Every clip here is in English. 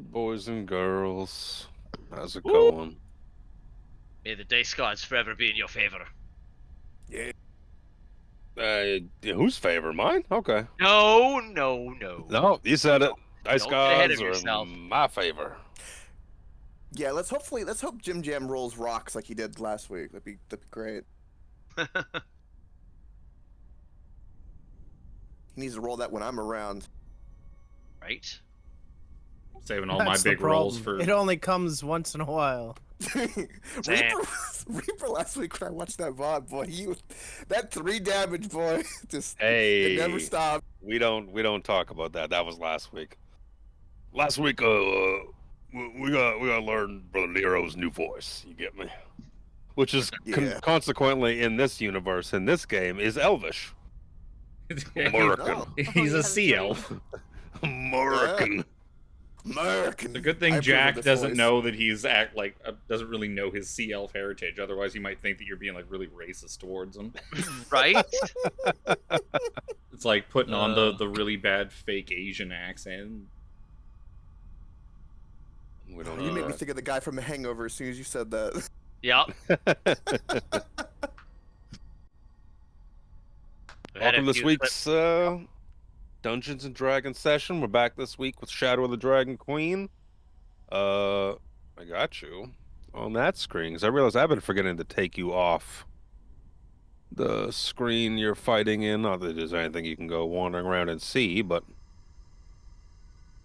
Boys and girls, how's it Woo! going? May the dice gods forever be in your favor. Yeah. Whose favor? Mine? Okay. No. No, you said it. Dice Don't get ahead gods of are yourself. in my favor. Yeah, let's hope Jim Jam rolls rocks like he did last week. That'd be great. He needs to roll that when I'm around. Right? Saving all my That's the big rolls problem. for. It only comes once in a while. Reaper last week when I watched that VOD, boy, that 3 damage, boy, just Hey, it never stopped. we don't talk about that. That was last week. Last week, we gotta learn Brother Nero's new voice. You get me? Which is Yeah. consequently in this universe, in this game, is Elvish. American. Oh, He's a sea elf. American. American. The good thing I approve Jack of this doesn't voice. know that he's doesn't really know his sea elf heritage. Otherwise, he might think that you're being like really racist towards him. Right? It's like putting on the really bad fake Asian accent. We don't You know made me that. think of the guy from The Hangover as soon as you said that. Yep. Welcome to this week's Dungeons and Dragons session. We're back this week with Shadow of the Dragon Queen. I got you on that screen because I realized I've been forgetting to take you off the screen you're fighting in. Not that there's anything you can go wandering around and see, but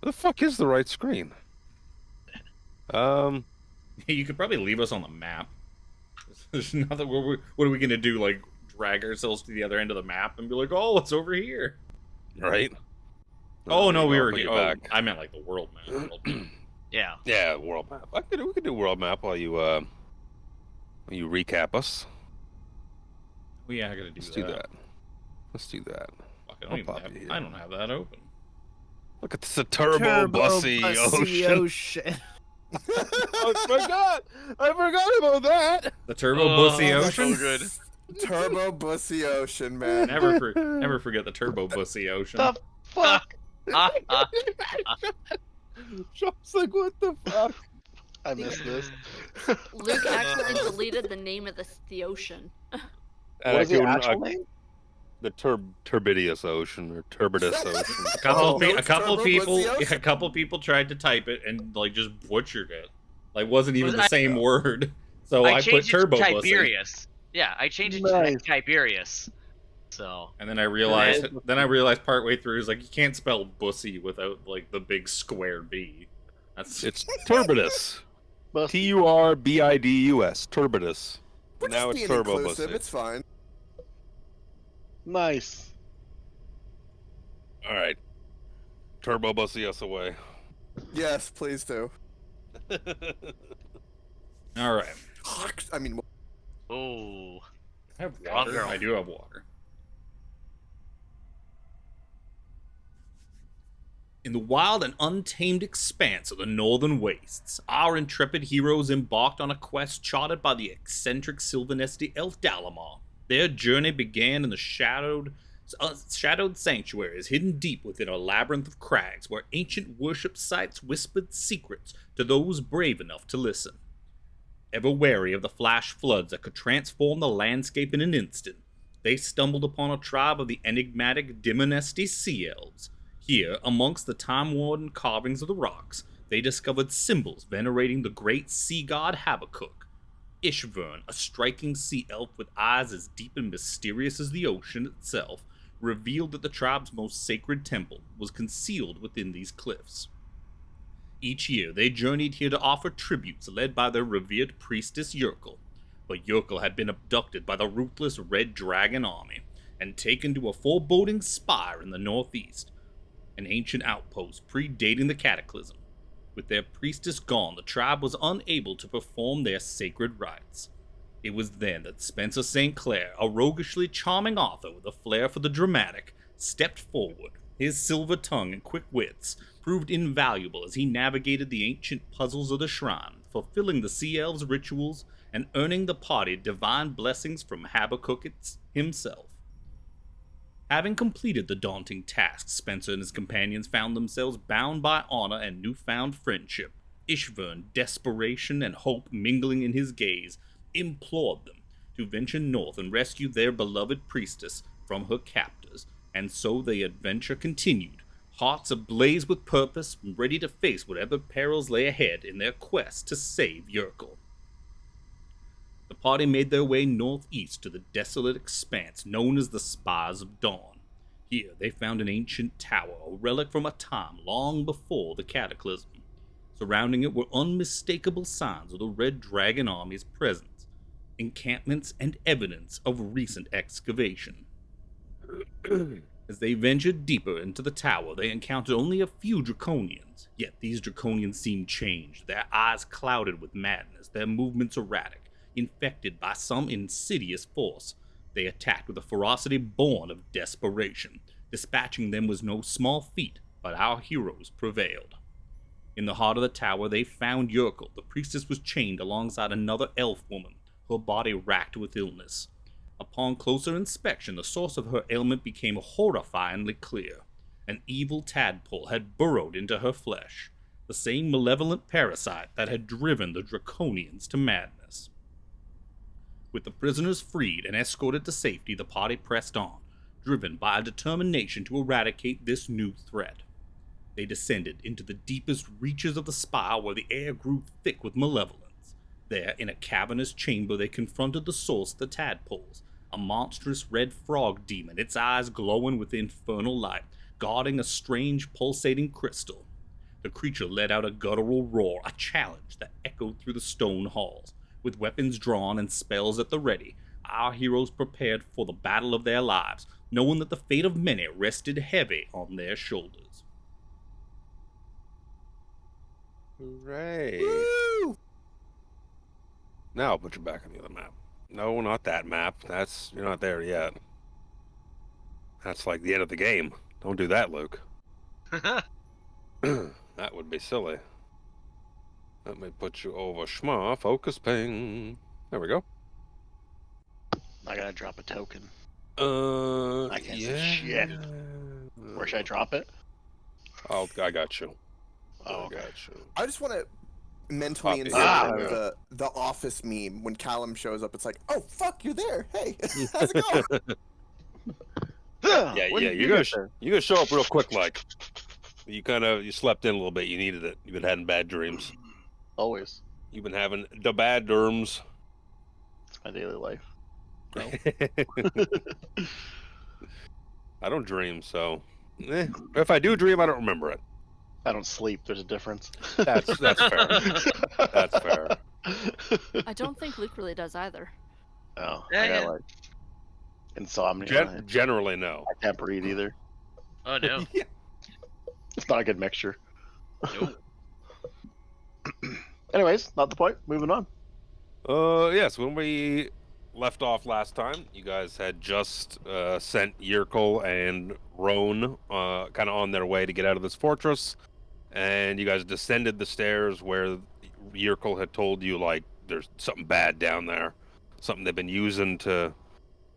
where the fuck is the right screen? You could probably leave us on the map. There's nothing. What are we gonna do? Like drag ourselves to the other end of the map and be like, "Oh, it's over here." Right? Oh no, we were Put here. you Oh, back. I meant like the world map. World map. Yeah. Yeah, world map. We could do world map while you recap us. Oh, yeah, I gotta do Let's that. do that. Let's do that. Fuck, I'll pop you here. I don't have that open. Look at this turbo bussy ocean. I forgot about that. The Turbo Bussy that's Ocean. so good. Turbo Bussy Ocean, man. Never forget the Turbo Bussy Ocean. The fuck? Ah, ah. Sean's like, what the fuck? I missed this. Luke accidentally deleted the name of the ocean. And What is I the couldn't- actual name? The turbidious ocean or turbidous ocean. A couple Turbo people, Bussy Ocean? a couple people tried to type it and like just butchered it. Like wasn't even the I- same word. So I put changed it Turbo to Bussy. Tiberius. Yeah, I changed it Nice. to Tiberius. So And then I realized partway through is like you can't spell bussy without like the big square B. That's It's turbidous. Bus- Turbidus. Turbidus. We're Now just it's being turbo inclusive. bussy. It's fine. Nice. All right. Turbo bussy us away. Yes, please do. all right. I mean, oh, I have Wrong water. girl. I do have water. In the wild and untamed expanse of the northern wastes, our intrepid heroes embarked on a quest charted by the eccentric Sylvanesti elf Dalamar. Their journey began in the shadowed sanctuaries hidden deep within a labyrinth of crags where ancient worship sites whispered secrets to those brave enough to listen. Ever wary of the flash floods that could transform the landscape in an instant, they stumbled upon a tribe of the enigmatic Dimonesti Sea Elves. Here, amongst the time-worn carvings of the rocks, they discovered symbols venerating the great sea god Habakkuk. Ishvern, a striking sea elf with eyes as deep and mysterious as the ocean itself, revealed that the tribe's most sacred temple was concealed within these cliffs. Each year, they journeyed here to offer tributes led by their revered priestess Yerkel. But Yerkel had been abducted by the ruthless Red Dragon army and taken to a foreboding spire in the northeast, an ancient outpost predating the Cataclysm. With their priestess gone, the tribe was unable to perform their sacred rites. It was then that Spencer St. Clair, a roguishly charming author with a flair for the dramatic, stepped forward. His silver tongue and quick wits proved invaluable as he navigated the ancient puzzles of the shrine, fulfilling the Sea Elves' rituals and earning the party divine blessings from Habakkuk himself. Having completed the daunting task, Spencer and his companions found themselves bound by honor and newfound friendship. Ishvern, desperation and hope mingling in his gaze, implored them to venture north and rescue their beloved priestess from her captors, and so the adventure continued, hearts ablaze with purpose, ready to face whatever perils lay ahead in their quest to save Yerkal. The party made their way northeast to the desolate expanse known as the Spires of Dawn. Here they found an ancient tower, a relic from a time long before the Cataclysm. Surrounding it were unmistakable signs of the Red Dragon Army's presence, encampments and evidence of recent excavation. As they ventured deeper into the tower, they encountered only a few Draconians, yet these Draconians seemed changed, their eyes clouded with madness, their movements erratic, infected by some insidious force. They attacked with a ferocity born of desperation. Dispatching them was no small feat, but our heroes prevailed. In the heart of the tower, they found Yerkal. The priestess was chained alongside another elf woman, her body racked with illness. Upon closer inspection, the source of her ailment became horrifyingly clear. An evil tadpole had burrowed into her flesh, the same malevolent parasite that had driven the Draconians to madness. With the prisoners freed and escorted to safety, the party pressed on, driven by a determination to eradicate this new threat. They descended into the deepest reaches of the spire where the air grew thick with malevolence. There, in a cavernous chamber, they confronted the source of the tadpoles, a monstrous red frog demon, its eyes glowing with infernal light, guarding a strange pulsating crystal. The creature let out a guttural roar, a challenge that echoed through the stone halls. With weapons drawn and spells at the ready, our heroes prepared for the battle of their lives, knowing that the fate of many rested heavy on their shoulders. Hooray. Woo! Now I'll put you back on the other map. No, not that map. You're not there yet. That's like the end of the game. Don't do that, Luke. That would be silly. Let me put you over schma, focus ping. There we go. I gotta drop a token. I can't see shit. Where should I drop it? I got you. Oh, I okay. got you. I just want to mentally Copy. insert the Office meme when Callum shows up. It's like, oh fuck, you're there. Hey, how's it going? Yeah, When yeah. did You're you get there? gonna show up real quick, like you slept in a little bit. You needed it. You've been having bad dreams. Always. You've been having the bad dreams. It's my daily life. No. I don't dream, so if I do dream, I don't remember it. I don't sleep. There's a difference. That's fair. That's fair. I don't think Luke really does either. Oh, Yeah, I got yeah. like insomnia. Generally, no. I can't breathe either. Oh no. It's not a good mixture. Nope. Anyways, not the point. Moving on. Yes. When we left off last time, you guys had just sent Yerkal and Roan kind of on their way to get out of this fortress, and you guys descended the stairs where Yerkal had told you, like, there's something bad down there, something they've been using to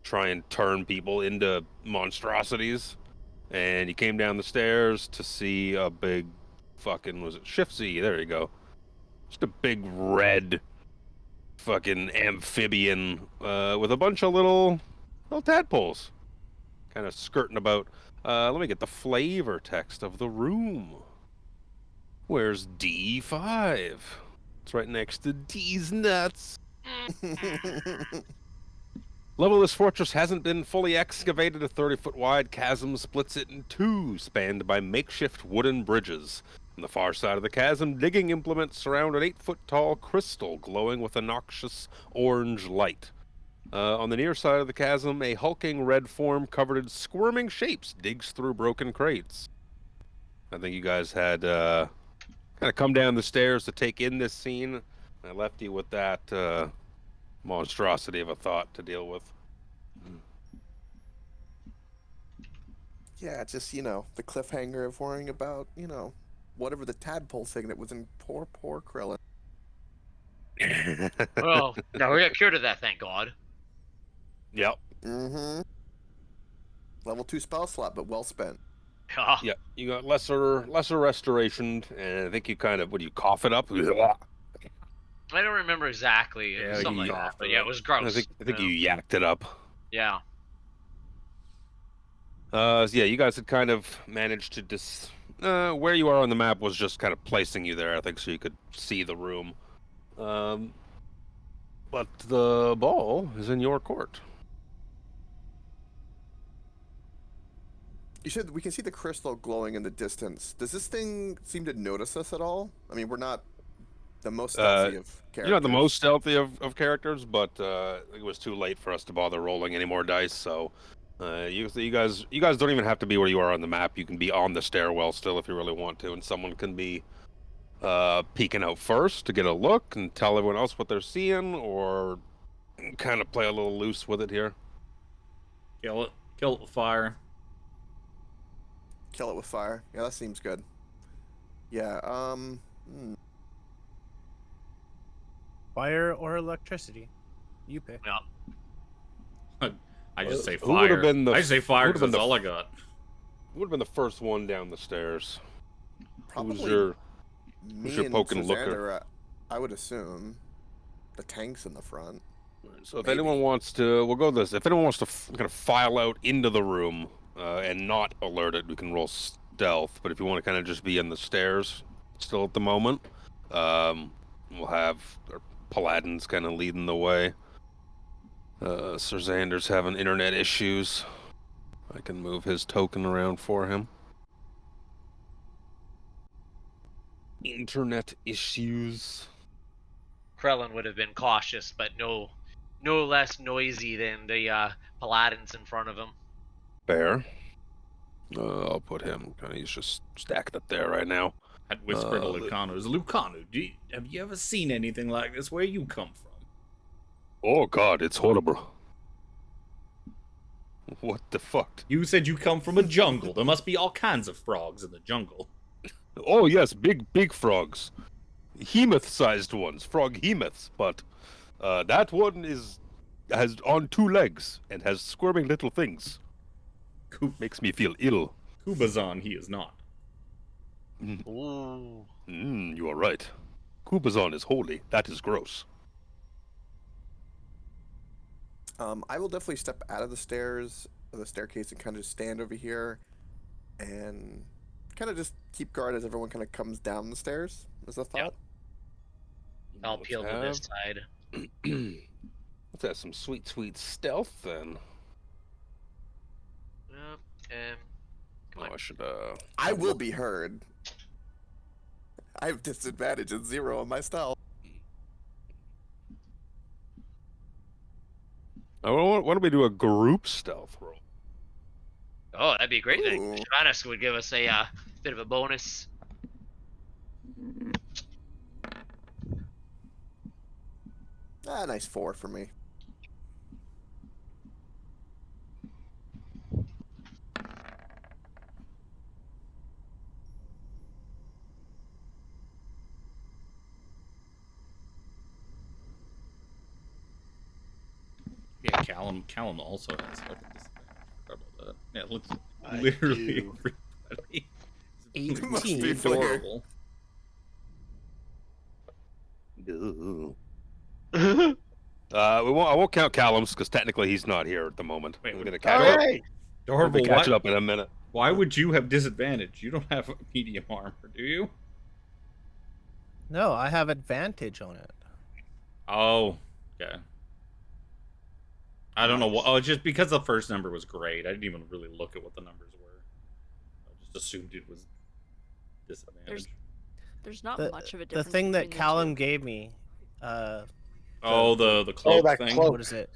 try and turn people into monstrosities. And you came down the stairs to see a big fucking, was it Shiftsy? There you go. Just a big red fucking amphibian with a bunch of little tadpoles kind of skirting about. Let me get the flavor text of the room. Where's D5? It's right next to D's nuts. Level of this fortress hasn't been fully excavated. A 30-foot wide chasm splits it in two, spanned by makeshift wooden bridges. On the far side of the chasm, digging implements surround an 8-foot-tall crystal glowing with a noxious orange light. On the near side of the chasm, a hulking red form covered in squirming shapes digs through broken crates. I think you guys had kind of come down the stairs to take in this scene. I left you with that monstrosity of a thought to deal with. Yeah, just, the cliffhanger of worrying about, whatever the tadpole thing that was in poor Krillin. Well, no, we got cured of that, thank God. Yep. Mm-hmm. Level 2 spell slot, but well spent. Ah, Yeah, you got lesser restoration, and I think you kind of, what do you cough it up? I don't remember exactly. It was Yeah, something you like that. yacked But it yeah, up. it was gross. I think you yacked it up. Yeah. So yeah, you guys had kind of managed to where you are on the map was just kind of placing you there, I think, so you could see the room. But the ball is in your court. You said we can see the crystal glowing in the distance. Does this thing seem to notice us at all? I mean, we're not the most stealthy of characters. You're not the most stealthy of characters, but it was too late for us to bother rolling any more dice. So you guys don't even have to be where you are on the map. You can be on the stairwell still if you really want to, and someone can be peeking out first to get a look and tell everyone else what they're seeing, or kind of play a little loose with it here. Kill it with fire. Kill it with fire. Yeah, that seems good. Yeah, Fire or electricity? You pick. Yeah. I just say Who would've fire. been the I just say fire would've because been that's the all I got. Who would have been the first one down the stairs? probably Who's your me your and poking looker? Susander, I would assume. The tank's in the front. So if Maybe. anyone wants to, we'll go this. If anyone wants to kind of file out into the room and not alert it, we can roll stealth. But if you want to kind of just be in the stairs still at the moment, we'll have our paladins kind of leading the way. Sir Xander's having internet issues. I can move his token around for him. Internet issues. Krellin would have been cautious, but no less noisy than the paladins in front of him. Fair. I'll put him. He's just stacked up there right now. I'd whisper to Lucano. Is Lucano, have you ever seen anything like this? Where you come from? Oh God, it's horrible. What the fuck? You said you come from a jungle. There must be all kinds of frogs in the jungle. Oh yes, big frogs, hemoth-sized ones, frog hemoths. But that one has on 2 legs and has squirming little things. Makes me feel ill. Kubazan, he is not. Ooh. You are right. Kubazan is holy. That is gross. I will definitely step out of the staircase, and kind of stand over here, and kind of just keep guard as everyone kind of comes down the stairs. Is a thought? I'll peel to this side. Let's have some sweet stealth then. Come on. I should. I will be heard. I have disadvantage and 0 on my stealth. Why don't we do a group stealth roll? Oh, that'd be a great thing. Ooh. Shavanis would give us a bit of a bonus. Nice 4 for me. Yeah, Callum also has fucking disadvantage. How about that? Yeah, let's I literally do. everybody. 18. Must be fair. Adorable. I won't count Callum's because technically he's not here at the moment. Wait, We're gonna All catch up. right. We'll Adorable. be catching up in a minute. Why would you have disadvantage? You don't have medium armor, do you? No, I have advantage on it. Oh, okay. I don't know what. Oh, just because the first number was great, I didn't even really look at what the numbers were. I just assumed it was disadvantage. There's not The, much of a the difference. thing that between the Callum two. gave me, Oh, the cloak that thing. cloak. what is it?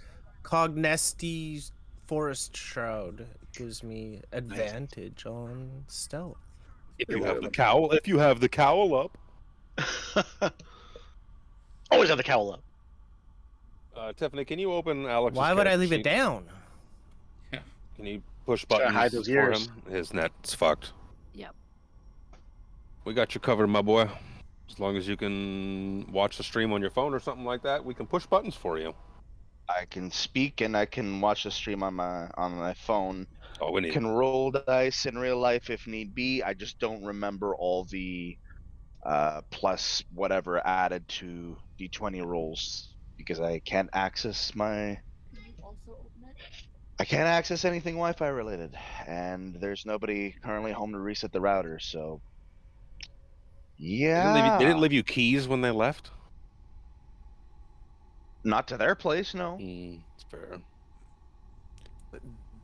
Cognesti Forest Shroud gives me advantage on stealth. If you have the cowl up. Always have the cowl up. Tiffany, can you open Alex's Why would I character leave it sheet? down? Can you push Try to buttons hide those for ears. him? His net's fucked. Yep. We got you covered, my boy. As long as you can watch the stream on your phone or something like that, we can push buttons for you. I can speak and I can watch the stream on my phone. Oh, we need. Can roll dice in real life if need be. I just don't remember all the plus whatever added to D20 rolls because I can't access anything Wi-Fi related, and there's nobody currently home to reset the router. So yeah, They didn't leave you keys when they left. not to their place, no. It's fair.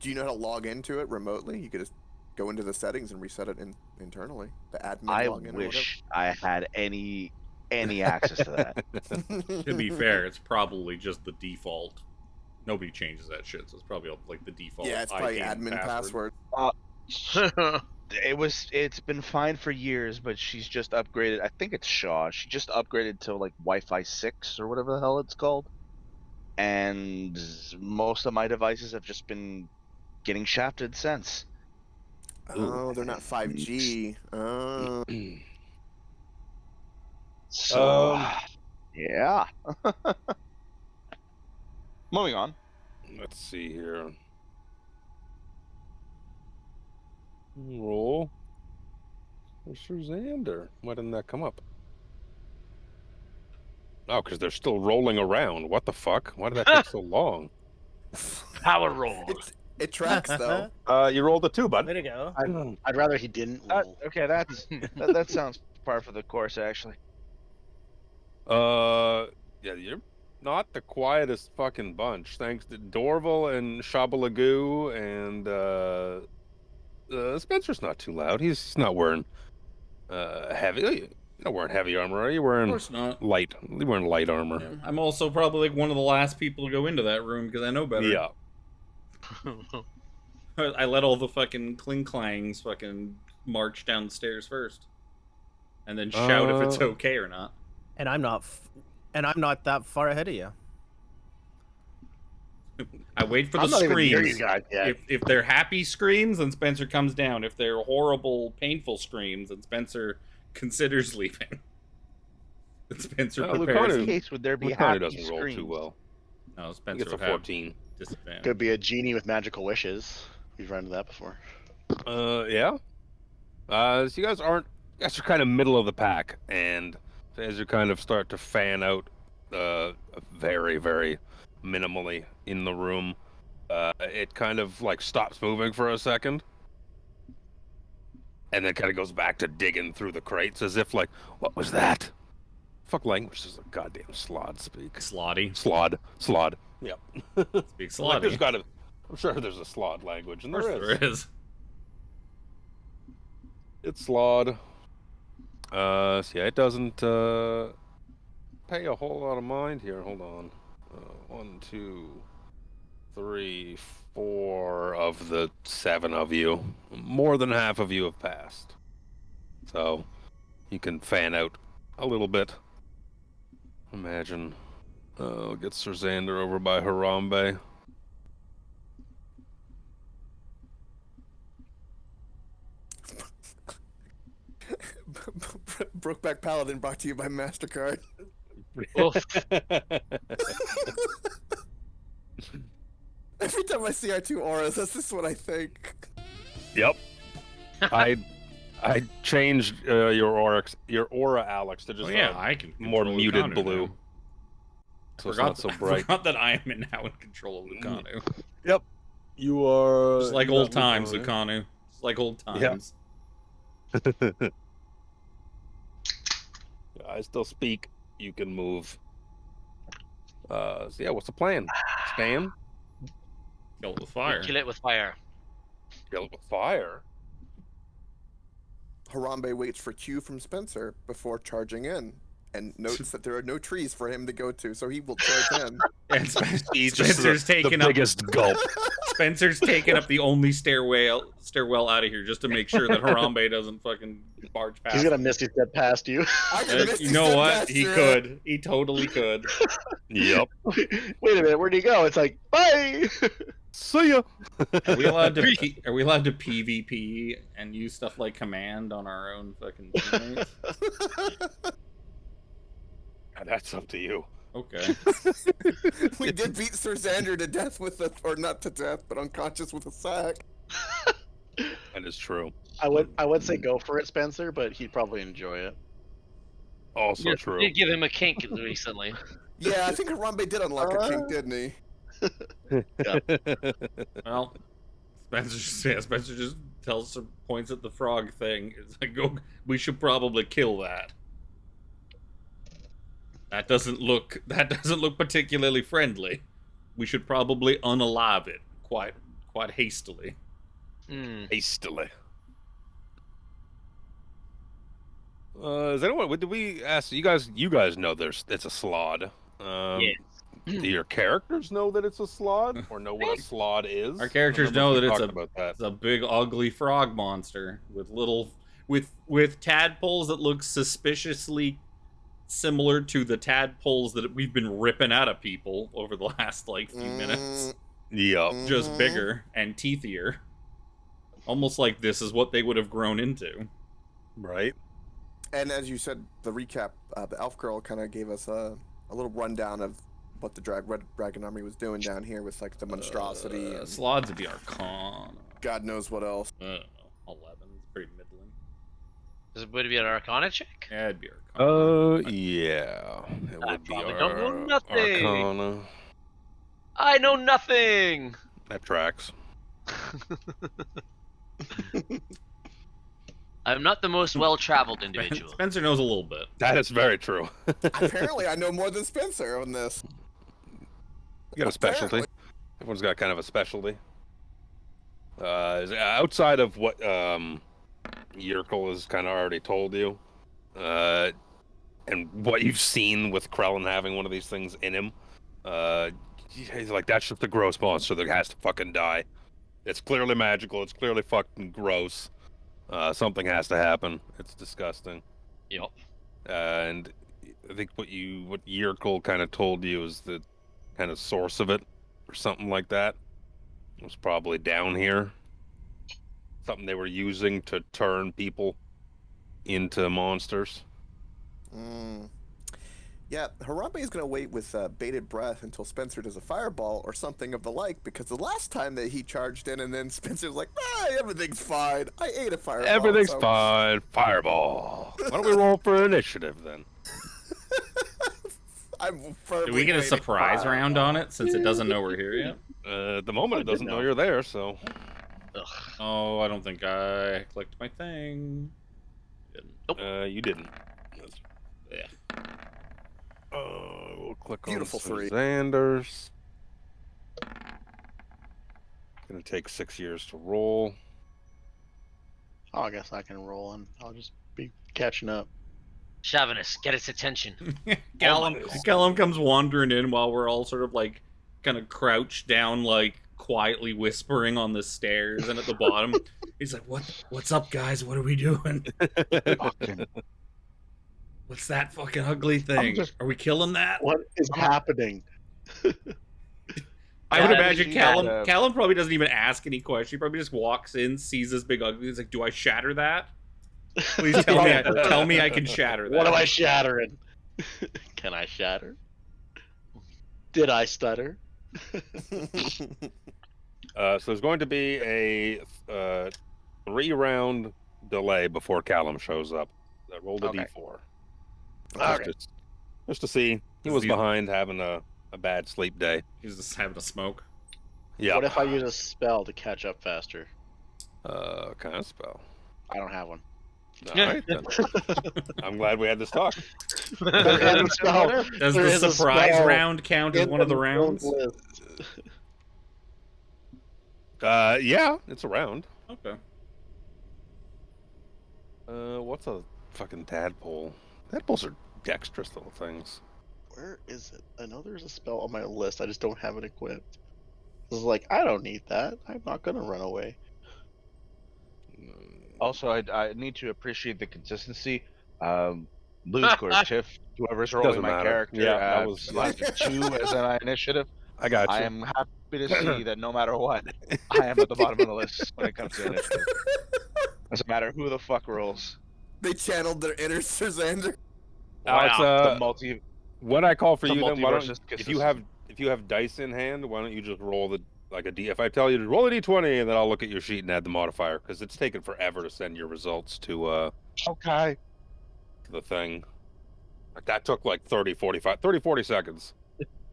Do you know how to log into it remotely? You could just go into the settings and reset it internally. The admin I login wish I had any access to that. To be fair, it's probably just the default. Nobody changes that shit, so it's probably like the default. Yeah, it's probably IGN admin password. It's been fine for years, but she's just upgraded. I think it's Shaw. She just upgraded to like Wi-Fi 6 or whatever the hell it's called. And most of my devices have just been getting shafted since. Oh, they're not 5G. Oh. So, yeah. Moving on. Let's see here. Roll. Where's Xander? Why didn't that come up? Oh, because they're still rolling around. What the fuck? Why did that take so long? Power roll. It tracks though. You rolled a 2, bud. Way to go. I'd rather he didn't roll. Okay, that sounds par for the course, actually. Yeah, you're not the quietest fucking bunch. Thanks to Dorval and Shabalagoo and Spencer's not too loud. He's not wearing heavy. You're not wearing heavy armor, are you? Of Wearing course not. light. You're wearing light armor. Yeah, I'm also probably like one of the last people to go into that room because I know better. Yeah. I let all the fucking cling clangs fucking march downstairs first, and then shout if it's okay or not. And I'm not that far ahead of you. I wait for the I'm not even near screams. you guys yet. If they're happy screams, then Spencer comes down. If they're horrible, painful screams, then Spencer considers leaving. Then Spencer Oh, prepares. In Lucano- case would there be Lucano happy doesn't roll screams? too well. No, He Spencer gets a would have 14. disadvantage. Could be a genie with magical wishes. We've run into that before. Yeah. So you guys are kind of middle of the pack, and as you kind of start to fan out, very, very minimally in the room, it kind of like stops moving for a second, and then kind of goes back to digging through the crates as if like, what was that? Fuck language does a goddamn slod speak. Slotty. Slod. Yep. Speak Like, slotty. there's gotta. I'm sure there's a slod language, and Of course there is. there is. It's slod. So yeah, it doesn't pay a whole lot of mind here. Hold on. 1, 2, 3, 4 of the 7 of you. More than half of you have passed. So you can fan out a little bit. Imagine. Get Sir Xander over by Harambe. Brokeback Paladin brought to you by MasterCard. Oof. Every time I see our 2 auras, that's just what I think. Yep. I changed your aura, Alex, to just I can more control muted Lucano blue. now. So it's not so bright. Forgot that I am now in control of Lucano. Yep. You are Just like old times, Lucano. Just like old times. I still speak. You can move. So yeah, what's the plan? Spam? Kill it with fire. Kill it with fire. Kill it with fire. Harambe waits for cue from Spencer before charging in, and notes that there are no trees for him to go to, so he will charge in. And He's just Spencer's taking the up. biggest gulp. Spencer's taking up the only stairwell out of here just to make sure that Harambe doesn't fucking barge past. He's gonna misty step past you. I can misty You know step what? past He you. could. He totally could. Yep. Wait a minute, where'd he go? It's like, bye! See ya. Are we allowed to? Are we allowed to PvP and use stuff like command on our own fucking teammates? That's up to you. Okay. We did beat Sir Xander to death with a, or not to death, but unconscious with a sack. That is true. I would say go for it, Spencer, but he'd probably enjoy it. Also You true. did give him a kink recently. Yeah, I think Harambe did unlock a kink, didn't he? Well, Spencer just tells her, points at the frog thing. It's like, go. We should probably kill that. That doesn't look particularly friendly. We should probably unalive it quite hastily. Hastily. Is anyone? Did we ask you guys? You guys know it's a slod. Yes. Do your characters know that it's a slod, or know what a slod is? Our characters I remember know that talking about that. it's a big ugly frog monster with tadpoles that look suspiciously similar to the tadpoles that we've been ripping out of people over the last few minutes. Yep. Just bigger and teethier. Almost like this is what they would have grown into. Right. And as you said, the recap, the elf girl kind of gave us a little rundown of what the Red Dragon Army was doing down here with like the monstrosity. And Slods would be Arcana. God knows what else. 11 is pretty middling. Would it be an Arcana check? Yeah, it'd be Arcana. Yeah. It would be probably don't know nothing. Arcana. I know nothing. That tracks. I'm not the most well-traveled individual. Spencer knows a little bit. That is very true. Apparently, I know more than Spencer on this. You got a specialty. Everyone's got kind of a specialty. Outside of what Yerkel has kind of already told you, and what you've seen with Krellin having one of these things in him, he's like, that's just a gross monster that has to fucking die. It's clearly magical. It's clearly fucking gross. Something has to happen. It's disgusting. Yep. And I think what Yerkel kind of told you is the kind of source of it, or something like that. It was probably down here. Something they were using to turn people into monsters. Yeah, Harambe is going to wait with bated breath until Spencer does a fireball or something of the like, because the last time that he charged in and then Spencer's like, everything's fine. I ate a fireball. Everything's fine. Fireball. Why don't we roll for initiative then? I'm Do we get a surprise round on it since it doesn't know we're here yet? At the moment, it doesn't know you're there, so. Ugh. Oh, I don't think I clicked my thing. You didn't. Yeah. We'll click Beautiful on three. Xander's. Gonna take 6 years to roll. Oh, I guess I can roll and I'll just be catching up. Chavinus, get its attention. Callum comes wandering in while we're all sort of kind of crouched down, quietly whispering on the stairs, and at the bottom, he's like, "What's up, guys? What are we doing? What's that fucking ugly thing? Are we killing that?" What is happening? I would imagine Callum probably doesn't even ask any questions. He probably just walks in, sees this big ugly. He's like, "Do I shatter that? Please tell me I can shatter that." What am I shattering? Can I shatter? Did I stutter? So there's going to be a 3-round delay before Callum shows up. I rolled a d4. Okay. Just to see. He was behind having a bad sleep day. He was just having a smoke. Yeah. What if I use a spell to catch up faster? Kind of spell. I don't have one. All right, then. I'm glad we had this talk. There is a spell. Does There the is a surprise spell round count as in one of the the rounds? list. Yeah, it's a round. Okay. What's a fucking tadpole? Tadpoles are dexterous little things. Where is it? I know there's a spell on my list. I just don't have it equipped. It's like, I don't need that. I'm not gonna run away. Also, I need to appreciate the consistency. Lose or Tiff, whoever's rolling Doesn't my matter. character, Yeah, that was selected 2 as an initiative. I got you. I am happy to see that no matter what, I am at the bottom of the list when it comes to initiative. Doesn't matter who the fuck rolls. They channeled their inner Sir Xander. Alex, The What I call for The you then? Why multiverse don't is if you have dice in hand, why don't you just roll the like a D? If I tell you to roll a D20, and then I'll look at your sheet and add the modifier because it's taken forever to send your results to Okay. the thing. Like that took like 30, 40 seconds.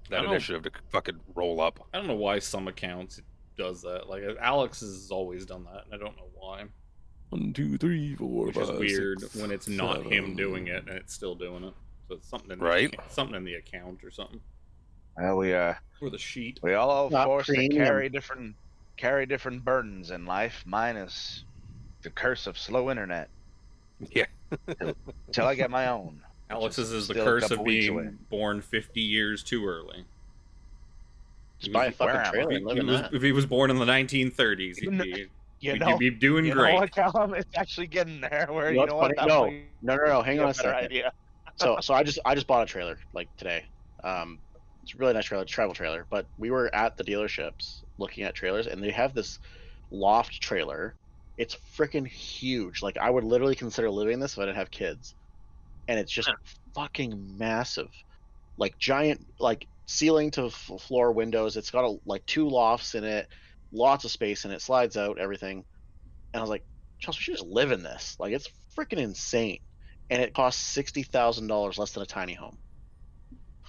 That don't- initiative to fucking roll up. I don't know why some accounts it does that. Like Alex has always done that, and I don't know why. 1, 2, 3, 4, Which is 5, weird 6, when it's not him 7. doing it and it's still doing it. So it's something in Right. something in the account or something. Well, Or the sheet. we all are Not forced to premium. carry different burdens in life. Mine is the curse of slow internet. Yeah. Till I get my own. which Alex's is the still a curse couple of weeks being away. born 50 years too early. Just buy a Where fucking am I? trailer and live in that. If he was born in the 1930s, he'd You be, You he'd know, be doing you great. know what, Callum? It's actually getting there. Where You know you know what's what? funny? That No, might hang be on a better second. idea. So I just bought a trailer like today. It's a really nice trailer, travel trailer. But we were at the dealerships looking at trailers, and they have this loft trailer. It's freaking huge. Like I would literally consider living in this if I didn't have kids. And it's just fucking massive, like giant, like ceiling to floor windows. It's got like 2 lofts in it, lots of space in it, slides out, everything. And I was like, Charles, we should just live in this. Like it's freaking insane. And it costs $60,000 less than a tiny home.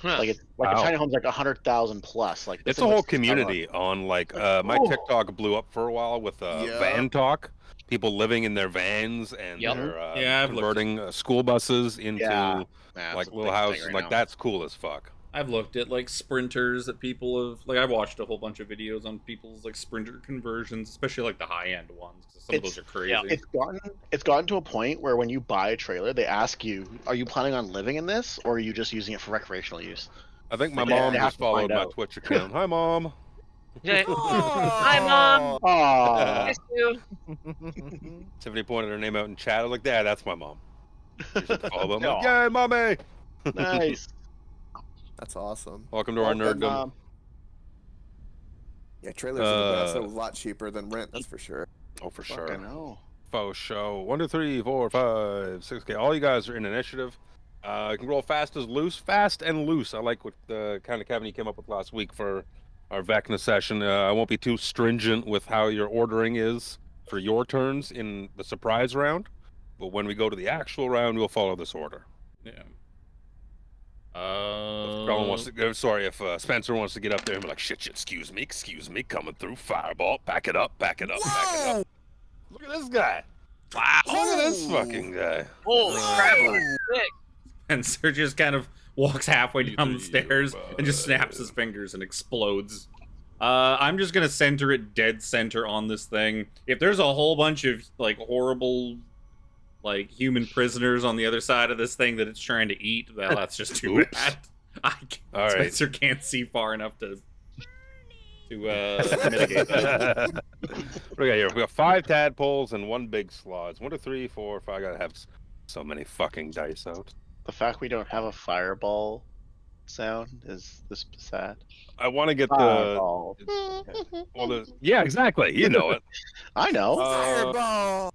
Like it's like Wow. a tiny home's like 100,000 plus. Like this It's a thing's whole like $6,000. community on like my Oh. TikTok blew up for a while with Yeah. van talk. People living in their vans and Yep. they're Yeah, I've looked- converting school buses into Yeah. Yeah, like it's a little big thing houses. right Like now. that's cool as fuck. I've looked at like sprinters that people have like. I watched a whole bunch of videos on people's like sprinter conversions, especially like the high end ones. 'Cause some of those are crazy. yeah. It's gotten to a point where when you buy a trailer, they ask you, "Are you planning on living in this, or are you just using it for recreational use?" I think my They mom have just to find followed my out. Twitch account. Hi, mom. Yeah. Hi, Mom. Aww. Miss you. Tiffany pointed her name out in chat. I was like, "Yeah, that's my mom." She said to follow. I'm like, Aw. "Yay, mommy!" Nice. That's awesome. Welcome to our Welcome, nerddom. Yeah, trailers are the best. They're a lot cheaper than rent, that's for sure. Oh, for Fuck, sure. I know. Faux show. 1, 2, 3, 4, 5, 6. Okay, all you guys are in initiative. You can roll fast and loose. I like what the kind of Kevin you came up with last week for our Vecna session. I won't be too stringent with how your ordering is for your turns in the surprise round, but when we go to the actual round, we'll follow this order. Yeah. If Colin wants to go, sorry, if Spencer wants to get up there and be like, shit, excuse me, coming through, fireball, back it up. Look at this guy. Wow. Look at this fucking guy. Holy crap. Sick. And Sir just kind of walks halfway down the Three, stairs and just snaps his fingers and explodes. I'm just gonna center it dead center on this thing. If there's a whole bunch of like horrible, like human prisoners on the other side of this thing that it's trying to eat, well, that's just too Oops. bad. All right. Spencer can't see far enough to mitigate that. What do we got here? We got 5 tadpoles and 1 big sloth. 1, 2, 3, 4, 5. I gotta have so many fucking dice out. The fact we don't have a fireball sound is this sad. I want to get the Fireball. yeah, exactly. You know it. I know. Fireball!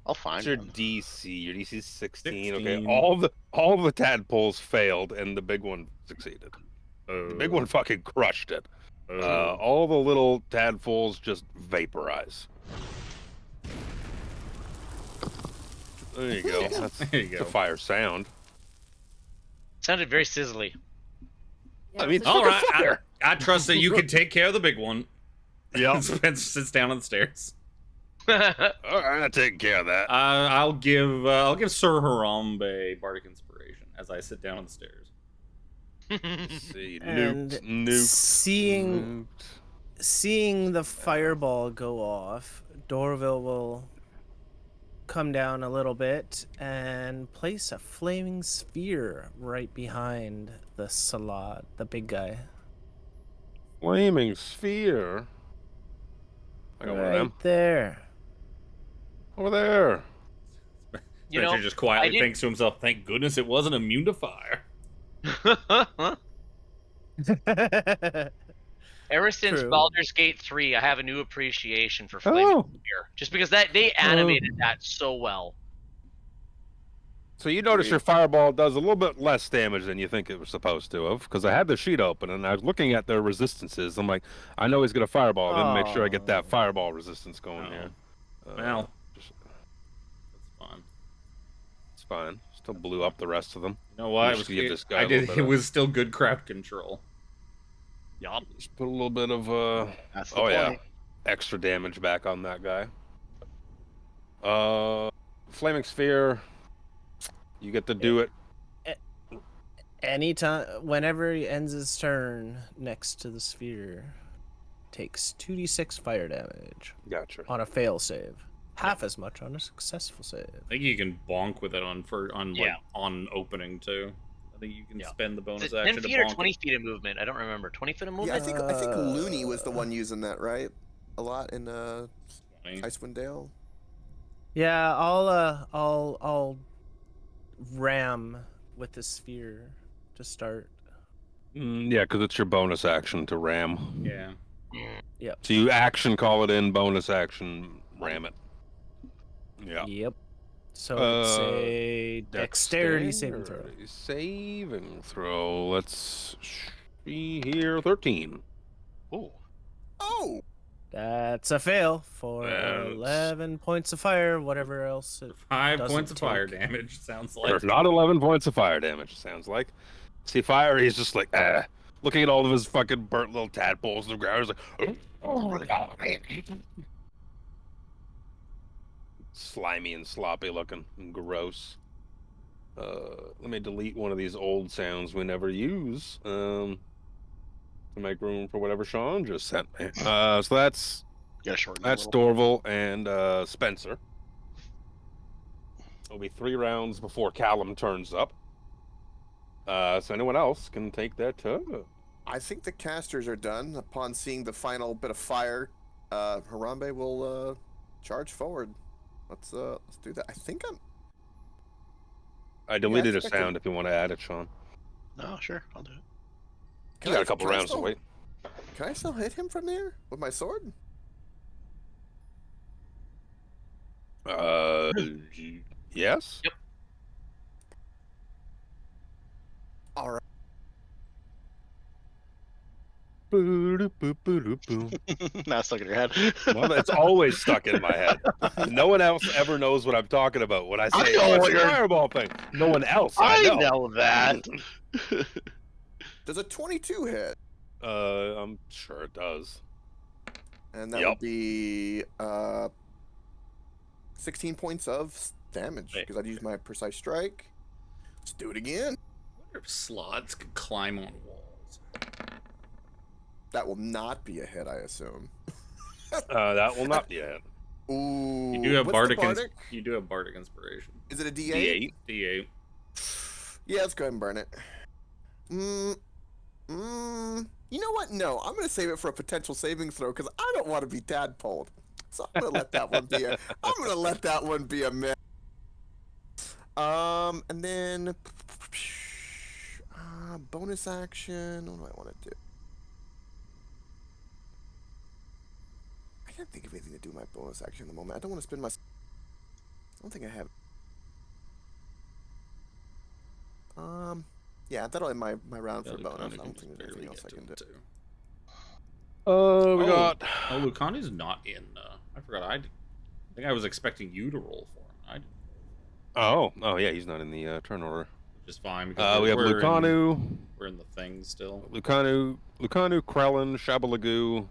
I'll find What's your one. DC? Your DC is 16. Okay, 16. all the tadpoles failed, and the big one succeeded. The big one fucking crushed it. All the little tadpoles just vaporize. There you go. That's There you the go. fire sound. Sounded very sizzly. I mean, it's All fucking right, fire. I trust that you can take care of the big one. Yeah. Spencer sits down on the stairs. All right, I'm taking care of that. I'll give Sir Harambe bardic inspiration as I sit down on the stairs. Let's see, And nuked. seeing the fireball go off, Dorville will come down a little bit and place a flaming sphere right behind the Salat, the big guy. Flaming sphere. I got one of Right them. there. Over there. You Spencer know, just quietly I did- thinks to himself, "Thank goodness it wasn't immune to fire." Ever since True. Baldur's Gate 3, I have a new appreciation for Flaming Oh. Spear. Just because they animated that so well. So you notice your fireball does a little bit less damage than you think it was supposed to have, because I had the sheet open and I was looking at their resistances. I'm like, I know he's gonna fireball. I didn't make sure I get that fireball resistance going here. Well, just- that's fine. it's fine. Still blew up the rest of them. You know what? Just to give this guy I a little did. bit It of- was still good crowd control. Yup. Just put a little bit of That's the oh point. yeah, extra damage back on that guy. Flaming sphere. You get to do it. Anytime, whenever he ends his turn next to the sphere, takes 2d6 fire damage Gotcha. on a fail save. Half as much on a successful save. I think you can bonk with it on Yeah. on opening too. I think you can Yeah. spend the Is bonus it action 10 to feet or bonk 20 it. feet of movement? I don't remember. 20 feet of Yeah, movement? I think Looney was the one using that, right? A lot in 20. Icewind Dale. Yeah, I'll ram with the sphere to start. Yeah, because it's your bonus action to ram. Yeah. So you action call it in, bonus action ram it. Yeah. Yep. So it's a dexterity saving throw. Saving throw. Let's see here. 13. Ooh. Oh! That's a fail for That's- 11 points of fire, whatever else it 5 doesn't points of fire take. damage. Sounds like. There's not 11 points of fire damage, it sounds like. See, fire, he's just like, looking at all of his fucking burnt little tadpoles in the ground. He's like, oh my God. Slimy and sloppy looking and gross. Let me delete one of these old sounds we never use. To make room for whatever Sean just sent me. So that's Gotta shorten that a little. Dorval and Spencer. It'll be 3 rounds before Callum turns up. So anyone else can take their turn. I think the casters are done. Upon seeing the final bit of fire, Harambe will charge forward. Let's do that. I think I deleted I a think I sound if you want to add it, Sean. Oh, sure, I'll do it. You got a couple rounds to wait. Can I still hit him from there with my sword? Yes. Yep. All right. Now it's stuck in your head. Well, it's always stuck in my head. No one else ever knows what I'm talking about when I say, I know "Oh, it's what a you're- fireball thing." No one else. I know. know that. Does a 22 hit? I'm sure it does. And that Yep. would be 16 points of damage because I'd use my precise strike. Let's do it again. I wonder if slots could climb on walls. That will not be a hit, I assume. That will not be a hit. Ooh. You do have what's the bardic. You do have bardic inspiration. Is it a D8? D8. D8. Yeah, let's go ahead and burn it. You know what? No, I'm gonna save it for a potential saving throw because I don't want to be tadpoled. So I'm gonna let that one be a. I'm gonna let that one be a miss. And then bonus action. What do I want to do? I can't think of anything to do with my bonus action at the moment. I don't want to spend my. I don't think I have. Yeah, that'll end my round for bonus. I don't think there's anything else I can do. We got. Oh, Lucanu's not in. I forgot. I think I was expecting you to roll for him. Oh yeah, he's not in the turn order. Which is fine because We have Lucanu. We're in the thing still. Lucanu, Krellin, Shabalagoo.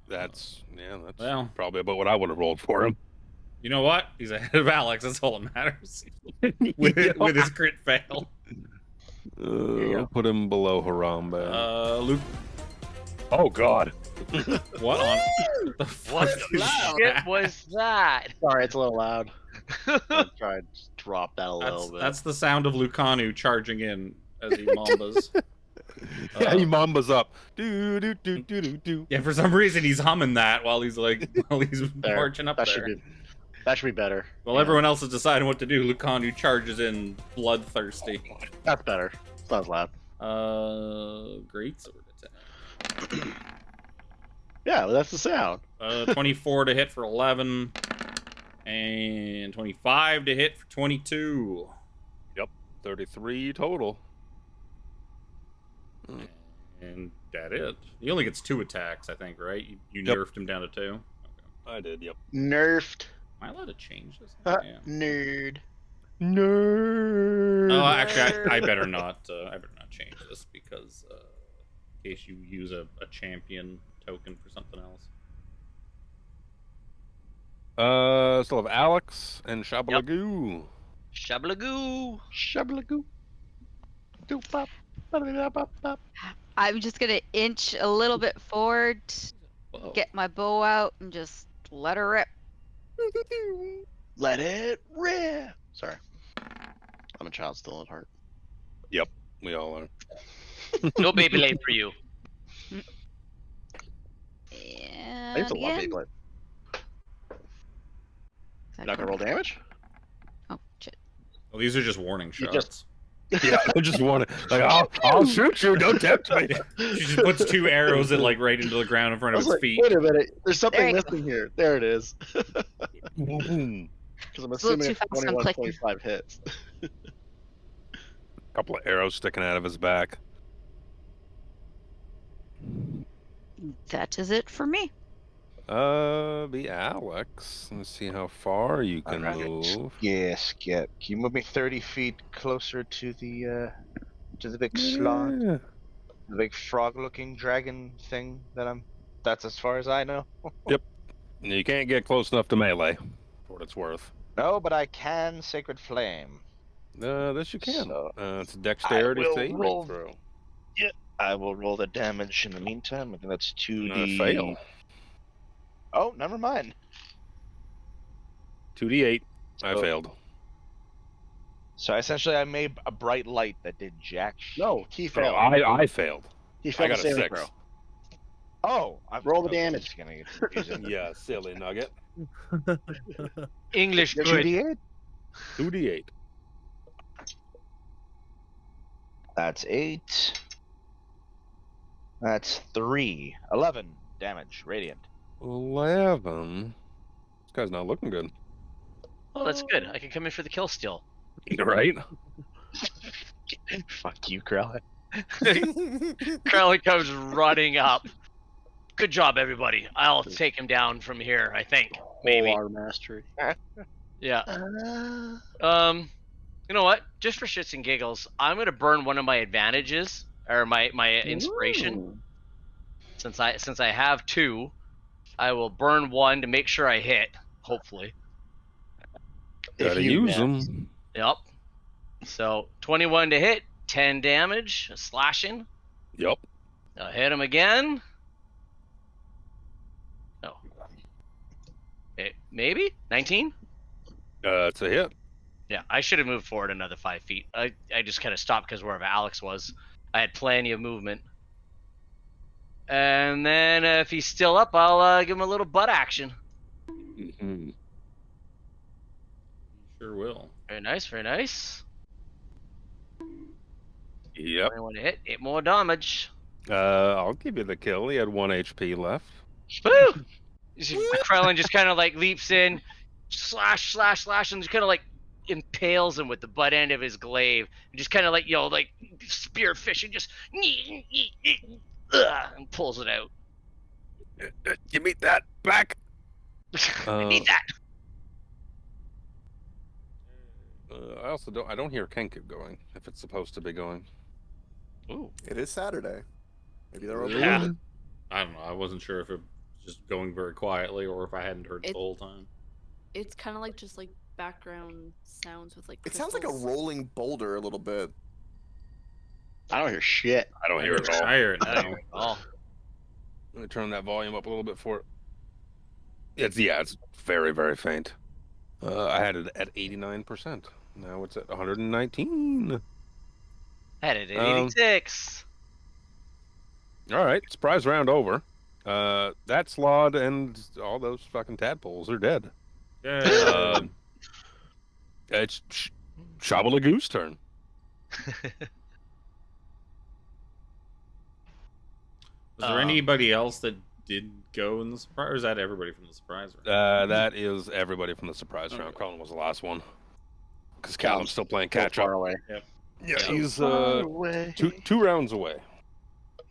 That's Well, probably about what I would have rolled for him. you know what? He's ahead of Alex. That's all that matters. with his crit fail. I'll put him below Harambe. Luke. Oh God. What on? The fuck What is the that? shit was that? Sorry, it's a little loud. I'll try to drop that a little bit. That's the sound of Lucanu charging in as he mambas. Yeah, he mambas up. Do do do do do do. Yeah, for some reason he's humming that while he's There. marching up that there. That should be better. While everyone else is deciding what to do, Lucanu charges in bloodthirsty. That's better. It's not as loud. Great sword attack. Yeah, well, that's the sound. 24 to hit for 11. And 25 to hit for 22. 33 total. And that it. He only gets 2 attacks, I think, right? You Yep. nerfed him down to 2. Okay. I did, yep. Nerfed. Am I allowed to change this? Yeah. Nerd. Nerd. Oh, actually, I better not. I better not change this because in case you use a champion token for something else. Still have Alex and Shabalagoo. Shabalagoo. Shabalagoo. Doop bop. Ba-da-da-bop bop. I'm just gonna inch a little bit forward, Whoa. get my bow out, and just let her rip. Let it rip. Sorry. I'm a child still at heart. We all are. No baby late for you. I used And to love again. Beyblade. You're not gonna roll damage? Oh shit! Well, these are just warning You shots. just- Yeah, I just want to, like, I'll shoot you, don't tempt me. She just puts 2 arrows in, like, right into the ground in front I of was its like, feet. wait a minute. There's There something you missing here. There it is. Boom. Because I'm It's a little assuming too it's fast, I'm 21, clicking. 25 hits. Couple of arrows sticking out of his back. That is it for me. Be Alex. Let's see how far you can Alright. move. Yes, can you move me 30 feet closer to the big slot? Yeah. The big frog-looking dragon thing that's as far as I know. You can't get close enough to melee, for what it's worth. No, but I can Sacred Flame. This you can. So, It's a dexterity will saving roll- throw. I will roll the damage in the meantime. I think that's 2d. Fail. Oh, never mind. 2d8. I Oh. failed. So essentially, I made a bright light that did jack. No, he So failed. I failed. He I failed got the a saving 6. throw. Oh, Roll the okay, damage. it's gonna get confusing. Yeah, silly nugget. English good. 2d8. 2d8. That's 8. That's 3. 11 damage, radiant. 11. This guy's not looking good. Oh, that's good. I can come in for the kill steal. Right? Fuck you, Krell. Crowley comes running up. Good job, everybody. I'll take him down from here, I think. Maybe. Our mastery. Yeah. You know what? Just for shits and giggles, I'm gonna burn one of my advantages or my inspiration. Ooh. Since I have 2, I will burn 1 to make sure I hit. Hopefully. Gotta you use miss. them. Yep. So 21 to hit, 10 damage, slashing. Yep. I'll hit him again. Oh. Maybe 19. It's a hit. Yeah, I should have moved forward another 5 feet. I just kind of stopped because wherever Alex was, I had plenty of movement. And then if he's still up, I'll give him a little butt action. Mm-hmm. Sure will. Very nice, very nice. Yep. 21 to hit, 8 more damage. I'll give you the kill. He had 1 HP left. Woo! Krellin just kind of like leaps in, slash, and just kind of like impales him with the butt end of his glaive, and just kind of like like spearfish and just and pulls it out. Give me that back. I need that. I don't hear Kenku going if it's supposed to be going. Ooh. It is Saturday. Maybe they're open. Yeah. I don't know. I wasn't sure if it was just going very quietly or if I hadn't heard it the whole time. It's kind of like just like background sounds with like. It sounds like a crystals. rolling boulder a little bit. I don't hear shit. I don't hear it at all. I hear it I now. don't hear it at all. Let me turn that volume up a little bit for it. It's very, very faint. I had it at 89%. Now it's at 119. Had it at 86. All right, surprise round over. That slod and all those fucking tadpoles are dead. Yeah. It's Shabalagoo's turn. Was there anybody else that did go in the surprise, or is that everybody from the surprise round? That is everybody from the surprise round. Colin was the last one. Because Callum's still playing catch far up. away. Yep. Yeah, So he's far away. two rounds away.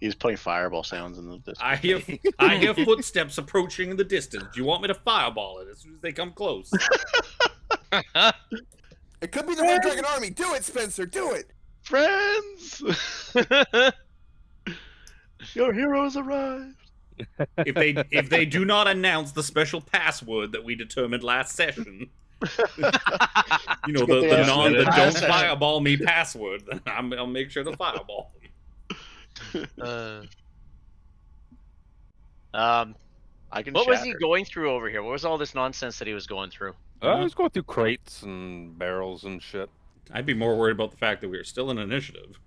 He's putting fireball sounds in the distance. I hear footsteps approaching in the distance. Do you want me to fireball it as soon as they come close? It could be the Red Dragon Army. Do it, Spencer. Do it. Friends, your heroes arrived. If they do not announce the special password that we determined last session, you know, the don't fireball me password, then I'll make sure to fireball them. I can. What was he shatter. going through over here? What was all this nonsense that he was going through? He's going through crates and barrels and shit. I'd be more worried about the fact that we are still in initiative.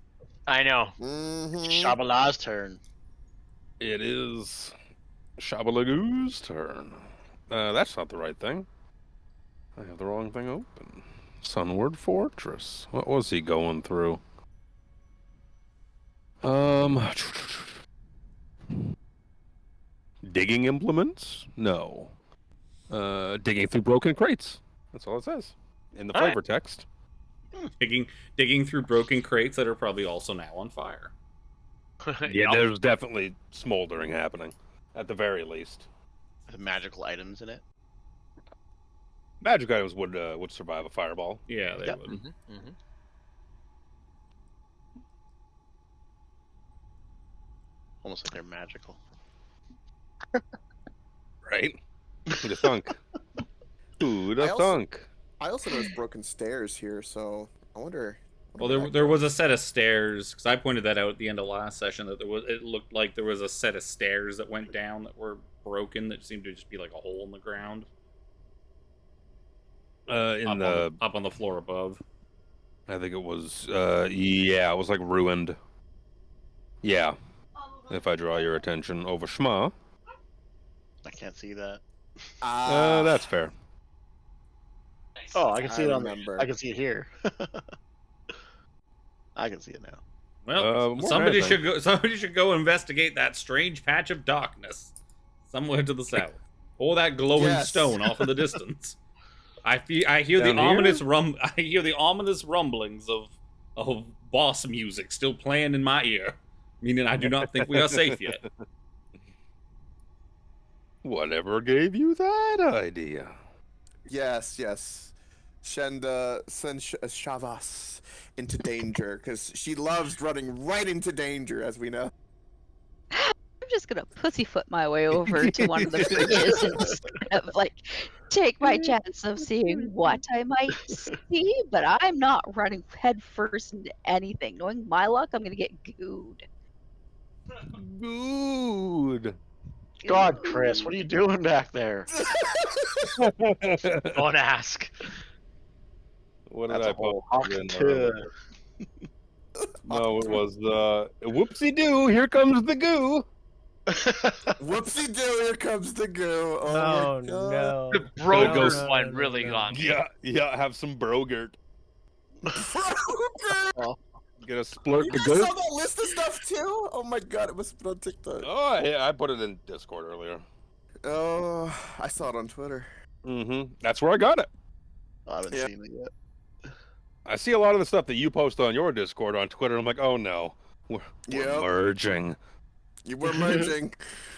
I know. Shabala's turn. It is Shabalagoo's turn. That's not the right thing. I have the wrong thing open. Sunward Fortress. What was he going through? Digging implements? No. Digging through broken crates. That's all it says in the flavor text. Digging through broken crates that are probably also now on fire. Yeah, there's definitely smoldering happening, at the very least. With magical items in it. Magic items would survive a fireball. Yeah, they would. Mm-hmm. Almost like they're magical. Right? Who'd have thunk? Who'd have thunk? I also noticed broken stairs here, so I wonder. Well, there was a set of stairs, because I pointed that out at the end of last session, that it looked like there was a set of stairs that went down that were broken, that seemed to just be like a hole in the ground. Up on the floor above. I think it was, yeah, it was like ruined. Yeah. If I draw your attention over Shma. I can't see that. That's fair. Oh, I can see it on remember. I can see it here. I can see it now. Well, somebody should go investigate that strange patch of darkness somewhere to the south, or that glowing stone off in the distance. I hear the ominous rumblings of boss music still playing in my ear, meaning I do not think we are safe yet. Whatever gave you that idea? Yes. Send Shavas into danger, because she loves running right into danger, as we know. I'm just gonna pussyfoot my way over to one of the bridges and just kind of like take my chance of seeing what I might see, but I'm not running head first into anything. Knowing my luck, I'm gonna get gooed. Good. God, Chris, what are you doing back there? Don't ask. What did That's I a whole put? No, it was whoopsie-doo, here comes the goo. Whoopsie-doo, here comes the goo. Oh, my God. no. The Brogert No, one no, really no. got me. Yeah, have some Brogert. Broker! Get a splurt You the guys goo. saw that list of stuff too? Oh my God, it must have been on TikTok. Oh, yeah, I put it in Discord earlier. Oh, I saw it on Twitter. Mm-hmm. That's where I got it. I haven't Yeah. seen it yet. I see a lot of the stuff that you post on your Discord on Twitter. I'm like, oh no, we're Yep. merging. You were merging.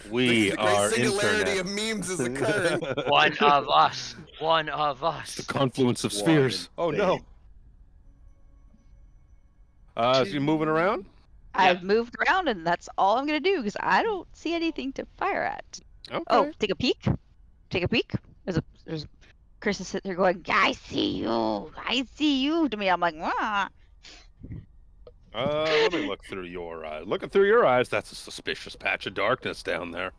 We the great are singularity internet. of memes is occurring. One of us. One of us. The confluence of One spheres. Oh thing. no. So you moving around? I've moved around, and that's all I'm gonna do because I don't see anything to fire at. Okay. Oh, take a peek. Take a peek. There's Chris is sitting there going, "I see you. I see you." To me, I'm like, "Ah." Let me look through your eyes. Looking through your eyes, that's a suspicious patch of darkness down there.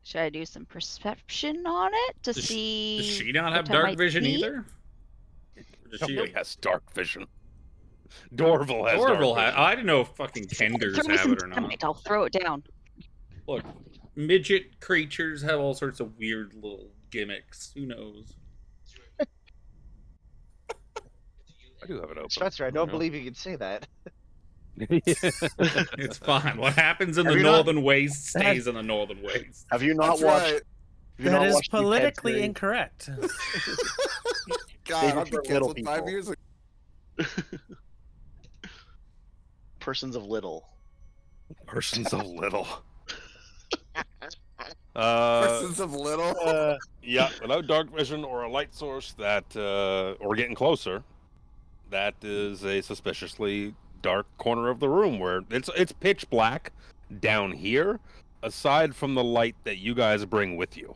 Should I do some perception on it to Does see? Does she not have what I dark might vision see? either? Or does Nobody has dark vision. Dorval has Orville dark vision. I didn't know if fucking Kenders Throw me have some it or not. dynamite, I'll throw it down. Look, midget creatures have all sorts of weird little gimmicks. Who knows? I do have it open. Spencer, I don't believe you can say that. It's fine. What happens in Have the you not- northern waste stays in the northern waste. Have you not That's watched? right. Have you That not is watched the Ted politically series? incorrect. God, Favorite I'll be for little canceled 5 people. years ago. Persons of Little. Persons of little. Persons of little. Yeah, without dark vision or a light source that, or getting closer, that is a suspiciously dark corner of the room where it's pitch black down here, aside from the light that you guys bring with you.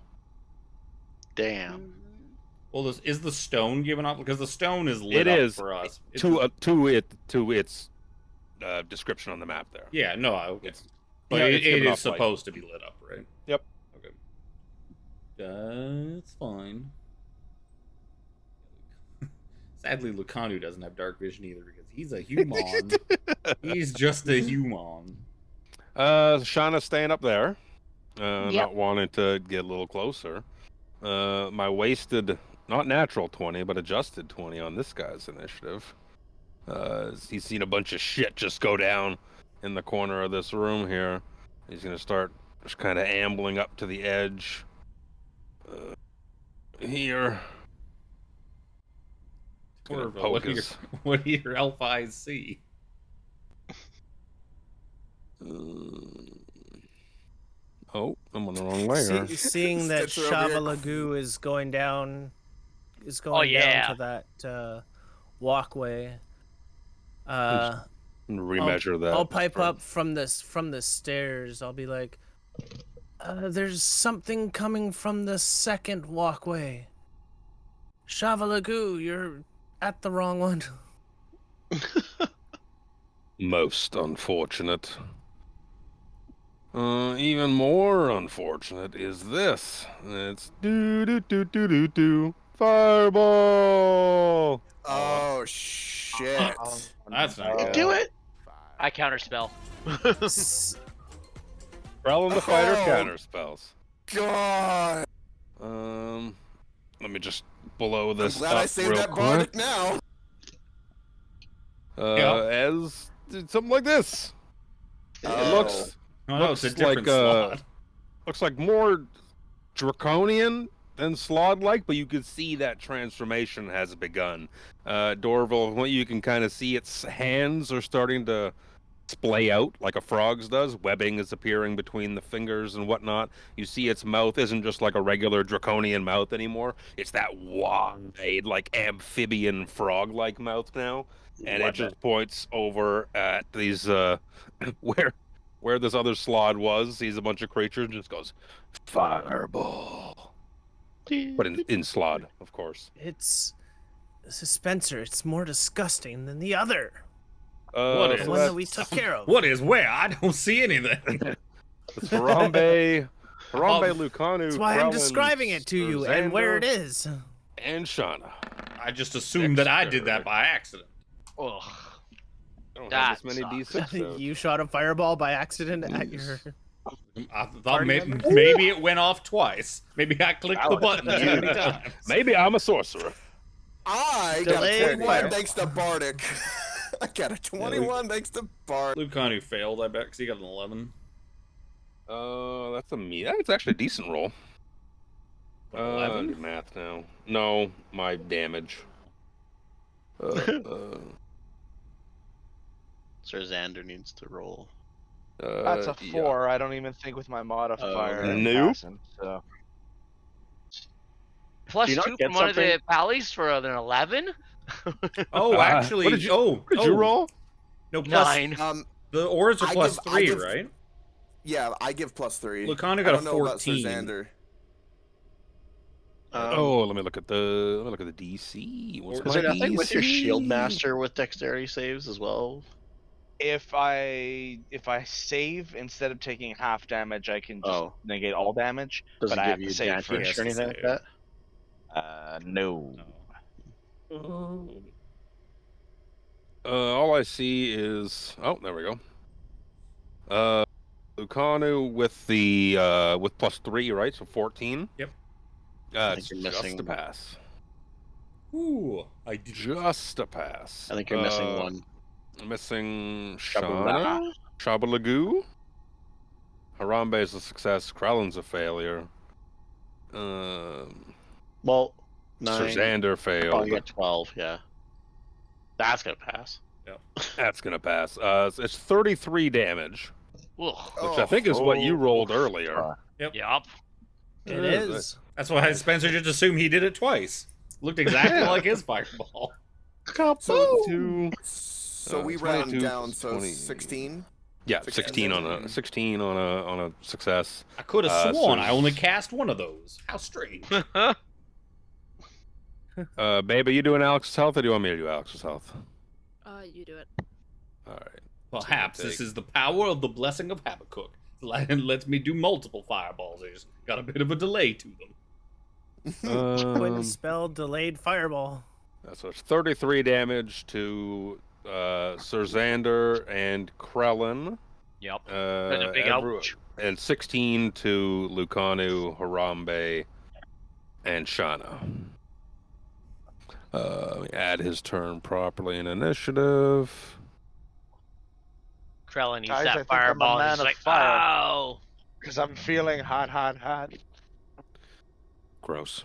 Damn. Well, is the stone given up? Because the stone is lit It up is for us. It's to its description on the map there. Yeah, no, but Yeah, it it's given is off light. supposed to be lit up, right? Yep. Okay. That's fine. Sadly, Lucanu doesn't have dark vision either because he's a human. He's just a human. Shauna's staying up there, Yep. not wanting to get a little closer. My wasted, not natural 20, but adjusted 20 on this guy's initiative. He's seen a bunch of shit just go down in the corner of this room here. He's gonna start just kind of ambling up to the edge. Here. Gonna Orville, poke what what do your elf eyes see? Oh, I'm on the wrong layer. Seeing that Stitcher over here. Shavalagu is going down, yeah. down to that walkway. Remeasure that. I'll pipe up from the stairs. I'll be like, "There's something coming from the second walkway. Shavalagu, you're at the wrong one." Most unfortunate. Even more unfortunate is this. It's do fireball. Oh shit. That's not good. Do it. I counterspell. Krell the fighter Oh. counter spells. God. Let me just blow I'm this glad up I saved real that quick. bardic now. As something like this. It looks Oh, no, it's a looks different like, slot. looks like more draconian than Slod-like, but you can see that transformation has begun. Dorville, what you can kind of see, its hands are starting to splay out like a frog's does. Webbing is appearing between the fingers and whatnot. You see its mouth isn't just like a regular draconian mouth anymore. It's that wide, like amphibian frog-like mouth now. And it just points over at these where this other Slod was, sees a bunch of creatures and just goes, fireball. But in Slod, of course. It's Spencer. It's more disgusting than the other. What The is- one that we took care of. What is where? I don't see anything. It's Harambe Lucanu. That's why I'm Krellin, describing it to you and where it Urzander, is. And Shauna. I just assumed that I did that by accident. Ugh. I don't That have this many sucks. D6. You shot a fireball by accident at your. I thought Party maybe it went off twice. Maybe I clicked the button too many times. Maybe I'm a sorcerer. I got a Delayed 21 fire. thanks to bardic. I got a 21 thanks to bardic. Lucanu failed, I bet, because he got an 11. That's that's actually a decent roll. 11? Do math now. No, my damage. Sir Xander needs to roll. That's a yeah. 4. I don't even think with my modifier. okay. Nope. passing, so. Plus Do you not 2 get from one of the something? pallies for an 11? Oh, actually, what did you roll? No, plus 9. the ores are I plus give- I 3, give- right? Yeah, I give +3. Lucanu I got don't a know about Sir 14. Xander. Oh, let me look at the DC. What's Is my there nothing with your shield DC? master with dexterity saves as well? If I save instead of taking half damage, I can just Oh. negate all damage. Does but it I give have you to save advantage first. or anything like that? No. All I see is there we go. Lucanu with the with +3, right? So 14. Yep. I It's think you're just missing- a pass. Ooh, I did. Just a pass. I think you're missing one. Missing Shabalala. Shauna, Shabalagoo. Harambe is a success. Krellin's a failure. Well, 9. Serzander Oh, failed. you got 12. Yeah, that's gonna pass. That's gonna pass. It's 33 damage, Ugh. which I think is what you rolled earlier. Yup. It is. That's why Spencer just assumed he did it twice. Looked exactly like his fireball. So we round 22, down, so 20. 16. Yeah, 16 on a success. I could have sworn I so- only cast one of those. How strange. Babe, are you doing Alex's health, or do you want me to do Alex's health? You do it. All right. Perhaps take- this is the power of the blessing of Habakkuk. It lets me do multiple fireballs. There's got a bit of a delay to them. Twin spell delayed fireball. So it's 33 damage to Serzander and Krellin. Yep. That's a big ouch. And 16 to Lucanu, Harambe, and Shauna. Let me add his turn properly in initiative. Krellin needs Guys, I that think I'm a fireball. man He's of like, fire. oh. Because I'm feeling hot, hot, hot. Gross.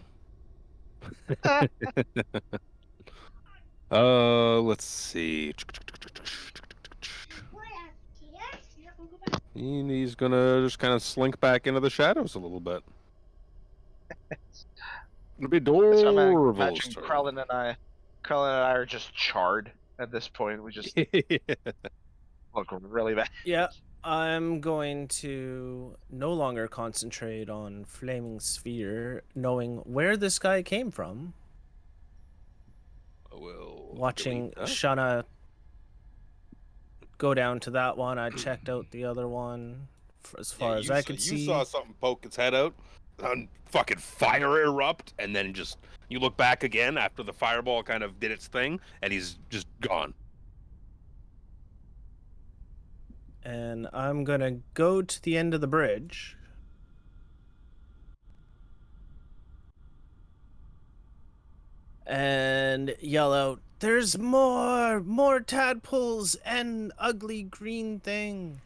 Let's see. And he's gonna just kind of slink back into the shadows a little bit. It'll be So I'm Dorval's imagining turn. Krellin and I are just charred at this point. We just look really bad. Yeah, I'm going to no longer concentrate on Flaming Sphere, knowing where this guy came from. Will Watching delete that. Shana go down to that one, I checked out the other one as far as I could see. You saw something poke its head out, fucking fire erupt, and then just you look back again after the fireball kind of did its thing, and he's just gone. And I'm gonna go to the end of the bridge. And yell out, "There's more tadpoles and ugly green thing."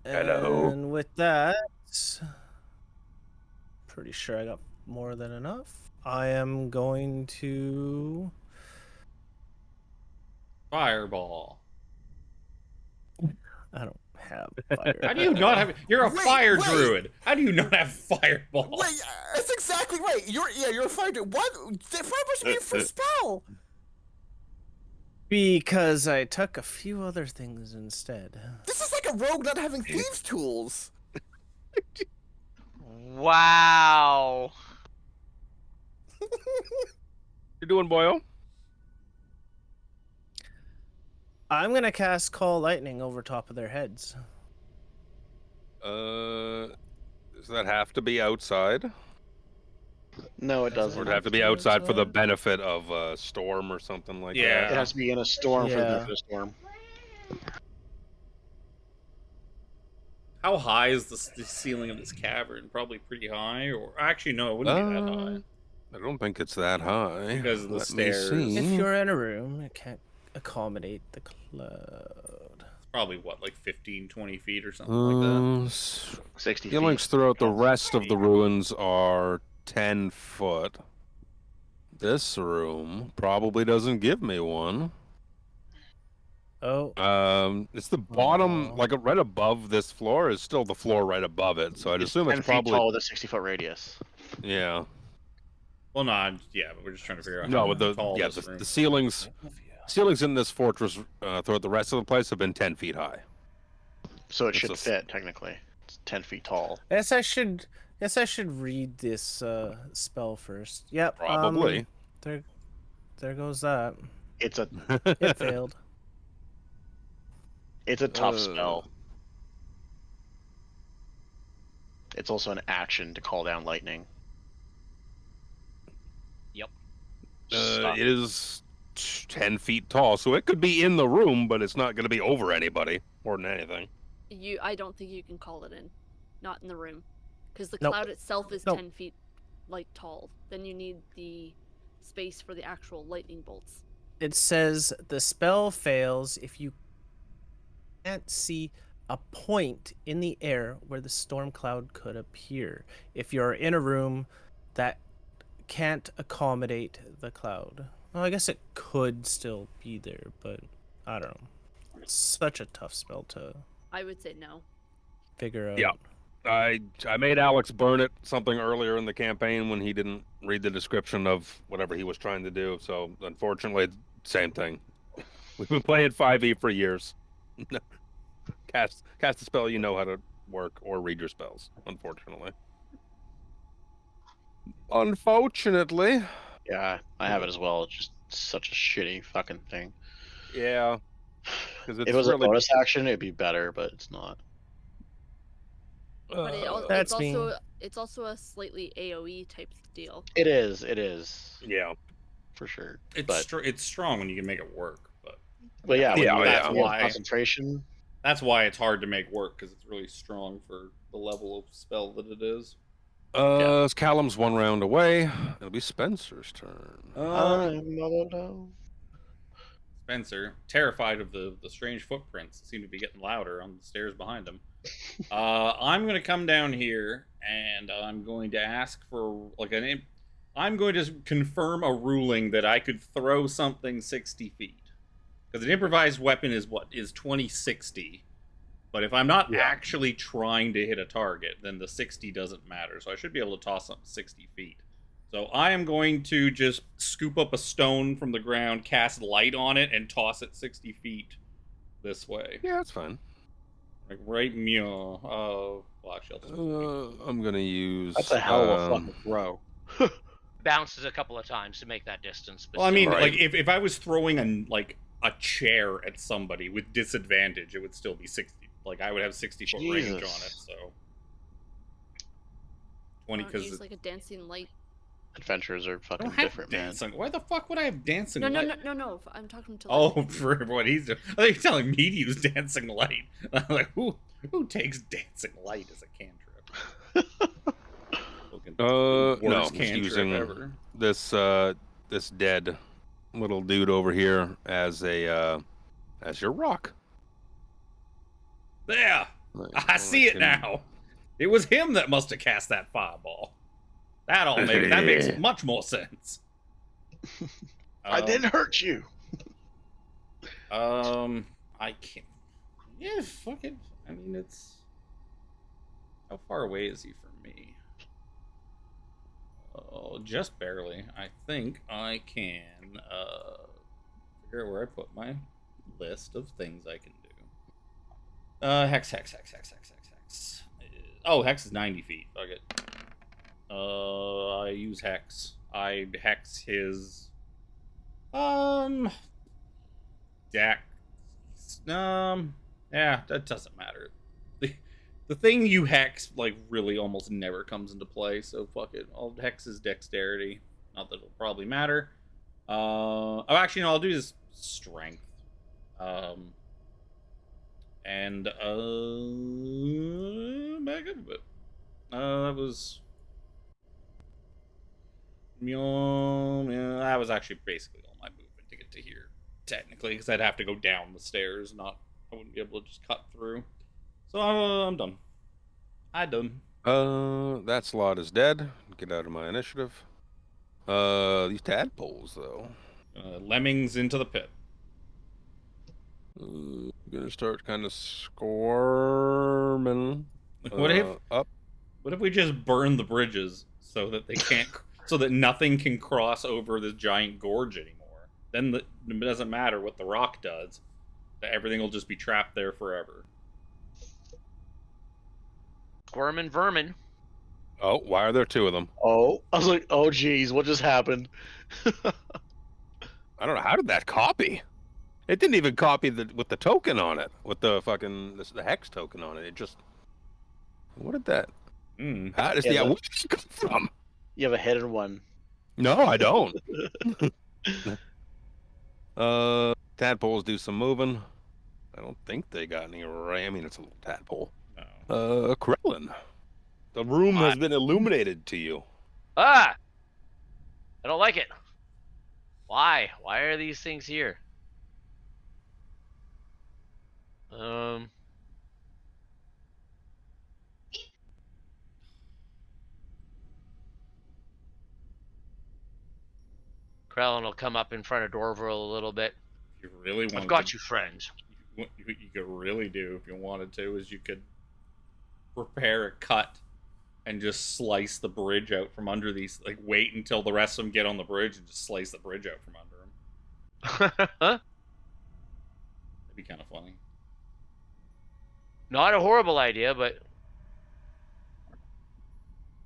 Hello. And with that, pretty sure I got more than enough. I am going to Fireball. I don't have fire. How do you not have? You're a Wait, fire wait. druid. How do you not have fireball? Wait, that's exactly right. You're a fire dude. What? The fireball should be your first spell. Because I took a few other things instead. This is like a rogue not having thieves' tools. Wow. You're doing Boyle? I'm gonna cast Call Lightning over top of their heads. Does that have to be outside? No, it Or doesn't. would it have to be outside for the benefit of a storm or something like Yeah. It has to be in a storm for the Yeah. benefit of storm. How high is the ceiling of this cavern? Probably pretty high, or actually no, it wouldn't be that high. I don't think it's that high. Because of the Let me stairs. see. If you're in a room, it can't accommodate the cloud. Probably what, like 15, 20 feet or something like that. 60 Ceilings feet. throughout the rest of the ruins are 10 foot. This room probably doesn't give me one. Oh, It's the bottom, Aw. like right above this floor is still the floor right above it. So I'd assume 10 it's feet probably tall with a 60-foot radius. yeah. Well, no, yeah, but we're just trying to figure out No, how but the tall yeah this the, room the is. ceilings in this fortress throughout the rest of the place have been 10 feet high. So it It's should a- fit, technically. It's 10 feet tall. Guess I should read this spell first. Yep. Probably. There goes that. It's a It failed. it's a tough Uh. spell. It's also an action to call down lightning. Stop. It is 10 feet tall, so it could be in the room, but it's not going to be over anybody more than anything. I don't think you can call it in, not in the room, because the Nope. cloud itself is Nope. 10 feet, like tall. Then you need the space for the actual lightning bolts. it says the spell fails if you can't see a point in the air where the storm cloud could appear. If you're in a room that can't accommodate the cloud. Well, I guess it could still be there, but I don't know. It's such a tough spell to I would say no. figure out. Yeah. I made Alex burn it something earlier in the campaign when he didn't read the description of whatever he was trying to do. So unfortunately, same thing. We've been playing 5e for years. Cast a spell you know how to work or read your spells. Unfortunately. Yeah, I have it as well. It's just such a shitty fucking thing. Yeah. Because If it was a bonus action, it'd be better, but it's not. But That's it's also a slightly AoE type deal. It is. It is. Yeah. For sure. It's strong when you can make it work, but yeah, that's why concentration. That's why it's hard to make work, because it's really strong for the level of spell that it is. Callum's one round away. It'll be Spencer's turn. Spencer, terrified of the strange footprints that seem to be getting louder on the stairs behind him. I'm going to come down here, and I'm going to ask for I'm going to confirm a ruling that I could throw something 60 feet. Because an improvised weapon is 2060. But if I'm not actually trying to hit a target, then the 60 doesn't matter. So I should be able to toss something 60 feet. So I am going to just scoop up a stone from the ground, cast light on it, and toss it 60 feet this way. Yeah, that's fine. Like right meow. Oh, well, actually, I'll just I'm gonna use. That's a hell of a fucking throw. Bounces a couple of times to make that distance. But well, I mean, right. like if I was throwing a chair at somebody with disadvantage, it would still be 60. Like I would have 60-foot range on it. So 20 because use like a dancing light. Adventures are fucking different, man. Why the fuck would I have dancing No, light? no. I'm talking to. Oh, for what he's doing. I think you're telling me to use dancing light. I'm like, who takes dancing light as a cantrip? No, I'm using ever. this dead little dude over here as your rock. There, I see it now. It was him that must have cast that fireball. That makes much more sense. I didn't hurt you. I can't. Yeah, fuck it. I mean, it's. How far away is he from me? Oh, just barely. I think I can figure out where I put my list of things I can do. Hex. Oh, hex is 90 feet. Fuck it. I use hex. I hex his deck. Yeah, that doesn't matter. The thing you hex like really almost never comes into play, so fuck it. I'll hex his dexterity. Not that it'll probably matter. Actually no, I'll do his strength. And back up a bit. That was that was actually basically all my movement to get to here, technically, because I'd have to go down the stairs, I wouldn't be able to just cut through. So I'm done. I'm done. That slot is dead. Get out of my initiative. These tadpoles though. Lemmings into the pit. Gonna start kind of squirming. What up? What if we just burn the bridges so that they can't, so that nothing can cross over this giant gorge anymore? Then it doesn't matter what the rock does. Everything will just be trapped there forever. Squirmin' vermin. Oh, why are there two of them? Oh, I was like, oh geez, what just happened? I don't know. How did that copy? It didn't even copy with the token on it, with the fucking the hex token on it. It just. What did that? How does where did it come from? You have a hidden one. No, I don't. Tadpoles do some moving. I don't think they got any array. I mean, it's a little tadpole. No. Krellin. The room has been illuminated to you. I don't like it. Why? Why are these things here? Krellin will come up in front of Dorville a little bit. If you really I've wanted got to, you, friends. what you could really do if you wanted to is you could prepare a cut and just slice the bridge out from under these. Like, wait until the rest of them get on the bridge and just slice the bridge out from under them. That'd be kind of funny. Not a horrible idea, but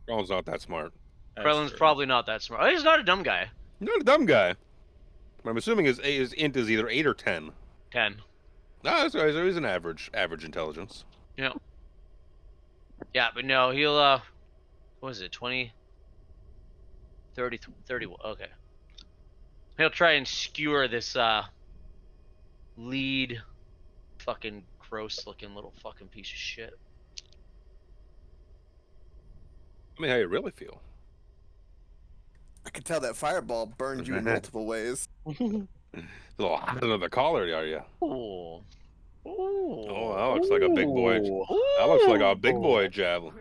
Krellin's not that smart. Krellin's probably not that smart. Oh, he's not a dumb guy. Not a dumb guy. I'm assuming his int is either 8 or 10. 10. No, so he's an average intelligence. Yeah. Yeah, but no, he'll, what was it, 20? 30, 31, okay. He'll try and skewer this, lead fucking gross-looking little fucking piece of shit. I mean, how you really feel. I can tell that fireball burned you in multiple ways. A little hot under the collar, are you? Ooh. Oh, that looks like a big boy. That looks like a big boy javelin.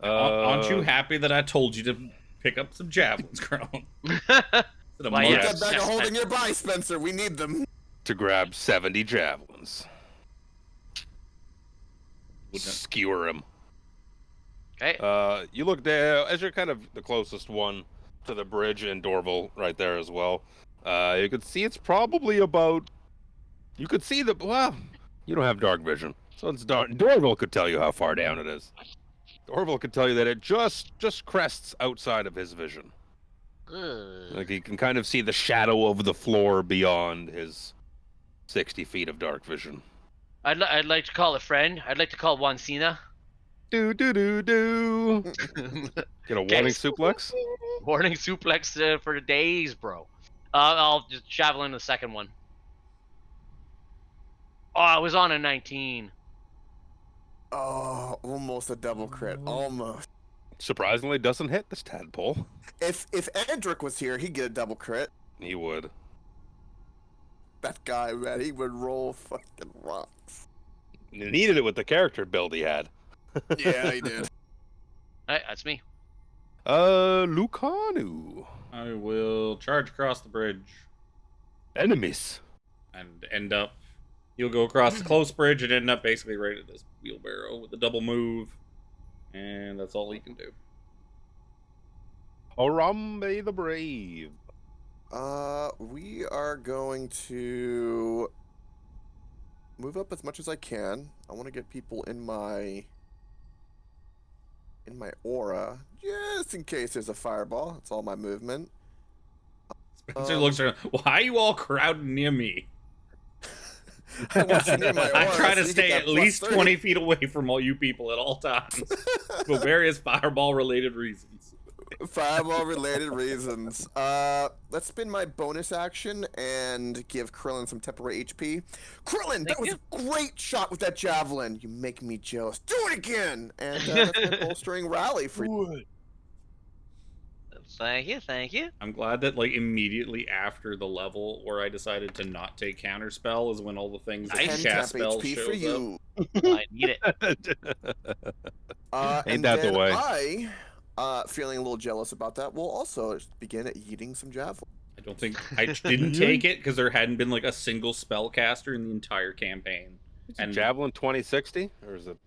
Aren't you happy that I told you to pick up some javelins, Krellin? Why, Get yes. that back of holding nearby, Spencer. We need them. To grab 70 javelins. Skewer him. Okay. You look there, as you're kind of the closest one to the bridge, and Dorville right there as well. You could see it's probably about. You could see the. Well, you don't have dark vision, so it's dark. Dorville could tell you how far down it is. Dorville could tell you that it just crests outside of his vision. Like he can kind of see the shadow of the floor beyond his 60 feet of dark vision. I'd like to call a friend. I'd like to call Wansina. Do. Get a warning suplex. Warning suplex for the days, bro. I'll just javelin the second one. Oh, I was on a 19. Oh, almost a double crit. Almost. Surprisingly, doesn't hit this tadpole. If Andric was here, he'd get a double crit. He would. That guy, man, he would roll fucking rocks. He needed it with the character build he had. Yeah, he did. Alright, that's me. Lucanu. I will charge across the bridge Enemies. and end up. You'll go across the close bridge and end up basically right at this wheelbarrow with a double move, and that's all he can do. Harambe the Brave. We are going to move up as much as I can. I want to get people in my aura, just in case there's a fireball. That's all my movement. Spencer looks around. Why are you all crowded near me? I want you near my aura, I try to so you stay get that at least +30. 20 feet away from all you people at all times for various fireball-related reasons. Fireball-related reasons. Let's spin my bonus action and give Krillin some temporary HP. Krillin, that was a great shot with that javelin. You make me jealous. Do it again! And that's my bolstering rally for you. Thank you. I'm glad that, like, immediately after the level where I decided to not take counterspell is when all the things that 10 cast tap spells HP shows for up. you. I need it. Ain't And that the then way? Feeling a little jealous about that, we'll also begin at eating some javelin. I don't think I didn't take it because there hadn't been like a single spellcaster in the entire campaign. And Javelin 2060? Or is it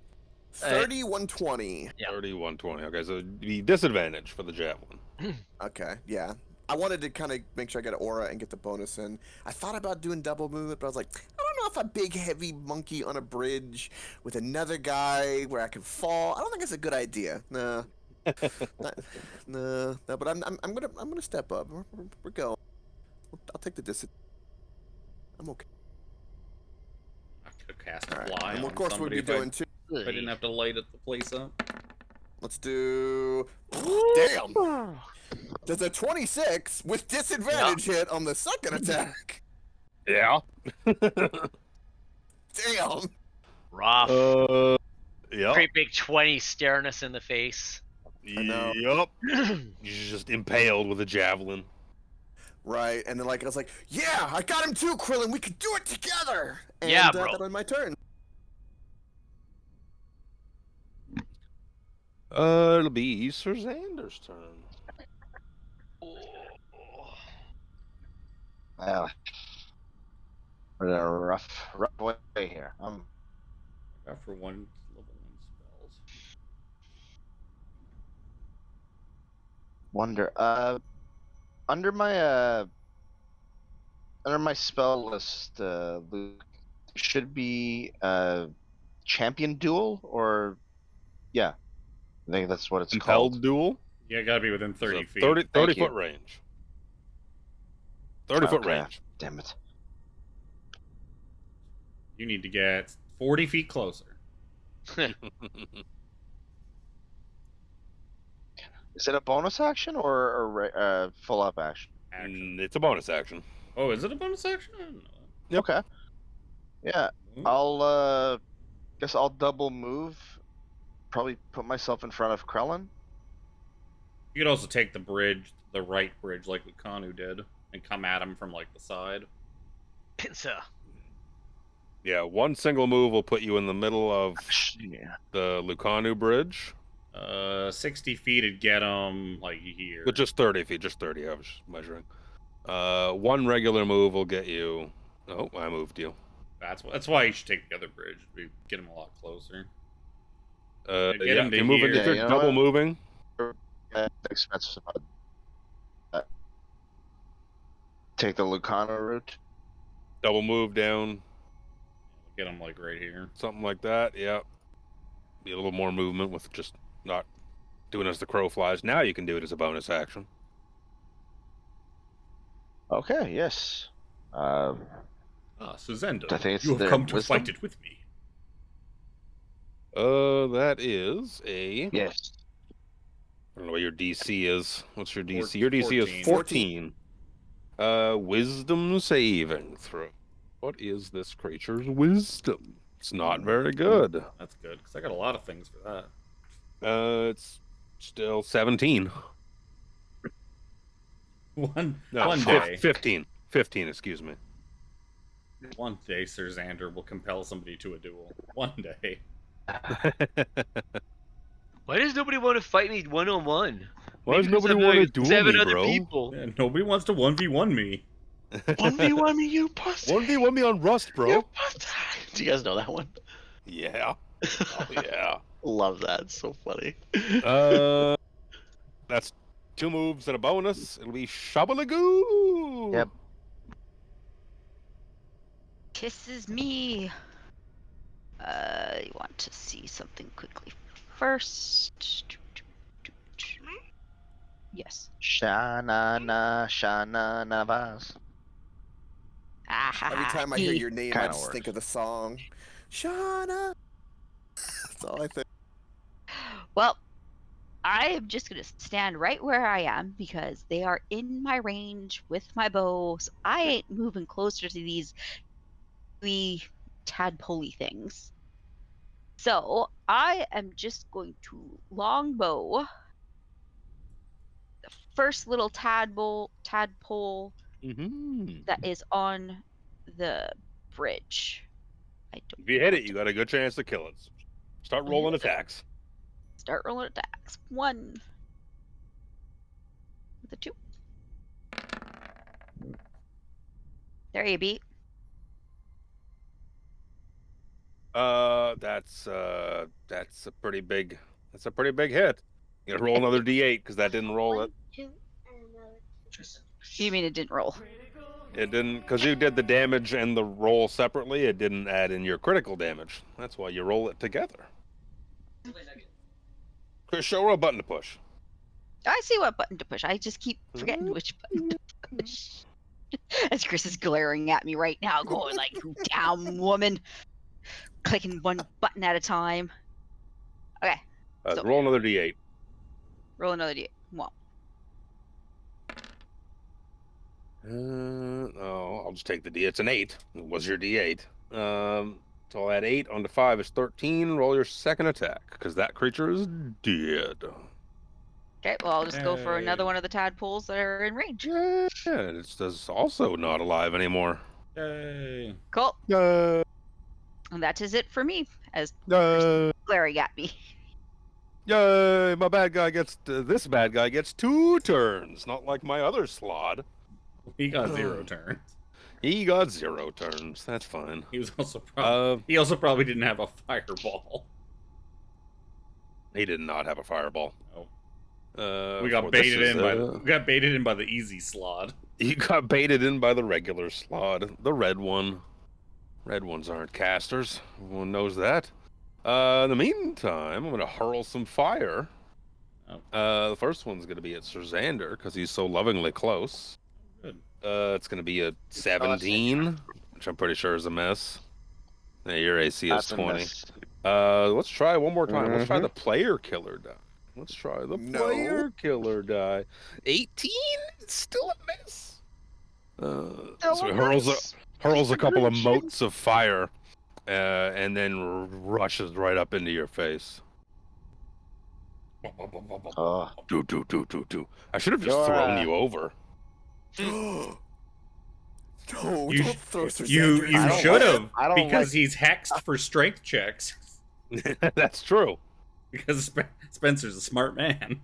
3120. Yeah. 3120? Okay, so it'd be disadvantage for the Javelin. Okay, yeah. I wanted to kind of make sure I get an aura and get the bonus in. I thought about doing double movement, but I was like, I don't know if a big heavy monkey on a bridge with another guy where I can fall. I don't think that's a good idea. No. No, but I'm gonna step up. We're going. I'll take the disadvantage. I'm okay. I could have cast a All fly right. And on of course we'll somebody be if I doing two. didn't have to light the place up. Let's do. Damn. There's a 26 with disadvantage hit on the second attack. Yeah. Damn. Rough. Yeah. Great big 20 staring us in the face. I know. Yup. You're just impaled with a javelin. Right, and then like I was like, yeah, I got him too, Krillin. We could do it together. And, Yeah, bro. That was my turn. It'll be Sir Xander's turn. Well, we're in a rough way here. For one level 1 spells. Wonder. Under my spell list, Luke, should be champion duel, or yeah, I think that's what it's Impelled called. duel? Yeah, gotta be within 30 So feet. 30 Thank you. foot range. 30 foot Okay. range. Damn it. You need to get 40 feet closer. Is it a bonus action or a full up action? It's a bonus action. Oh, is it a bonus action? I don't know. Yep. Okay. Yeah, Ooh. I'll guess I'll double move. Probably put myself in front of Krellin. You could also take the bridge, the right bridge, like Lucanu did, and come at him from like the side. Pincer. Yeah, one single move will put you in the middle of Yeah. the Lucanu bridge. 60 feet would get him like here. But just 30 feet, just 30, I was measuring. One regular move will get you... Oh, I moved you. That's why you should take the other bridge. We get him a lot closer. Yeah, Get him if to you're moving, here. if you're Yeah, you know double what? moving, Expensive. Take the Lucano route. double move down, Get him like right here. something like that, yeah. Be a little more movement with just not doing as the crow flies. Now you can do it as a bonus action. Okay. Yes. Suzendo, I think it's you have their come to wisdom? fight it with me. That is a... Yes. I don't know what your DC is. What's your DC? Four- Your DC 14. is 14. Wisdom saving throw. What is this creature's wisdom? It's not very good. That's good, because I got a lot of things for that. It's still 17. One No, day. 15. 15, excuse me. One day, Sir Xander will compel somebody to a duel. One day. Why does nobody want to fight me 1-on-1? Why does nobody want to duel 7 me, other bro? people. Yeah, nobody wants to 1v1 me. 1v1 me, you pussy. 1v1 me on Rust, bro. You pussy. Do you guys know that one? Yeah. Oh, yeah. Love that. It's so funny. That's 2 moves and a bonus. It'll be Shabalagoo. Yep. Kisses me. You want to see something quickly first. Yes. Shana Navas. Every time I hear your name, I Kinda just works. think of the song. Shauna. That's all I think. Well, I am just gonna stand right where I am because they are in my range with my bow. So I ain't moving closer to these wee tadpole things. So I am just going to longbow the first little tadpole Mm-hmm. that is on the bridge. I don't If you hit it, you got a good chance to kill it. Start rolling attacks. start rolling attacks. 1 with a 2. There you be. That's a pretty big. That's a pretty big hit. You gotta roll another D8 because that didn't roll it. You mean it didn't roll? It didn't, because you did the damage and the roll separately. It didn't add in your critical damage. That's why you roll it together. Chris, show her a button to push. I see what button to push. I just keep forgetting which button to push. As Chris is glaring at me right now, going like, "Down, woman!" Clicking one button at a time. Okay, So- Roll another D8. roll another D. Well, I'll just take the D. It's an 8. It was your D8. So I'll add 8 onto 5 is 13. Roll your second attack, because that creature is dead. Okay, well, I'll just go for another Yay. one of the tadpoles that are in range. Yeah, it's also not alive anymore. Yay. Cool. Yay! And that is it for me, as Yay! glaring at me. Yay! My bad guy gets this bad guy gets 2 turns, not like my other slod. He got 0 turns. He got 0 turns. That's fine. He was also probably didn't have a fireball. He did not have a fireball. Oh. We We got baited in by the easy slot. He got baited in by the regular slot, the red one. Red ones aren't casters. Everyone knows that. In the meantime, I'm gonna hurl some fire. Oh. The first one's gonna be at Sir Xander because he's so lovingly close. Good. It's gonna be a 17, which I'm pretty sure is a miss. Yeah, your AC is That's a 20. miss. Let's try one more time. Let's try the player killer die. Let's try the No. player killer die. 18? It's still a miss. So he hurls a couple of motes of fire, and then rushes right up into your face. Oh. Do. I should have just You're, thrown you over. No, You don't throw Sir You Xander. I don't should like- have, I don't because like- he's hexed for strength checks. That's true. Because Spencer's a smart man.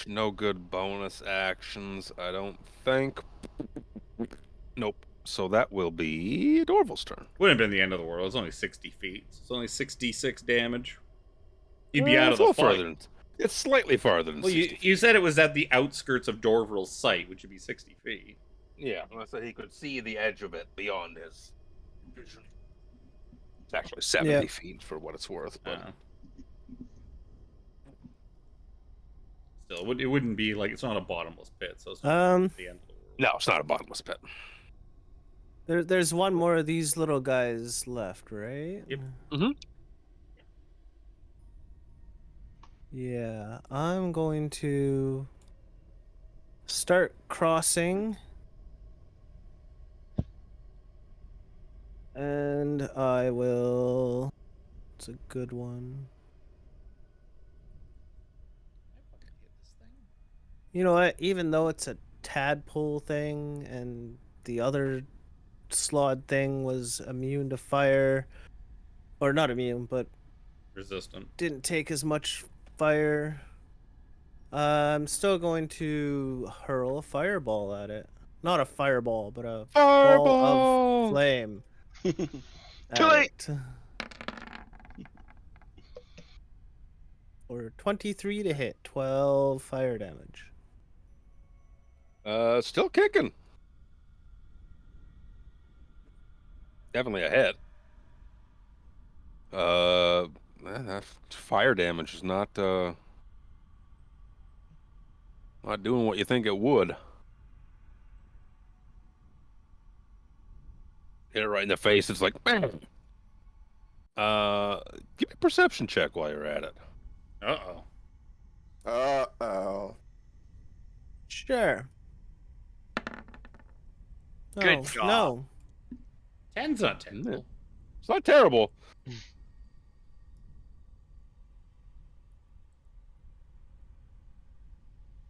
No good bonus actions, I don't think. Nope. So that will be Dorval's turn. Wouldn't have been the end of the world. It's only 60 feet. It's only 66 damage. He'd be out of It's a the little fight. farther than, it's slightly farther than Well, 60 you said it was at the outskirts of Dorval's site, which would be 60 feet. Yeah, so he could see the edge of it beyond his vision. It's actually 70 feet for what it's worth, but Still, it wouldn't be like, it's not a bottomless pit, so it's not the end of the world. no, it's not a bottomless pit. There's one more of these little guys left, right? Yep. Mhm. Yeah, I'm going to start crossing. And I will... It's a good one. You know what? Even though it's a tadpole thing and the other slod thing was immune to fire, or not immune, but Resistant. didn't take as much fire, I'm still going to hurl a fireball at it. Not a fireball, but a ball of flame. Too late. Or 23 to hit, 12 fire damage. Still kicking. Definitely a hit. That fire damage is not doing what you think it would. Hit it right in the face. It's like, bam. Give me a perception check while you're at it. Uh-oh. Uh-oh. Sure. Good Oh, job. No. 10's not 10. Yeah. It's not terrible.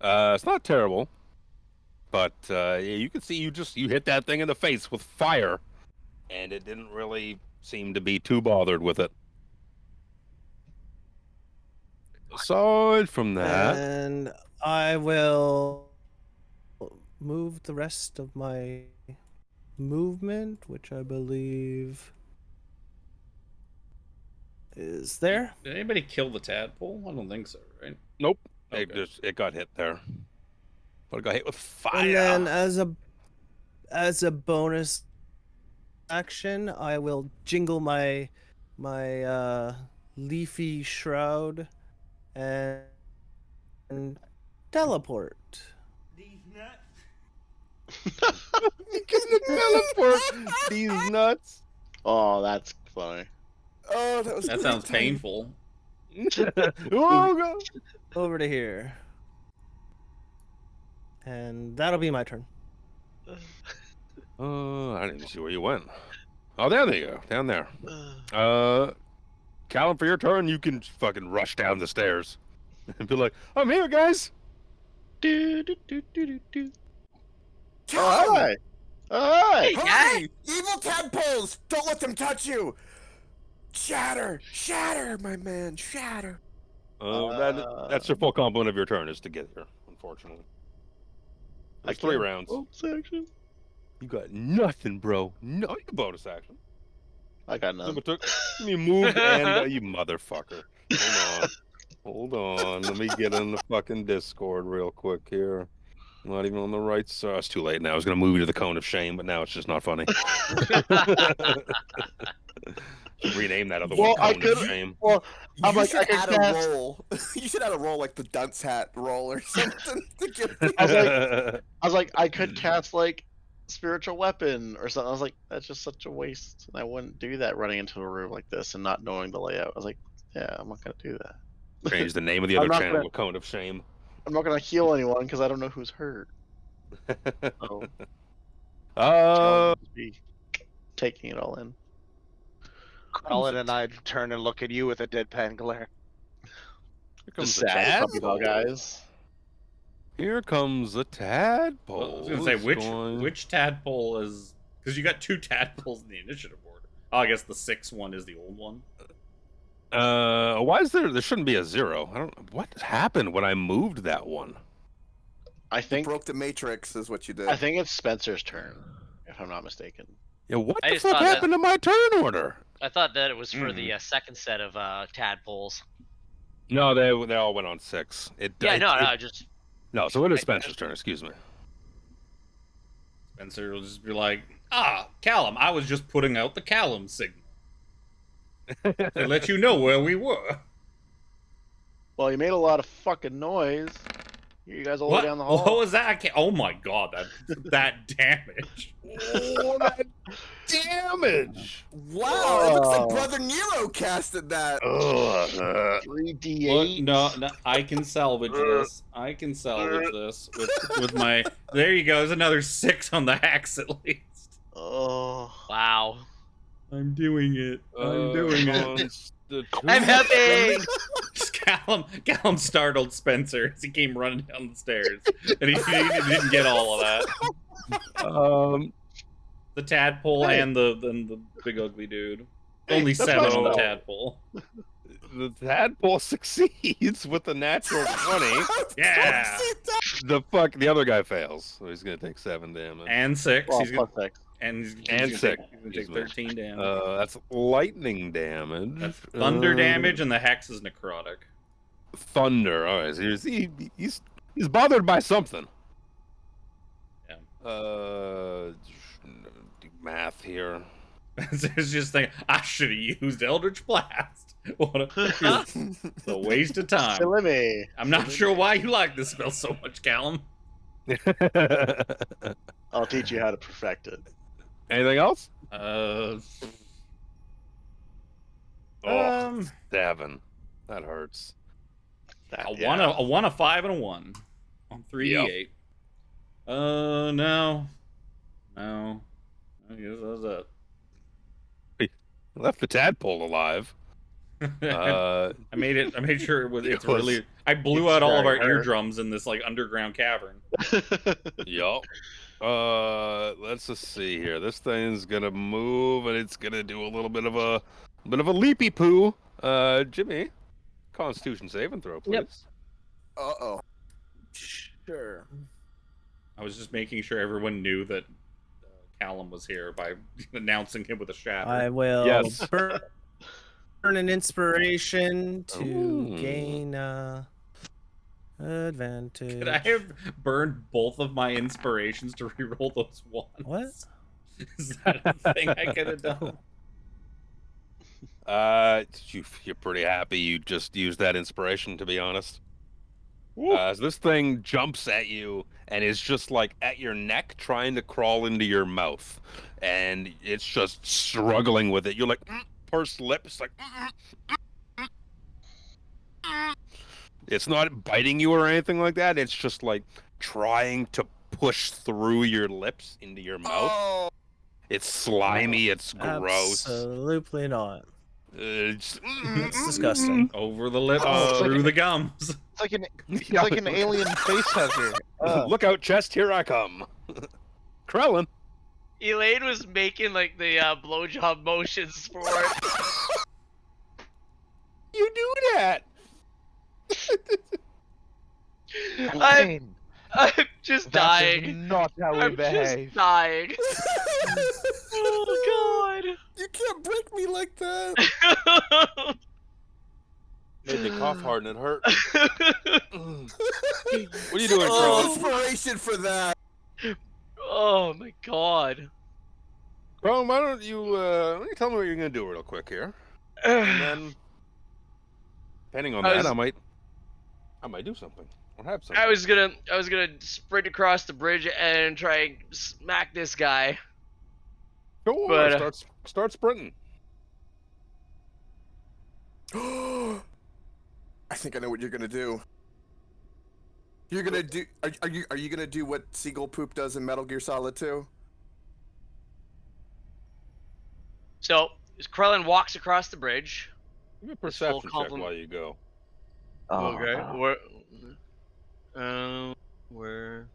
It's not terrible, but yeah, you can see you hit that thing in the face with fire, and it didn't really seem to be too bothered with it. Aside from that, And I will move the rest of my movement, which I believe is there. Did anybody kill the tadpole? I don't think so, right? nope, Okay. it got hit there, but it got hit with fire. And then as a bonus action, I will jingle my leafy shroud and teleport. You gonna teleport these nuts? Oh, that's funny. Oh, that was That great sounds timing. painful. Oh god! Over to here. And that'll be my turn. I didn't even see where you went. Oh, there they go. Down there. Callum, for your turn, you can fucking rush down the stairs and be like, "I'm here, guys." Do, do, do, do, do, do. Callum! Oh, hi. Oh, hi. Hurry! Evil tadpoles! Don't let them touch you! Shatter! Shatter, my man! Shatter! That's your full complement of your turn is to get here, unfortunately. There's 3 rounds. Section. You got nothing, bro. No, you bonus action. I got none. Give me a move and you motherfucker. Hold on. Let me get in the fucking Discord real quick here. I'm not even on the right side. It's too late now. I was gonna move you to the cone of shame, but now it's just not funny. Rename that other one cone of shame. Well, I'm You like, should I could add cast. a roll. You should add a roll like the dunce hat roll or something to give I was like, I could cast like spiritual weapon or something. I was like, that's just such a waste. I wouldn't do that running into a room like this and not knowing the layout. I was like, yeah, I'm not gonna do that. Change the name of the I'm other not channel gonna- to Cone of Shame. I'm not gonna heal anyone because I don't know who's hurt. So Uh, just be taking it all in. Colin and I turn and look at you with a deadpan glare. here comes Just the sad puppy dog tadpole. guys. Here comes the tadpole. Well, I was gonna say Who's which tadpole is, because you got 2 tadpoles in the initiative order. Oh, I guess the 6th one is the old one. Why is there shouldn't be a 0? I don't. What happened when I moved that one? I think broke the matrix is what you did. I think it's Spencer's turn, if I'm not mistaken. Yeah, what I the just fuck thought that- happened to my turn order? I thought that it was for the second set of tadpoles. No, they all went on 6. No, so it is Spencer's turn. Excuse me. Spencer will just be like, Callum, I was just putting out the Callum signal to let you know where we were. Well, you made a lot of fucking noise. You guys all the What? way down the hall. What was that? Oh my god, that damage. Oh, that damage! Wow, it looks like Oh. Brother Nero casted that. 3d8. No, I can salvage this. I can salvage this with my. There you go. There's another 6 on the hex at least. Oh. Wow. I'm doing it. I'm doing it. I'm helping! Callum startled Spencer as he came running down the stairs, and he didn't get all of that. The tadpole and the big ugly dude. Only That's 7 on the fine. tadpole. The tadpole succeeds with a natural 20. Yeah. The other guy fails, so he's gonna take 7 damage. And 6. Well, He's gonna, plus 6. and he's And gonna 6. Take, he's gonna take 13 damage. That's lightning damage. That's thunder damage, and the hex is necrotic. Thunder. All right, so he's bothered by something. Yeah. Do math here. It's just thinking, I should have used Eldritch Blast. What a waste of time. Silly me. I'm not sure why you like this spell so much, Callum. I'll teach you how to perfect it. Anything else? 7. That hurts. That, A 1, a 5, and a 1 on 3d8. No. I guess that's it. Left the tadpole alive. I made sure it's was- really. I blew out all of our very hurt. eardrums in this like underground cavern. Yup. Let's just see here. This thing's gonna move, and it's gonna do a little bit of a leapy poo. Jimmy, Constitution saving throw, please. Yep. Uh-oh. Sure. I was just making sure everyone knew that Callum was here by announcing him with a shatter. I will Yes. burn an inspiration to Ooh. gain advantage. Could I have burned both of my inspirations to reroll those ones? What? Is that a thing I could have done? You're pretty happy you just used that inspiration, to be honest. As this thing jumps at you and is just like at your neck, trying to crawl into your mouth, and it's just struggling with it. You're like pursed lips, like. It's not biting you or anything like that. It's just like trying to push through your lips into your mouth. Oh, It's slimy. It's gross. Absolutely not. It's, It's disgusting. Over the lips, Oh, through the gums. It's like an alien face hugger. Look out, chest! Here I come. Krellin. Elaine was making like the blowjob motions for it. You do that. Elaine, I'm just that is dying. not how we I'm behave. just dying. Oh You can't break me like that. god. Made me cough hard and it hurt. What are you doing, Oh, Krellin? inspiration for that. Oh my god. Krellin, why don't you tell me what you're gonna do real quick here, and then depending on that, I might do something or have something. I was gonna sprint across the bridge and try and smack this guy. Sure, but, start sprinting. I think I know what you're gonna do. You're gonna do. Are you gonna do what seagull poop does in Metal Gear Solid 2? So Krellin walks across the bridge. Give me a perception check compliment. while you go. Okay. Where?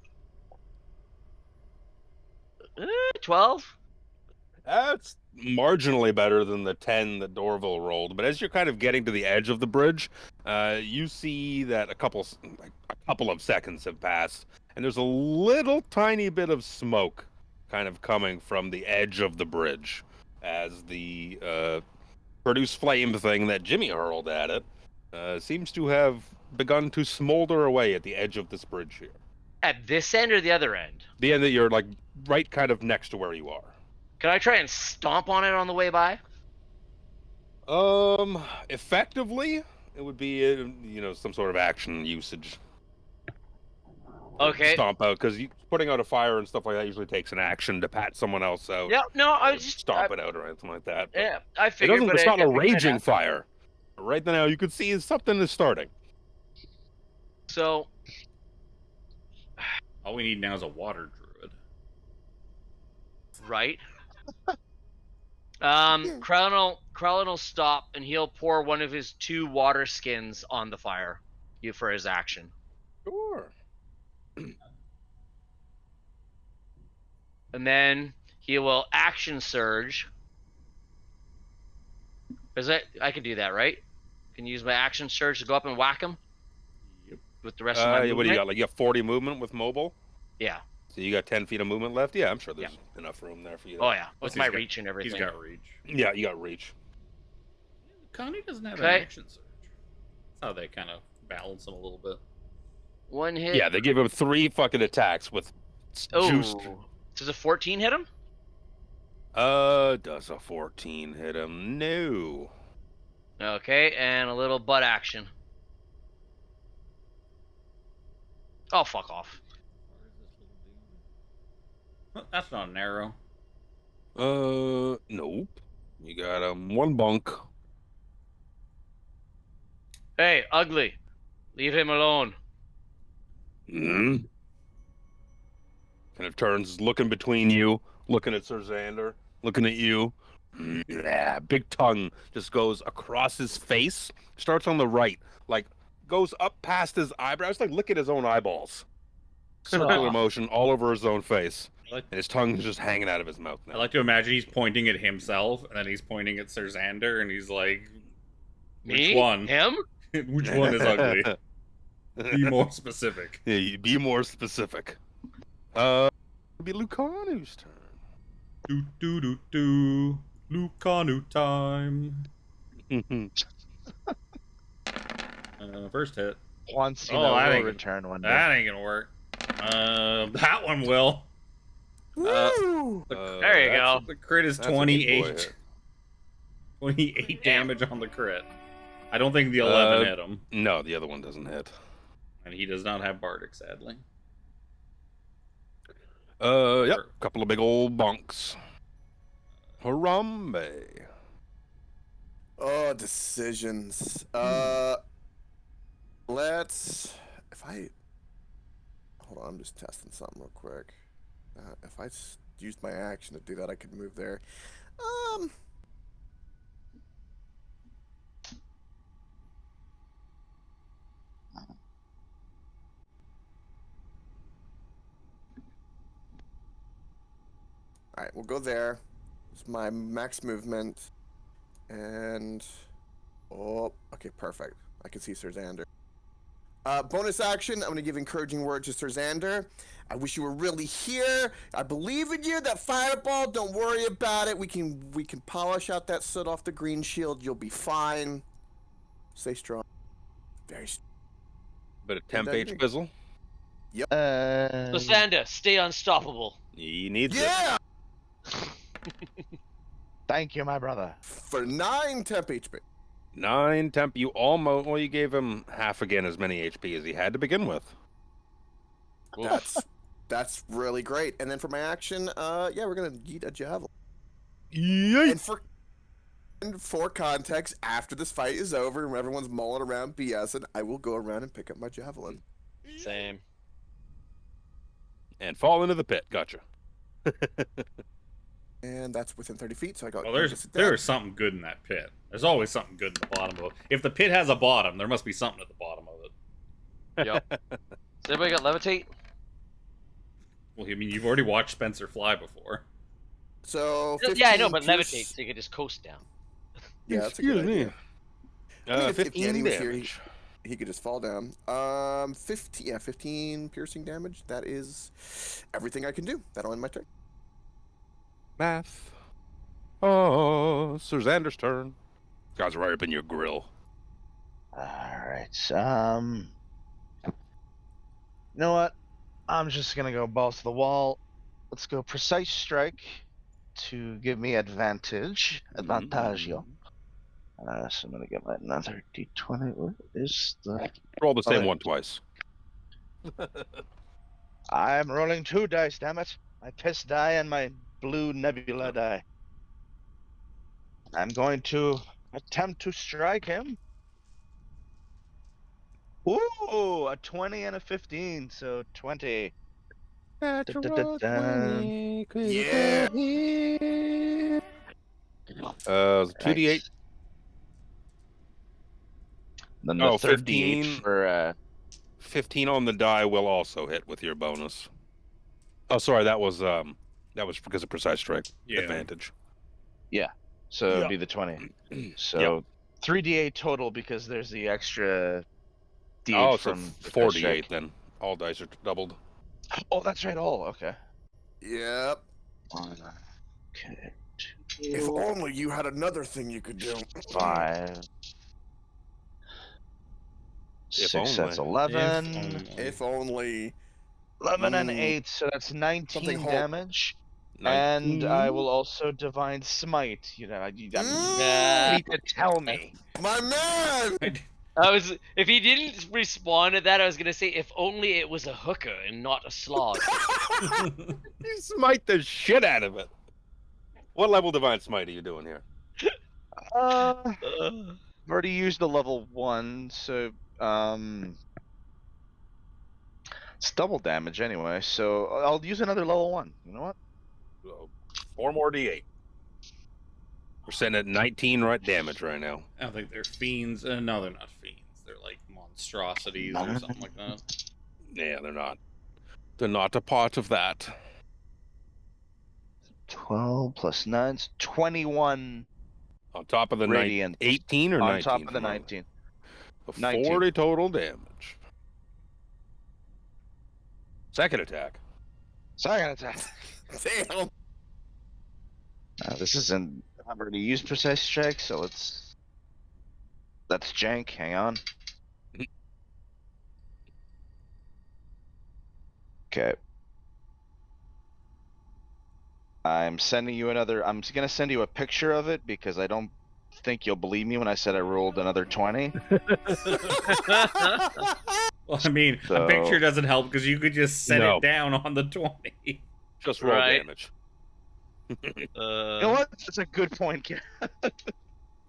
12. That's marginally better than the 10 that Dorville rolled. But as you're kind of getting to the edge of the bridge, you see that a couple of seconds have passed, and there's a little tiny bit of smoke kind of coming from the edge of the bridge as the produce flame thing that Jimmy hurled at it seems to have begun to smolder away at the edge of this bridge here. At this end or the other end? The end that you're like right kind of next to where you are. Can I try and stomp on it on the way by? Effectively, it would be some sort of action usage. Okay. Stomp out, because putting out a fire and stuff like that usually takes an action to pat someone else out. Yeah, no, I was just stomp it out or anything like that. Yeah, I figured. It's not a raging fire. Right now, you can see something is starting. So, all we need now is a water druid. Right. Krellin will stop and he'll pour one of his 2 water skins on the fire, for his action. Sure. And then he will action surge. I can do that, right? Can use my action surge to go up and whack him? Yep. With the rest of my movement? What do you got? Like you got 40 movement with mobile? Yeah. So you got 10 feet of movement left? Yeah, I'm sure there's enough room there for you. Oh yeah, with my He's got- reach and everything. He's got reach. Yeah, you got reach. Connie doesn't have an Okay. action surge. That's how they kind of balance him a little bit. 1 hit. Yeah, they give him 3 fucking attacks with juiced. Oh. Does a 14 hit him? Does a 14 hit him? No. Okay, and a little butt action. Oh, fuck off. Well, that's not an arrow. Nope. You got 1 bunk. Hey, ugly. Leave him alone. Hmm. Kind of turns, looking between you, looking at Sir Xander, looking at you. Yeah, big tongue just goes across his face, starts on the right, like goes up past his eyebrows, like licking his own eyeballs. Circular motion all over his own face. And his tongue is just hanging out of his mouth now. I like to imagine he's pointing at himself, and then he's pointing at Sir Xander, and he's like, Me? which one? Him? Which one is ugly? Be more specific. Yeah, you be more specific. It'll be Lucanu's turn. Do do do do. Lucanu time. First hit. Once you Oh, know, that we'll ain't- return one day. That ain't gonna work. That one will. Woo! There you go. The crit is That's a big boy 28. hit. 28 damage on the crit. I don't think the 11 hit him. No, the other one doesn't hit. And he does not have Bardic, sadly. Yep, couple of big old bunks. Harambe. Oh, decisions. Let's. Hold on, I'm just testing something real quick. If I used my action to do that, I could move there. All right, we'll go there. It's my max movement, and okay, perfect. I can see Sir Xander. Bonus action, I'm going to give encouraging word to Sir Xander. I wish you were really here. I believe in you. That fireball, don't worry about it. We can polish out that soot off the green shield. You'll be fine. Stay strong. Very strong. Bit of temp H fizzle. Yep. Lysander, stay unstoppable. He needs it. Yeah! Thank you, my brother. For 9 temp HP. 9 temp. You gave him half again as many HP as he had to begin with. That's really great. And then for my action, yeah, we're gonna yeet a javelin. Yeet. And for context, after this fight is over and everyone's mulling around BSing, I will go around and pick up my javelin. Same. And fall into the pit. Gotcha. And that's within 30 feet, so I got. Well, there's something good in that pit. There's always something good in the bottom of it. If the pit has a bottom, there must be something at the bottom of it. Yep. Has everybody got levitate? Well, I mean, you've already watched Spencer fly before. So Yeah, I know, but levitate, so you can just coast down. Yeah, that's a good idea. I mean, if 15 Danny was here, damage. he could just fall down. 15 piercing damage. That is everything I can do. That'll end my turn. Math. Oh, Sir Xander's turn. Guys, right up in your grill. Alright, you know what? I'm just gonna go balls to the wall. Let's go precise strike to give me advantage. Advantagio. So I'm gonna get my another d20. What is the... Roll the same Okay. one twice. I'm rolling 2 dice, damn it. My piss die and my blue nebula die. I'm going to attempt to strike him. Ooh, a 20 and a 15, so 20. Natural 20. Yeah. 2d8. Then the third 15 D8 for 15 on the die will also hit with your bonus. Oh, sorry, that was because of precise strike advantage. so it'd be the 20. So 3d8 total because there's the extra d8 Oh, so from 48 then. All dice are doubled. Oh, that's right. All okay. Yep. Okay. If only you had another thing you could do. 5. If 6, that's only. 11. If only. 11 and 8, so that's 19 Something whole. damage. And I will also divine smite. You know, you need to tell me. My man! If he didn't respond to that, I was gonna say, if only it was a hooker and not a slog. You smite the shit out of it. What level divine smite are you doing here? I've already used the level 1, so it's double damage anyway. So I'll use another level 1. You know what? 4 more d8. We're sitting at 19 damage right now. I don't think they're fiends. No, they're not fiends. They're like monstrosities or something like that. Yeah, they're not. They're not a part of that. 12 plus 9 is 21 On top of the radiant. 18 or On 19? top of the 19. So 19. 40 total damage. Second attack. Second attack. Damn. This isn't. I've already used precise strike, so that's jank. Hang on. Okay. I'm sending you another. I'm gonna send you a picture of it because I don't think you'll believe me when I said I rolled another 20. Well, I mean, a picture doesn't help because you could just set it down on the 20. Just roll damage. You know what? That's a good point, kid.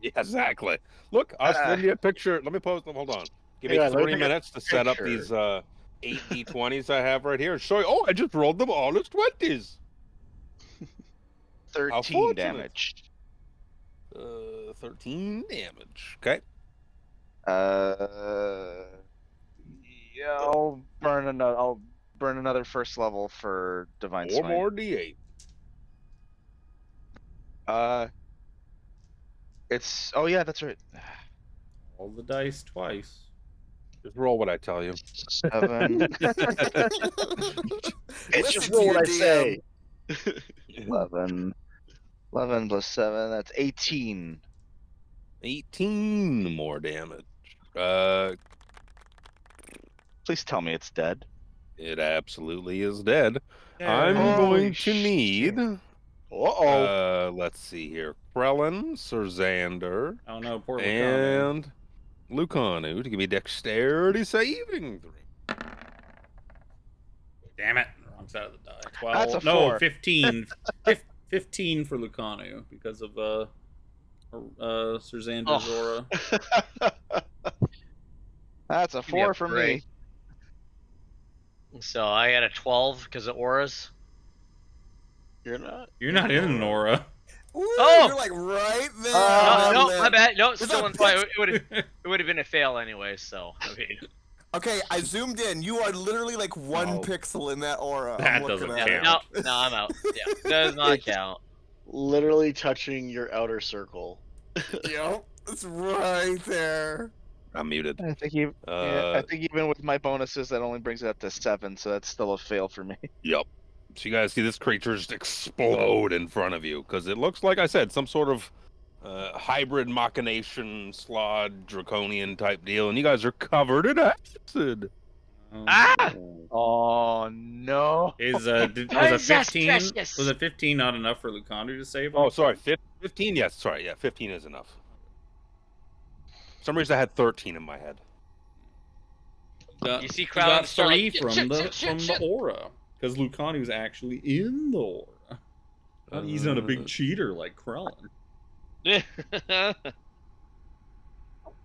Yeah, exactly. Look, I'll send you a picture. Let me post them. Hold on. Give me 30 minutes to set up these 8 D20s I have right here and show you. Oh, I just rolled them all as 20s. 13 fortunate. damage. 13 damage. Okay. Yeah, I'll burn another first level for Divine 4 Smite. more D8. It's yeah, that's right. Roll the dice twice. Just roll what I tell you. 7. Listen just to roll your what I DM. say. 11 plus 7, that's 18. 18 more damage. Please tell me it's dead. It absolutely is dead. Yeah. I'm going to Holy need. shit. Uh-oh. Let's see here. Krellin, Serzander, Oh no, poor Lucano. and Lucanu to give me dexterity saving throw. Damn it. Wrong side of the die. 12. That's a no, 4. 15. 15 for Lucanu because of Serzander's aura. That's a 4 for me. So I got a 12 because of auras. You're not. You're not in an aura. Ooh, Oh! you're like right there. No, my bad. No, Is still that in fire. It would have been a fail anyway. So I mean, Okay, I zoomed in. You are literally like 1 No. pixel in that aura. That I'm looking doesn't at it. count. no, I'm out. Yeah, does not count. Literally touching your outer circle. Yep, it's right there. I'm muted. I think even I think even with my bonuses, that only brings it up to 7, so that's still a fail for me. Yep. So you guys see this creature just explode in front of you because it looks like I said some sort of hybrid machination, slod, draconian type deal, and you guys are covered in acid. Ah! Oh no! Was a Princess 15? Precious. Was a 15 not enough for Lucanu to save him? Oh, sorry, 15. Yes, sorry, yeah, 15 is enough. For some reason I had 13 in my head. You see He got Crowley start 3 like, from shit, the shit, shit, shit. aura because Lucanu's actually in the aura. He's not a big cheater like Krellin.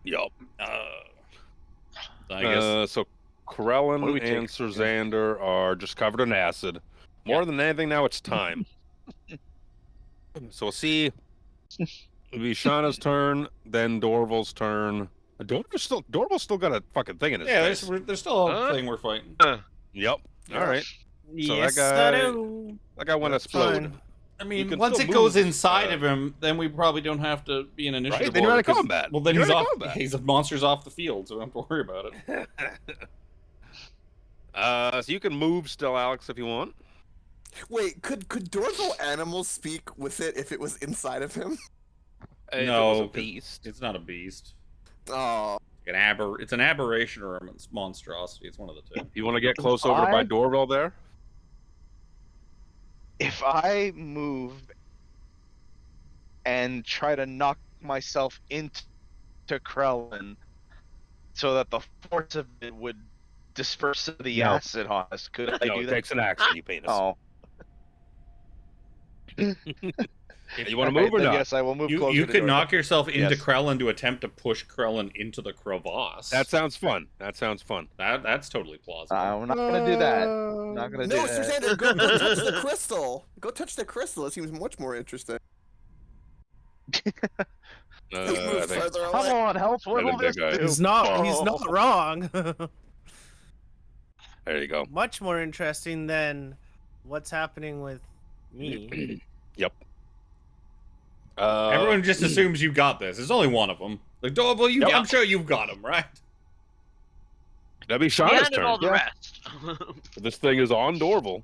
Yup. I guess So What do Krellin we and take? Serzander are just covered in acid. More than anything, now it's time. So we'll see. It'll be Shauna's turn, then Dorval's turn. Dorval's still got a fucking thing in his face. there's still a thing we're fighting. Yep. All right. So Yes, that guy, I do. that guy went That's explode. fine. I You mean, can once still it goes move, inside of him, then we probably don't have to be in initiative. Right? Then you're order, out of 'cause- combat. Well, then You're he's out of off. combat. He's a monster's off the field, so we don't have to worry about it. So you can move still, Alex, if you want. Wait, could Dorval animals speak with it if it was inside of him? If No, it was a 'cause beast. It's not a beast. Oh, It's an aberration or a monstrosity. It's one of the two. You want to get close over to by Dorval there? If I move and try to knock myself into Krellin so that the force of it would disperse the No. acid on us, could I No, do it that? takes an action, you penis. Oh. You want to move or Then not? yes, I will move closer You to could Dorval. knock yourself into Yes. Krellin to attempt to push Krellin into the crevasse. That sounds fun. That's totally plausible. I'm not gonna do that. Not gonna no, do that. Serzander, go touch the crystal. Go touch the crystal. It seems much more interesting. He I moves think further Come away. on, help! What I will think this that guy- do? He's not wrong. there you go. Much more interesting than what's happening with me. Yep. Everyone just assumes you got this. There's only one of them. Like, Dorval, I'm sure you've got him, right? That'd be And Shauna's all turn. the rest. This thing is on Dorval.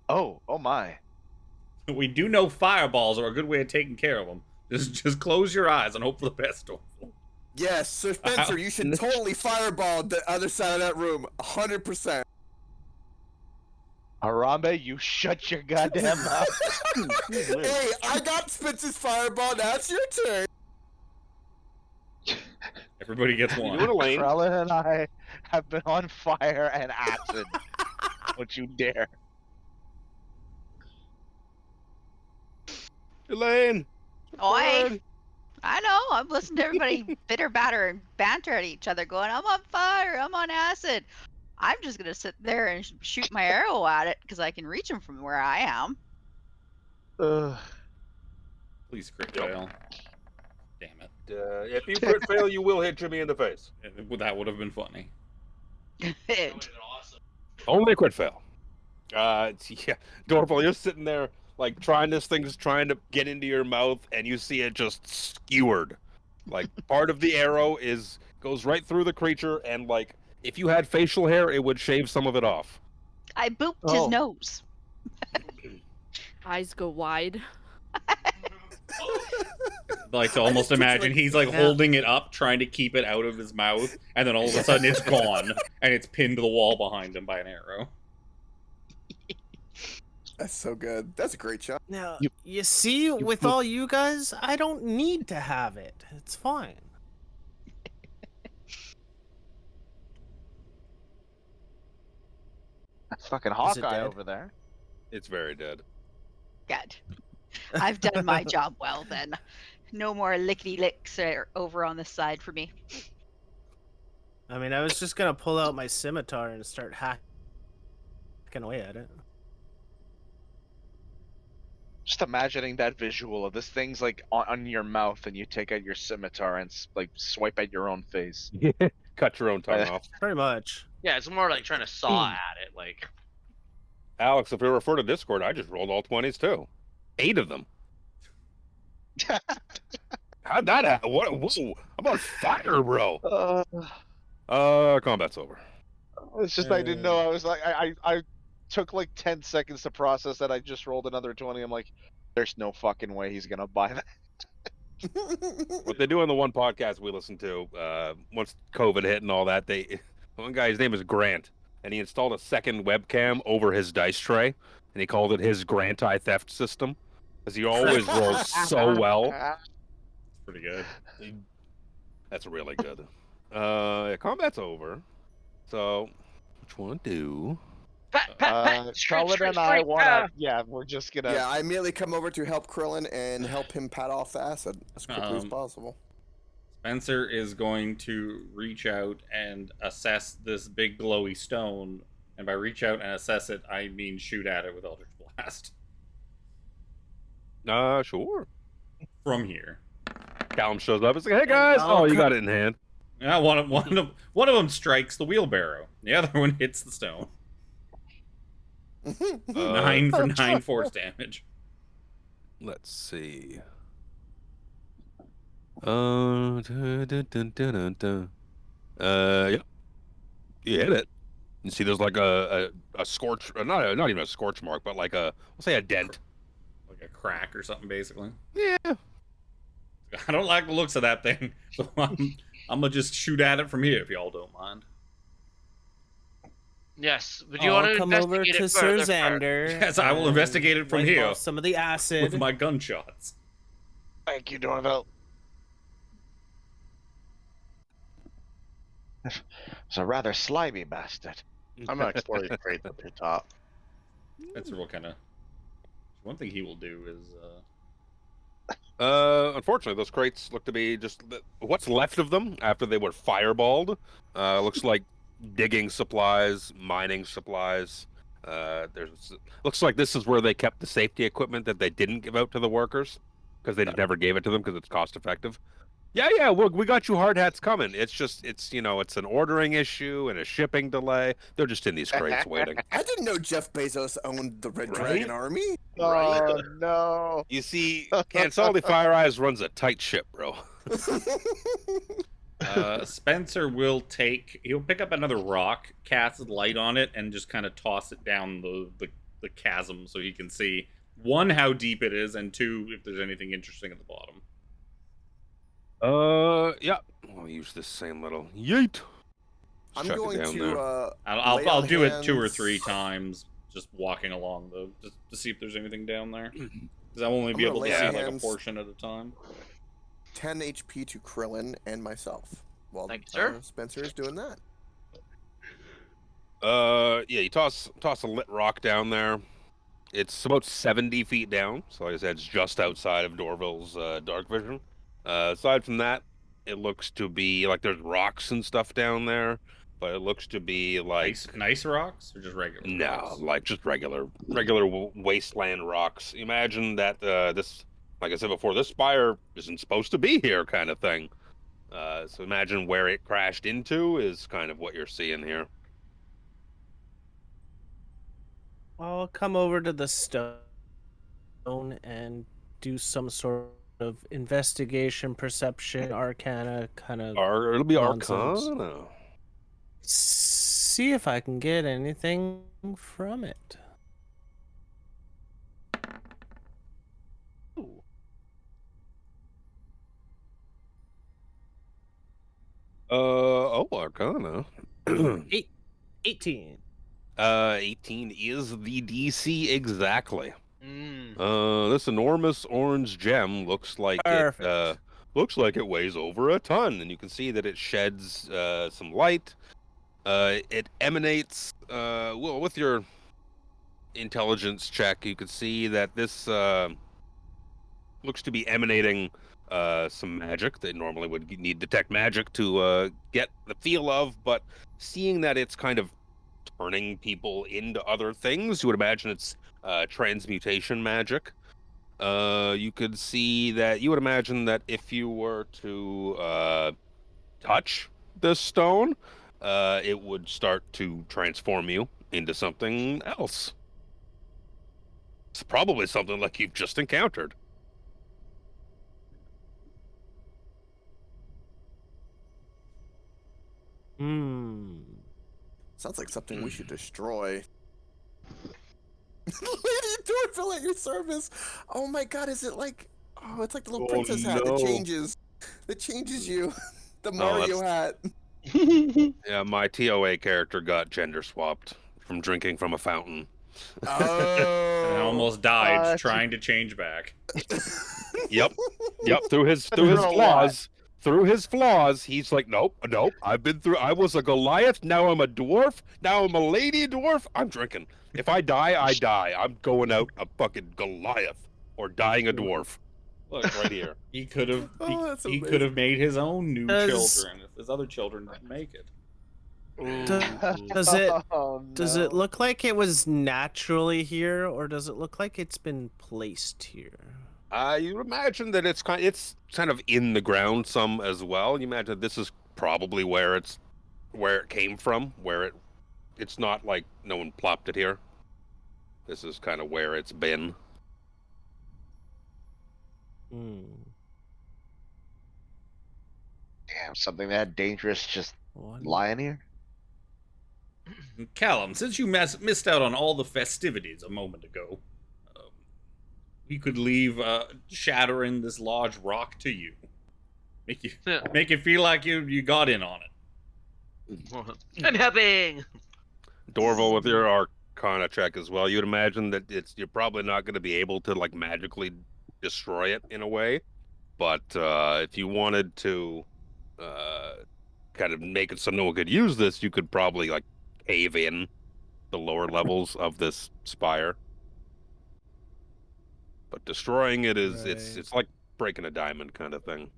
Oh my! We do know fireballs are a good way of taking care of them. Just close your eyes and hope for the best, Dorval. Yes, Sir Spencer, you should totally fireball the other side of that room. 100%. Harambe, you shut your goddamn mouth. Hey, I got Spencer's fireball. Now it's your turn. Everybody gets You one. doing, Elaine? Krellin and I have been on fire and acid. Don't you dare. Elaine. Oi! I know. I'm listening to everybody bitter batter and banter at each other, going, "I'm on fire. I'm on acid." I'm just gonna sit there and shoot my arrow at it because I can reach him from where I am. Please crit fail. Damn it. If you crit fail, you will hit Jimmy in the face. That would have been funny. Only a crit fail. Yeah, Dorval, you're sitting there like trying to get into your mouth, and you see it just skewered. Like part of the arrow goes right through the creature, and like if you had facial hair, it would shave some of it off. I booped his nose. Eyes go wide. Like to almost imagine he's like holding it up, trying to keep it out of his mouth, and then all of a sudden it's gone, and it's pinned to the wall behind him by an arrow. That's so good. That's a great shot. Now, you see, with all you guys, I don't need to have it. It's fine. That's fucking it Hawkeye dead? over there. It's very dead. Good. I've done my job well then. No more lickety licks over on this side for me. I mean, I was just gonna pull out my scimitar and start hacking away at it. Just imagining that visual of this thing's like on your mouth, and you take out your scimitar and like swipe at your own face. Cut your own tongue off. Pretty much. Yeah, it's more like trying to saw at it. Like, Alex, if you refer to Discord, I just rolled all 20s too. 8 of them. How'd that happen? Whoa, I'm on fire, bro. Combat's over. It's just I didn't know. I was like, I took like 10 seconds to process that. I just rolled another 20. I'm like, there's no fucking way he's gonna buy that. What they do on the one podcast we listened to, once COVID hit and all that, one guy, his name is Grant, and he installed a second webcam over his dice tray, and he called it his Grant Eye theft system, because he always rolls so well. Pretty good. That's really good. Yeah, combat's over. So, which one to do? Charlotte and I wanna. Yeah, we're just gonna. Yeah, I immediately come over to help Krillin and help him pat off the acid as quickly as possible. Spencer is going to reach out and assess this big glowy stone, and by reach out and assess it, I mean shoot at it with Eldritch Blast. Sure. From here. Callum shows up. It's like, hey guys! Oh, you got it in hand. Yeah, one of them strikes the wheelbarrow. The other one hits the stone. 9 for 9 force damage. Let's see. Yeah. You hit it. You see there's like a scorch, not even a scorch mark, but like we'll say a dent. Like a crack or something, basically. Yeah. I don't like the looks of that thing, so I'm gonna just shoot at it from here if y'all don't mind. yes, but you want to come over investigate to it Sir further Xander. Yes, I will investigate it from wipe here off some of the acid. with my gunshots. Thank you, Dorval. It's a rather slimy bastard. I'm gonna explore these crates up your top. Spencer will kind of. One thing he will do is. Unfortunately, those crates look to be just what's left of them after they were fireballed. Looks like digging supplies, mining supplies. Looks like this is where they kept the safety equipment that they didn't give out to the workers because they never gave it to them because it's cost effective. Yeah, we got you hard hats coming. It's an ordering issue and a shipping delay. They're just in these crates waiting. I didn't know Jeff Bezos owned the Red Dragon Army. Oh no! You see, Cansaldi Fire Eyes runs a tight ship, bro. Spencer will he'll pick up another rock, cast light on it, and just kind of toss it down the chasm so he can see, 1, how deep it is, and 2, if there's anything interesting at the bottom. Yeah. I'll use this same little yeet. I'm Chuck it going down to. there. I'll do it 2 or 3 times, just walking along just to see if there's anything down there. Because I'll only be able to see like a portion at a time. 10 HP to Krillin and myself. While Thank you, sir. Spencer is doing that. Yeah, you toss a lit rock down there. It's about 70 feet down, so like I said, it's just outside of Dorville's dark vision. Aside from that, it looks to be like there's rocks and stuff down there. but it looks to be like nice rocks or just regular no, rocks? like just regular wasteland rocks. Imagine that this, like I said before, this spire isn't supposed to be here, kind of thing. So imagine where it crashed into is kind of what you're seeing here. I'll come over to the stone and do some sort of investigation, perception, arcana kind of. Or it'll be nonsense. Arcana. See if I can get anything from it. Arcana. 18. 18 is the DC exactly. This enormous orange gem looks like Perfect. it weighs over a ton, and you can see that it sheds some light. It emanates well, with your intelligence check, you can see that this looks to be emanating some magic that normally would need detect magic to get the feel of, but seeing that it's kind of turning people into other things, you would imagine it's transmutation magic. You could see that you would imagine that if you were to touch this stone, it would start to transform you into something else. It's probably something like you've just encountered. Sounds like something we should destroy. Lady Dwarfville at your service. Oh my god, is it like... Oh, it's like the little princess hat that changes. That changes you. The Mario hat. Yeah, my TOA character got gender swapped from drinking from a fountain. Oh. And almost died trying to change back. Yep. Through his flaws. Through his flaws, he's like, nope. I was a Goliath, now I'm a dwarf, now I'm a lady dwarf, I'm drinking. If I die, I die. I'm going out a fucking Goliath or dying a dwarf. Look, right here. He could have he could have made his own new children if his other children didn't make it. Does it look like it was naturally here, or does it look like it's been placed here? You imagine that it's kind of in the ground some as well. You imagine this is probably where it came from, it's not like no one plopped it here. This is kind of where it's been. Damn, something that dangerous just lying here. Callum, since you missed out on all the festivities a moment ago, we could leave shattering this large rock to you. Make you feel like you got in on it. I'm helping. Dorval, with your Arcana check as well, you'd imagine that you're probably not going to be able to like magically destroy it in a way, but if you wanted to kind of make it so no one could use this, you could probably like cave in the lower levels of this spire. But destroying it is it's like breaking a diamond kind of thing.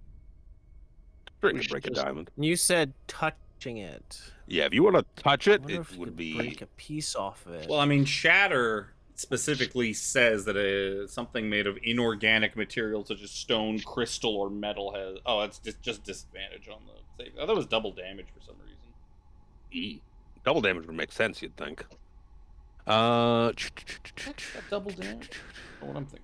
Break a diamond. You said touching it. Yeah, if you want to touch it, it would be break a piece off of it. Well, I mean, shatter specifically says that something made of inorganic material such as stone, crystal, or metal has. Oh, it's just disadvantage on the save. I thought it was double damage for some reason. Double damage would make sense, you'd think. Double damage. What I'm thinking.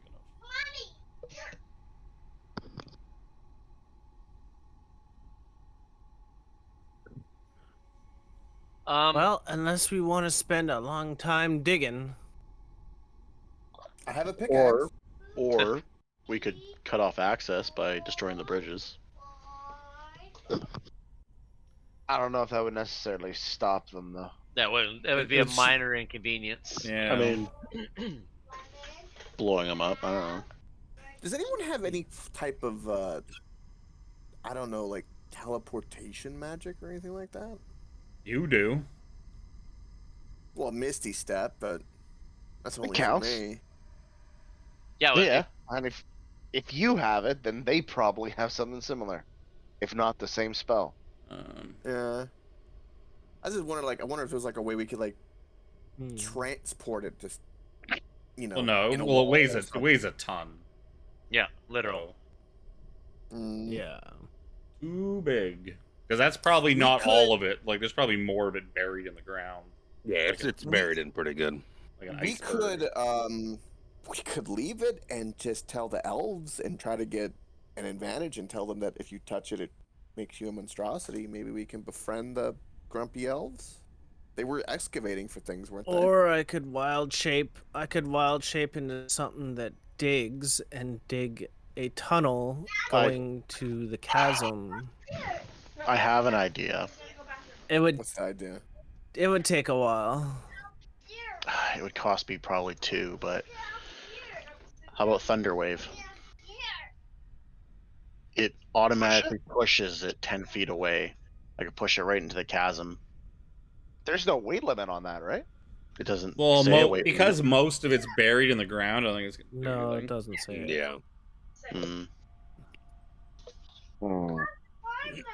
Well, unless we want to spend a long time digging. I have a pickaxe. Or we could cut off access by destroying the bridges. I don't know if that would necessarily stop them, though. That would be a minor inconvenience. Yeah. I mean, blowing them up. I don't know. Does anyone have any type of, I don't know, like teleportation magic or anything like that? You do. Well, Misty Step, but that's only counts. for me. Yeah. Well, Yeah, and if you have it, then they probably have something similar, if not the same spell. Yeah. I just wonder, like, I wonder if there's like a way we could like transport it, just Well, no. in a Well, it wall weighs or it something. weighs a ton. Yeah, literal. Yeah. Too big. Because that's probably not all of it. Like, there's probably more of it buried in the ground. Yeah, it's buried in pretty good. Like an We iceberg. could leave it and just tell the elves and try to get an advantage and tell them that if you touch it, it makes you a monstrosity. Maybe we can befriend the grumpy elves. They were excavating for things, weren't they? Or I could wild shape. I could wild shape into something that digs and dig a tunnel going to the chasm. I have an idea. It would. What's the idea? It would take a while. It would cost me probably 2, but how about Thunderwave? It automatically pushes it 10 feet away. I could push it right into the chasm. There's no weight limit on that, right? It doesn't Well, say a weight because limit. most of it's buried in the ground, I think it's gonna do No, anything. it doesn't say it. Yeah.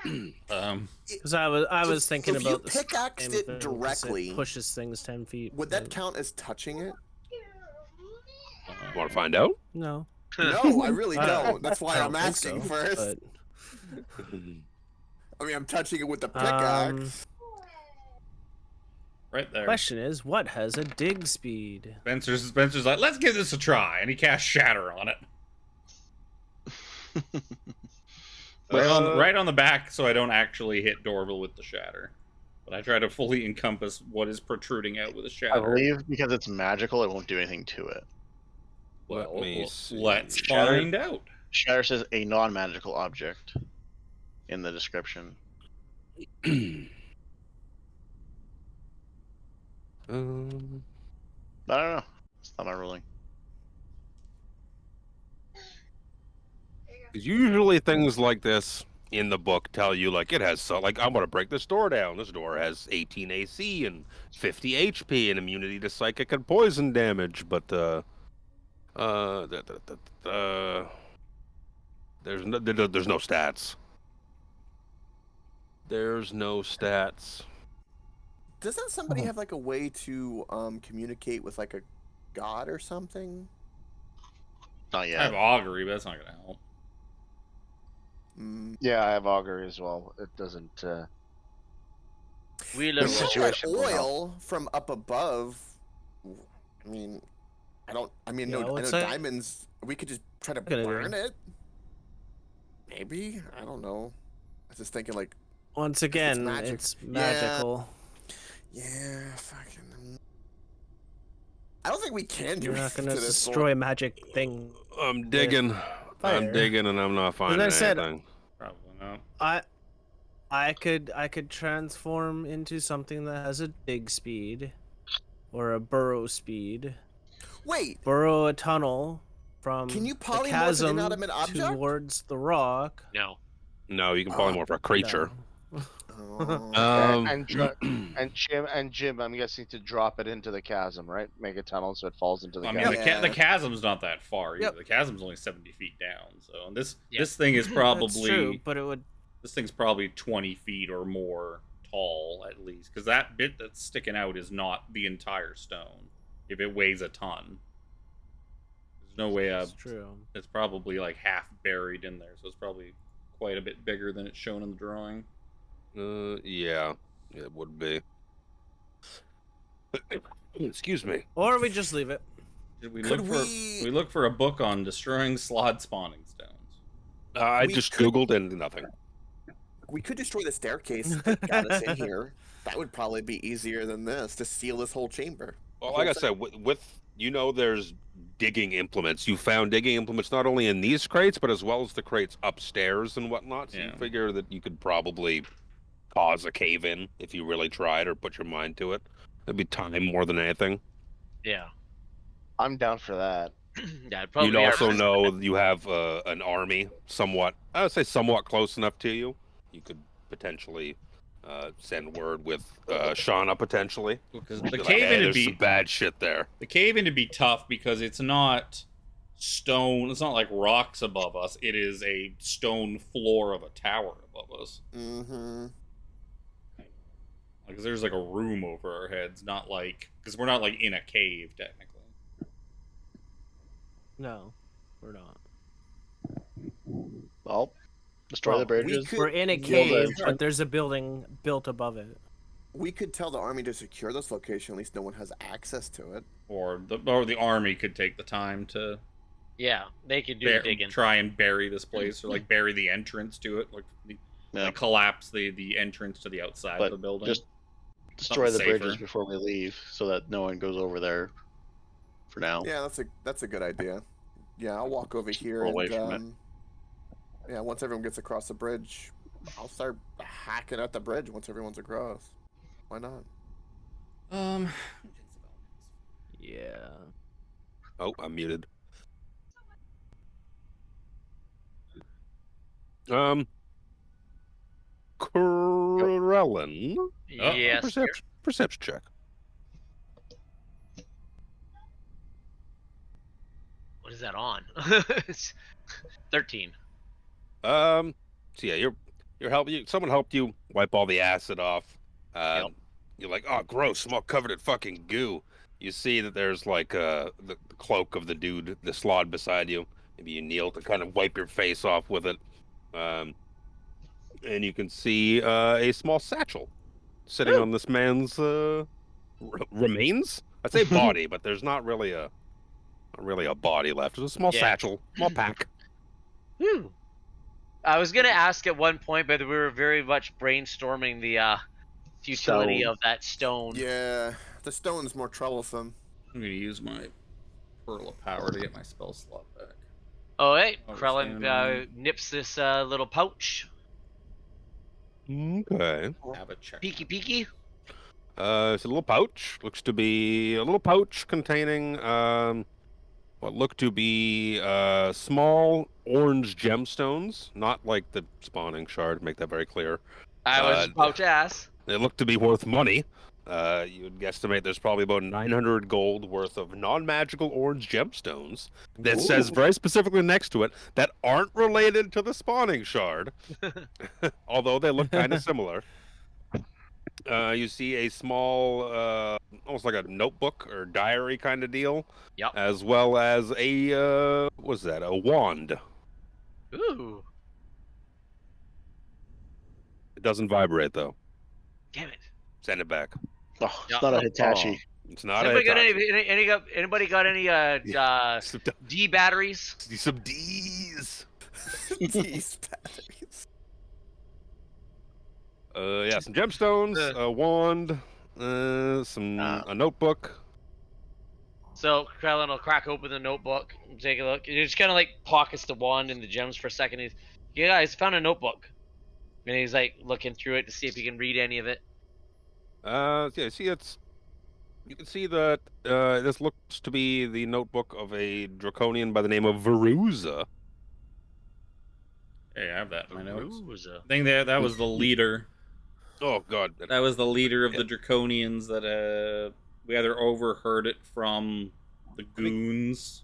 Because I was thinking if about you pickaxed it it directly, pushes things 10 feet. would that count as touching it? Want to find out? No. No, I really don't. That's why I I'm don't think asking so, first. but- I mean, I'm touching it with the pickaxe. Right there. Question is, what has a dig speed? Spencer's like, let's give this a try, and he casts Shatter on it. Right on the back, so I don't actually hit Dorville with the Shatter. But I try to fully encompass what is protruding out with a I Shatter. believe because it's magical, it won't do anything to it. Let me see. Let's Shatter- find out. Shatter says a non-magical object in the description. I don't know. It's not my ruling. Usually things like this in the book tell you, like, it has so, like, I'm going to break this door down. This door has 18 AC and 50 HP and immunity to psychic and poison damage, but there's no stats. There's no stats. Doesn't somebody have like a way to communicate with like a god or something? Not yet. I have augury, but that's not gonna help. Yeah, I have augury as well. It doesn't. We We live got that situation will help. oil from up above. I mean, I know Yeah, I know what's that diamonds. We could just try to gonna do? burn it. Maybe, I don't know. I was just thinking like, Once again, magic. it's Yeah. magical. yeah, fucking. I don't think we can do You're not gonna anything to this destroy a magic thing. I'm digging. I'm fire. digging, and I'm not finding I said, anything. Probably not. I could transform into something that has a dig speed, or a burrow speed. Wait, Burrow a tunnel from can you the polymorph an chasm inanimate object? towards the rock. No. No, you can polymorph a creature. Oh. And Jim, I'm guessing to drop it into the chasm, right? Make a tunnel so it falls into the I mean, chasm. Yeah. the chasm's not that far either. Yep. The chasm's only 70 feet down. So this Yeah. this thing is That's probably true, but it would. this thing's probably 20 feet or more tall at least, because that bit that's sticking out is not the entire stone. If it weighs a ton, there's no way. It's true. It's probably like half buried in there, so it's probably quite a bit bigger than it's shown in the drawing. Yeah, it would be. Excuse me. Or we just leave it. We Could look for we look for a book on destroying slod spawning stones. I We just could- googled and nothing. We could destroy the staircase that got us in here. That would probably be easier than this to seal this whole chamber. Well, like I said, with there's digging implements. You found digging implements not only in these crates, but as well as the crates upstairs and whatnot. So you Yeah. figure that you could probably cause a cave in if you really tried or put your mind to it. It'd be time more than anything. Yeah. I'm down for that. Yeah. It'd probably You'd be our also first- know you have an army somewhat, I would say somewhat close enough to you. You could potentially send word with Shauna potentially. Because Be the like, cave "Hey, in would there's be some bad shit there. the cave in would be tough because it's not stone. It's not like rocks above us. It is a stone floor of a tower above us. Mm-hmm. Like Because there's like a room over our heads, not like because we're not like in a cave technically. No, we're not. Well, destroy Well, the bridges. could- We're in a Yeah, cave, but- but there's a building built above it. We could tell the army to secure this location. At least no one has access to it. Or the army could take the time to Yeah, they could do the digging. try and bury this place, or like bury the entrance to it, like collapse the entrance to the outside of the building. Just destroy the Something bridges safer. before we leave, so that no one goes over there. For now. Yeah, that's a good idea. Yeah, I'll walk over here Away and from it. yeah, once everyone gets across the bridge, I'll start hacking at the bridge once everyone's across. Why not? Yeah. Oh, I'm muted. Krellin. Yes. Perception check. What is that on? It's 13. So yeah, you're helping. Someone helped you wipe all the acid off. You're like, oh, gross, I'm all covered in fucking goo. You see that there's like the cloak of the dude, the slod beside you. Maybe you kneel to kind of wipe your face off with it. And you can see a small satchel sitting on this man's remains. I'd say body, but there's not really a body left. It's a small satchel, small pack. Whew. I was gonna ask at one point, but we were very much brainstorming the futility of that stone. Yeah, the stone's more troublesome. I'm gonna use my Pearl of Power to get my spell slot back. Oh, hey, Understand. Krellin nips this little pouch. Okay. Have a check. Peeky. It's a little pouch. Looks to be a little pouch containing what look to be just orange gemstones, not like the spawning shard. Make that very clear. I was about to ask. They look to be worth money. You would guesstimate there's probably about 900 gold worth of non-magical orange gemstones that says very specifically next to it that aren't related to the spawning shard, although they look kind of similar. You see a small, almost like a notebook or diary kind of deal, as well as a what's that? A wand. Ooh. It doesn't vibrate though. Damn it. Send it back. Oh, it's not a Hitachi. It's not Anybody got Hitachi. anybody got any D batteries? Some D's. These batteries. Yeah, some gemstones, a wand, a notebook. So Krellin will crack open the notebook and take a look. He just kind of like pockets the wand and the gems for a second. He's, yeah, guys, found a notebook. And he's like looking through it to see if he can read any of it. Yeah, see, you can see that this looks to be the notebook of a draconian by the name of Veruza. Hey, I have that in my notes. Veruza. I think that was the leader. Oh God, That was the leader of the Draconians that we either overheard it from the goons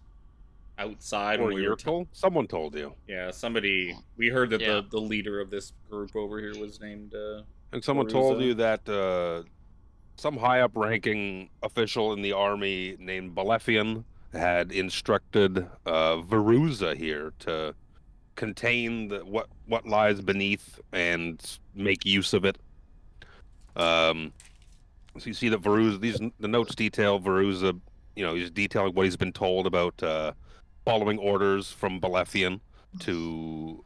outside or when we you're were told. Someone told you, Yeah, somebody. We heard that Yeah. the leader of this group over here was named. and someone told Veruza. you that some high-up-ranking official in the army named Balefian had instructed Veruza here to contain what lies beneath and make use of it. So you see that Veruza, the notes detail Veruza, he's detailing what he's been told about following orders from Balefian to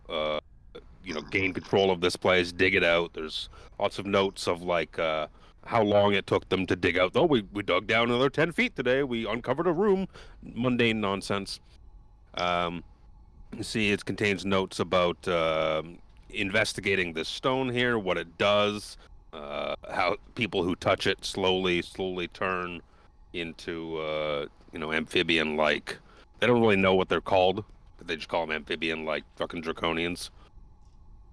gain control of this place, dig it out. There's lots of notes of like how long it took them to dig out. Oh, we dug down another 10 feet today. We uncovered a room. Mundane nonsense. You see, it contains notes about investigating this stone here, what it does, how people who touch it slowly turn into amphibian-like. They don't really know what they're called. They just call them amphibian-like fucking draconians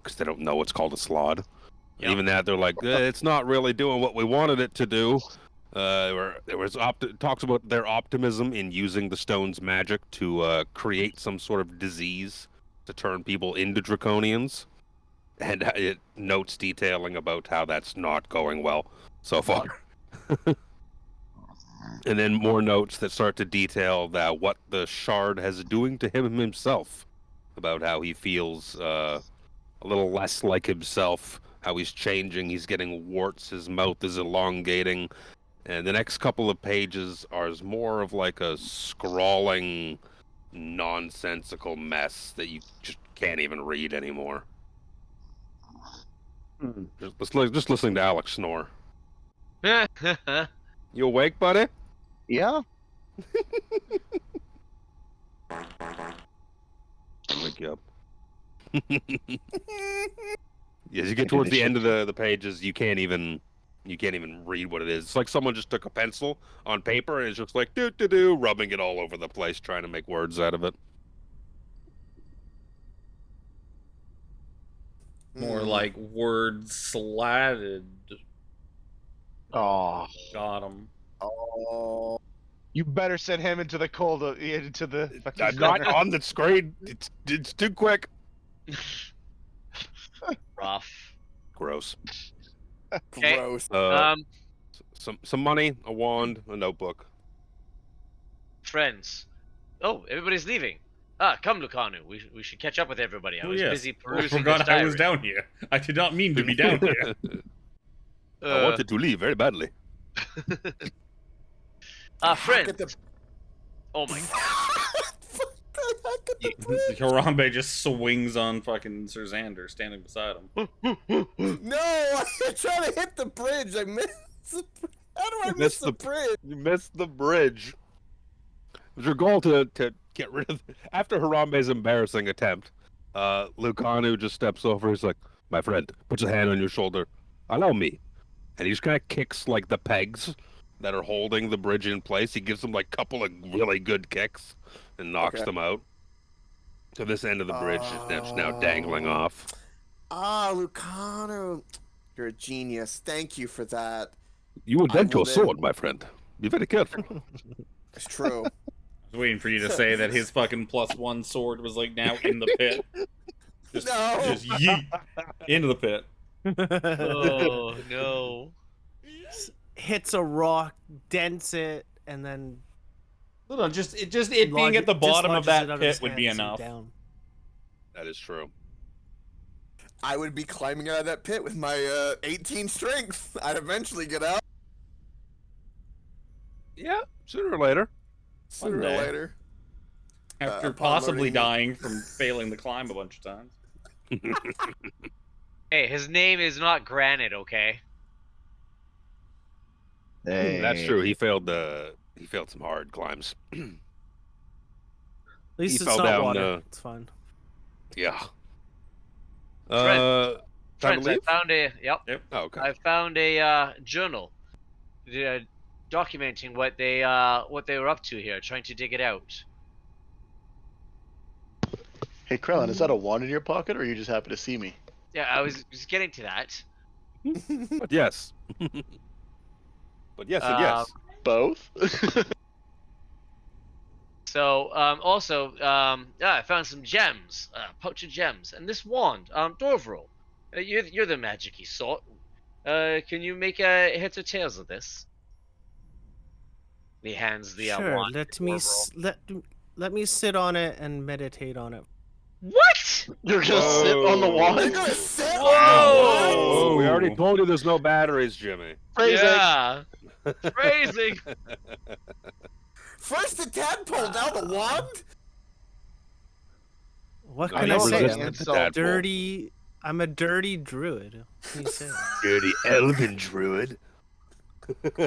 because they don't know it's called a slod. Yep. Even that, they're like, it's not really doing what we wanted it to do. Talks about their optimism in using the stone's magic to create some sort of disease to turn people into draconians, and it notes detailing about how that's not going well. so far. And then more notes that start to detail that what the shard has doing to him himself, about how he feels a little less like himself, how he's changing, he's getting warts, his mouth is elongating, and the next couple of pages are more of like a scrawling, nonsensical mess that you just can't even read anymore. Just listening to Alex snore. You awake, buddy? Yeah. I'll wake you up. As you get towards the end of the pages, you can't even read what it is. It's like someone just took a pencil on paper and it's just like do, rubbing it all over the place, trying to make words out of it. More like word slatted. Oh. Got him. Oh. You better send him into the cold, into the. I'm not on the screen. It's too quick. Rough. Gross. Okay. Gross. Some money, a wand, a notebook. Friends. Oh, everybody's leaving. Come, Lucanu. We should catch up with everybody. I was busy perusing I forgot this I was diary. down here. I did not mean to be down here. I wanted to leave very badly. Friends. Oh my god. Harambe just swings on fucking Sir Xander standing beside him. No, I'm trying to hit the bridge. I missed. How do I miss the bridge? You missed the bridge. It was your goal to get rid of. After Harambe's embarrassing attempt, Lucanu just steps over. He's like, "My friend, puts a hand on your shoulder. Allow me." And he just kind of kicks like the pegs that are holding the bridge in place. He gives them like a couple of really good kicks and knocks them out. So this end of the bridge is now dangling off. Lucano, you're a genius. Thank you for that. You invent your sword, my friend. Be very careful. It's true. I was waiting for you to say that his fucking +1 sword was like now in the pit. Just yeet into the pit. Oh no. Hits a rock, dents it, and then No, just it being at the bottom of that pit would be enough. That is true. I would be climbing out of that pit with my 18 strength. I'd eventually get out. Yeah, sooner or later. Sooner or later. After upon possibly learning- dying from failing to climb a bunch of times. Hey, his name is not Granite, okay? Hey. That's true. He failed some hard climbs. At least He it's fell not down, water. It's fun. Yeah. Friends, Time to I leave? found a Oh, okay. I found a journal documenting what they were up to here, trying to dig it out. Hey, Krellin, is that a wand in your pocket, or you just happen to see me? Yeah, I was just getting to that. But yes. But yes and yes. Both? So, I found some gems, pouch of gems, and this wand, Dorvril. You're the magic-y sort. Can you make heads or tails of this? He hands the Sure. wand. Let me let me sit on it and meditate on it. What? You're gonna sit on the You're wand? gonna sit Oh, we already told you there's no batteries, Jimmy. Phrasing. Yeah. Phrasing. First the tadpole, now the wand? What I can I never say? resisted I'm the tadpole. dirty. I'm a dirty druid. What can you say? Dirty elven druid.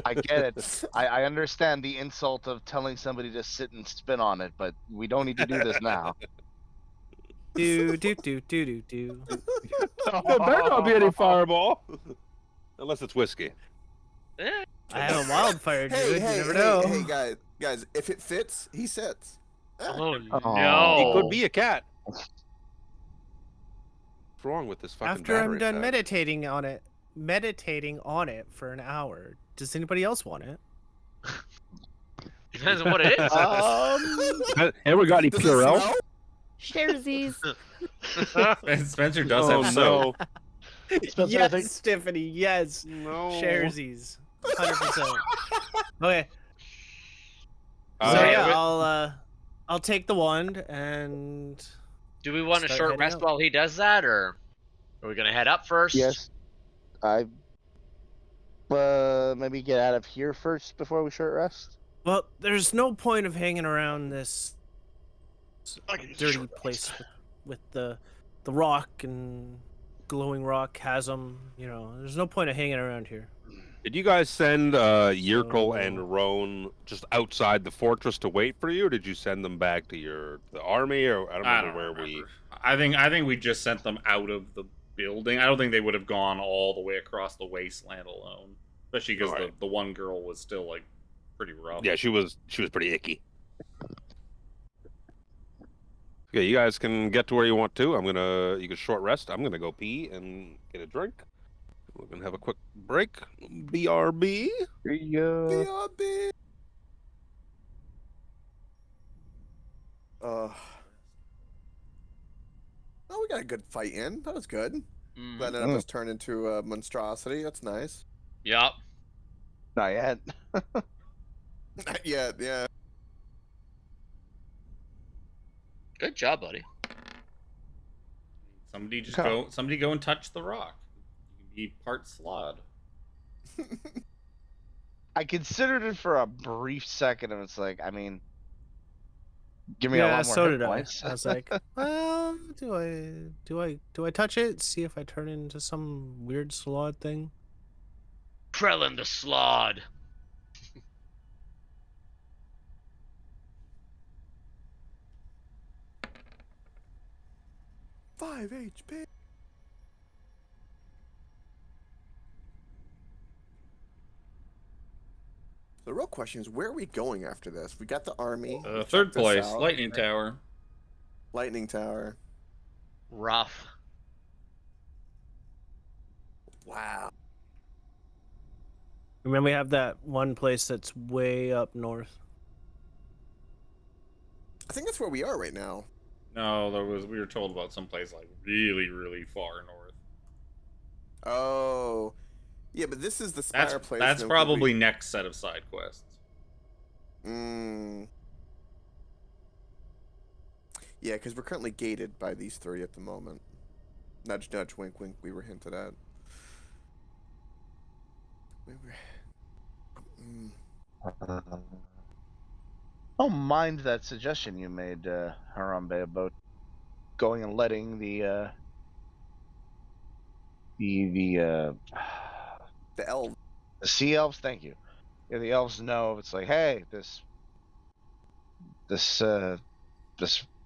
I get it. I understand the insult of telling somebody to sit and spin on it, but we don't need to do this now. Do do do do do do. There better not be any fireball. Unless it's whiskey. I have a wildfire druid. Hey, You hey, never know. hey, guys, if it fits, he sits. Oh Oh. no. He could be a cat. What's wrong with this fucking After I'm battery done pack? meditating on it for an hour, does anybody else want it? Depends on what it is. Ever got any Does it Purell? smell? Sharesies. Spencer does Oh have soap. no. Spencer, I think- Yes, Tiffany. Yes. No. Sharesies. 100%. Okay. So Alright, yeah, I'll take the wand and Do we want a Start short heading rest out. while he does that, or are we gonna head up first? Yes. I maybe get out of here first before we short rest. well, there's no point of hanging around this dirty place with the rock and glowing rock chasm. You know, there's no point of hanging around here. did you guys send Yurkel Oh. and Roan just outside the fortress to wait for you, or did you send them back to the army, or I don't remember where we... I think we just sent them out of the building. I don't think they would have gone all the way across the wasteland alone, especially because Alright. the one girl was still like pretty rough. Yeah, she was pretty icky. Okay, you guys can get to where you want to. You can short rest. I'm gonna go pee and get a drink. We're gonna have a quick break. BRB. Here you go. BRB. Oh, we got a good fight in. That was good. Mhm. That ended up just turned into a monstrosity. That's nice. Yup. Not yet. Not yet, yeah. Good job, buddy. Somebody just Okay. go and touch the rock. You can be part slod. I considered it for a brief second, and it's like, I mean, give me a Yeah, lot more so hit did points. I was like, well, do I touch it? See if I turn into some weird slod thing. Krellin the Slod. Five HP. The real question is, where are we going after this? We got the army. we Third checked this place, out. Lightning Tower. Lightning Tower. Rough. Wow. And then we have that one place that's way up north. I think that's where we are right now. No, we were told about someplace like really, really far north. Oh. Yeah, but this is the Spire place. That's and probably next set of side quests. Yeah, because we're currently gated by these three at the moment. Nudge, nudge, wink, wink. We were hinted at. Don't mind that suggestion you made, Harambe, about going and letting the elves. The sea elves, thank you. Yeah, the elves know. It's like, hey, this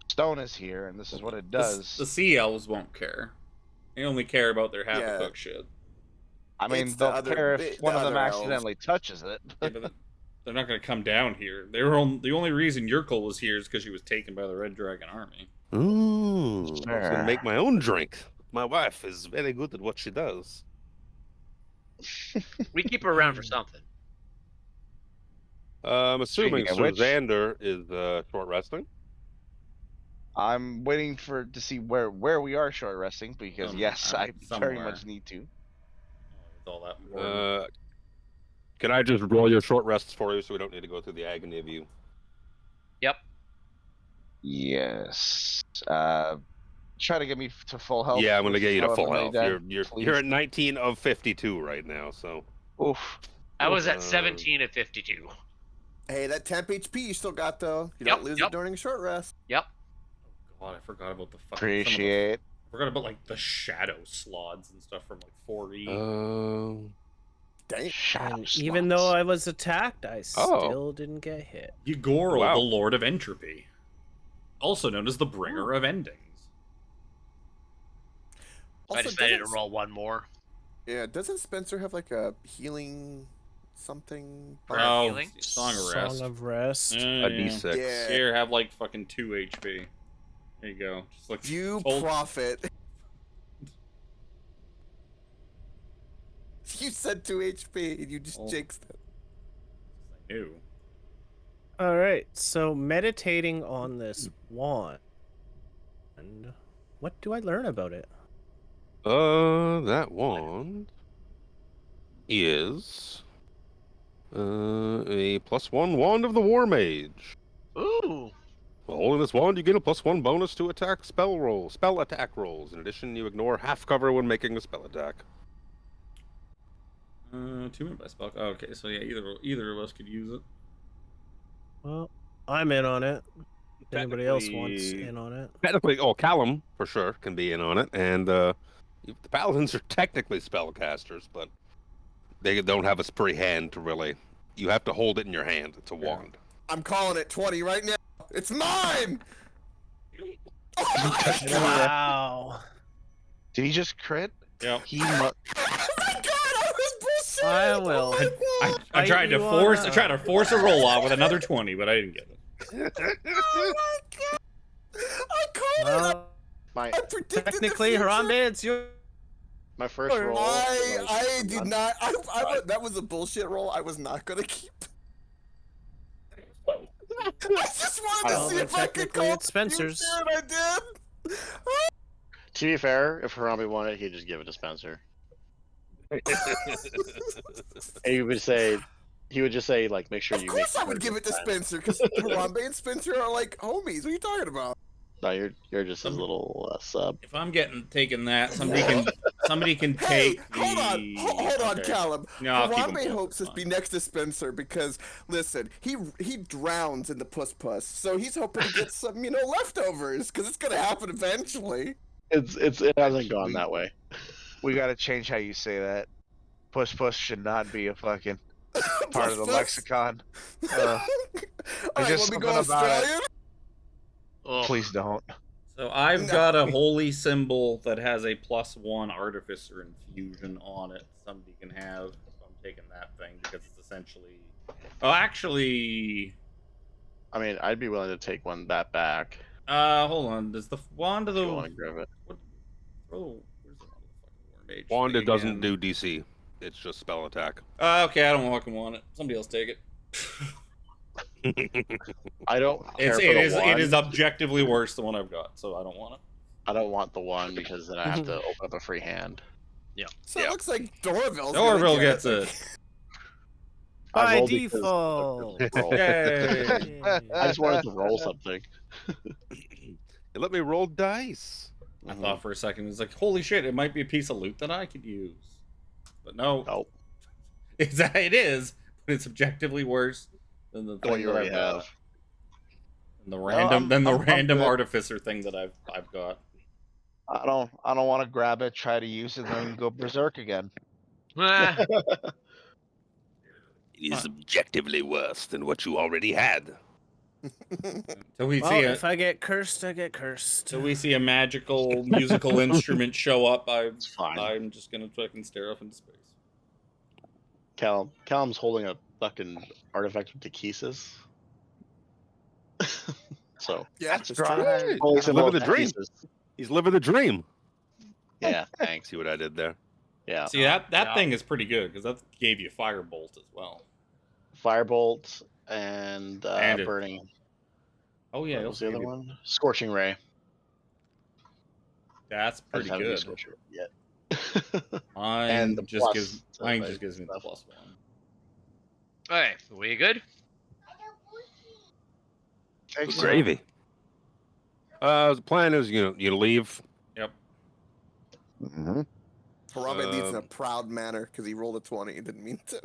stone is here, and this is what it does. The sea elves won't care. They only care about their half-cooked shit. I mean, It's the they'll other- care the if one of them other elves. accidentally touches it. Yeah, but they're not going to come down here. The only reason Yurkel was here is because she was taken by the Red Dragon Army. Ooh, I was Sure. gonna make my own drink. My wife is very good at what she does. We keep her around for something. I'm assuming Speaking Sir of which- Xander is short resting. I'm waiting to see where we are short resting, because yes, I very somewhere. much need to. It's all that important. Can I just roll your short rests for you so we don't need to go through the agony of you? Yep. Yes. Try to get me to full health. Yeah, I'm gonna get you to however full many health. die, You're please. at 19 of 52 right now, so. Oof. I was at Uh, 17 at 52. Hey, that temp HP you still got though. You Yep, don't lose yep. it during a short rest. Yep. God, I forgot about the fucking. Appreciate. I forgot about like the shadow slots and stuff from like 4E. Dang. And even though I was attacked, I still didn't get hit. Yegorl, Wow. the Lord of Entropy, also known as the Bringer of Endings. I decided to roll one more. Yeah, doesn't Spencer have like a healing something? Oh, healing? Song of Rest. Song of Rest. A Yeah. D6. Yeah. Here, have like fucking 2 HP. There you go. Just like You told- profit. You said 2 HP and you just Oh. jinxed it. Ew. All right, so meditating on this wand, and what do I learn about it? That wand is a +1 wand of the War Mage. Ooh. While holding this wand, you gain a +1 bonus to spell attack rolls. In addition, you ignore half cover when making a spell attack. 2 minutes by spell. Okay, so yeah, either of us could use it. Well, I'm in on it. If anybody else wants Technically- in on it. Technically, Callum for sure can be in on it, and the paladins are technically spellcasters, but they don't have a free hand to really. You have to hold it in your hand. It's a wand. I'm calling it 20 right now. It's mine. Oh my God. Wow. Did he just crit? Yep. He mu- Oh my God, I was bullshitting. I will. Oh my God. I tried to force a roll off with another 20, but I didn't get it. Oh my God. I called it. Well, My I predicted the technically, future. Harambe, it's your. my first roll. I was did not. That was a bullshit roll. I was not gonna keep. I just wanted to Well, see then if I could technically call it's Spencer's. the future, and I did. To be fair, if Harambe wanted, he'd just give it to Spencer. And he would just say, like, make sure Of you make. course, I would give it to Spencer because Harambe and Spencer are like homies. What are you talking about? No, you're just his little sub. If I'm taking that, somebody can Hey, take the. hold on, okay. Callum. No, I'll keep him Harambe both, hopes it's to be fine. next to Spencer because, listen, he drowns in the puss, so he's hoping to get some, leftovers because it's gonna happen eventually. It hasn't gone that way. We gotta change how you say that. Puss should not be a fucking part of the Puss. lexicon. All right, just let me go something about it. Australian. Oh, Please don't. So I've No. got a holy symbol that has a +1 artificer infusion on it. Somebody can have. So I'm taking that thing because it's essentially. Oh, actually. I mean, I'd be willing to take that back. Hold on. Does the wand of If the you want to grab it. where's the fucking War Mage Wand, thing it doesn't again? do DC. It's just spell attack. Okay, I don't fucking want it. Somebody else take it. I don't care for It the is one. it is objectively worse than what I've got, so I don't want it. I don't want the one because then I have to open up a free hand. So it looks like Dorville's Dorville gonna get gets it. I By rolled because default. of the roll. Yay! I just wanted to roll something. Let me roll dice. I thought for a second, it's like, holy shit, it might be a piece of loot that I could use. But no, Nope. it is, but it's objectively worse than the The one thing you that already I've got. have. And the I'm random good. artificer thing that I've got. I don't want to grab it, try to use it, and then go berserk again. ah, It is objectively worse than what you already had. So we Well, see if I get cursed, I get cursed. So we see a magical musical instrument show up. It's fine. I'm just gonna fucking stare off into space. Callum's holding a fucking artifact with Takesis. So Yeah, That's it's right. true. holy He's symbol living of the dream. Takesis. He's living the dream. Yeah, thanks. See what I did there? Yeah. See that thing is pretty good because that gave you firebolt as well. Firebolt and And it- burning. Oh yeah, What it'll was the other save you. one? Scorching ray. That's I just pretty haven't used good. Scorching Ray yet. Mine And the just plus, gives so mine if I just gives me the stuff. +1. okay, we good? Take some. Gravy. The plan is, you leave. Yep. Mhm. Harambe leads in a Um, proud manner because he rolled a 20. He didn't mean to.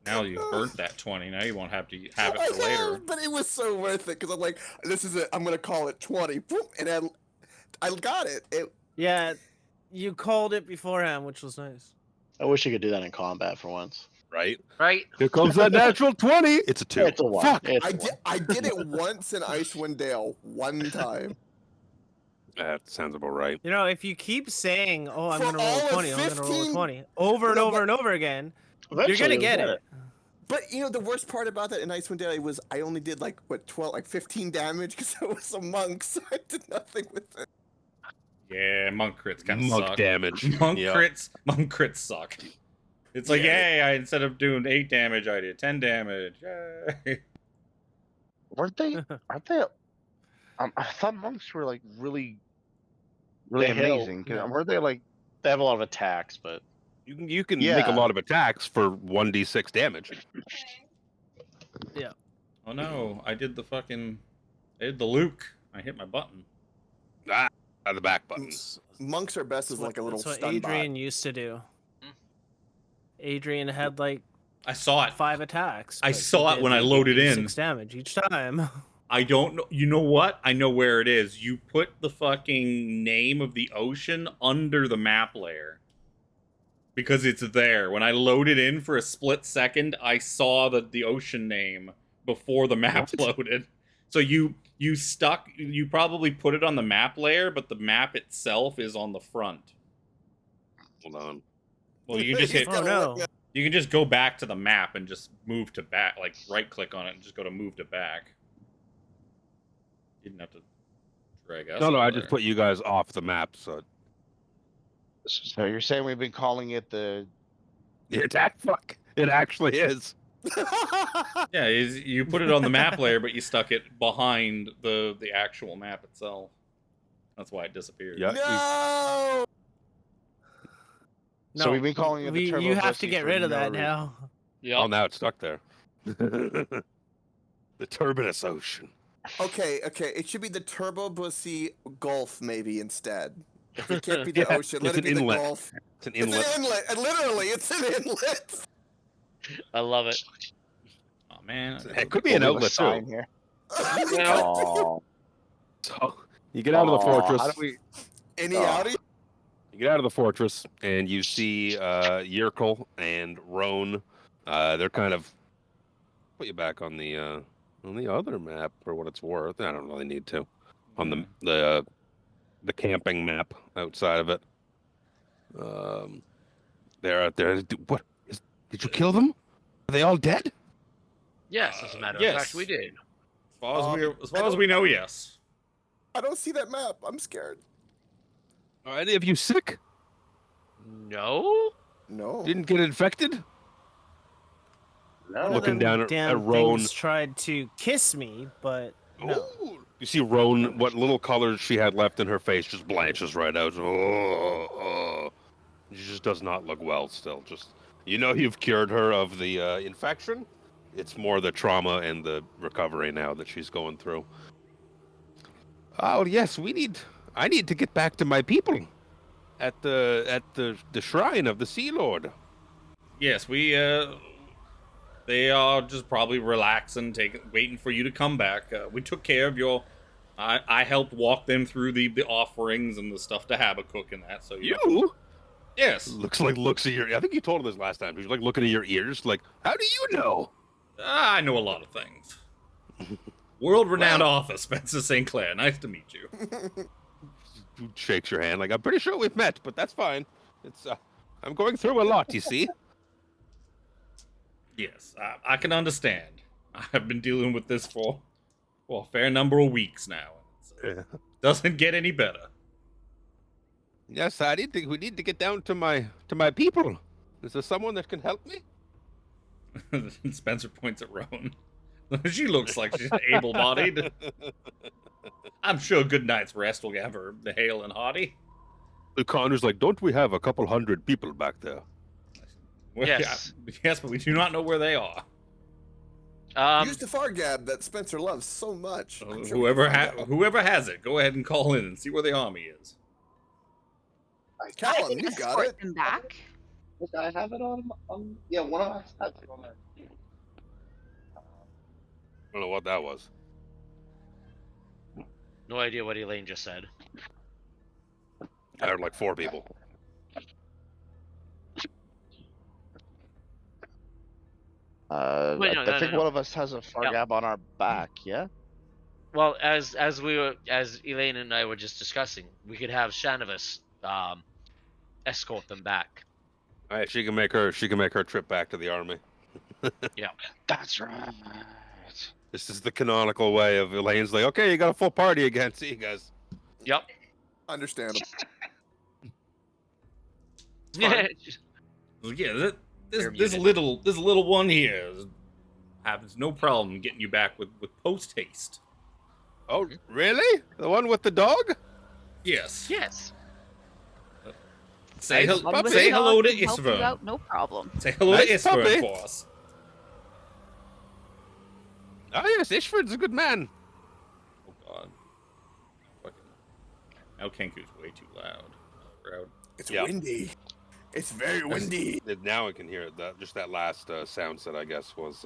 Now you've burnt that 20. Now you won't have to have it I for know, later. but it was so worth it because I'm like, this is it. I'm gonna call it 20. Boom, and I got it. Yeah, you called it beforehand, which was nice. I wish you could do that in combat for once. Right? Right? Here comes that natural 20. It's a 2. It's a one. Fuck. It's a I one. did. I did it once in Icewind Dale. One time. That sounds about right. You know, if you keep saying, "Oh, I'm For gonna roll all a of 20," I'm gonna roll a 15 20 over and No, over but- and over again, Eventually you're gonna you'll get it. But the worst part about that in Icewind Dale was I only did 15 damage because I was a monk, so I did nothing with it. Yeah, monk crits kind of Monk suck. damage. Monk Yeah. crits suck. It's like, Yeah. yay! Instead of doing 8 damage, I did 10 damage. Yay! Weren't they? Aren't they? I thought monks were like really really The hill, amazing. Were they like? They have a lot of attacks, but You can make a Yeah. lot of attacks for 1d6 damage. Oh no, I did the Luke. I hit my button. Ah, the back buttons. Monks are best as like a little That's what stun bot. Adrian used to do. Adrian had like I saw it. 5 attacks. I but he saw it did when I like loaded in. 6 damage each time. I don't know. You know what? I know where it is. You put the fucking name of the ocean under the map layer. Because it's there. When I loaded in for a split second, I saw the ocean name before the map loaded. So you probably put it on the map layer, but the map itself is on the front. Hold on. Well, you can just hit. Oh no. You can just go back to the map and just move to back, like right click on it and just go to move to back. You didn't have to drag us. No, I over just there. put you guys off the map, so So you're saying we've been calling it the? it actually is. Yeah, you put it on the map layer, but you stuck it behind the actual map itself. That's why it disappeared. Yeah. No. So we've been calling it the Turbo You have to Pussy get for rid of no that reason. now. Yep. Oh, now it's stuck there. The turbulous ocean. Okay. It should be the Turbo Bussy Gulf maybe instead. If it can't be the Yeah, ocean, let it's it be an the inlet. Gulf. It's an It's inlet. an inlet. And literally, it's an inlet. I love it. Oh man, It could be an We'll leave a outlet sign too. here. Well, Oh, So you get out of the fortress. How do we? Any Oh. outie? You get out of the fortress and you see Yerkel and Roan. They're kind of put you back on the other map for what it's worth. I don't really need to. On the camping map outside of it. They're out there. What? Did you kill them? Are they all dead? yes, as a matter yes. of fact, we did. As far as we know, yes. I don't see that map. I'm scared. Are any of you sick? No? No. Didn't get infected? no. Looking Them down at damn Roan. things tried to kiss me, but no. Ooh. You see Roan, what little colors she had left in her face just blanches right out. Oh. She just does not look well still. Just, you've cured her of the infection. It's more the trauma and the recovery now that she's going through. Oh yes, I need to get back to my people at the shrine of the Sea Lord. Yes, they are just probably relaxing, waiting for you to come back. We took care of your. I helped walk them through the offerings and the stuff to Habakkuk and that. So You? yes, Looks at your. I think you told him this last time. He was like looking at your ears, like, how do you know? I know a lot of things. World-renowned author Spencer St. Clair. Nice to meet you. Shakes your hand, like, I'm pretty sure we've met, but that's fine. It's I'm going through a lot, you see. Yes, I can understand. I've been dealing with this for a fair number of weeks now. It doesn't get any better. Yes, we need to get down to my people. Is there someone that can help me? Spencer points at Roan. She looks like she's able-bodied. I'm sure a good night's rest will have her hale and hearty. Connor's like, don't we have a couple hundred people back there? Well, Yes. yes, but we do not know where they are. Use the Fargab that Spencer loves so much. I'm sure we Whoever can find out. whoever has it, go ahead and call in and see where the army is. I Callum, can you got escort it. them back. Does I have it on? Yeah, one of us has it on there. I don't know what that was. No idea what Elaine just said. I heard like 4 people. Wait, I no, think no. one of us has a Fargab on our back. Yeah. Well, as Elaine and I were just discussing, we could have Shanavis escort them back. All right, she can make her trip back to the army. That's right. This is the canonical way of Elaine's like, okay, you got a full party again. See you guys. Yep. Understandable. Yeah. Yeah, this little one here has no problem getting you back with post haste. Oh, really? The one with the dog? Yes. Yes. Say, Nice One puppy. with say a dog hello to can help you Isvern. out, no problem. Say hello Nice to Isvern puppy. for us. Oh yes, Ishford's a good man. Oh god. Fucking. Now Kenku's way too loud. Crowd. It's Yep. windy. It's very windy. Now I can hear it. Just that last sound set, I guess, was.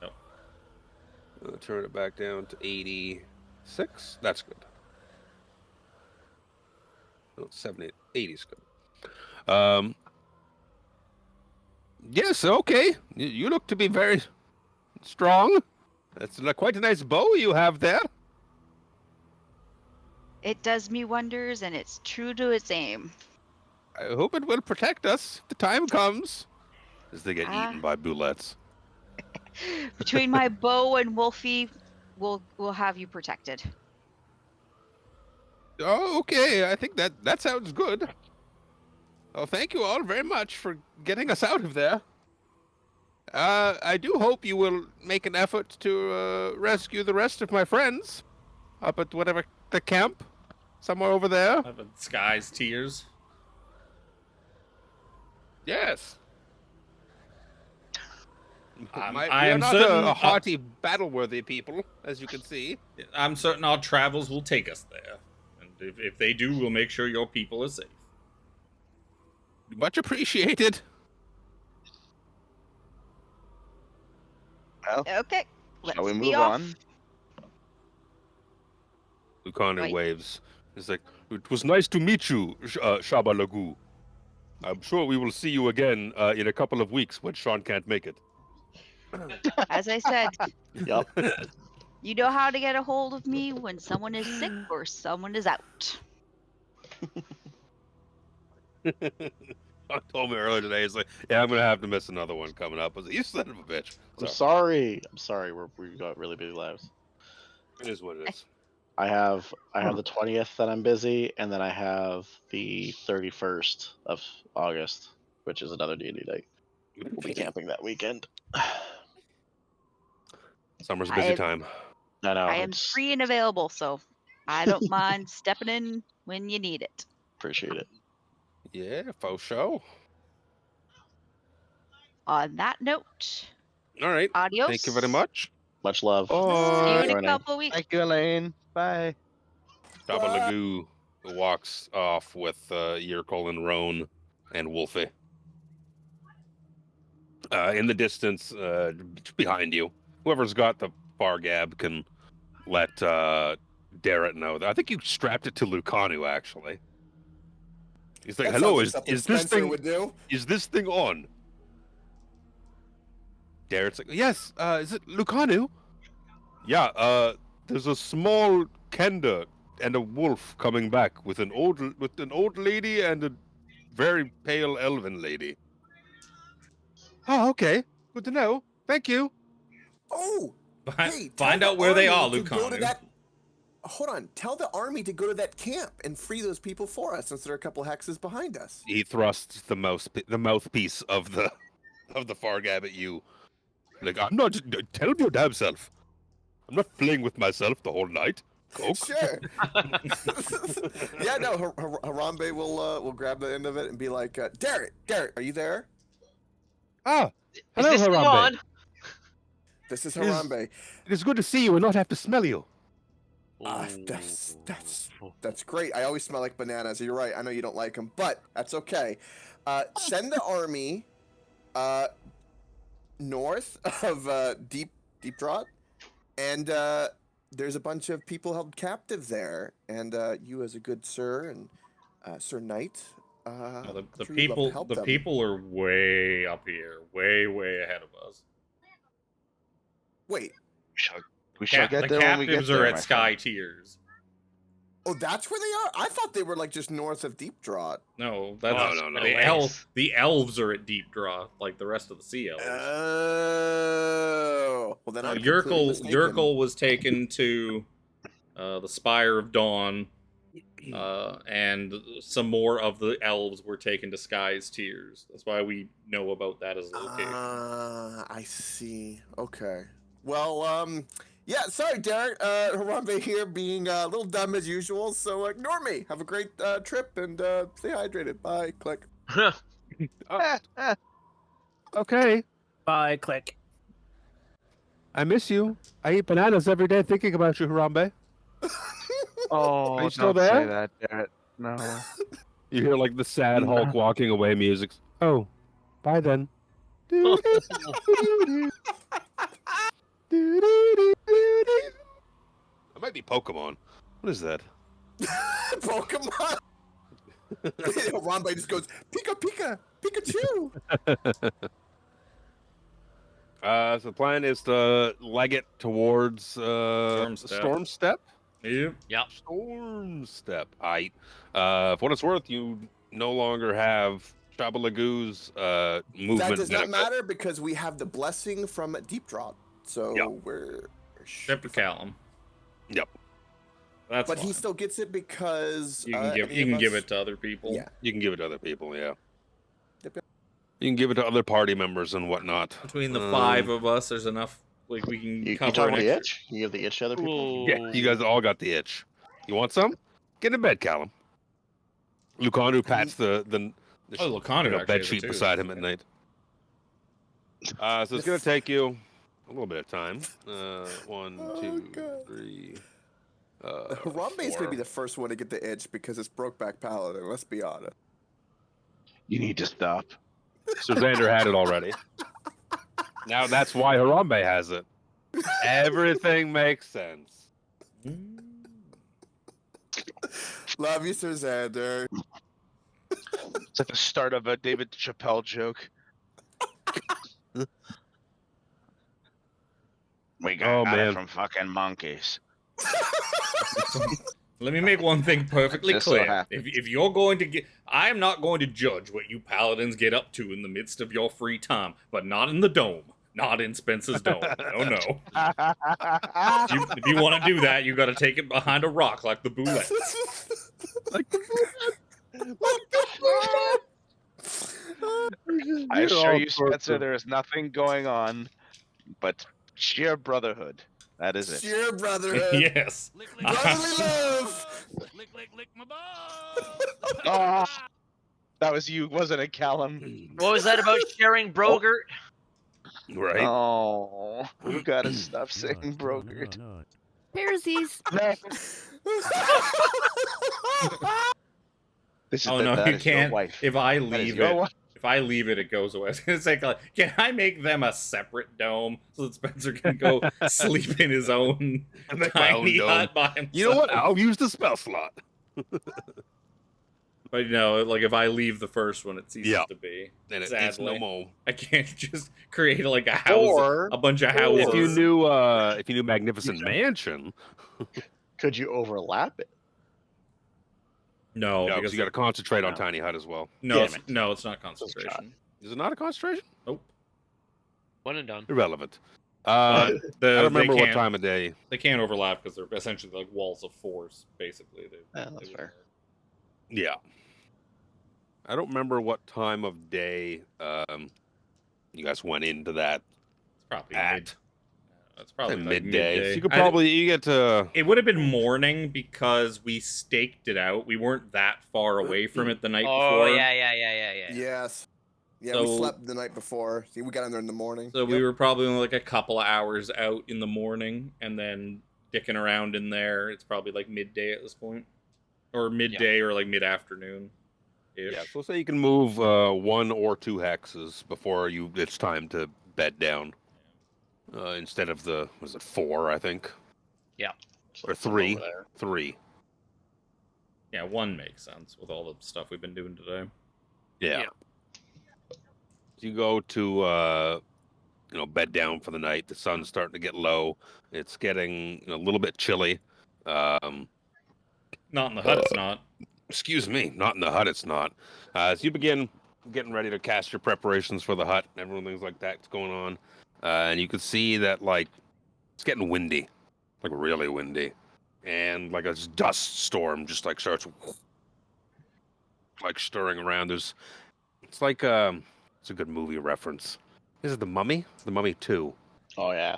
Yep. Turn it back down to 86. That's good. No, 70, 80 is good. Yes, okay. You look to be very strong. That's quite a nice bow you have there. It does me wonders, and it's true to its aim. I hope it will protect us if the time comes. As they get Ah. eaten by bullets. Between my bow and Wolfie, we'll have you protected. Oh, okay. I think that sounds good. Well, thank you all very much for getting us out of there. I do hope you will make an effort to rescue the rest of my friends up at whatever the camp, somewhere over there. Sky's tears. Yes. I We am are not certain- a hearty, battle-worthy people, as you can see. I'm certain our travels will take us there. And if they do, we'll make sure your people are safe. Much appreciated. Well, Okay, let's shall we be move off. on? Lucanu Right. waves. He's like, it was nice to meet you, Shaba Lagu. I'm sure we will see you again in a couple of weeks when Sean can't make it. As I said, Yep. you know how to get a hold of me when someone is sick or someone is out. I told me earlier today, he's like, yeah, I'm going to have to miss another one coming up. I was like, you son of a bitch. I'm So, sorry. I'm sorry. We got really busy lives. it is what it is. I have the 20th that I'm busy, and then I have the 31st of August, which is another D&D day. We'll be camping that weekend. Summer's a I busy am- time. I know. I am it's- free and available, so I don't mind stepping in when you need it. Appreciate it. Yeah, faux show. On that note, All right. adios. Thank you very much. Much love. See you Oh, in a Joining. couple weeks. Thank you, Elaine. Bye. Shaba Lagu walks off with Yurkol and Roan and Wolfie. In the distance, behind you, whoever's got the bar gab can let Darrett know. I think you strapped it to Lucanu, actually. He's like, That "Hello, sounds like something is this Spencer thing would do? is this thing on?" Darrett's like, "Yes. Is it Lucanu?" "Yeah. There's a small Kenda and a wolf coming back with an old lady and a very pale elven lady." "Oh, okay. Good to know. Thank you." Oh, hey, Find tell out the where they are, army to go to Lucanu. that- Hold on. Tell the army to go to that camp and free those people for us, since there are a couple hexes behind us. He thrusts the mouthpiece of the Fargab at you. Like, I'm not. Tell your damn self. I'm not playing with myself the whole night. Coke. Sure. Yeah, no. Harambe will grab the end of it and be like, Darrett, are you there? Ah, Is hello, this thing Harambe. on? This is It is- Harambe. It is good to see you and not have to smell you. That's great. I always smell like bananas. You're right. I know you don't like them, but that's okay. Send the army north of Deep Draught, and there's a bunch of people held captive there. And you, as a good sir and Sir Knight, No, the sure you'd love to people help the them. people are way up here, way ahead of us. Wait. We shall get the there when we get captives there. are at my Sky friend. Tiers. Oh, that's where they are. I thought they were like just north of Deep Draught. No, that's no. The elves are at Deep Draw, like the rest of the sea elves. Oh, well then No, I'm completely mistaken. Yurkol was taken to the Spire of Dawn, and some more of the elves were taken to Sky's Tiers. That's why we know about that as a location. I see. Okay. Well, Yeah, sorry, Derek. Harambe here being a little dumb as usual, so ignore me. Have a great trip and stay hydrated. Bye. Click. Okay. Bye, click. I miss you. I eat bananas every day thinking about you, Harambe. Oh, Are you still don't say there? that, Garrett. No. You hear like the sad No. Hulk walking away music. Oh, bye then. It might be Pokemon. What is that? Pokemon. Harambe just goes Pika Pika Pikachu. So the plan is to leg it towards Storm Step. Storm Step. Yep. Yep. Storm Step. For what it's worth, you no longer have Shabalagoo's movement That does not benefit. matter because we have the blessing from Deep Drop, so Yep. we're. Except for Callum. Yep. That's But fine. he still gets it because You can give any you of can give us- it to other people. Yeah. You can give it to other people, yeah. Yep. You can give it to other party members and whatnot. Between the 5 of us, there's enough. Like we can You cover talking an about the extra- itch? You give the itch to other people? Yeah, you guys all got the itch. You want some? Get in bed, Callum. Lucanu pats the Oh, Lucanu actually bed has it sheet too. beside him at night. So it's gonna take you a little bit of time. 1, Oh, 2, God. 3. Harambe is 4. gonna be the first one to get the itch because it's Brokeback Paladin. Let's be honest. You need to stop. So Xander had it already. Now that's why Harambe has it. Everything makes sense. Love you, Sir Xander. It's at the start of a David Chappelle joke. We got man. it from fucking monkeys. Let me make one thing perfectly Just so clear. happens. If you're going to get, I am not going to judge what you paladins get up to in the midst of your free time, but not in the dome, not in Spencer's dome. No. If you want to do that, you got to take it behind a rock like the boulette. I assure you, Spencer, there is nothing going on but sheer brotherhood. That is it. Sheer brotherhood. Yes. Brotherly love. Oh, that was you, wasn't it, Callum? What was that about sharing Brogert? Right? Oh, you gotta stop saying brokert. Parasies. This is Oh the- no, that you is your can't. wife. If I That is leave your it, wife. if I leave it, it goes away. It's like, can I make them a separate dome so that Spencer can go sleep in his own Make my own tiny dome. hut by himself? You know what? I'll use the spell slot. But you know, like if I leave the first one, it ceases Yeah. to be. And it's Sadly. no more. I can't just create like a house, Or- a bunch of houses. If you knew Magnificent Mansion, Could you overlap it? No, no, because you got to concentrate on No. Tiny Hut as well. no, Damn it's, it. no, it's not concentration. Is it not a concentration? Nope. One and done. Irrelevant. But I don't remember they what can't- time of day. They can't overlap because they're essentially like walls of force, basically. Yeah, that's fair. Yeah. I don't remember what time of day you guys went into that It's probably at. It's probably Say like midday. So you could I- probably you get to It would have been morning because we staked it out. We weren't that far away from it the night Oh before. yeah. Yes. Yeah, we So- slept the night before. See, we got in there in the morning. So we Yep. were probably only like a couple of hours out in the morning and then dicking around in there. It's probably like midday at this point. Or midday or like mid-afternoon. yeah. So say you can move 1 or 2 hexes before it's time to bed down. Instead of the 4, I think, So or it's over 3. there. 3. Yeah, 1 makes sense with all the stuff we've been doing today. Yeah. You go to bed down for the night. The sun's starting to get low. It's getting a little bit chilly. Not in the hut, it's not. Excuse me, not in the hut. It's not. As you begin getting ready to cast your preparations for the hut, and everything like that's going on, and you can see that it's getting windy, like really windy, and like a dust storm just starts stirring around. It's like it's a good movie reference. Is it The Mummy? The Mummy 2. Oh yeah.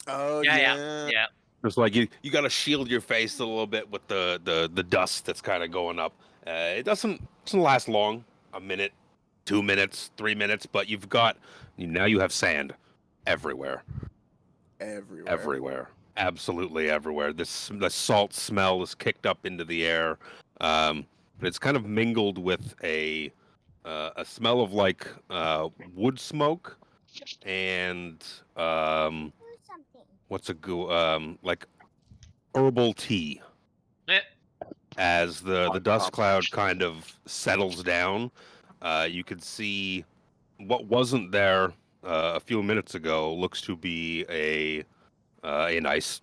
Oh Yeah. It's like you got to shield your face a little bit with the dust that's kind of going up. It doesn't last long, a minute, 2 minutes, 3 minutes, but now you have sand everywhere, absolutely everywhere. The salt smell is kicked up into the air, but it's kind of mingled with a smell of like wood smoke and like herbal tea. As the dust cloud kind of settles down, you can see what wasn't there a few minutes ago looks to be a nice,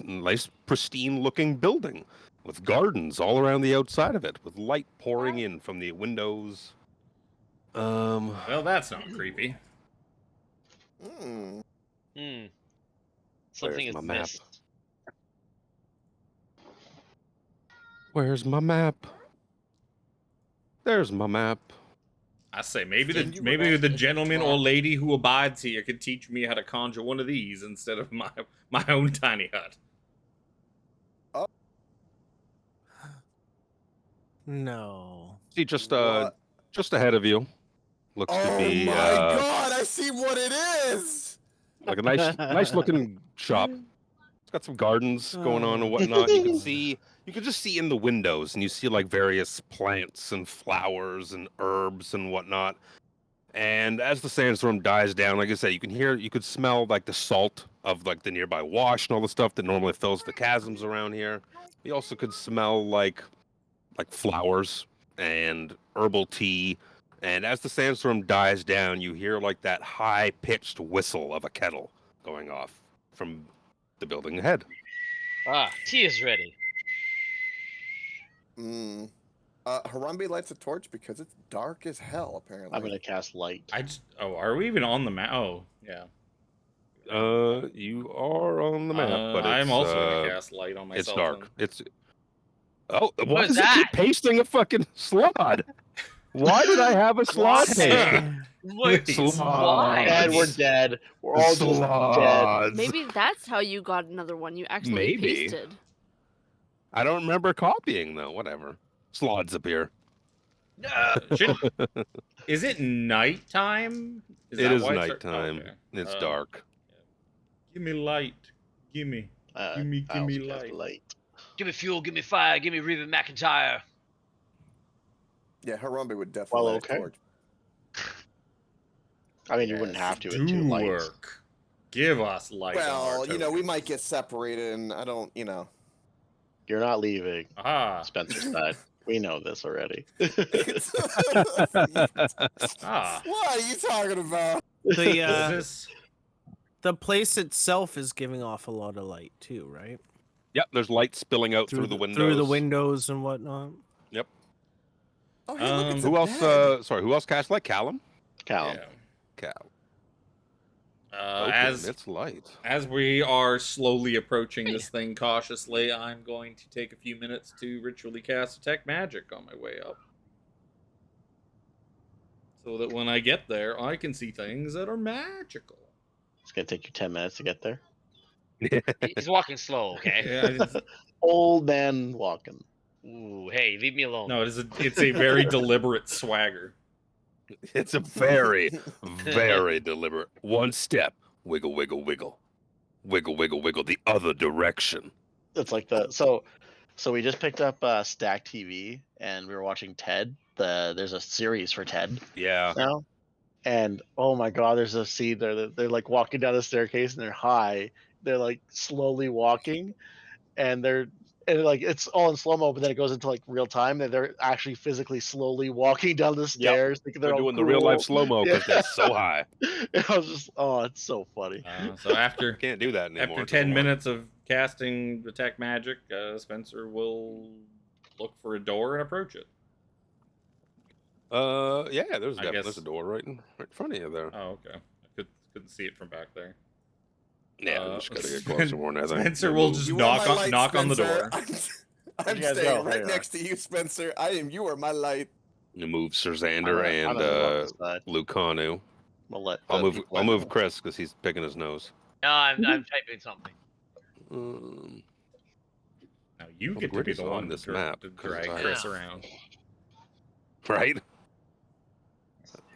pristine-looking building with gardens all around the outside of it, with light pouring in from the windows. Well, that's not creepy. Something is my map? missed. Where's my map? There's my map. I say maybe the gentleman or lady who abides here could teach me how to conjure one of these instead of my own tiny hut. No. See, just ahead of you, looks to be. Oh my god! I see what it is. Like a nice looking shop. It's got some gardens going on and whatnot. You can just see in the windows, and you see like various plants and flowers and herbs and whatnot. And as the sandstorm dies down, like I said, you could smell like the salt of like the nearby wash and all the stuff that normally fills the chasms around here. You also could smell like flowers and herbal tea. And as the sandstorm dies down, you hear like that high-pitched whistle of a kettle going off from the building ahead. Tea is ready. Harambe lights a torch because it's dark as hell, apparently. I'm gonna cast light. Are we even on the map? Oh, yeah. You are on the map, but I'm also gonna cast light on myself. It's dark. What why is does it that? keep pasting a fucking slot? Why did I have a slot pasted? Why? And we're dead. We're all just dead. Maybe that's how you got another one. You actually pasted. I don't remember copying though. Whatever. Slots appear. Is it nighttime? It is nighttime. Okay. It's dark. Give me light. Give me light. Give me fuel. Give me fire. Give me Reba McEntire. Yeah, Harambe would definitely light a torch. I mean, you wouldn't have to with 2 lights. Work. Give us light. Well, we might get separated, and I don't, You're not leaving. Spencer said. We know this already. What are you talking about? The place itself is giving off a lot of light too, right? Yep, there's light spilling out through the windows. Through the windows and whatnot. Yep. Oh, hey, who else? Who else cast light? Callum. Cal. It's light. As we are slowly approaching this thing cautiously, I'm going to take a few minutes to ritually cast Detect Magic on my way up. So that when I get there, I can see things that are magical. It's going to take you 10 minutes to get there. He's walking slow, okay? Yeah, old man walking. Ooh, hey, leave me alone. No, it's a very deliberate swagger. It's a very, very deliberate. One step, wiggle, wiggle, wiggle, wiggle, wiggle, wiggle, the other direction. It's like the so we just picked up Stack TV and we were watching Ted. There's a series for Ted. Yeah. Now, and oh my God, there's a scene there that they're like walking down the staircase and they're high. They're like slowly walking, and like it's all in slow mo, but then it goes into like real time, and they're actually physically slowly walking down the stairs. Yep. They're doing the real life slow mo because they're so high. And I was just, it's so funny. So after can't do that anymore. After 10 minutes of casting Detect Magic, Spencer will look for a door and approach it. Yeah, there's a door right in front of you there. Oh, okay. I couldn't see it from back there. Yeah, I'm just gotta get closer more now. Spencer will just knock on the door. I'm staying right next to you, Spencer. You are my light. You move Sir Xander and Lucanu. I'll move Chris because he's picking his nose. No, I'm typing something. Now you Well, get the to be grid the is on one this to, map, to 'cause drag I- Chris Yeah. around. Right?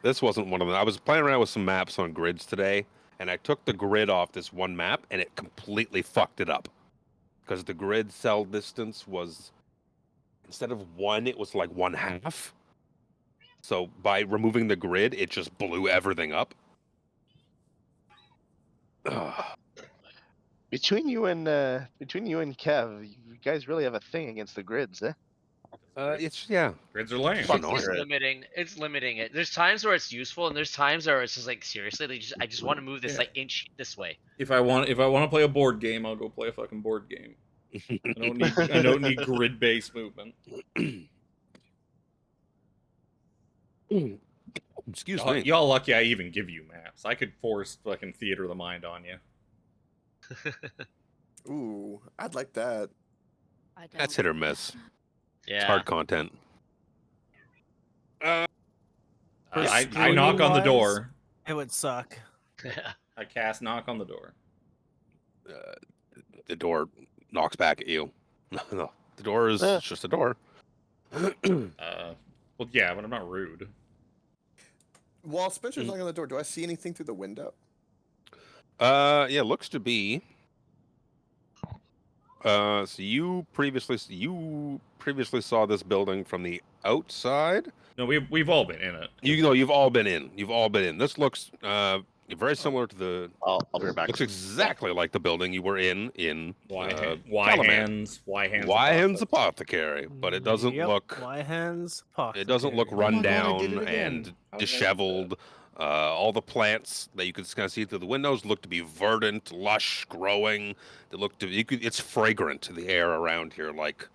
This wasn't one of them. I was playing around with some maps on grids today, and I took the grid off this one map, and it completely fucked it up. Because the grid cell distance was, instead of 1, it was like 1/2. So by removing the grid, it just blew everything up. Ugh. Between you and Kev, you guys really have a thing against the grids, eh? It's, yeah. Grids are lame. It's annoying. It's limiting. It's limiting it. There's times where it's useful, and there's times where it's just like seriously, I just want to move this Yeah. like inch this way. If I want to play a board game, I'll go play a fucking board game. I don't need grid based movement. Excuse me. Y'all lucky I even give you maps. I could force fucking theater of the mind on you. Ooh, I'd like that. I don't. That's hit or miss. Yeah. It's hard content. I Streaming knock on the wise, door. It would suck. I cast knock on the door. The door knocks back at you. No, the door is it's just a door. Well, yeah, but I'm not rude. While Spencer's knocking on the door, do I see anything through the window? Yeah, looks to be. So you previously saw this building from the outside. No, we've all been in it. You've all been in. You've all been in. This looks very similar to the. I'll be right back. Looks exactly like the building you were in Wyhands Wyhands Apothecary, but it doesn't Yep, look. Wyhands It doesn't look Apothecary. run Oh my God, I did down it again. and How did I do disheveled. All the plants that you could kind of see through the windows look to be verdant, lush, growing. They look to it's fragrant. The air around here, like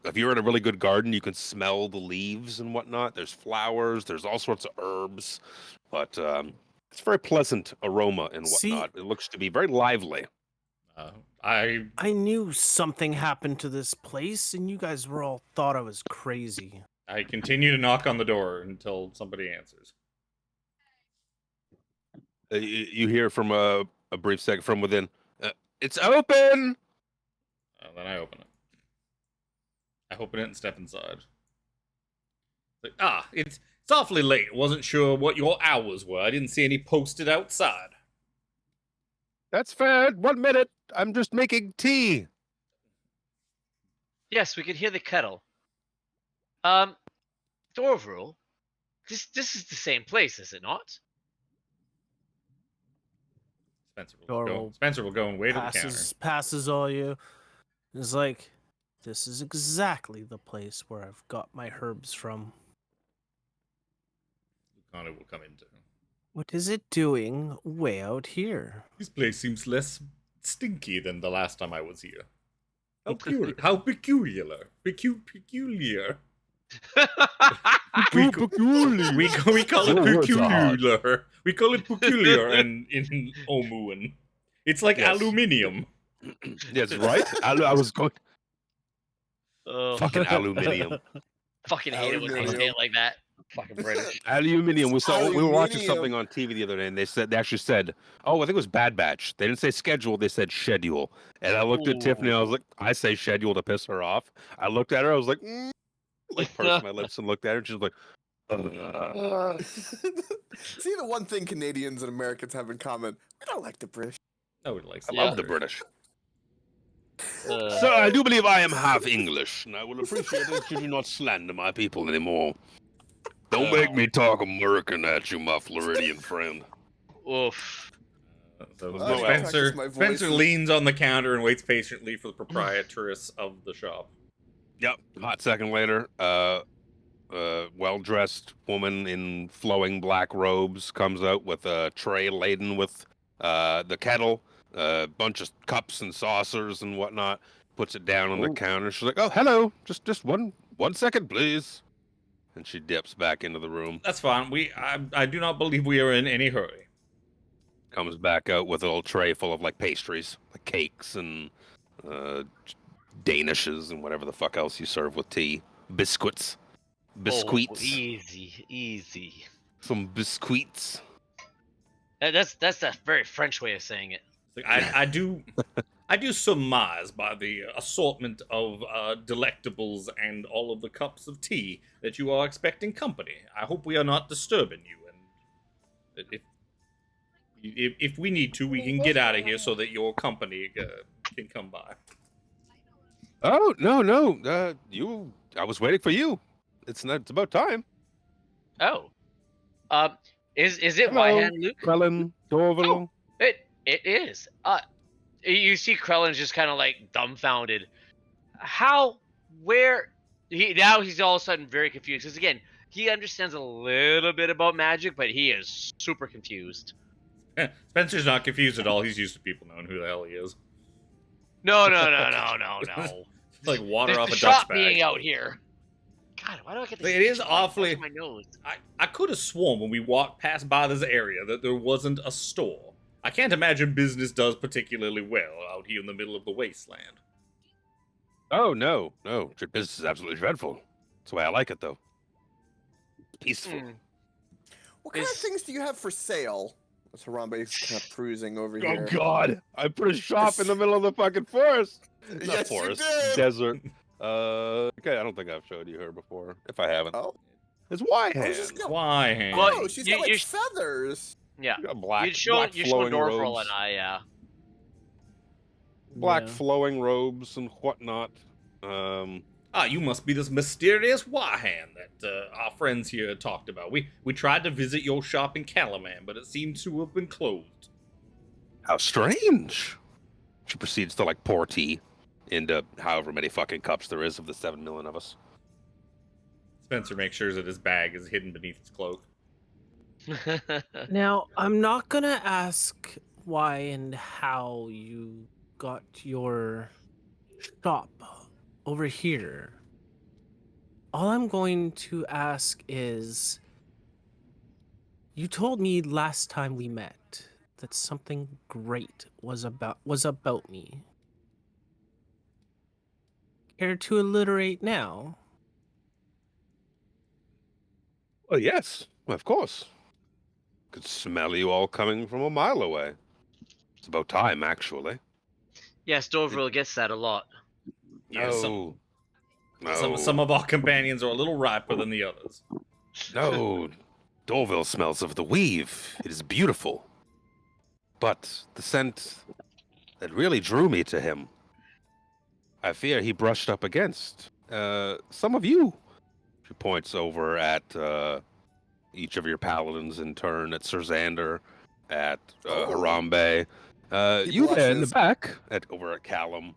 if you're in a really good garden, you can smell the leaves and whatnot. There's flowers. There's all sorts of herbs, but it's very pleasant aroma and See- whatnot. It looks to be very lively. I knew something happened to this place, and you guys were all thought I was crazy. continue to knock on the door until somebody answers. You hear from a brief second from within. It's open. Then I open it. I open it and step inside. Like, it's awfully late. Wasn't sure what your hours were. I didn't see any posted outside. That's fair. 1 minute. I'm just making tea. Yes, we can hear the kettle. Dorvrul, this is the same place, is it not? Spencer will go and wait at the counter. Passes all you. It's like, this is exactly the place where I've got my herbs from. Lucano will come into. What is it doing way out here? This place seems less stinky than the last time I was here. How peculiar. Peculiar. We call it peculiar. We call it peculiar in Omuan. It's like aluminium. Yes, right. I was going. Oh, Fucking aluminium. fucking hate it when they say it like that. Fucking British. Aluminium. We were watching Aluminium. something on TV the other day, and they actually said, "Oh, I think it was Bad Batch." They didn't say schedule; they said schedule. And I looked at Tiffany. I was like, "I say schedule to piss her off." I looked at her. I was like, pursed my lips and looked at her. And she was like, See, the one thing Canadians and Americans have in common, we don't like the British. Nobody likes "I love the British." Uh, Sir, I do believe I am half English, and I will appreciate it should you not slander my people anymore. Don't make me talk American at you, my Floridian friend. Oof. So I practice my Spencer voices. leans on the counter and waits patiently for the proprietress of the shop. Yep. Hot second later, well-dressed woman in flowing black robes comes out with a tray laden with the kettle, a bunch of cups and saucers and whatnot. Puts it down on the counter. She's like, "Oh, hello. Just one second, please." And she dips back into the room. That's fine. I do not believe we are in any hurry. Comes back out with a little tray full of like pastries, like cakes and danishes and whatever the fuck else you serve with tea. Biscuits. Biscuits. Oh, easy. Some biscuits. That's a very French way of saying it. Like, I do I do surmise by the assortment of delectables and all of the cups of tea that you are expecting company. I hope we are not disturbing you, and if we need to, we can get out of here so that your company can come by. Oh, no. I was waiting for you. It's about time. Oh. Is it Hello, Wyhan, Luke? Krellin, Dorval. It is. You see Krellin's just kind of like dumbfounded. How? Where? Now he's all of a sudden very confused. Because again, he understands a little bit about magic, but he is super confused. Spencer's not confused at all. He's used to people knowing who the hell he is. No. It's like water off a the duck's shop back. being out here. God, why do I get this? It is awfully. My nose. I could have sworn when we walked past by this area that there wasn't a store. I can't imagine business does particularly well out here in the middle of the wasteland. Oh, no. Business is absolutely dreadful. That's the way I like it, though. Peaceful. What kind of things do you have for sale? That's Harambe's kind of cruising over Oh, here. God. I put a shop in the middle of the fucking forest. Not Yes, you forest. did. Desert. Okay, I don't think I've showed you her before. If I haven't. Oh. It's Wyhan. Oh, she's got, Why? oh, she's got like you- feathers. Yeah. You got black, You show black flowing Dorval robes. and I, yeah. Black Yeah. flowing robes and whatnot. You must be this mysterious Wahan that our friends here talked about. We tried to visit your shop in Calaman, but it seems to have been closed. How strange. She proceeds to like pour tea into however many fucking cups there is of the 7 million of us. Spencer makes sure that his bag is hidden beneath his cloak. Now, I'm not gonna ask why and how you got your shop over here. All I'm going to ask is, you told me last time we met that something great was about me. Care to alliterate now? Well, yes, of course. Could smell you all coming from a mile away. It's about time, actually. Yes, Dorval gets that a lot. Yeah, No. some of our companions are a little riper than the others. No. Dorville smells of the weave. It is beautiful. But the scent that really drew me to him, I fear he brushed up against some of you. She points over at each of your paladins in turn, at Sir Xander, at Harambe. You there in the blushes. back, over at Callum.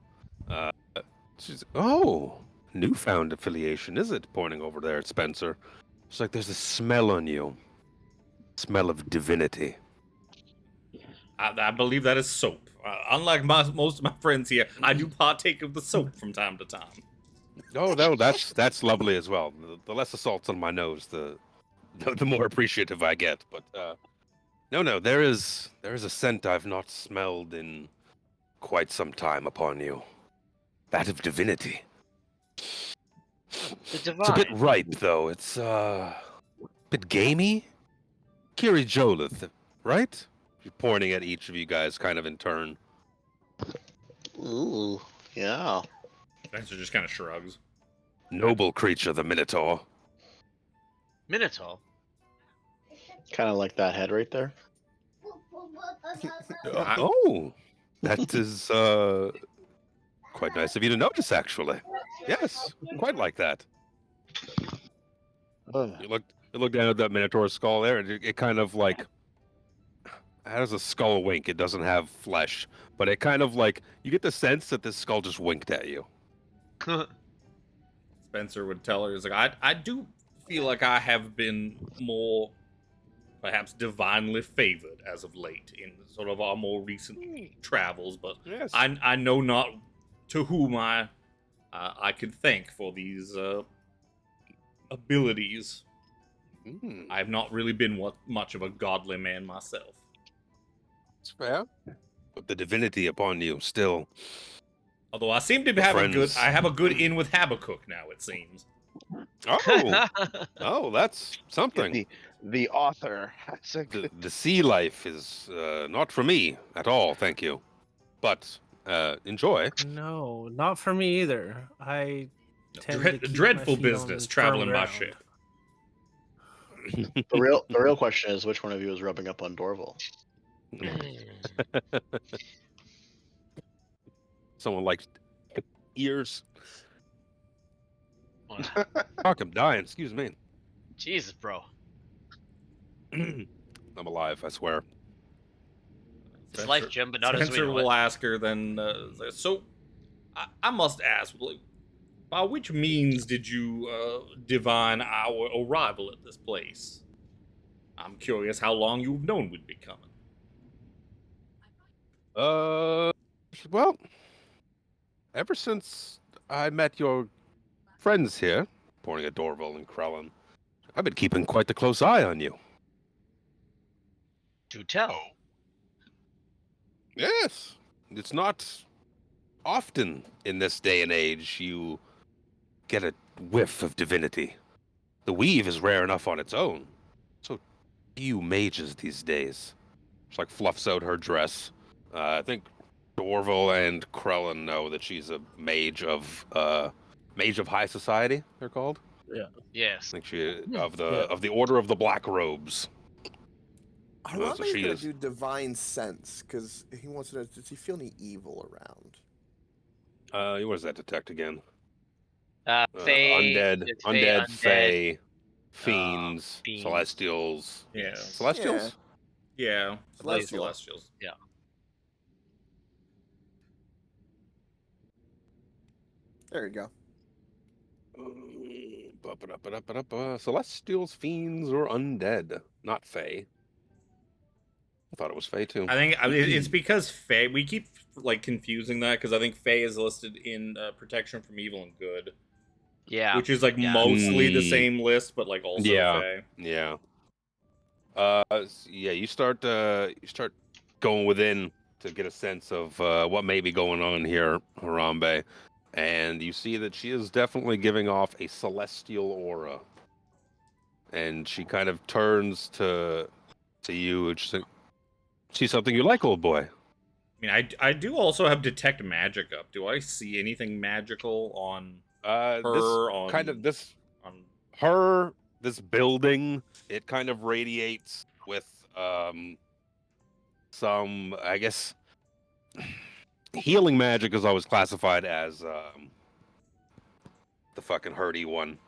She's, newfound affiliation, is it? Pointing over there at Spencer. It's like there's a smell on you. Smell of divinity. I believe that is soap. Unlike most of my friends here, I do partake of the soap from time to time. Oh, no, that's lovely as well. The less assaults on my nose, the more appreciative I get. But no, there is a scent I've not smelled in quite some time upon you. That of divinity. The divine. It's a bit ripe, though. It's a bit gamey. Kiri Jolith, right? She's pointing at each of you guys, kind of in turn. Ooh, yeah. Spencer just kind of shrugs. Noble creature, the Minotaur. Minotaur. Kind of like that head right there. Oh, that is quite nice of you to notice, actually. Yes, quite like that. You look down at that Minotaur skull there, and it kind of like has a skull wink. It doesn't have flesh, but it kind of like you get the sense that this skull just winked at you. Spencer would tell her, he's like, I do feel like I have been more, perhaps divinely favored as of late in sort of our more recent travels, but Yes. I know not to whom I could thank for these abilities. I have not really been much of a godly man myself. It's fair. But the divinity upon you still. Although I seem to have Friends. I have a good in with Habakkuk now, it seems. Oh, that's something. The author. That's a good... The sea life is not for me at all, thank you. But enjoy. No, not for me either. I tend to keep Dreadful my feet business on traveling firm by ground. ship. The real question is, which one of you is rubbing up on Dorval? Someone likes ears. Fuck, I'm dying. Excuse me. Jesus, bro. I'm alive, I swear. It's life, Jim, but not as we Spencer know will it. ask her then. So, I must ask, like, by which means did you divine our arrival at this place? I'm curious how long you've known we'd be coming. Well, ever since I met your friends here, pointing at Dorval and Krellin, I've been keeping quite a close eye on you. Do tell. Yes, it's not often in this day and age you get a whiff of divinity. The weave is rare enough on its own. So few mages these days. She like fluffs out her dress. I think Dorval and Krellin know that she's a mage of high society. They're called. Yes. I think she Yeah. of the Order of the Black Robes. Harambe's so she gonna is- do divine sense because he wants to know, does he feel any evil around? What does that detect again? Fae, undead, fae, fiends, fiends. celestials. Yeah. Celestials? Yeah. Celestial. Celestials. Yeah. There you go. Celestials, fiends, or undead, not fae. I thought it was fae too. I think it's because Fae. We keep like confusing that because I think Fae is listed in protection from evil and good, Yeah. which is like Yeah. mostly the same list, but like also Yeah. Fae. Yeah. Yeah. You start going within to get a sense of what may be going on here, Harambe, and you see that she is definitely giving off a celestial aura. And she kind of turns to you and she's like, "See something you like, old boy?" I mean, I do also have detect magic up. Do I see anything magical on her? This building, it kind of radiates with some, I guess, healing magic is always classified as the fucking hurdy one.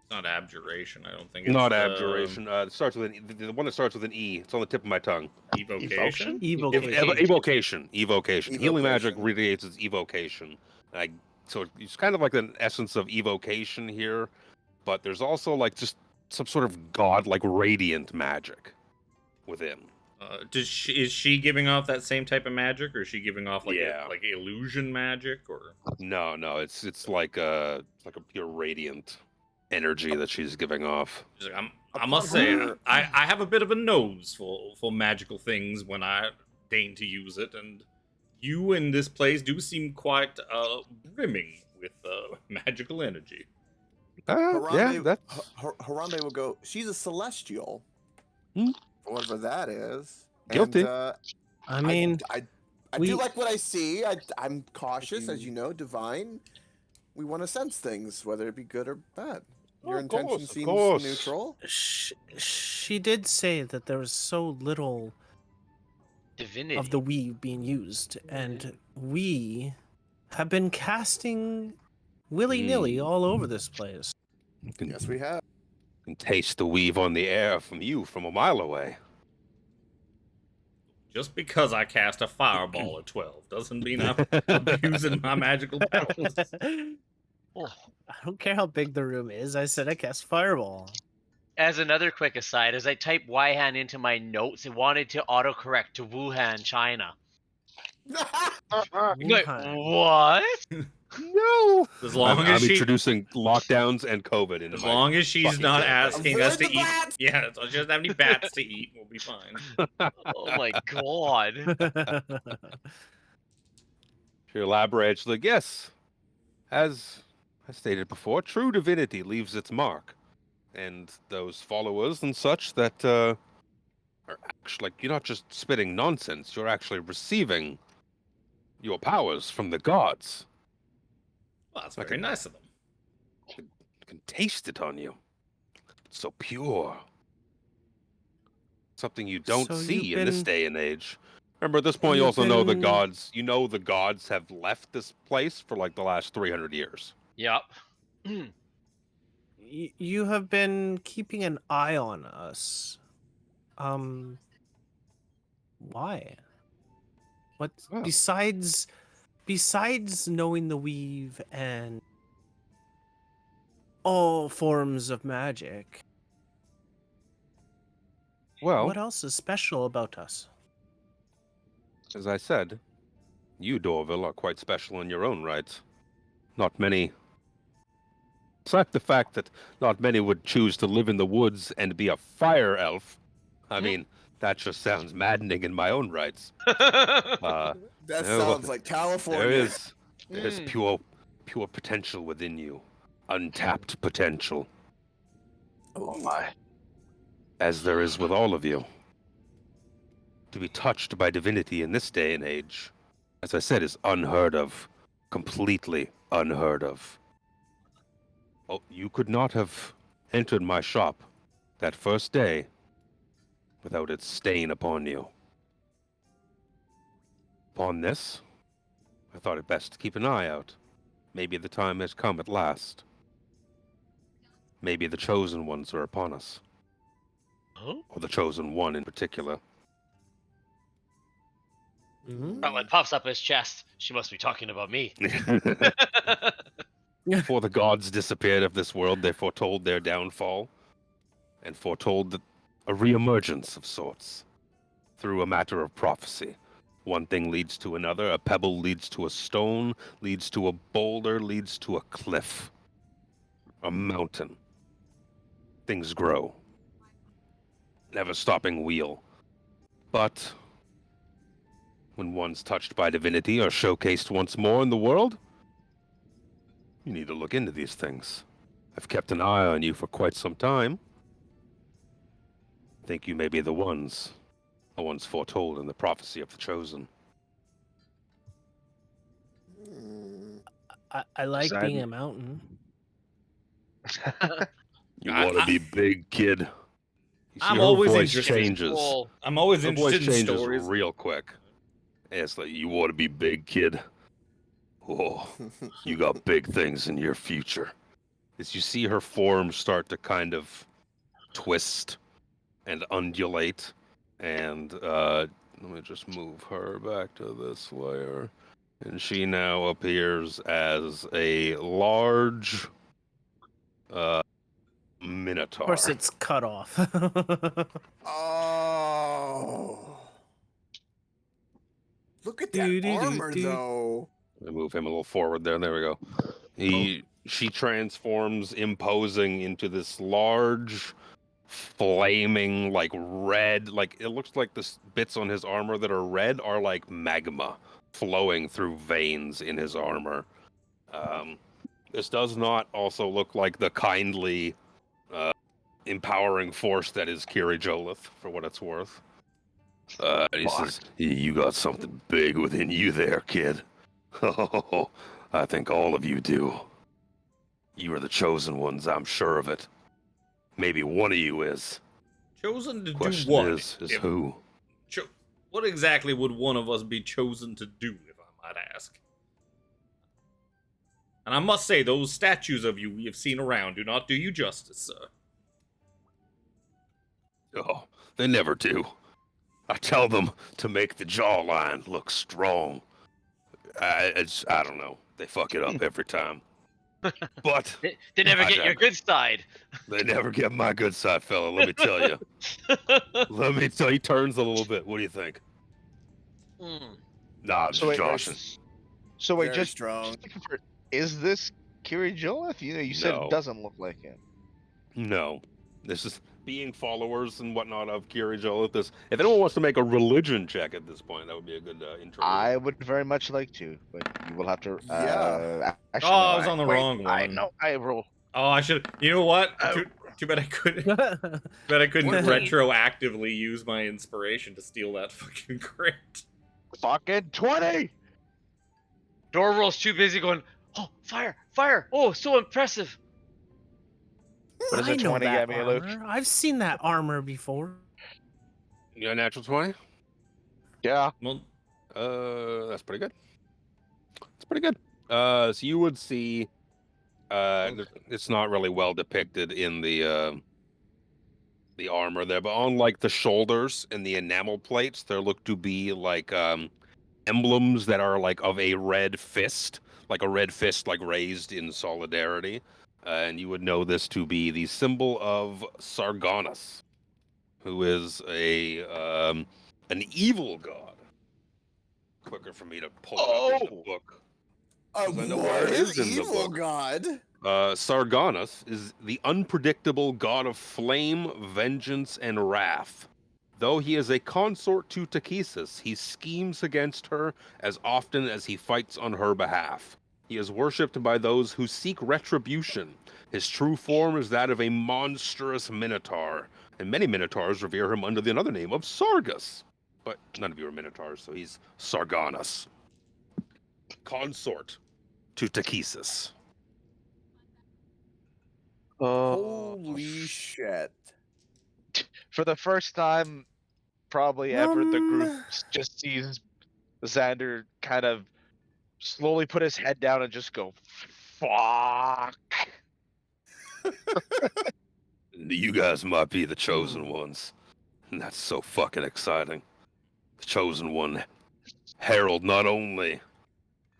It's not abjuration. I don't think it's Not abjuration. It starts with the one that starts with an E. It's on the tip of my tongue. Evocation. Evocation. Evocation. Healing magic radiates as evocation. So it's kind of like an essence of evocation here, but there's also like just some sort of god-like radiant magic within. Is she giving off that same type of magic, or is she giving off like Yeah. like illusion magic, or? No, it's like a pure radiant energy that she's giving off. I must say, I have a bit of a nose for magical things when I deign to use it, and you in this place do seem quite brimming with magical energy. Harambe will go, she's a celestial. Whatever that is. Guilty. And, I mean, I do like what I see. I'm cautious, as you know, divine. We want to sense things, whether it be good or bad. Your intention seems neutral. She did say that there was so little Divinity of the weave being used, and we have been casting willy-nilly all over this place. Yes, we have. You can taste the weave on the air from a mile away. Just because I cast a fireball at 12 doesn't mean I'm abusing my magical powers. I don't care how big the room is. I said I cast fireball. As another quick aside, as I typed Wuhan into my notes, it wanted to autocorrect to Wuhan, China. Like, what? No. As long I'm as introducing lockdowns and COVID into as my long as she's fucking not show. asking Avoid us to the eat. bats! Yeah, so she doesn't have any bats to eat. We'll be fine. Oh my god. She elaborates like, yes, as I stated before, true divinity leaves its mark, and those followers and such that are actually, like, you're not just spitting nonsense, you're actually receiving your powers from the gods. Well, that's I very can- nice of them. I can taste it on you. It's so pure. Something you don't So see you've in this been- day and age. Remember, at this point, you you've also know the been- gods. You know the gods have left this place for like the last 300 years. Yep. You have been keeping an eye on us. Why? What Well. besides knowing the weave and all forms of magic? Well, What else is special about us? as I said, you, Dorville, are quite special in your own right. Not many. Aside the fact that not many would choose to live in the woods and be a fire elf. I mean, that just sounds maddening in my own rights. That No, sounds like California. There's pure potential within you, untapped potential, Oh my. as there is with all of you. To be touched by divinity in this day and age, as I said, is unheard of, completely unheard of. Oh, you could not have entered my shop that first day without its stain upon you. Upon this, I thought it best to keep an eye out. Maybe the time has come at last. Maybe the chosen ones are upon us. Huh? Or the chosen one in particular. Crowley pops up his chest. She must be talking about me. Before the gods disappeared of this world, they foretold their downfall, and foretold that a reemergence of sorts. Through a matter of prophecy. One thing leads to another, a pebble leads to a stone, leads to a boulder, leads to a cliff. A mountain. Things grow. Never stopping wheel. But when one's touched by divinity or showcased once more in the world, you need to look into these things. I've kept an eye on you for quite some time. I think you may be the ones foretold in the prophecy of the chosen. I like Decided. being a mountain. You want to be big, kid. You see, I'm her always voice interested. changes. Well, I'm always Her voice interested in changes stories. real quick. And it's like, you want to be big, kid. Oh, you got big things in your future. As you see her form start to kind of twist and undulate, and let me just move her back to this layer. And she now appears as a large minotaur. Of course, it's cut off. Oh. Look at that armor, though. Let me move him a little forward there. There we go. She transforms, imposing into this large, flaming, like red, like it looks like the bits on his armor that are red are like magma flowing through veins in his armor. This does not also look like the kindly, empowering force that is Kiri Jolith, for what it's worth. He says, "You got something big within you there, kid. Oh, I think all of you do. You are the chosen ones, I'm sure of it. Maybe one of you is. Chosen to Question do what? is If- who? What exactly would one of us be chosen to do, if I might ask? And I must say, those statues of you we have seen around do not do you justice, sir. Oh, they never do. I tell them to make the jawline look strong. I don't know. They fuck it up every time. But they never I get your don't- good side. they never get my good side, fella. Let me tell you. Let me tell you. He turns a little bit. What do you think? Nah, I'm just joshing. So wait, Very just strong. is this Kiri Jolith? You said No. it doesn't look like him. No. This is being followers and whatnot of Kiri Jolith. If anyone wants to make a religion check at this point, that would be a good intro. I would very much like to, but you will have to. Yeah. Actually, Oh, no, I was on the wrong I one. know. I roll. Oh, I should. You know what? Too bad I couldn't. But I couldn't retroactively use my inspiration to steal that fucking crit. Fucking 20. Dorval's too busy going, oh, fire, fire. Oh, so impressive. What does I a know 20 that get me, Luke? armor. I've seen that armor before. You got a natural 20? Yeah. Well, That's pretty good. It's pretty good. So you would see, it's not really well depicted in the armor there, but on like the shoulders and the enamel plates, there look to be like emblems that are like of a red fist, like a red fist like raised in solidarity. And you would know this to be the symbol of Sargonus, who is an evil god. Quicker for me to pull it up in the book. I know where it is in the evil book. god? Sargonus is the unpredictable god of flame, vengeance, and wrath. Though he is a consort to Takesis, he schemes against her as often as he fights on her behalf. He is worshipped by those who seek retribution. His true form is that of a monstrous minotaur, and many minotaurs revere him under the another name of Sargus. But none of you are minotaurs, so he's Sargonus. Consort to Takesis. Holy shit. For the first time, probably ever, the group just sees Xander kind of slowly put his head down and just go, fuck. You guys might be the chosen ones. And that's so fucking exciting. The chosen one herald not only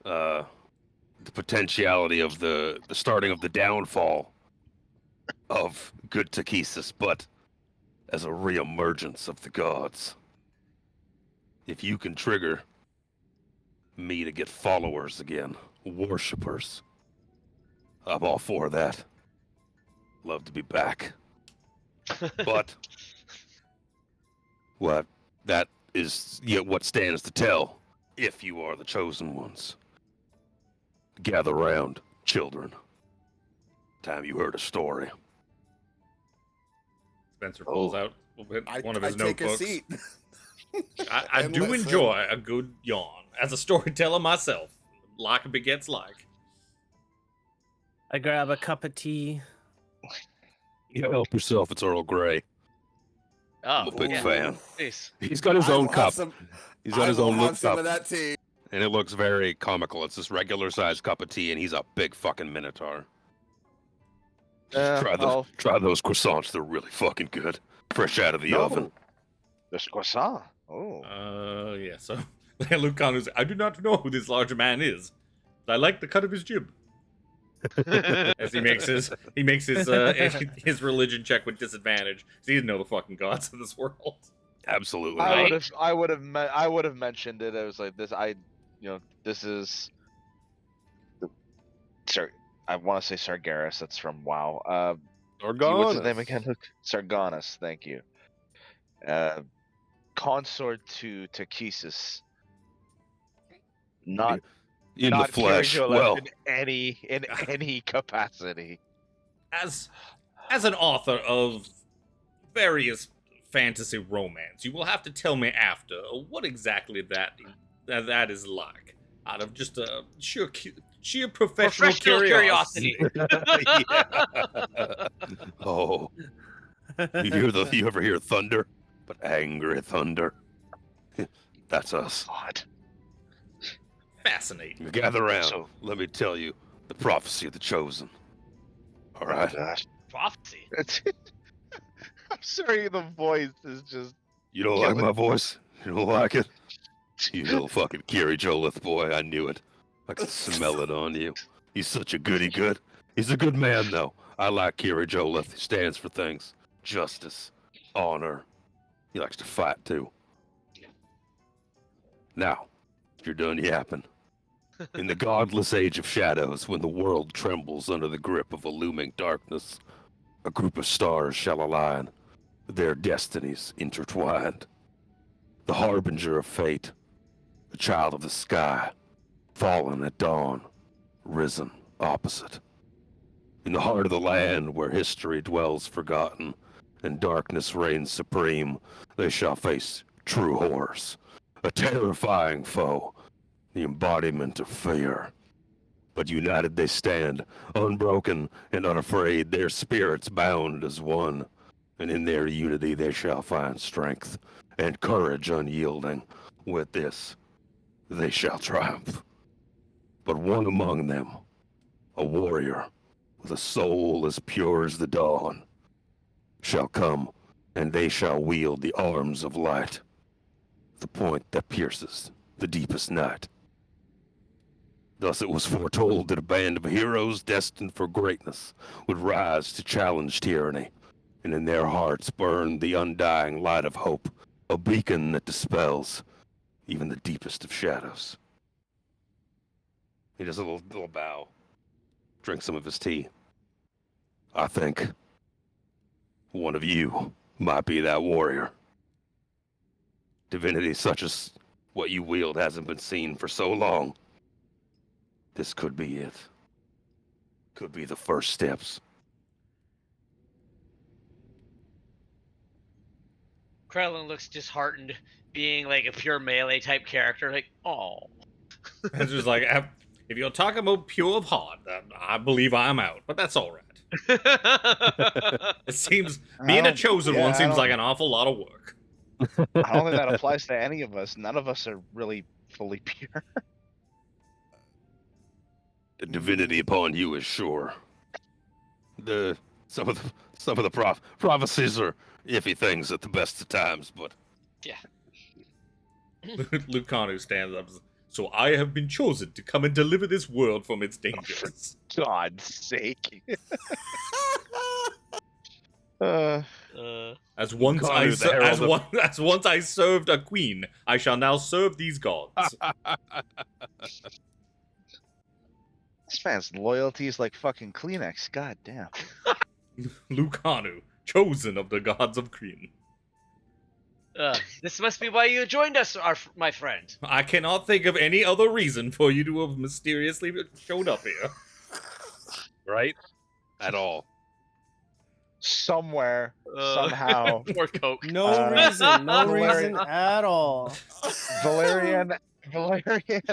the potentiality of the starting of the downfall of good Takesis, but as a reemergence of the gods. If you can trigger me to get followers again, worshippers, I'm all for that. Love to be back. But what that is yet what stands to tell if you are the chosen ones. Gather round, children. Time you heard a story. Spencer pulls out one of his notebooks. Take a seat. I do listen. enjoy a good yawn. As a storyteller myself, like begets like. I grab a cup of tea. You help yourself, it's Earl Grey. Oh, I'm a big fan. Nice. He's got his own cup. He's got his own have some cup. of that tea. And it looks very comical. It's this regular sized cup of tea, and he's a big fucking minotaur. Try those croissants. They're really fucking good. Fresh out of the oven. There's croissant. Oh. Yeah, so Luke Connor's, I do not know who this large man is, but I like the cut of his jib. As he makes his his religion check with disadvantage. He doesn't know the fucking gods of this world. Absolutely. I would have mentioned it. I was like this. This is. Sorry, I want to say Sargeras. That's from WoW. Sargonus. What's his name again? Luke? Sargonus. Thank you. Consort to Takesis. Not in not the flesh. Kirijolev Well, in any capacity. As an author of various fantasy romance, you will have to tell me after what exactly that is like. Out of just a sheer professional curiosity. Oh, you ever hear thunder? But angry thunder. That's us. God. Fascinating. Gather around. Let me tell you the prophecy of the chosen. All right. Prophecy. I'm sorry, the voice is just. You don't like my voice? You don't like it? You little fucking Kiri Jolith boy. I knew it. I could smell it on you. He's such a goody good. He's a good man, though. I like Kiri Jolith. He stands for things. Justice. Honor. He likes to fight, too. Now, if you're done yapping. In the godless age of shadows, when the world trembles under the grip of a looming darkness, a group of stars shall align, their destinies intertwined. The harbinger of fate, a child of the sky, fallen at dawn, risen opposite. In the heart of the land where history dwells forgotten, and darkness reigns supreme, they shall face true horrors, a terrifying foe, the embodiment of fear. But united they stand, unbroken and unafraid, their spirits bound as one. And in their unity they shall find strength, and courage unyielding. With this, they shall triumph. But one among them, a warrior, with a soul as pure as the dawn, shall come, and they shall wield the arms of light, the point that pierces the deepest night. Thus it was foretold that a band of heroes destined for greatness would rise to challenge tyranny, and in their hearts burned the undying light of hope, a beacon that dispels even the deepest of shadows. He does a little bow, drinks some of his tea. I think one of you might be that warrior. Divinity such as what you wield hasn't been seen for so long. This could be it. Could be the first steps. Krellin looks disheartened, being like a pure melee type character. Like, oh. It's just like, if you're talking about pure of heart, I believe I'm out. But that's all right. It seems being a chosen one seems like an awful lot of work. I don't think that applies to any of us. None of us are really fully pure. The divinity upon you is sure. Some of the prophecies are iffy things at the best of times, but yeah. Lucanu stands up. So I have been chosen to come and deliver this world from its dangers. For God's sake. As once I served a queen, I shall now serve these gods. This man's loyalty is like fucking Kleenex. God damn. Lucanu, chosen of the gods of Kreen. This must be why you joined us, my friend. I cannot think of any other reason for you to have mysteriously showed up here. Right? At all. Somewhere, somehow. More coke. No reason at all. Valerian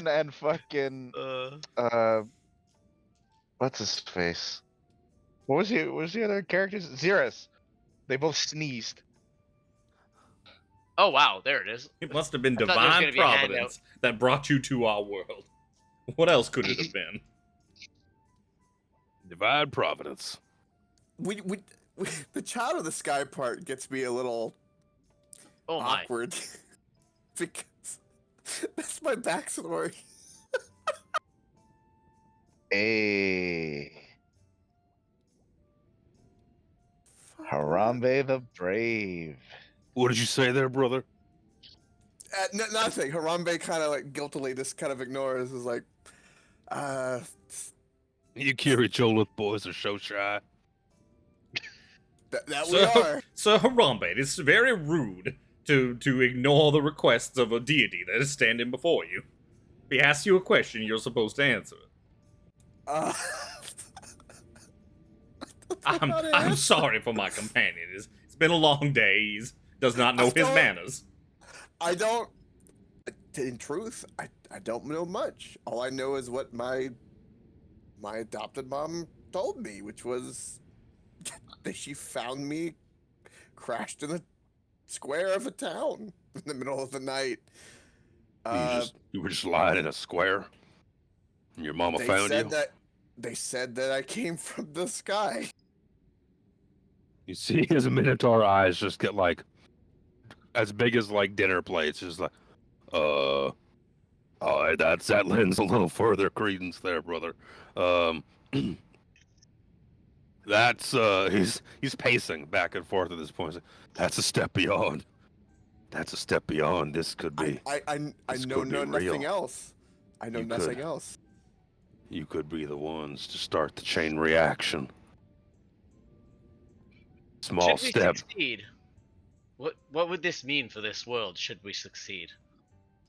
and fucking what's his face? What was the other characters? Xeris. They both sneezed. Oh wow, there it is. It must have been I thought there was divine gonna be a providence that brought you to our world. What else could it have been? Divine providence. We the child of the sky part gets me a little awkward because that's my backstory. Hey. Harambe the Brave. What did you say there, brother? Nothing. Harambe kind of like guiltily just kind of ignores. Is like, You Kiricholith boys are so shy. we are. So Harambe, it's very rude to ignore the requests of a deity that is standing before you. If he asks you a question, you're supposed to answer it. I'm sorry for my companion. It's been a long day. He does not know his manners. I don't. In truth, I don't know much. All I know is what my adopted mom told me, which was that she found me crashed in the square of a town in the middle of the night. You were just lying in a square, and your mama found you. They said that I came from the sky. You see his Minotaur eyes just get like as big as like dinner plates. Just like, that lends a little further credence there, brother. That's he's pacing back and forth at this point. That's a step beyond. That's a step beyond. This could be. I know nothing else. I know nothing else. You could be the ones to start the chain reaction. Small should we step. Succeed? What would this mean for this world? Should we succeed?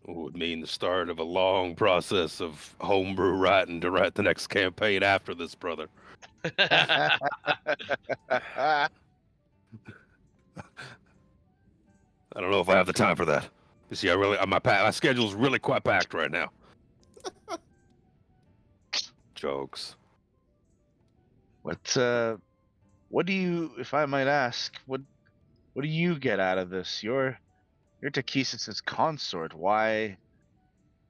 It would mean the start of a long process of homebrew writing to write the next campaign after this, brother. I don't know if I have the time for that. You see, my schedule's really quite packed right now. Jokes. What do you, if I might ask, what do you get out of this? You're Takisis's consort. Why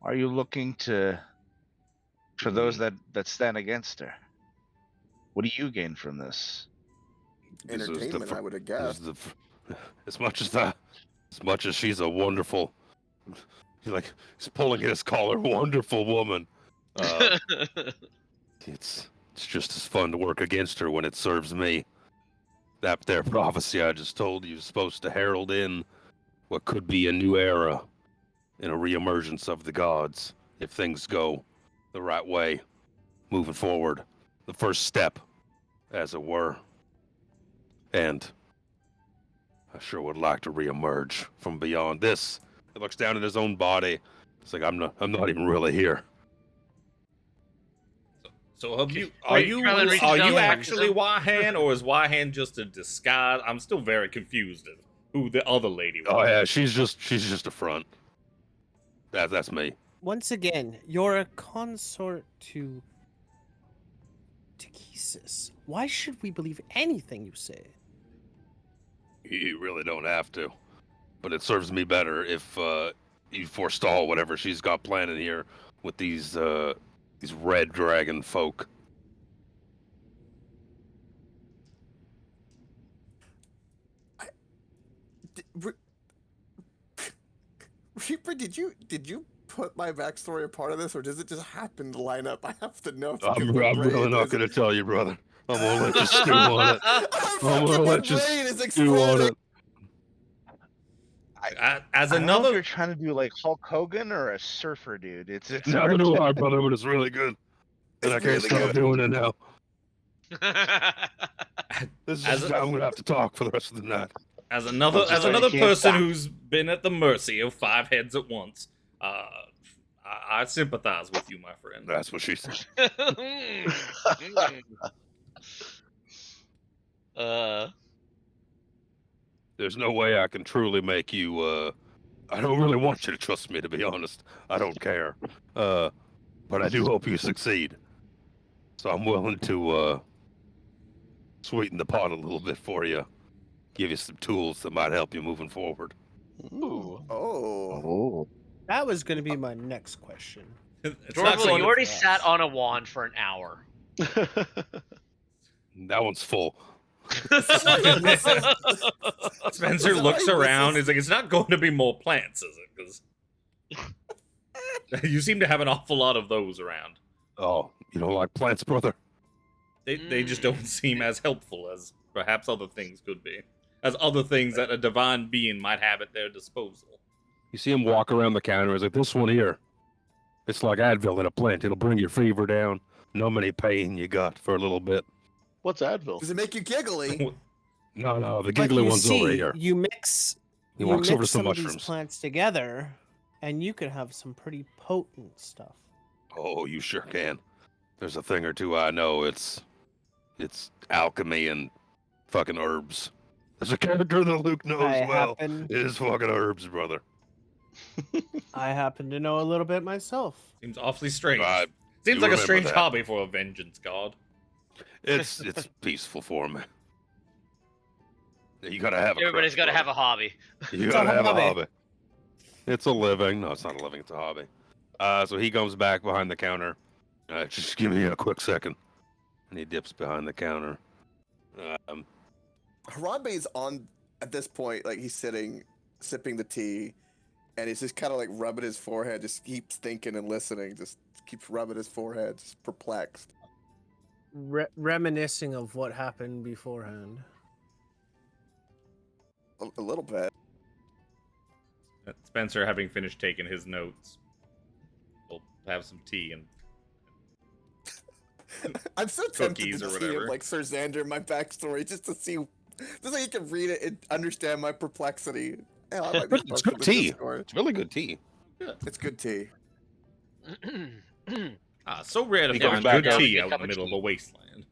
are you looking for those that stand against her? What do you gain from this? This is the Entertainment, fir- I would have this is guessed. as much as she's a wonderful, he's pulling at his collar, wonderful woman. It's just as fun to work against her when it serves me. That there prophecy I just told you is supposed to herald in what could be a new era and a reemergence of the gods if things go the right way, moving forward. The first step, as it were. And I sure would like to reemerge from beyond this. He looks down at his own body. It's like I'm not even really here. So are Wait, you Krellin reaches down and touches actually him. Wahan, or is Wahan just a disguise? I'm still very confused as who the other lady was. Oh yeah, she's just a front. That's me. Once again, you're a consort to Takesis. Why should we believe anything you say? You really don't have to, but it serves me better if you forestall whatever she's got planning here with these red dragon folk. Reaper, did you put my backstory a part of this, or does it just happen to line up? I have to know. I'm really not gonna tell you, brother. I'm gonna let you stew on it. I'm gonna let you stew on it. As I don't know if another, you're trying to do like Hulk Hogan or a surfer dude. It's Neither do I, brother, but it's really good. And I can't stop doing it now. This is I'm gonna have to talk for the rest of the night. as another I'm sorry, person can't stop. who's been at the mercy of 5 heads at once, I sympathize with you, my friend. That's what she said. There's no way I can truly make you, I don't really want you to trust me, to be honest. I don't care. But I do hope you succeed. So I'm willing to, sweeten the pot a little bit for you. Give you some tools that might help you moving forward. Ooh. Oh. That was going to be my next question. It's not Dorval, going you to- already sat on a wand for an hour. That one's full. Spencer looks around. He's like, "It's not going to be more plants, is it? Because you seem to have an awful lot of those around. Oh, you don't like plants, brother? They just don't seem as helpful as perhaps other things could be, as other things that a divine being might have at their disposal." You see him walk around the counter. He's like, this one here. It's like Advil in a plant. It'll bring your fever down. Numb any pain you got for a little bit. What's Advil? Does it make you giggly? No, the But giggly you one's see, over here. You mix, He you walks over to mix some some of these mushrooms. plants together, and you could have some pretty potent stuff. Oh, you sure can. There's a thing or two I know. It's alchemy and fucking herbs. There's a character that Luke knows well. It is fucking herbs, brother. I happen to know a little bit myself. Seems awfully strange. You Seems like a remember strange that. hobby for a vengeance god. It's peaceful for me. You gotta have a Everybody's got to have a hobby. You It's gotta a have a hobby. hobby. It's a living. No, it's not a living. It's a hobby. So he comes back behind the counter. Just give me a quick second. And he dips behind the counter. Harambe's on at this point, like he's sitting, sipping the tea, and he's just kind of like rubbing his forehead, just keeps thinking and listening, just keeps rubbing his forehead, just perplexed. Reminiscing of what happened beforehand. A little bit. Spencer, having finished taking his notes, will have some tea and I'm so tempted Cookies to or see whatever. him, like Sir Xander, my backstory, just so you can read it and understand my perplexity. Hell, I might be It's posted good in the tea. Discord. It's really good tea. It's good tea. so rare to He find comes back good out. tii Get a out in cup the of middle of tea. a wasteland.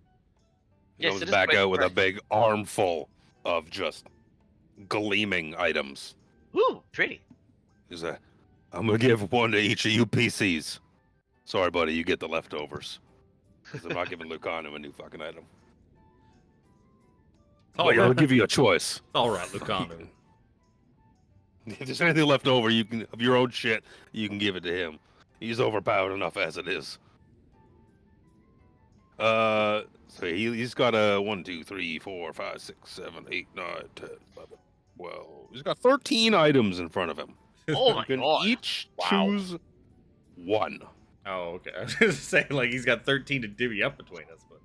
He Yes, comes it is back quite out with a refreshing. big armful of just gleaming items. Ooh, pretty. He's like, I'm gonna give one to each of you PCs. Sorry, buddy, you get the leftovers. Because I'm not giving Lucano a new fucking item. Oh, Like, I'll give you a choice. all right, Lucano. If there's anything left over, you can of your own shit, you can give it to him. He's overpowered enough as it is. So he's got a 1, 2, 3, 4, 5, 6, 7, 8, 9, 10, 11, 12. He's got 13 items in front of him. Oh You my can god. each Wow. choose one. Oh, okay. I was just saying, like, he's got 13 to divvy up between us, but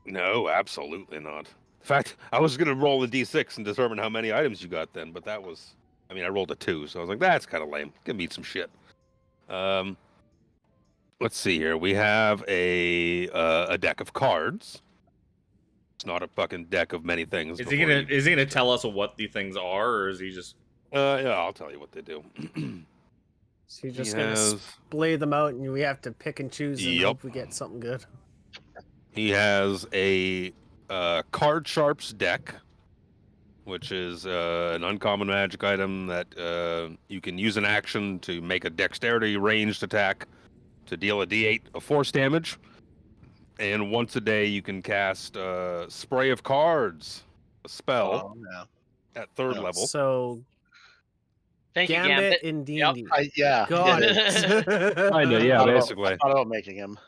No, absolutely not. In fact, I was gonna roll a d6 and determine how many items you got then, but that was, I mean, I rolled a 2, so I was like, that's kind of lame. Give me some shit. Let's see here. We have a deck of cards. It's not a fucking deck of many things. is he gonna tell us what the things are, or is he just? Yeah, I'll tell you what they do. So you're just He gonna has- splay them out, and we have to pick and choose and Yup. hope we get something good. He has a card sharps deck, which is an uncommon magic item that you can use an action to make a dexterity ranged attack to deal a d8 of force damage. And once a day, you can cast Spray of Cards, a spell Oh, yeah. at 3rd Oh, level. So Thank you, Gambit Gambit. in D&D. Yep. Yeah. Got yeah. it. Kinda, yeah, I basically. thought about making him.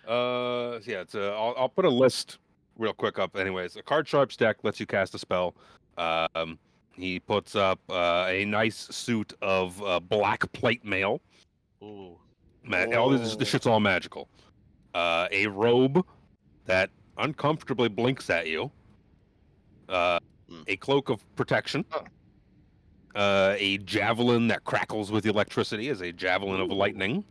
Yeah, it's I'll put a list real quick up. Anyways, a card sharps deck lets you cast a spell. He puts up a nice suit of black plate mail. Ooh. All this shit's all magical. A robe that uncomfortably blinks at you. A cloak of protection. A javelin that crackles with electricity is a javelin of lightning.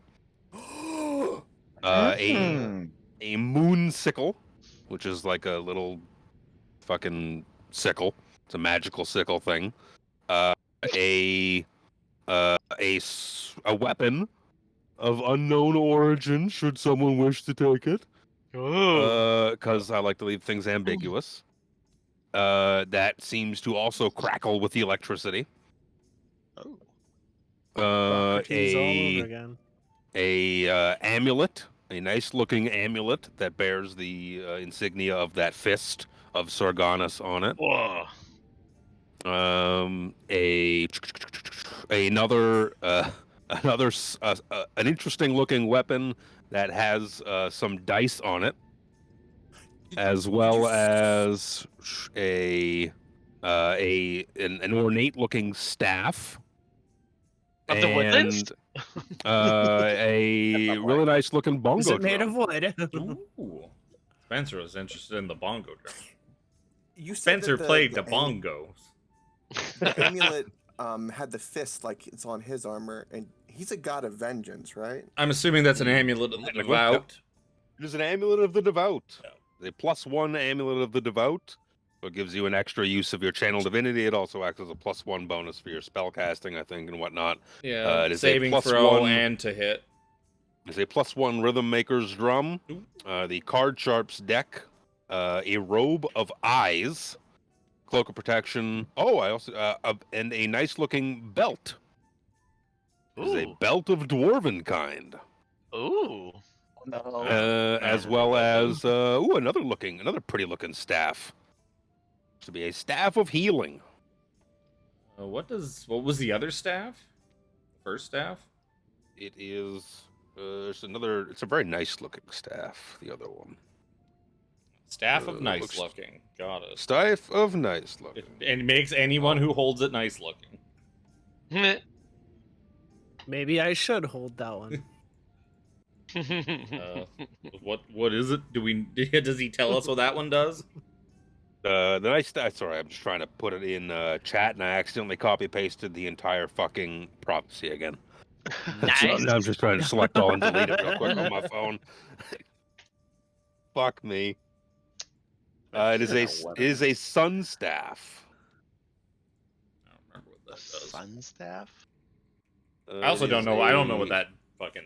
A moon sickle, which is like a little fucking sickle. It's a magical sickle thing. A weapon of unknown origin, should someone wish to take it. Because I like to leave things ambiguous. That seems to also crackle with the electricity. Socrates all over again. A amulet, a nice looking amulet that bears the insignia of that fist of Sargonus on it. Whoa. An interesting looking weapon that has some dice on it, as well as an ornate looking staff. Of the woodlands? A really nice looking bongo Is it made drum. of wood? Ooh. Spencer was interested in the bongo drum. You said Spencer that played the the bongos. The amulet had the fist like it's on his armor, and he's a god of vengeance, right? I'm assuming that's an amulet of the Yep. devout. It is an amulet of the devout. Yeah. A +1 amulet of the devout. So it gives you an extra use of your channel divinity. It also acts as a +1 bonus for your spell casting, I think, and whatnot. Yeah, it is a saving +1 throw and to hit. It's a +1 rhythm maker's drum. The card sharps deck. A robe of eyes. Cloak of protection. Oh, I also and a nice looking belt. It's a belt of dwarven kind. Ooh. As well as another pretty looking staff. To be a staff of healing. What was the other staff? The first staff? It is it's a very nice looking staff, the other one. Staff of nice looks- looking. Got it. Staff of nice looking. And makes anyone who holds it nice looking. Maybe I should hold that one. What is it? Does he tell us what that one does? The nice staff. Sorry, I'm just trying to put it in chat, and I accidentally copy pasted the entire fucking prophecy again. Nice. So I'm just trying to select all and delete it real quick on my phone. Fuck me. It is a sun staff. I don't remember what that does. Sun staff? I also It don't is know. I don't know a- what that fucking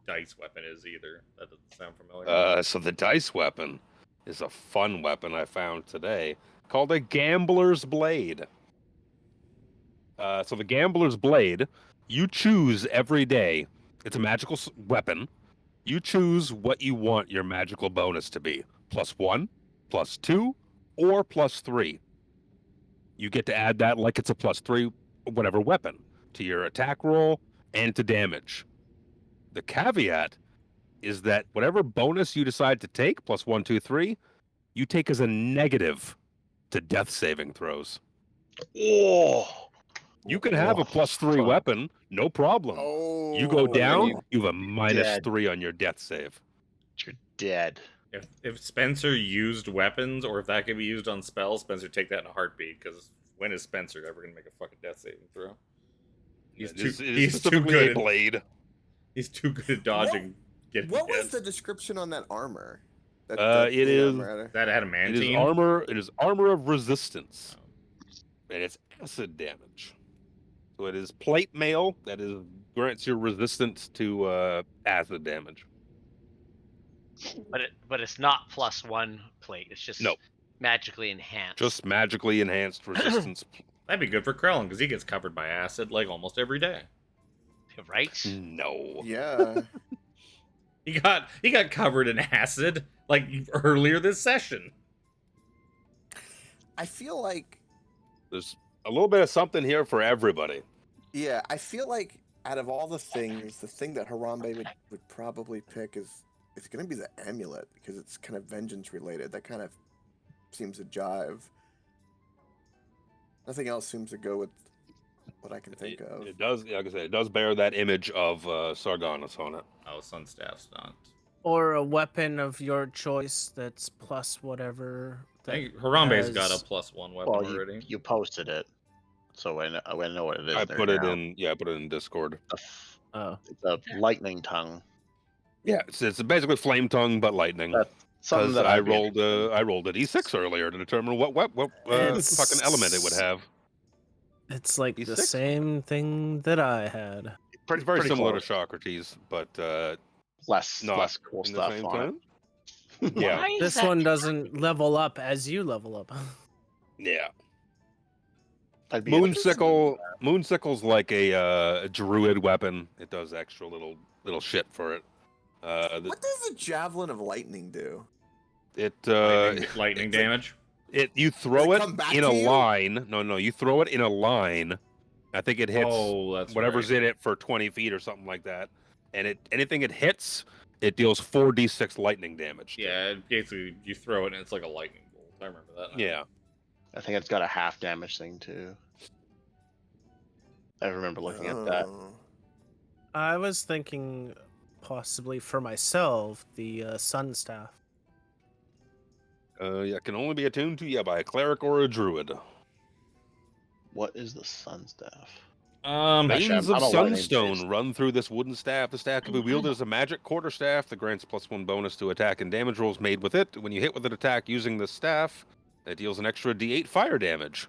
dice weapon is either. That doesn't sound familiar. So the dice weapon is a fun weapon I found today called a Gambler's Blade. So the Gambler's Blade, you choose every day It's a magical weapon. You choose what you want your magical bonus to be: +1, +2, or +3. You get to add that like it's a +3, whatever weapon, to your attack roll and to damage. The caveat is that whatever bonus you decide to take, +1, 2, 3, you take as a negative to death saving throws. Oh. You can have a +3 fuck. weapon, no problem. Oh. You go down, you- you have a dead. -3 on your death save. You're dead. If Spencer used weapons, or if that could be used on spells, Spencer take that in a heartbeat. Because when is Spencer ever gonna make a fucking death saving throw? He's It too. is He's too specifically good. a blade. He's too good at dodging. Getting What was hit. the description on that armor? That, It thing is- armor had? That had a It is mantine. armor. It is armor of resistance, and it's acid damage. So it is plate mail that is grants you resistance to acid damage. But it's not +1 plate. It's just No. magically enhanced. Just magically enhanced resistance. That'd be good for Krellin because he gets covered by acid like almost every day. right? No. Yeah. He got covered in acid like earlier this session. I feel like, There's a little bit of something here for everybody. yeah, I feel like out of all the things, the thing that Harambe would probably pick is it's going to be the amulet because it's kind of vengeance related. That kind of seems to jive. Nothing else seems to go with what I can think of. It does, like I said, it does bear that image of Sargonis on it. Oh, Sunstaff's not. Or a weapon of your choice that's plus whatever. I think Harambe's has- got a +1 weapon Well, already. you posted it, so I know what it is. I there put it now. in. Yeah, I put it in Discord. Oh. It's a lightning tongue. Yeah, it's basically flame tongue but lightning. Something Because that I I'd be rolled interested in. I rolled a d6 earlier to determine what It's- fucking element it would have. It's like the D6? same thing that I had. It's very similar close. to Socrates, but less not cool in the stuff same on time. it. Yeah, Why is This that- one doesn't level up as you level up. yeah. I'd be Moonsickle's like a druid weapon. It does extra little shit for it. What does the javelin of lightning do? It Lightning damage. you throw Does it it come back in to a you? line. No, you throw it in a line. I think it hits Oh, that's whatever's right. in it for 20 feet or something like that. And anything it hits, it deals 4d6 lightning damage. Yeah, basically you throw it and it's like a lightning bolt. I remember that. now. Yeah. I think it's got a half damage thing too. I remember looking at that. Oh. I was thinking possibly for myself the sun staff. Yeah, it can only be attuned to by a cleric or a druid. What is the sun staff? Actually, Veins I'm of a lightning sunstone based. run through this wooden staff. The staff can be wielded as a magic quarterstaff that grants +1 bonus to attack and damage rolls made with it. When you hit with an attack using this staff, it deals an extra d8 fire damage.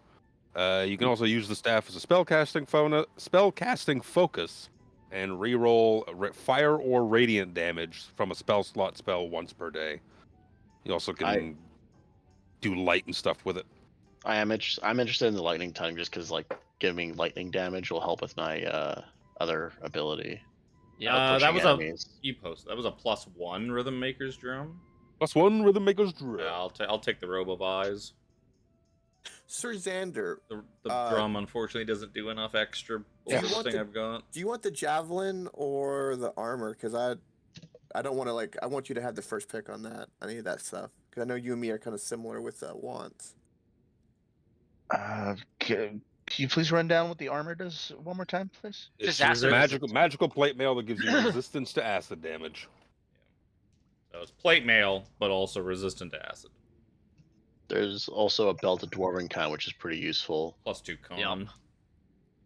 You can also use the staff as a spellcasting focus and reroll fire or radiant damage from a spell slot spell once per day. You also can do light and stuff with it. I'm interested in the lightning tongue just because like giving lightning damage will help with my other ability. Yeah, that was a enemies. you post. That was a +1 rhythm maker's drum. +1 rhythm maker's drill. Yeah, I'll take the robe of eyes. Sir Xander, The Uh, drum unfortunately doesn't do enough extra Yeah. over You the want thing the- I've got. do you want the javelin or the armor? Because I don't want to I want you to have the first pick on that. I need that stuff because I know you and me are kind of similar with wants. Can you please run down what the armor does one more time, please? It's acid magical plate mail that gives you resistance to acid damage. So it's plate mail, but also resistant to acid. There's also a belt of dwarven kind, which is pretty useful. +2 con. Yep.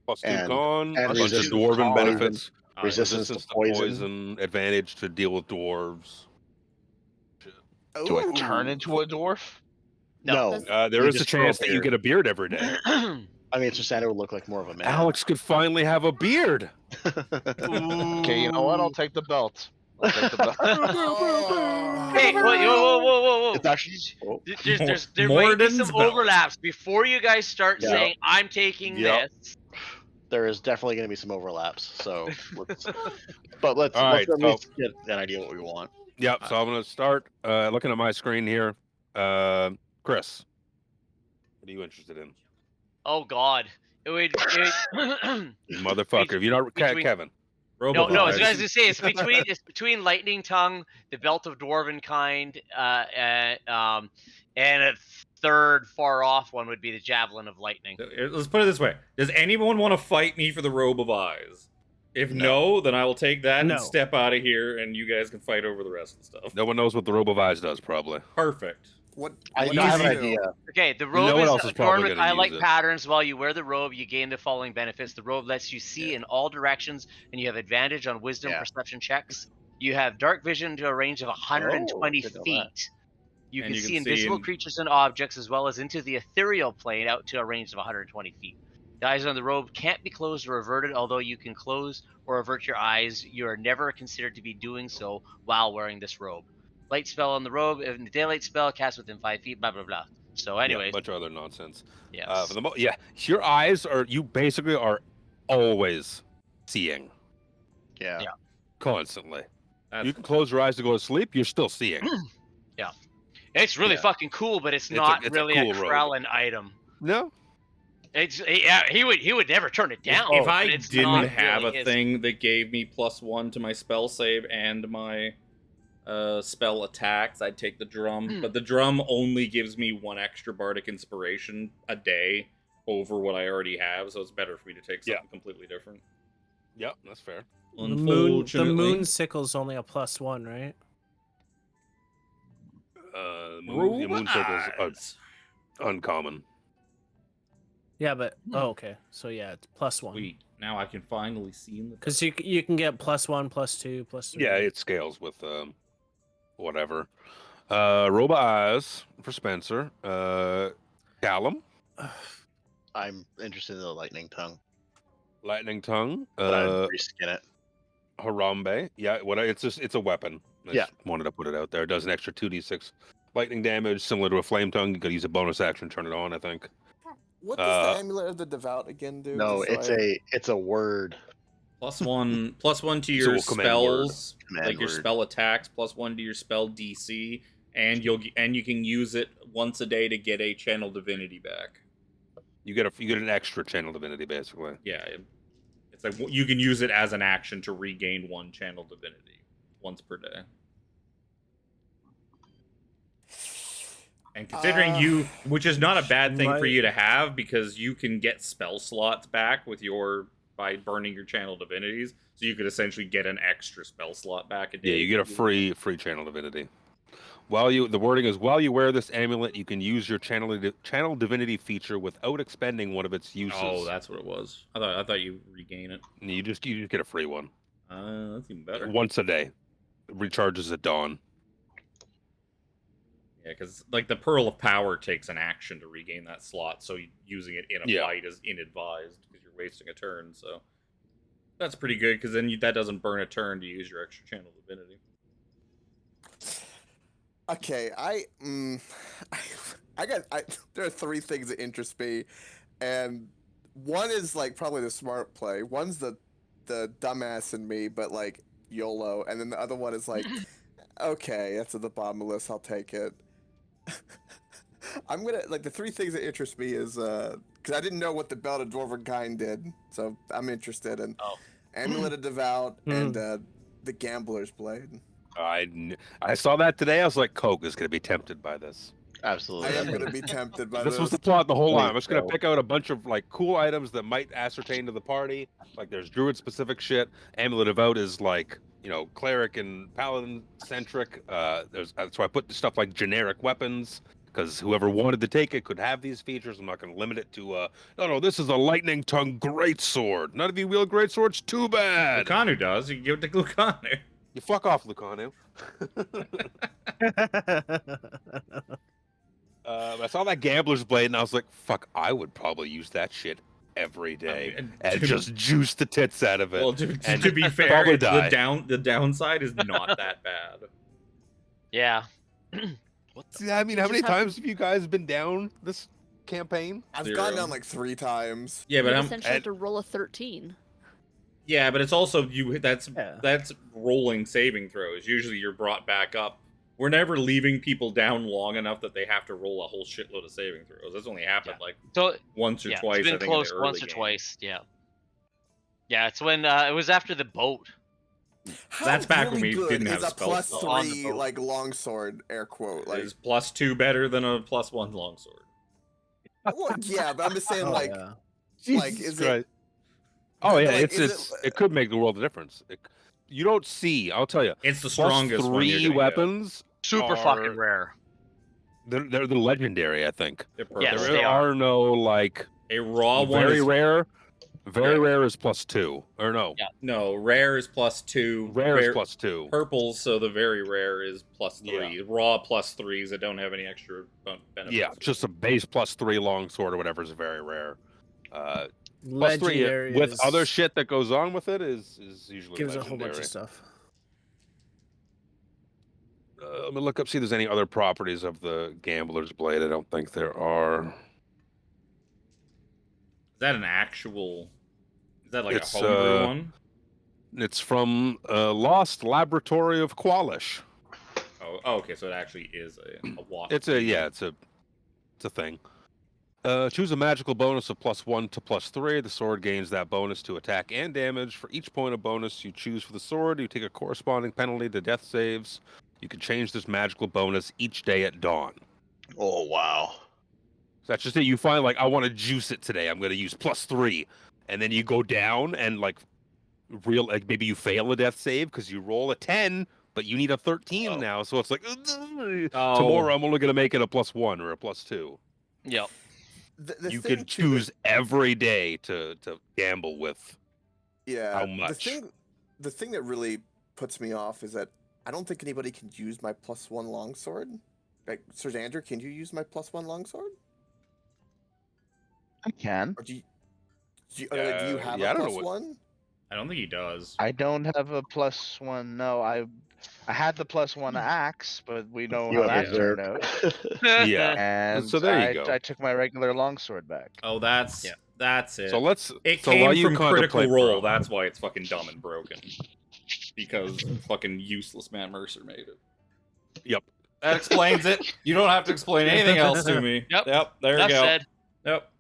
+2 And- con, and a bunch of resistance dwarven to benefits. Resistance to poison. advantage to deal with dwarves. Do I Ooh. turn into a dwarf? No, There You is a just grow a chance that you beard. get a beard every day. I mean, Sir would look like more of a man. Alex could finally have a beard. Okay, you know what? I'll take the belt. I'll take the belt. Hey, whoa. It's actually. There might be Morden's some belt. overlaps before you guys start Yeah. saying I'm taking Yep. this. there is definitely going to be some overlaps. So, let's All right, at least get an idea what we want. Yep. So I'm gonna start looking at my screen here. Chris, what are you interested in? Oh God, it would. Motherfucker, if you don't, Kevin. No, I was gonna say it's between Lightning Tongue, the Belt of Dwarven Kind, and a third far off one would be the Javelin of Lightning. Let's put it this way: does anyone want to fight me for the Robe of Eyes? If no, then I will take that and step out of here, and you guys can fight over the rest of the stuff. No one knows what the Robe of Eyes does, probably. Perfect. I have an idea. Okay, the robe No one is else is probably adornment. gonna I like use it. patterns. While you wear the robe, you gain the following benefits. The robe lets you see in all directions, and you have advantage on wisdom perception checks. You have dark vision to a range of 120 feet. You can see invisible creatures and objects, as well as into the ethereal plane out to a range of 120 feet. The eyes on the robe can't be closed or averted, although you can close or avert your eyes. You are never considered to be doing so while wearing this robe. Light spell on the robe, and the daylight spell cast within 5 feet, blah, blah, blah. So anyway. A bunch of other nonsense. Yes. Your eyes you basically are always seeing. Yeah. Constantly. You can close your eyes to go to sleep, you're still seeing. Yeah. It's really fucking cool, but it's not really a Krellin item. No. He would never turn it down. If I didn't have really a thing that gave me +1 to my spell save and my spell attacks, I'd take the drum. But the drum only gives me 1 extra bardic inspiration a day over what I already have, so it's better for me to take something completely different. Yep, that's fair. The moon sickle's only a +1, right? Moon circle's uncommon. Yeah, but okay. So yeah, it's +1. Sweet. Now I can finally see in the. Because you can get +1, +2, +3. Yeah, it scales with whatever. Robe of Eyes for Spencer. Callum. I'm interested in the Lightning Tongue. Lightning Tongue. But I'd reskin it. Harambe. Yeah, it's a weapon. I just wanted to put it out there. It does an extra 2d6 lightning damage, similar to a flame tongue. You could use a bonus action, turn it on, I think. What does the Amulet of the Devout again do? No, it's a word. +1 to your spells, like your spell attacks, +1 to your spell DC, and you can use it once a day to get a channel divinity back. You get an extra channel divinity, basically. Yeah, it's like you can use it as an action to regain 1 channel divinity once per day. And considering which is not a bad thing for you to have, because you can get spell slots back by burning your channel divinities, so you could essentially get an extra spell slot back a day. Yeah, you get a free channel divinity. The wording is, while you wear this amulet, you can use your channel divinity feature without expending one of its uses. Oh, that's what it was. I thought you regain it. You just get a free one. That's even better. Once a day. It recharges at dawn. Yeah, because like the Pearl of Power takes an action to regain that slot, so using it in a fight is inadvised because you're wasting a turn. So that's pretty good, because then that doesn't burn a turn to use your extra channel divinity. Okay, there are 3 things that interest me, and one is like probably the smart play. One's the dumbass in me, but like YOLO, and then the other one is like, okay, that's at the bottom of the list. I'll take it. I'm gonna the 3 things that interest me is because I didn't know what the Belt of Dwarven Kind did, so I'm interested in Amulet of Devout and the Gambler's Blade. I saw that today. I was like, Coke is gonna be tempted by this. Absolutely. I am gonna be tempted by this. This was the plot the whole time. I'm just gonna pick out a bunch of like cool items that might ascertain to the party. Like there's druid specific shit. Amulet of Devout is like, cleric and paladin centric. So I put stuff like generic weapons, because whoever wanted to take it could have these features. I'm not going to limit it to no, this is a lightning tongue greatsword. None of you wield greatswords, too bad. Lucanu does. You can give it to Lucanu. You fuck off, Lucanu. I saw that Gambler's Blade and I was like, fuck, I would probably use that shit every day and just juice the tits out of it. Well, to be fair, the downside is not that bad. Yeah. I mean, how many times have you guys been down this campaign. I've gone down like 3 times. Yeah, but You I'm essentially have to roll a 13. yeah, but it's also that's Yeah. rolling saving throws. Usually you're brought back up. We're never leaving people down long enough that they have to roll a whole shitload of saving throws. That's only happened like So once or yeah, twice. it's been I think close in the once early or game. twice. Yeah. Yeah, it's when it was after the boat. How That's back when really we good didn't is have a spell plus slots. On the 3 boat. like longsword air quote like Is +2 better than a +1 longsword? well, yeah, but I'm just saying Oh, like yeah. like Jesus is Christ. it Oh yeah, like, it could make the world a difference. You don't see. I'll tell you. It's the strongest one you're +3 gonna get. weapons. Super are- fucking rare. They're the legendary, I think. They're perfect. Yes, There they are no like A raw one very is rare. Very Yeah. rare is +2, or no? Yeah. no rare is +2. Rare is +2. Purple, so the very rare is +3. Raw +3s that don't have any extra benefits. Yeah, just a base +3 longsword or whatever is very rare. +3 Legendary with is- other shit that goes on with it is usually gives legendary. a whole bunch of stuff. Let me look up, see if there's any other properties of the Gambler's Blade. I don't think there are. Is that an actual? Is that like It's, a homebrew one? It's from Lost Laboratory of Qualish. Oh, okay. So it actually is a walk. It's a thing. Choose a magical bonus of +1 to +3. The sword gains that bonus to attack and damage. For each point of bonus you choose for the sword, you take a corresponding penalty to death saves. You can change this magical bonus each day at dawn. Oh wow. So that's just it. You find like, I want to juice it today. I'm going to use +3, and then you go down and like maybe you fail a death save because you roll a 10, but you need a 13 now. So it's like tomorrow I'm only going to make it a +1 or a +2. Yep. the You thing could too choose every day to gamble with. yeah how much. the thing that really puts me off is that I don't think anybody can use my +1 longsword. Like Sir Andrew, can you use my +1 longsword? I can. Or do you have yeah, I a don't know what- +1? I don't think he does. I don't have a +1. No, I had the +1 axe, but we know You how have that turned out. Yeah. And So there you go. I took my regular longsword back. Oh, that's it. So let's. It so while came you from Critical contemplate, Role. bro, That's why it's fucking dumb and broken. Because fucking useless Matt Mercer made it. Yep. That explains it. You don't have to explain anything else to me. Yep. There you Enough go. said. Yep.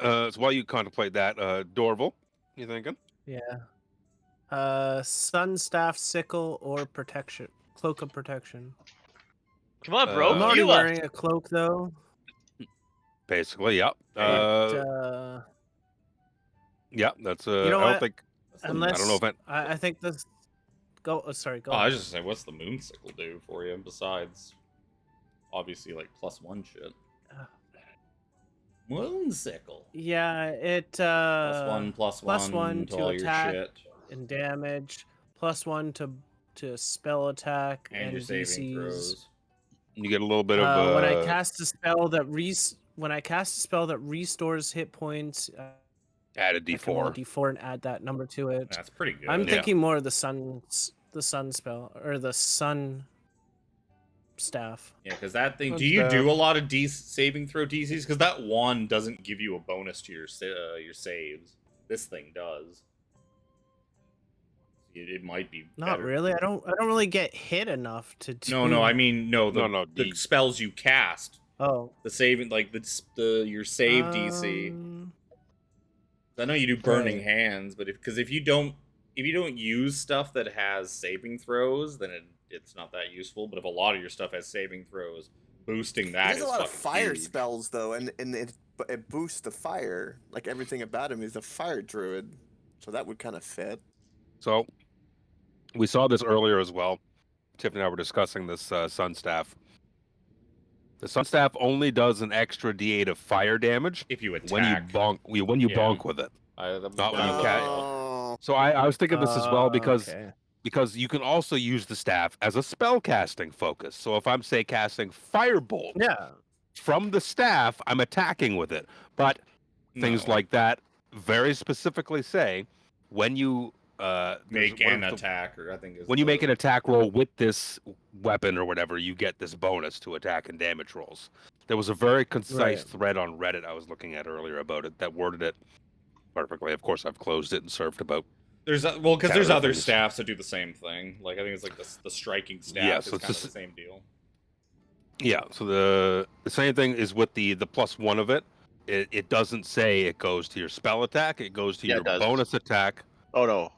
So while you contemplate that, Dorval, you thinking? Yeah. Sun staff, sickle, or protection. Cloak of protection. Come on, bro. I'm already heal us. wearing a cloak though. Basically, yep. Yeah, that's You know I don't what? think. Unless I don't know if I think this. Go. Oh, sorry. Go. Oh, I on. was just saying, what's the Moonsicle do for you besides obviously like +1 shit? Moonsicle. Yeah, it +1, +1 to to all your attack shit. and damage, +1 to spell attack And your saving DCs. throws. you get a little bit of. When I cast a spell that restores hit points, add a I can roll a D4. D4 and add that number to it. That's pretty good. I'm Yeah. thinking more of the sun spell or the sun staff. Yeah, because that thing. Good Do you stuff. do a lot of saving throw DCs? Because that one doesn't give you a bonus to your saves. This thing does. It might be Not better. really. I don't really get hit enough to do. No. I mean, no. No, The spells you cast. Oh. The saving, like your save DC. I know you do burning right. hands, but if you don't use stuff that has saving throws, then it's not that useful. But if a lot of your stuff has saving throws, boosting that There's is a lot of fucking fire huge. spells though, and it boosts the fire. Like everything about him is a fire druid, so that would kind of fit. So we saw this earlier as well. Tiffany and I were discussing this sun staff. The sun staff only does an extra D8 of fire damage If you attack. when you bonk. When you Yeah. bonk with it. Not when you catch. Oh, So I was thinking this as well because Okay. you can also use the staff as a spell casting focus. So if I'm say casting firebolt Yeah. from the staff, I'm attacking with it. But things No. like that very specifically say when you Make an attack, or I think when you make an attack roll with this weapon or whatever, you get this bonus to attack and damage rolls. There was a very concise thread on Reddit I was looking at earlier about it that worded it perfectly. Of course, I've closed it and surfed about. There's because there's other staffs that do the same thing. Like I think it's like the striking staff is kind of the same deal. Yeah, so the same thing is with the +1 of it. It doesn't say it goes to your spell attack. It goes to your bonus attack. Oh no,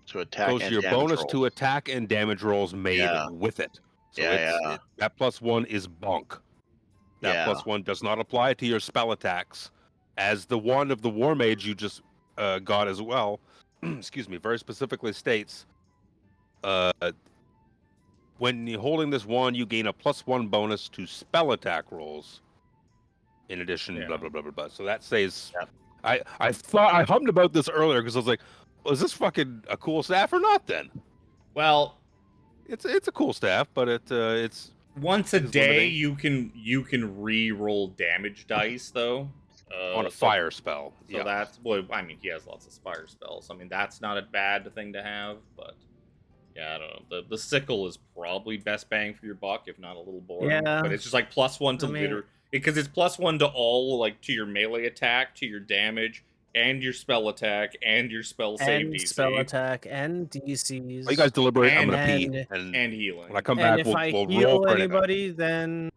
to attack. Goes to your bonus to attack and damage rolls made with it. So that +1 is bonk. That +1 does not apply to your spell attacks, as the wand of the War Mage you just got as well. Excuse me. Very specifically states. When you're holding this wand, you gain a +1 bonus to spell attack rolls. In addition, blah blah blah blah blah. So that says, I hummed about this earlier because I was like, is this fucking a cool staff or not? Then, well, it's a cool staff, but it's once a day limiting. you can re-roll damage dice though on a fire spell. So that's I mean he has lots of fire spells. I mean that's not a bad thing to have, but. Yeah, I don't know. The sickle is probably best bang for your buck, if not a little boring. Yeah. But it's just like +1 to because it's +1 to all, like to your melee attack, to your damage, and your spell attack, and your spell save DC. Spell attack and DCs. Well, you guys deliberate. I'm gonna pee and healing. When I come back, if I we'll heal roll anybody, then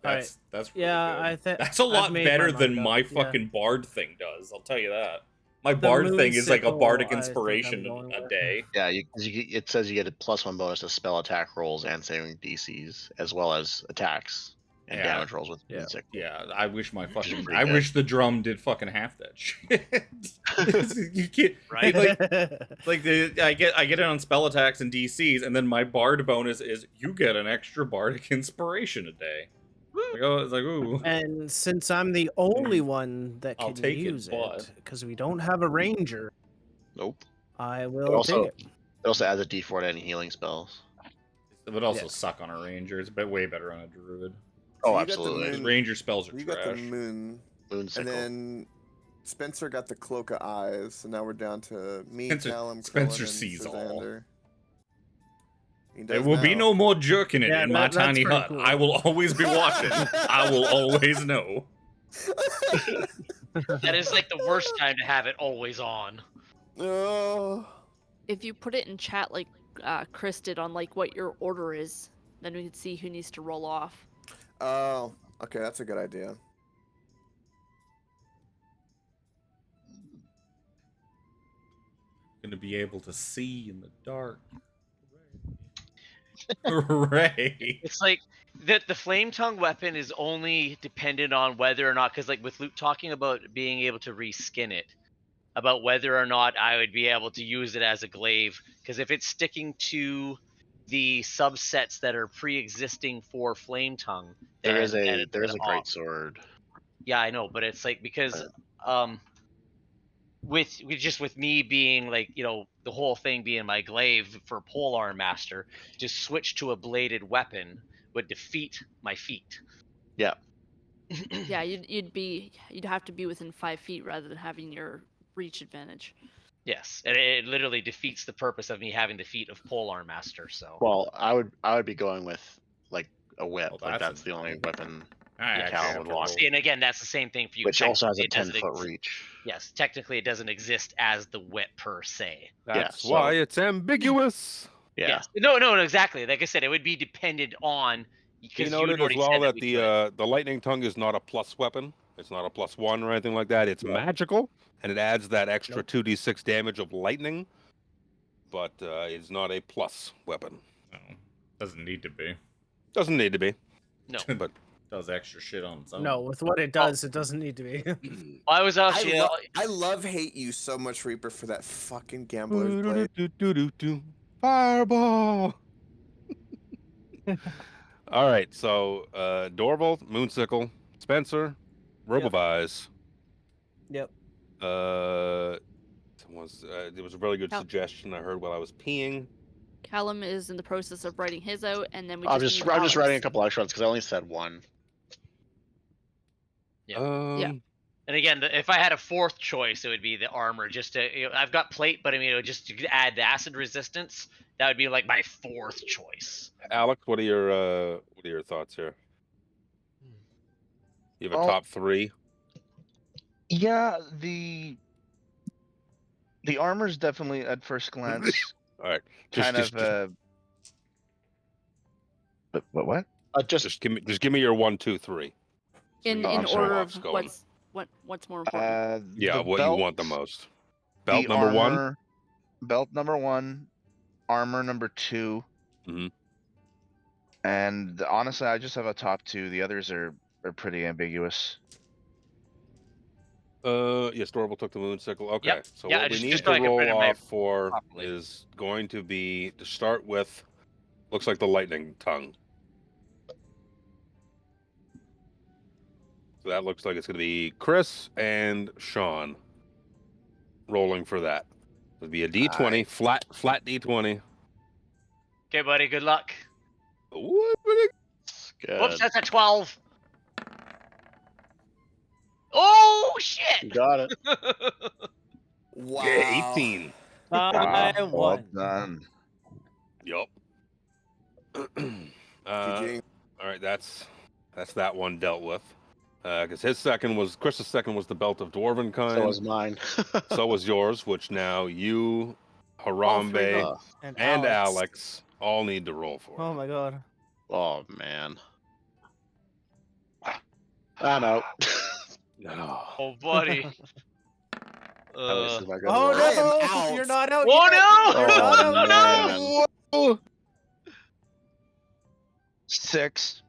that's really I think that's a lot better than my fucking bard thing does. I'll tell you that. My bard thing is like a bardic inspiration a day. Yeah, it says you get a +1 bonus to spell attack rolls and saving DCs, as well as attacks and damage rolls with music. Yeah, I wish I wish the drum did fucking half that shit. You can't I get it on spell attacks and DCs, and then my bard bonus is you get an extra bardic inspiration a day. It's like, ooh. And since I'm the only one that can use it, because we don't have a ranger. Nope. I will take it. It also adds a D4 to any healing spells. It would also suck on a ranger. It's way better on a druid. Oh, absolutely. Ranger spells are trash. You got the moon sickle. And then Spencer got the cloak of eyes. So now we're down to me, Callum, Spencer sees all. There will be no more jerking it in my tiny hut. Cool. I will always be watching. I will always know. That is like the worst time to have it always on. If you put it in chat like Chris did on like what your order is, then we could see who needs to roll off. Oh, okay, that's a good idea. Gonna be able to see in the dark. Right. It's like the flame tongue weapon is only dependent on whether or not, because like with Luke talking about being able to reskin it, about whether or not I would be able to use it as a glaive, because if it's sticking to the subsets that are pre-existing for flame tongue, there is a great sword. Yeah, I know, but it's like because with me being like, you know, the whole thing being my glaive for Polearm Master, to switch to a bladed weapon would defeat my feat. Yeah. Yeah, you'd have to be within 5 feet rather than having your reach advantage. Yes, and it literally defeats the purpose of me having the feat of Polearm Master. So. Well, I would be going with like a whip. Like that's the only weapon. Cal would want. And again, that's the same thing for you. Which also has a 10-foot reach. Yes, technically it doesn't exist as the whip per se. That's why it's ambiguous. Yeah. Yes. No, exactly. Like I said, it would be dependent on. You noted as well that the lightning tongue is not a plus weapon. It's not a +1 or anything like that. It's magical, and it adds that extra 2d6 damage of lightning, but it's not a plus weapon. No, doesn't need to be. Doesn't need to be. No, but does extra shit on its own. No, with what it does, it doesn't need to be. I was actually. I love hate you so much, Reaper, for that fucking gambler's blade. Fireball. All right, so Dorval, Moonsickle, Spencer, Robovise. Yep. There was a really good suggestion I heard while I was peeing. Callum is in the process of writing his out, and then I'm just writing a couple extra ones because I only said one. Yeah. And again, if I had a fourth choice, it would be the armor. Just to, I've got plate, but I mean, just to add the acid resistance, that would be like my fourth choice. Alex, what are your thoughts here? You have a top 3. Yeah, the armor's definitely at first glance All right, kind of what? just give me your 1, 2, 3. In you in can show order off of going. what's more important. Yeah, The what you want the belt, most. Belt the number 1. armor, belt number 1, armor number 2. Mhm. And honestly, I just have a top 2. The others are pretty ambiguous. Yes, Dorval took the moon sickle. Okay, Yep. so Yeah, what we just- need just to so I can put roll it in my off for properly. is going to be to start with. Looks like the lightning tongue. So that looks like it's going to be Chris and Sean rolling for that. It'd be a D20, flat D20. Okay, buddy. Good luck. What? Good. Whoops, that's a 12. Oh shit! You got it. Wow. Yeah, 18. I Well won. done. Yup. GG. All right, that's that one dealt with. Because Chris's second was the belt of dwarven kind. So was mine. So was yours, which now you, Harambe, Uh, and Alex all need to roll for. Oh my god. oh man. I'm out. No. Oh, buddy. This is my good Oh roll. I am no! out. You're not out. Oh, yet. no! You're not Oh, out. man. yet. 6.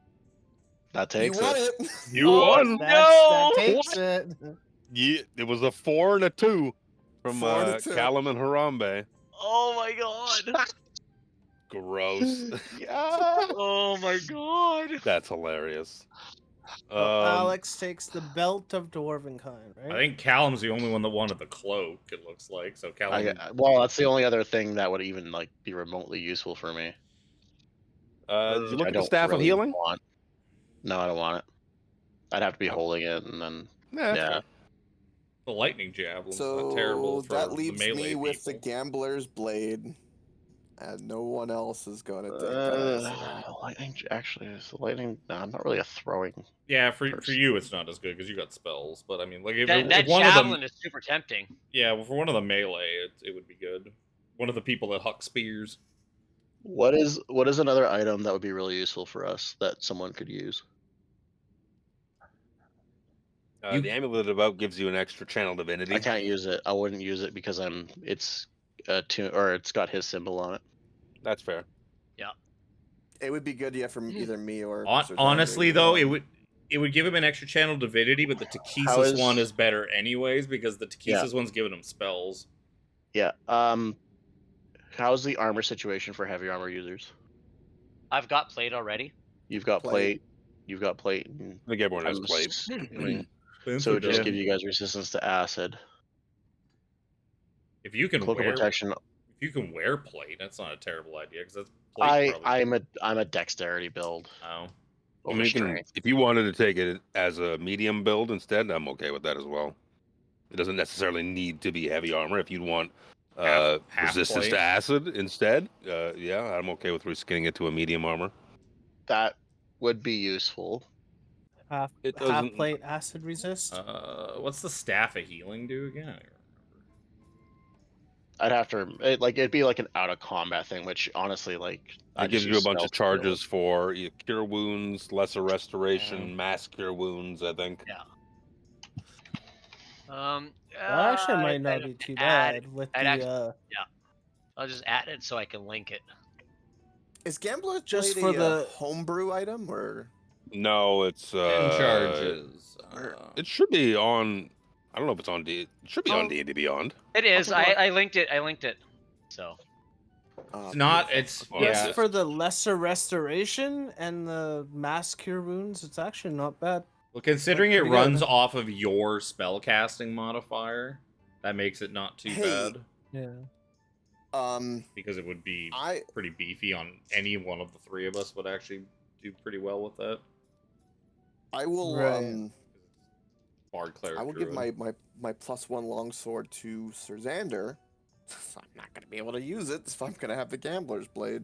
That You takes won it. it. You Oh, won. no! That takes it. Yeah, it was a 4 and a 2 from 4 and a 2. Callum and Harambe. Oh my god. Gross. Yeah. Oh my god. That's hilarious. Well, Alex takes the belt of dwarven kind, right? I think Callum's the only one that wanted the cloak. It looks like so. Callum. Well, that's the only other thing that would even like be remotely useful for me. Did you look I at the don't staff of really healing? want. No, I don't want it. I'd have to be holding it, and then Nah, that's yeah. fair. The lightning javelin's So not terrible for that the leaves melee me with the people. gambler's blade, and no one else is going to take that. Lightning actually is the lightning. No, I'm not really a throwing. Yeah, for person. you it's not as good because you got spells. But I mean, like if, That if one of javelin them, is super tempting. yeah, well, for one of the melee, it would be good. One of the people that huck spears. What is another item that would be really useful for us that someone could use? The amulet of out gives you an extra channel divinity. I can't use it. I wouldn't use it because it's it's got his symbol on it. That's fair. It would be good, yeah, from either me or. Sir Honestly, Zandri, though, you know. it would give him an extra channel divinity, but the Takesis one is better anyways because the Takesis one's giving him spells. Yeah. How's the armor situation for heavy armor users? I've got plate already. You've got plate. You've got plate. I think everyone has I'm plate. assuming- Boom so for it just done. give you guys resistance to acid. If you can Cloak of wear protection. if you can wear plate, that's not a terrible idea because that's plate. I'm a dexterity build. Oh. I mean, Strength. if you wanted to take it as a medium build instead, I'm okay with that as well. It doesn't necessarily need to be heavy armor. If you'd want Half resistance plate. to acid instead, yeah, I'm okay with reskinning it to a medium armor. That would be useful. Half It doesn't- plate acid resist. What's the staff of healing do again? I don't remember. I'd have to it'd be like an out of combat thing, which honestly It gives you a bunch of charges for cure wounds, lesser restoration, mass cure wounds. I think. Yeah. Well, actually, it might not be too bad with the. I'll just add it so I can link it. Is Gambler's Just Blade for a the- homebrew item or? No, it's 10 charges. It should be on. I don't know if it's on D. It should be on Oh. D&D Beyond. It is. take a look. I linked it. I linked it. So It's not. It's It's for the lesser restoration and the mass cure wounds. It's actually not bad. Well, considering it Pretty good. runs off of your spellcasting modifier, that makes it not too Hey. bad Yeah. because it would be I pretty beefy on any one of the three of us would actually do pretty well with that. will Right. Bard Cleric I will give Druid. my +1 longsword to Sir Xander. I'm not gonna be able to use it if I'm gonna have the Gambler's Blade.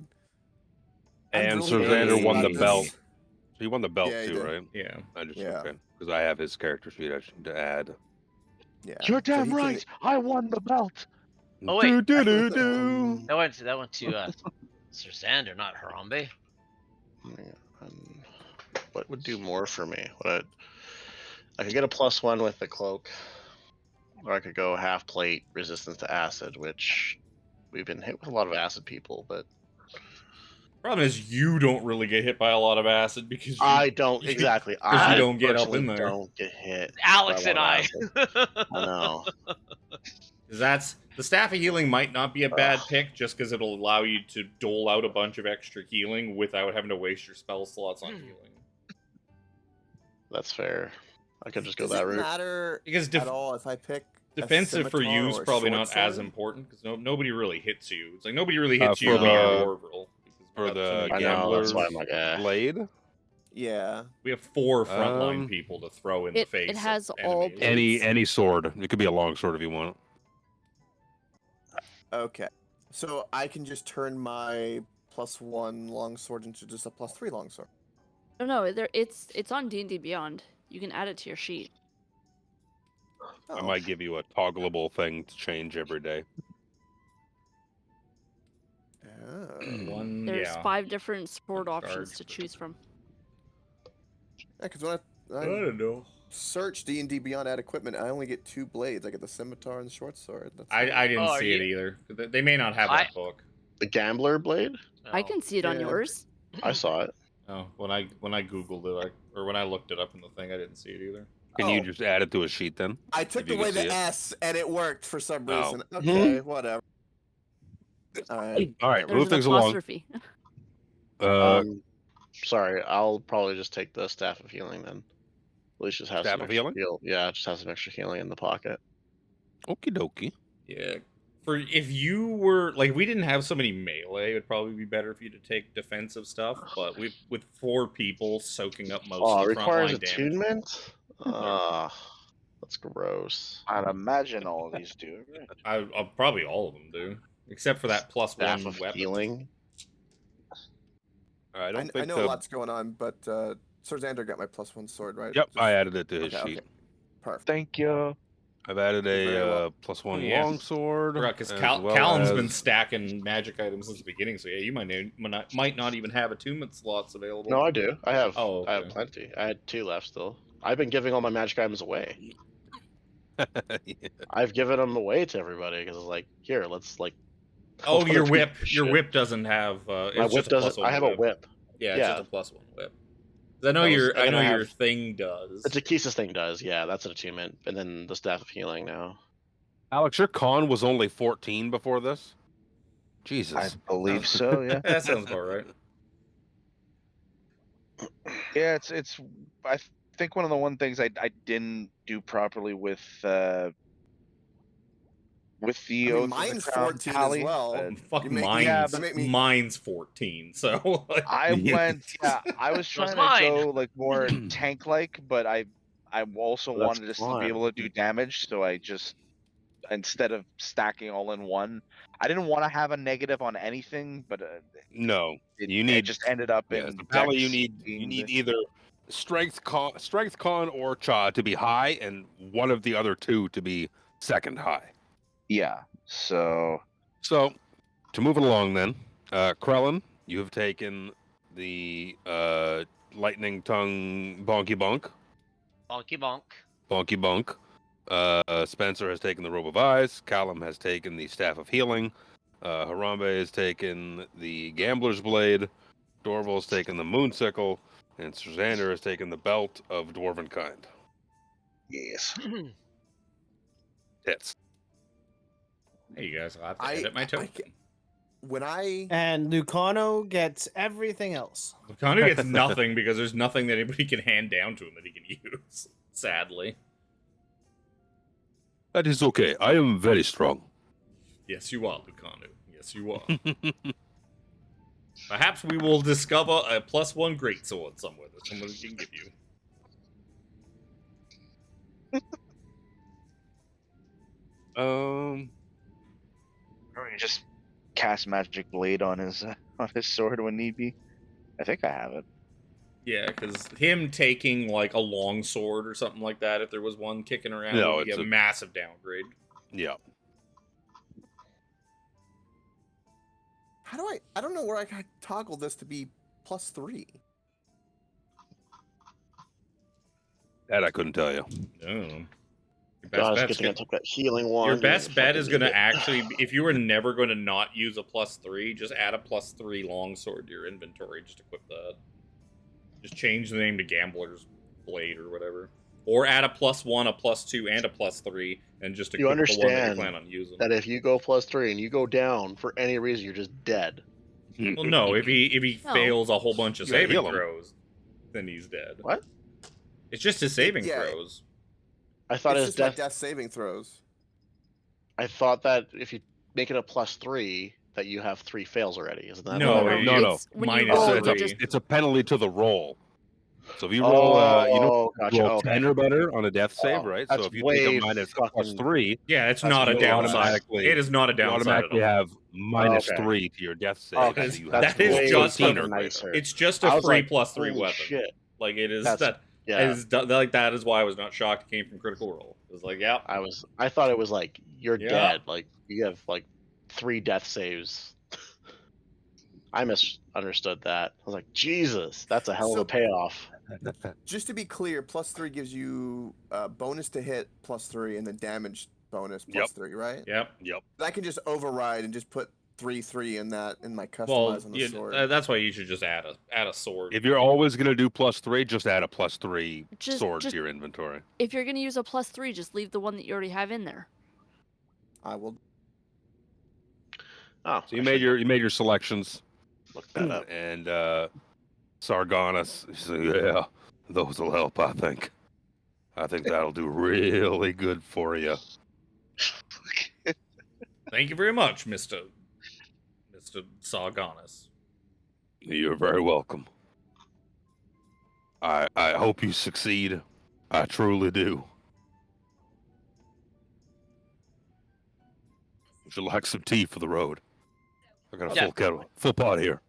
I'm And really Sir nervous Xander won the about belt. this. So he won the belt Yeah, he too, did. right? Yeah. I just Yeah. okay because I have his character sheet I should add. Yeah. You're so damn he can- right. I won the belt. Oh, wait. Do, do, do. That went to Sir Xander, not Harambe. What would do more for me? I could get a +1 with the cloak, or I could go half plate resistance to acid, which we've been hit with a lot of acid people, but Problem is, you don't really get hit by a lot of acid because you, I don't exactly. because you I don't get up personally in there. don't get hit. Alex by a and lot I. of acid. I know. Because that's the Staff of Healing might not be a bad Ugh. pick just because it'll allow you to dole out a bunch of extra healing without having to waste your spell slots on healing. That's fair. I could just go Does that it route. matter Because at all if I pick a defensive for scimitar you is or a probably short not as sword? important because nobody really hits you. It's like nobody really hits For you the- near Orville. for Because we have the too many I know. That's Gambler's why I'm like, Blade. Yeah. We have 4 frontline Um, people to throw in the face. It has of all enemies. Any sword. It could be a long sword if you want. Okay. So I can just turn my +1 longsword into just a +3 longsword. No, it's on D&D Beyond. You can add it to your sheet. I Oh. might give you a toggleable thing to change every day. Oh. One, There's yeah. 5 different sword Charge. options to choose from. Yeah, because when I I don't know. search D&D Beyond add equipment, I only get 2 blades. I get the scimitar and the short sword. That's I didn't Oh, are see it you- either. They may not have that book. the Gambler Blade. I can see it on Yeah. yours. I saw it. Oh, when I googled it, or when I looked it up in the thing, I didn't see it either. Can you Oh. just add it to a sheet then? I took If you away can see the it. S and it worked for some Oh. reason. Okay, whatever. All right. All right, There's move an things along. apostrophe. Sorry, I'll probably just take the Staff of Healing then. At least just have Staff some of extra Healing? Yeah, just have some extra healing in the pocket. Okie dokie. Yeah. For if you were like, if we didn't have so many melee, it would probably be better for you to take defensive stuff. But with 4 people soaking up most Oh, of it the requires frontline damage. attunement? That's gross. I'd imagine all of these do. I'll probably all of them do, except for that +1 Staff of weapon. Healing. I don't I think know a lot's going on, but Sir Xander got my +1 sword, right? Yep, Just- I added it to his okay, sheet. okay. Perfect. Thank you. I've added You're very a welcome. +1 Oh, yeah. longsword. Because as Callum's well been as- stacking magic items since the beginning, so yeah, you might not even have attunement slots available. No, I do. I have. Oh, I have okay. plenty. I had 2 left still. I've been giving all my magic items away. Yeah. I've given them away to everybody because it's like, here, let's like. Oh, let's your do whip. this Your shit. whip doesn't have. It's My just whip a doesn't. +1 I have a whip. whip. Yeah, it's Yeah. just a +1 whip. 'Cause I know That was- your. and I then know I your have- thing does. The Takesis thing does. Yeah, that's an attunement, and then the Staff of Healing now. Alex, your con was only 14 before this? Jesus. I believe so. Yeah. That sounds about right. Yeah. It's. I think one of the things I didn't do properly with the I mean, Oath of the mine's Crown 14 tally. as well. Fuck You make me- mine's. yeah, but- make me- Mine's 14. So. Like, I Yeah. went. Yeah, I was So it's trying to mine. go like more tank-like, but I also That's wanted to still be fine. able to do damage, so I just instead of stacking all in one, I didn't want to have a negative on anything, but No. it, You it need- just ended up Yeah, in the pally dex you need being either strength con or cha to be high and one of the other two to be second high. yeah. So So, to move it along then, Krellin, you have taken the lightning tongue bonky bonk. Bonky bonk. Bonky bonk. Spencer has taken the robe of eyes. Callum has taken the staff of healing. Harambe has taken the gambler's blade. Dorval has taken the moon sickle. And Sir Xander has taken the belt of dwarven kind. yes. Hits. hey, you guys, I'll have to I- edit my I token. When I And Lucano gets everything else. Connor gets nothing because there's nothing that anybody can hand down to him that he can use. Sadly. That is okay. I am very strong. Yes, you are, Lucano. Yes, you are. Perhaps we will discover a +1 greatsword somewhere that somebody can give you. Um, Or you just cast magic blade on his sword when need be. I think I have it. Yeah, because him taking like a long sword or something like that, if there was one kicking around, No, would be it's a a- massive downgrade. yeah. How do I don't know where I can toggle this to be +3. That I couldn't tell you. No. Your God, best it's good thing I bet's took that healing wand. your and best bet fucking is going need to it. actually, if you were never going to not use a +3, just add a +3 longsword to your inventory. Just equip that. Just change the name to Gambler's Blade or whatever. Or add a +1, a +2, and a +3, and just You equip the one that you understand plan on using. that if you go +3 and you go down for any reason, you're just dead. Well, no, if he No. fails a whole bunch of You gotta saving heal him. throws, then he's dead. What? It's just his saving yeah. throws. I thought It's his just my death. death saving throws. I thought that if you make it a +3, that you have 3 fails already. Isn't that? No, how it no, works? no. It's when you Minus roll, It's you a, just it's a penalty to the roll. So if you roll, Gotcha. roll Okay. 10 or better on a death save, Oh, right? that's So if you take way a minus fucking- +3, Yeah, it's That's not a way downside. automatically- It is not a you downside at automatically all. have Okay. -3 to your death save. Okay, So you that's have to roll way 13 or fucking greater. nicer. It's just I a was free like, +3 holy weapon. shit. Like it is That's- that. Yeah. Is that is why I was not shocked it came from Critical Role. It was like, yeah, I thought it was like you're Yeah. dead. Like you have like 3 death saves. I misunderstood that. I was like, Jesus, that's a hell of So- a payoff. Just to be clear, +3 gives you bonus to hit +3 and then damage bonus Yep. +3, right? yep. Yep. I can just override and just put 3/3 in that in my customize Well, on the yeah, sword. that's why you should just add a sword. If you're always going to do +3, just add a +3 Just- sword just- to your inventory. if you're gonna use a +3, just leave the one that you already have in there. I will. Oh, So you made your selections, look that up. and Sargonis, he said, yeah, those will help. I think that'll do really good for you. Thank you very much, Mr. Sargonis. You're very welcome. I hope you succeed. I truly do. Would you like some tea for the road? I got a Yeah. full kettle, full pot here.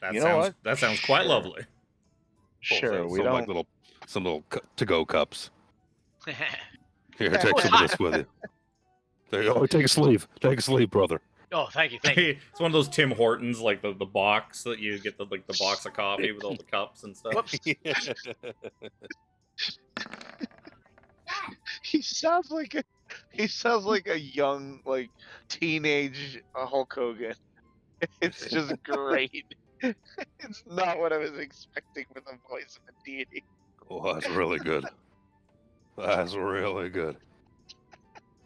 That You know sounds what? that sounds quite Sure. lovely. Sure, we some, don't. like some little to-go cups. Here, take some of this with you. There you go. Take a sleeve. Take a sleeve, brother. Oh, thank you, thank you. It's one of those Tim Hortons, like the box that you get the box of coffee with all the cups and stuff. Whoops. He sounds like a young like teenage Hulk Hogan. It's just great. It's not what I was expecting from the voice of a deity. Oh, that's really good. That's really good.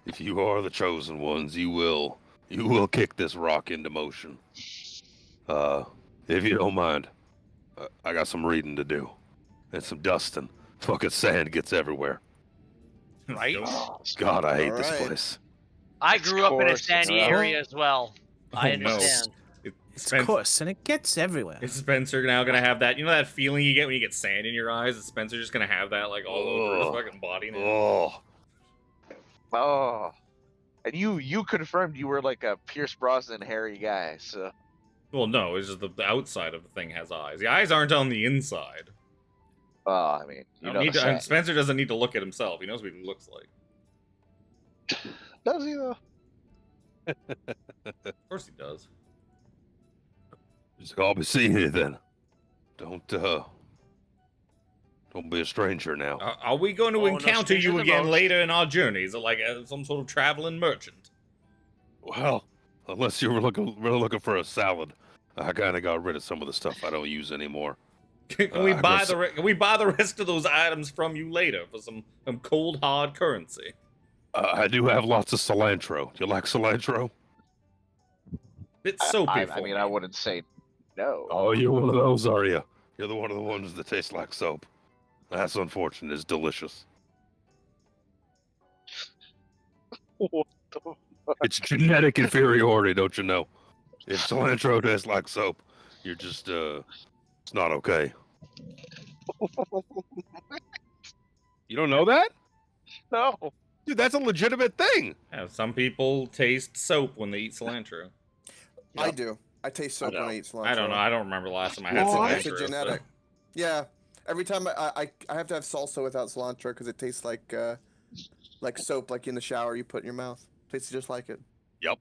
If you are the chosen ones, you will kick this rock into motion. If you don't mind, I got some reading to do and some dusting. Fucking sand gets everywhere. Right? God, I hate this Alright. place. I grew up in a course, sandy bro. area as well. I Oh, no. understand. It's coarse and it gets everywhere. Is Spencer now gonna have that? You know that feeling you get when you get sand in your eyes? Is Spencer just gonna have that like all over his Ugh. fucking body now? Oh, Oh, and you confirmed you were like a Pierce Brosnan hairy guy. So Well, no, it's just the outside of the thing has eyes. The eyes aren't on the inside. I mean, you Don't know, need the to- and sand. Spencer doesn't need to look at himself. He knows what he looks like. Does he though? Of course he does. just I'll be seeing you then. Don't be a stranger now. Are we going to Oh, no encounter stranger you than again most. later in our journey? Is it like some sort of traveling merchant? Well, unless you were really looking for a salad, I kind of got rid of some of the stuff I don't use anymore. Can we I buy guess- can we buy the rest of those items from you later for some cold hard currency? I do have lots of cilantro. Do you like cilantro? It's soapy I for mean, me. I wouldn't say no. Oh, you're one of those, are you? You're the one of the ones that taste like soap. That's unfortunate. It's delicious. What the fuck? It's genetic inferiority, don't you know? If cilantro tastes like soap, you're just it's not okay. You don't know that? No. Dude, that's a legitimate thing. Yeah, some people taste soap when they eat cilantro. I do. I taste soap when I don't. eat cilantro. I don't know. I don't remember the last time I had It's a, cilantro. it's a genetic. Yeah. Every time I have to have salsa without cilantro because it tastes like soap, like in the shower you put in your mouth. Tastes just like it. Yep.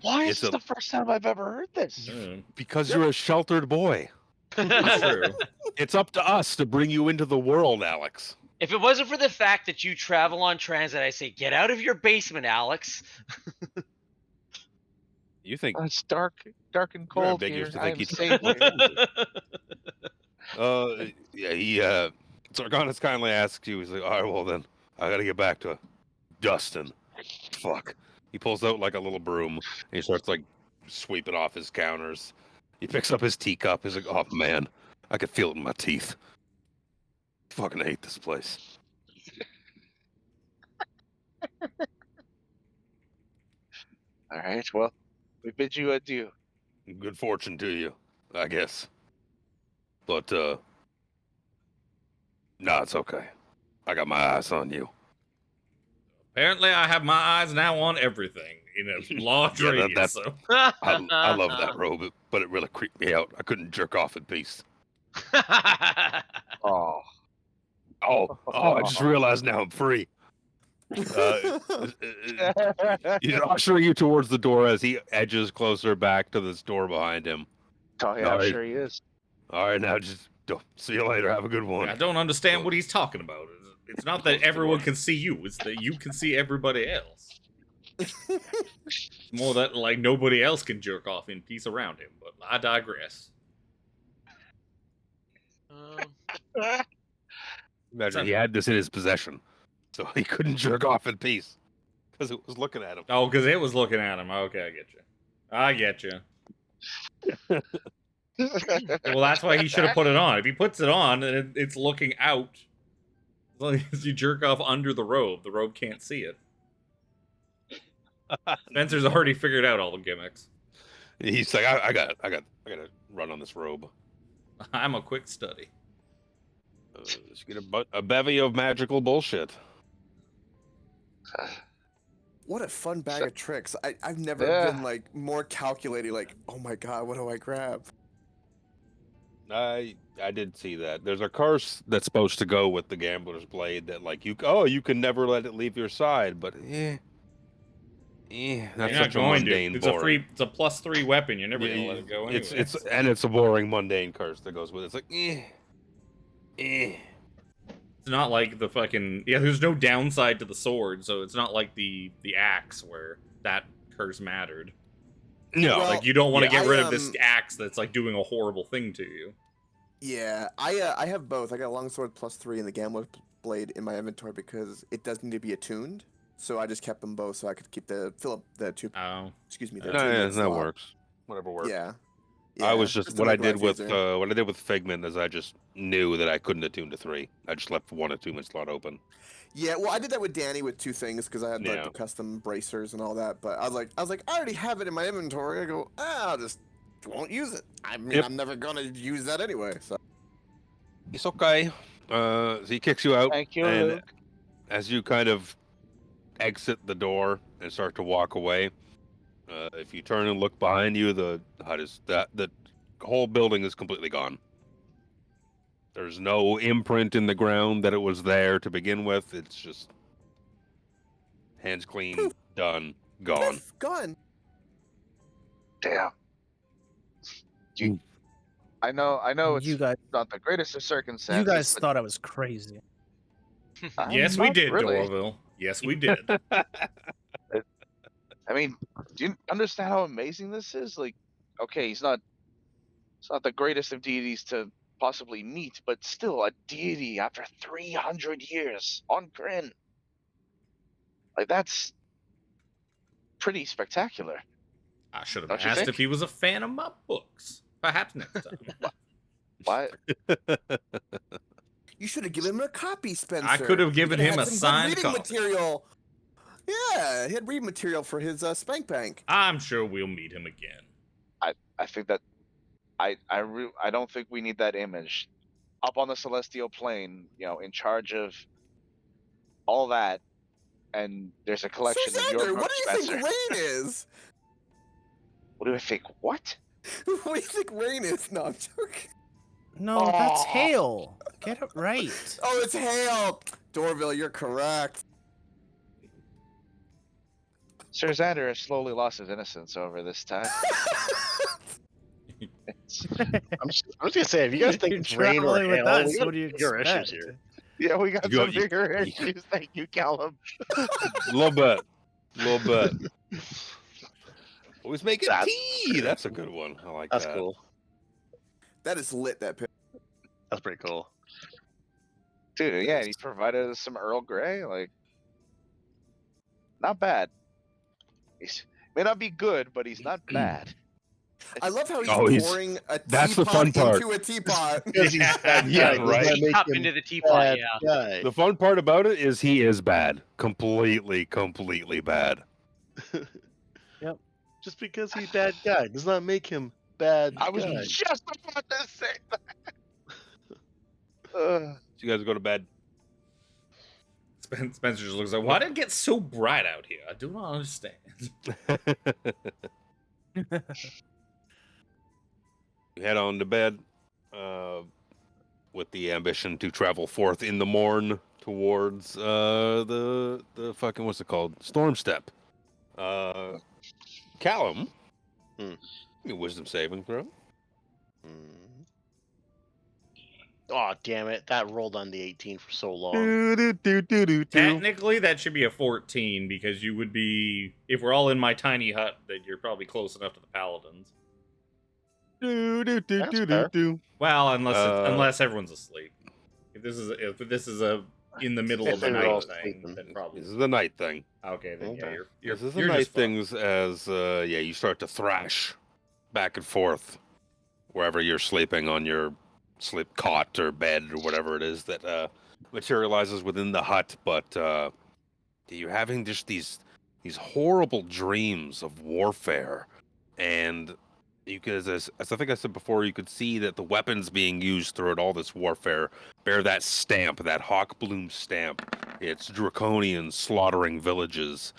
Why is It's this a- the first time I've ever heard this? Because you're a sheltered boy. That's true. It's up to us to bring you into the world, Alex. If it wasn't for the fact that you travel on transit, I say, get out of your basement, Alex. You think It's dark and You're cold here. ambiguous to I think am he safe took- here. yeah, he Sargonis kindly asks you, he's like, alright, well then, I gotta get back to Dustin. Fuck. He pulls out like a little broom and he starts like sweeping off his counters. He picks up his teacup, he's like, oh man, I can feel it in my teeth. Fucking hate this place. All right. Well, we bid you adieu. Good fortune to you, I guess. But nah, it's okay. I got my eyes on you. Apparently, I have my eyes now on everything in a large Yeah, radius. that's- So. I love that robe, but it really creeped me out. I couldn't jerk off in peace. Oh. Oh, I just realized now I'm free. He's ushering you towards the door as he edges closer back to this door behind him. Oh yeah, I'm Alright. sure he is. All right, now just see you later. Have a good one. I don't understand what he's talking about. It's not that everyone can see you; it's that you can see everybody else. It's more that like nobody else can jerk off in peace around him. But I digress. Imagine he had this in his possession, so he couldn't jerk off in peace because it was looking at him. Oh, because it was looking at him. Okay, I get you. Well, that's why he should have put it on. If he puts it on and it's looking out, as long as you jerk off under the robe can't see it. Spencer's already figured out all the gimmicks. He's like, I got to run on this robe. I'm a quick study. Just get a bevy of magical bullshit. What a fun bag of tricks. I've never been like more calculating, like, oh my god, what do I grab? I did see that. There's a curse that's supposed to go with the gambler's blade that like you can never let it leave your side, but that's You're not such a going to. mundane It's boring. it's a +3 weapon. You're never gonna let it go anyway. It's a boring mundane curse that goes with it. It's like It's not like the fucking there's no downside to the sword, so it's not like the axe where that curse mattered. No, Like you don't want to get rid of I, this axe that's like doing a horrible thing to you. Yeah, I have both. I got a longsword +3 and the gambler's blade in my inventory because it does need to be attuned. So I just kept them both so I could fill up the two. Oh, Excuse me. no, The yeah, that slot. works. Whatever works. Yeah. I was just to what I make life did with easier. what I did with Figment is I just knew that I couldn't attune to 3. I just left one attunement slot open. Yeah, well, I did that with Danny with 2 things because I had like Yeah. the custom bracers and all that. But I was like, I already have it in my inventory. I go, I'll just won't use it. I mean, Yep. I'm never gonna use that anyway. So It's okay. So he kicks you out, Thank you, and Luke. as you kind of exit the door and start to walk away, if you turn and look behind you, the whole building is completely gone. There's no imprint in the ground that it was there to begin with. It's just hands clean, done, gone. Poof, gone. Damn. I know it's You guys, not the greatest of circumstances. you guys but thought I was crazy. I'm yes, we not did, really. Dorville. Yes, we did. I mean, do you understand how amazing this is? Like, okay, it's not the greatest of deities to possibly meet, but still a deity after 300 years on Kryn. Like, that's pretty spectacular. I should have Don't you asked think? if he was a fan of my books. Perhaps next time. Why? You should have given him a copy, Spencer. I could have He given could've him had a some good signed reading copy. material. Yeah, he had reading material for his Spank Bank. I'm sure we'll meet him again. I think that I don't think we need that image up on the celestial plane, in charge of all that, and there's a collection So of your Xander, book, what do you Spencer. think rain is? What do I think? What? What do you think rain is? No, I'm joking. No, that's Aw. hail. Get it right. Oh, it's hail. Dorville, you're correct. Sir Xander has slowly lost his innocence over this time. I'm just gonna say, if you guys think You're it's rain or traveling with hail, us. we got What do you bigger issues expect? here. Yeah, we got You- some you- bigger you- issues. Thank you, Callum. A little bit. A little bit. Always making That's tea. true. That's a good one. I like That's that. cool. That is lit, that picture. That's pretty cool. Dude, yeah, and he provided us some Earl Grey. Like, not bad. He's may not be good, but he's not bad. I love how he's Oh, he's- pouring a that's the teapot fun part. into a teapot. Because he's bad Yeah, guy, right. does that make Cup him into the teapot, bad yeah. guy? The fun part about it is he is bad. Completely bad. Just because he's bad guy does not make him bad I was guy. just about to say that. So you guys go to bed. Spencer just looks like, why did it get so bright out here? I do not understand. You head on to bed with the ambition to travel forth in the morn towards the fucking, what's it called? Storm Step. Callum, Hmm. give me a wisdom saving throw. Oh, damn it. That rolled on the 18 for so long. Technically, that should be a 14 because you would be, if we're all in my tiny hut, then you're probably close enough to the paladins. Well, unless everyone's asleep. If this is a in the middle of the If they're all night thing, sleeping. then probably. This is the night thing. Okay, then yeah, Okay. you're This is the you're night just fine. things as you start to thrash back and forth wherever you're sleeping on your sleep cot or bed or whatever it is that materializes within the hut, but you're having just these horrible dreams of warfare, and you could, as I think I said before, you could see that the weapons being used throughout all this warfare bear that stamp, that Hawkbloom stamp. It's draconian, slaughtering villages,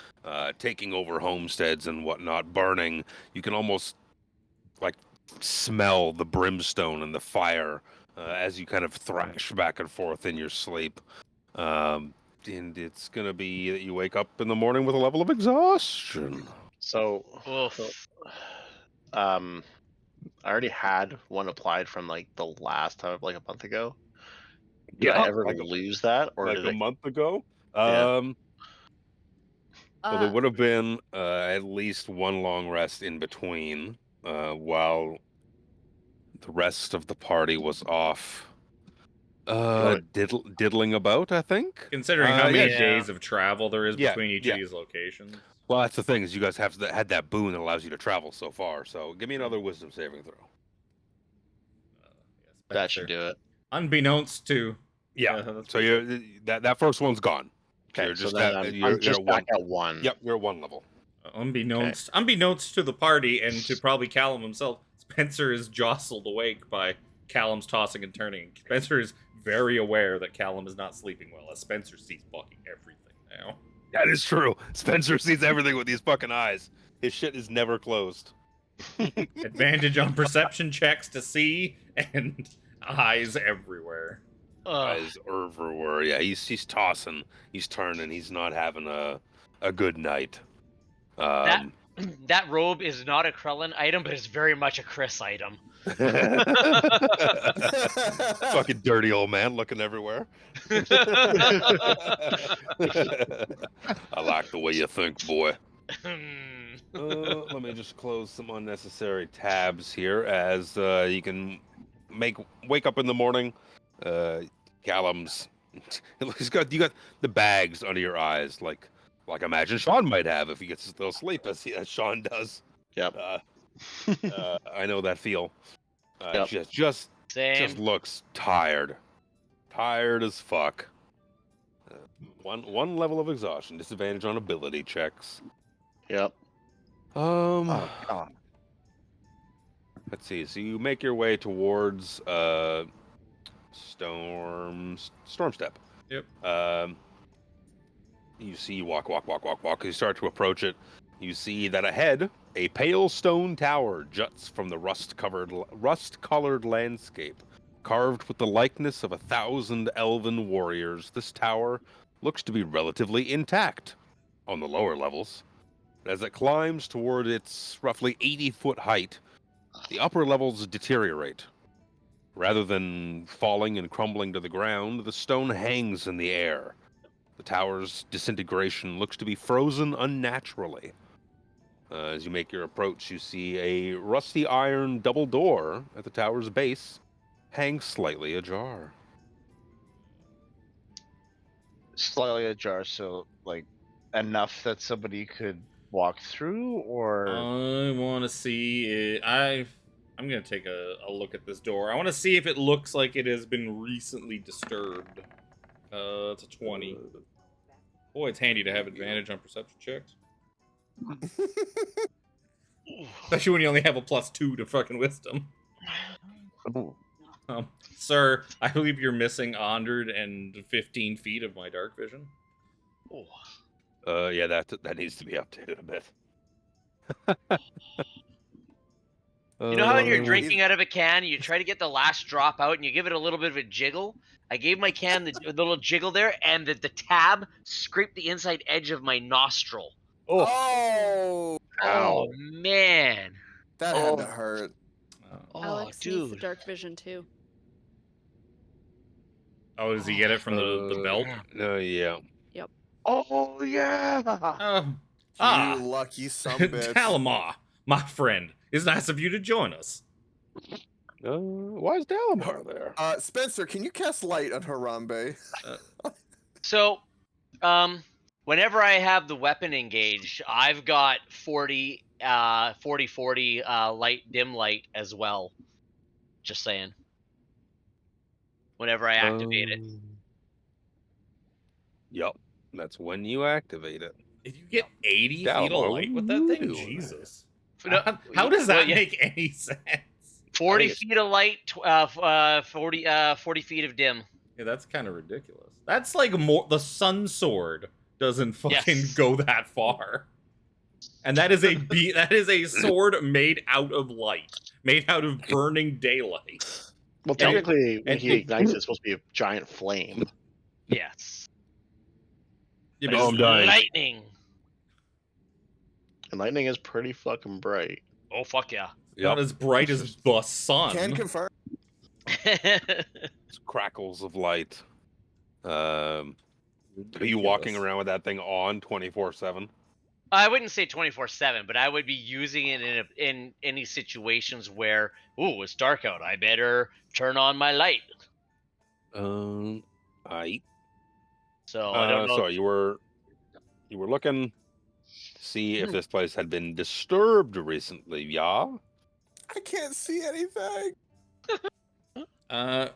taking over homesteads and whatnot, burning. You can almost like smell the brimstone and the fire as you kind of thrash back and forth in your sleep. And it's gonna be that you wake up in the morning with a level of exhaustion. So, Oof. I already had one applied from like the last time, like a month ago. Did I ever like lose that, or like did a it? month ago. Yeah. Well, there would have been at least one long rest in between, while the rest of the party was off diddling about, I think. Considering how many yeah. days of travel there is Yeah, between each yeah. of these locations. Well, that's the thing, is you guys had that boon that allows you to travel so far. So give me another wisdom saving throw. That should do it. Unbeknownst to So you're that first one's gone. Okay, You're so just then you're I'm just at back one. at one. Yep, you're at one level. Unbeknownst to the party and to probably Callum himself, Spencer is jostled awake by Callum's tossing and turning. Spencer is very aware that Callum is not sleeping well, as Spencer sees fucking everything now. That is true. Spencer sees everything with these fucking eyes. His shit is never closed. Advantage on perception checks to see, and eyes everywhere. Eyes everywhere. Yeah, he's tossing, he's turning, he's not having a good night. That robe is not a Krellin item, but it's very much a Chris item. Fucking dirty old man looking everywhere. I like the way you think, boy. Let me just close some unnecessary tabs here as you can wake up in the morning. Callum's you got the bags under your eyes, like I imagine Sean might have if he gets still sleep as Sean does. Yep. I know that feel. Yep. Just Same. looks tired as fuck. One level of exhaustion, disadvantage on ability checks. Yep. Oh, God. Let's see. So you make your way towards Storm Step. Yep. you see you walk. You start to approach it. You see that ahead, a pale stone tower juts from the rust-colored landscape. Carved with the likeness of 1,000 elven warriors, this tower looks to be relatively intact on the lower levels. As it climbs toward its roughly 80-foot height, the upper levels deteriorate. Rather than falling and crumbling to the ground, the stone hangs in the air. The tower's disintegration looks to be frozen unnaturally. As you make your approach, you see a rusty iron double door at the tower's base hang slightly ajar. Slightly ajar, so like enough that somebody could walk through, or I want to see it. I'm gonna take a look at this door. I want to see if it looks like it has been recently disturbed. It's a 20. Boy, it's handy to have advantage on perception checks. Especially when you only have a +2 to fucking wisdom. Sir, I believe you're missing 115 feet of my dark vision. Yeah, that needs to be updated a bit. You know how when you're Uh, drinking out of a can, you try to get the last drop out and you give it a little bit of a jiggle? I gave my can the little jiggle there, and the tab scraped the inside edge of my nostril. Oh, Oh, man. that had to hurt. Oh, Alex needs the dude. dark vision too. Oh, does he get it from the belt? No, yeah. oh yeah. You lucky son of a bitch. Dalamar, my friend, it's nice of you to join us. Why is Dalamar there? Spencer, can you cast light on Harambe? So, whenever I have the weapon engaged, I've got 40 light, dim light as well. Just saying. Whenever I activate it. Yep, that's when you activate it. If you get 80 feet Dalamar, of what light are with you that thing, doing? Jesus. No, How does that well, yeah. make any sense? 40 feet of light, 40 feet of dim. Yeah, that's kind of ridiculous. That's like more. The sun sword doesn't fucking Yes. go that far. And that is that is a sword made out of light, made out of burning daylight. Well, technically, when and he it- ignites, it's supposed to be a giant flame. Yes. Yeah, But but I'm dying. lightning. And lightning is pretty fucking bright. Oh, fuck yeah. it's not as bright as the sun. Can confirm. It's crackles of light. Are you walking around with that thing on 24/7? I wouldn't say 24/7, but I would be using it in any situations where, ooh, it's dark out. I better turn on my light. I. So I don't know. So you were looking to see if this place had been disturbed recently, yeah? I can't see anything. I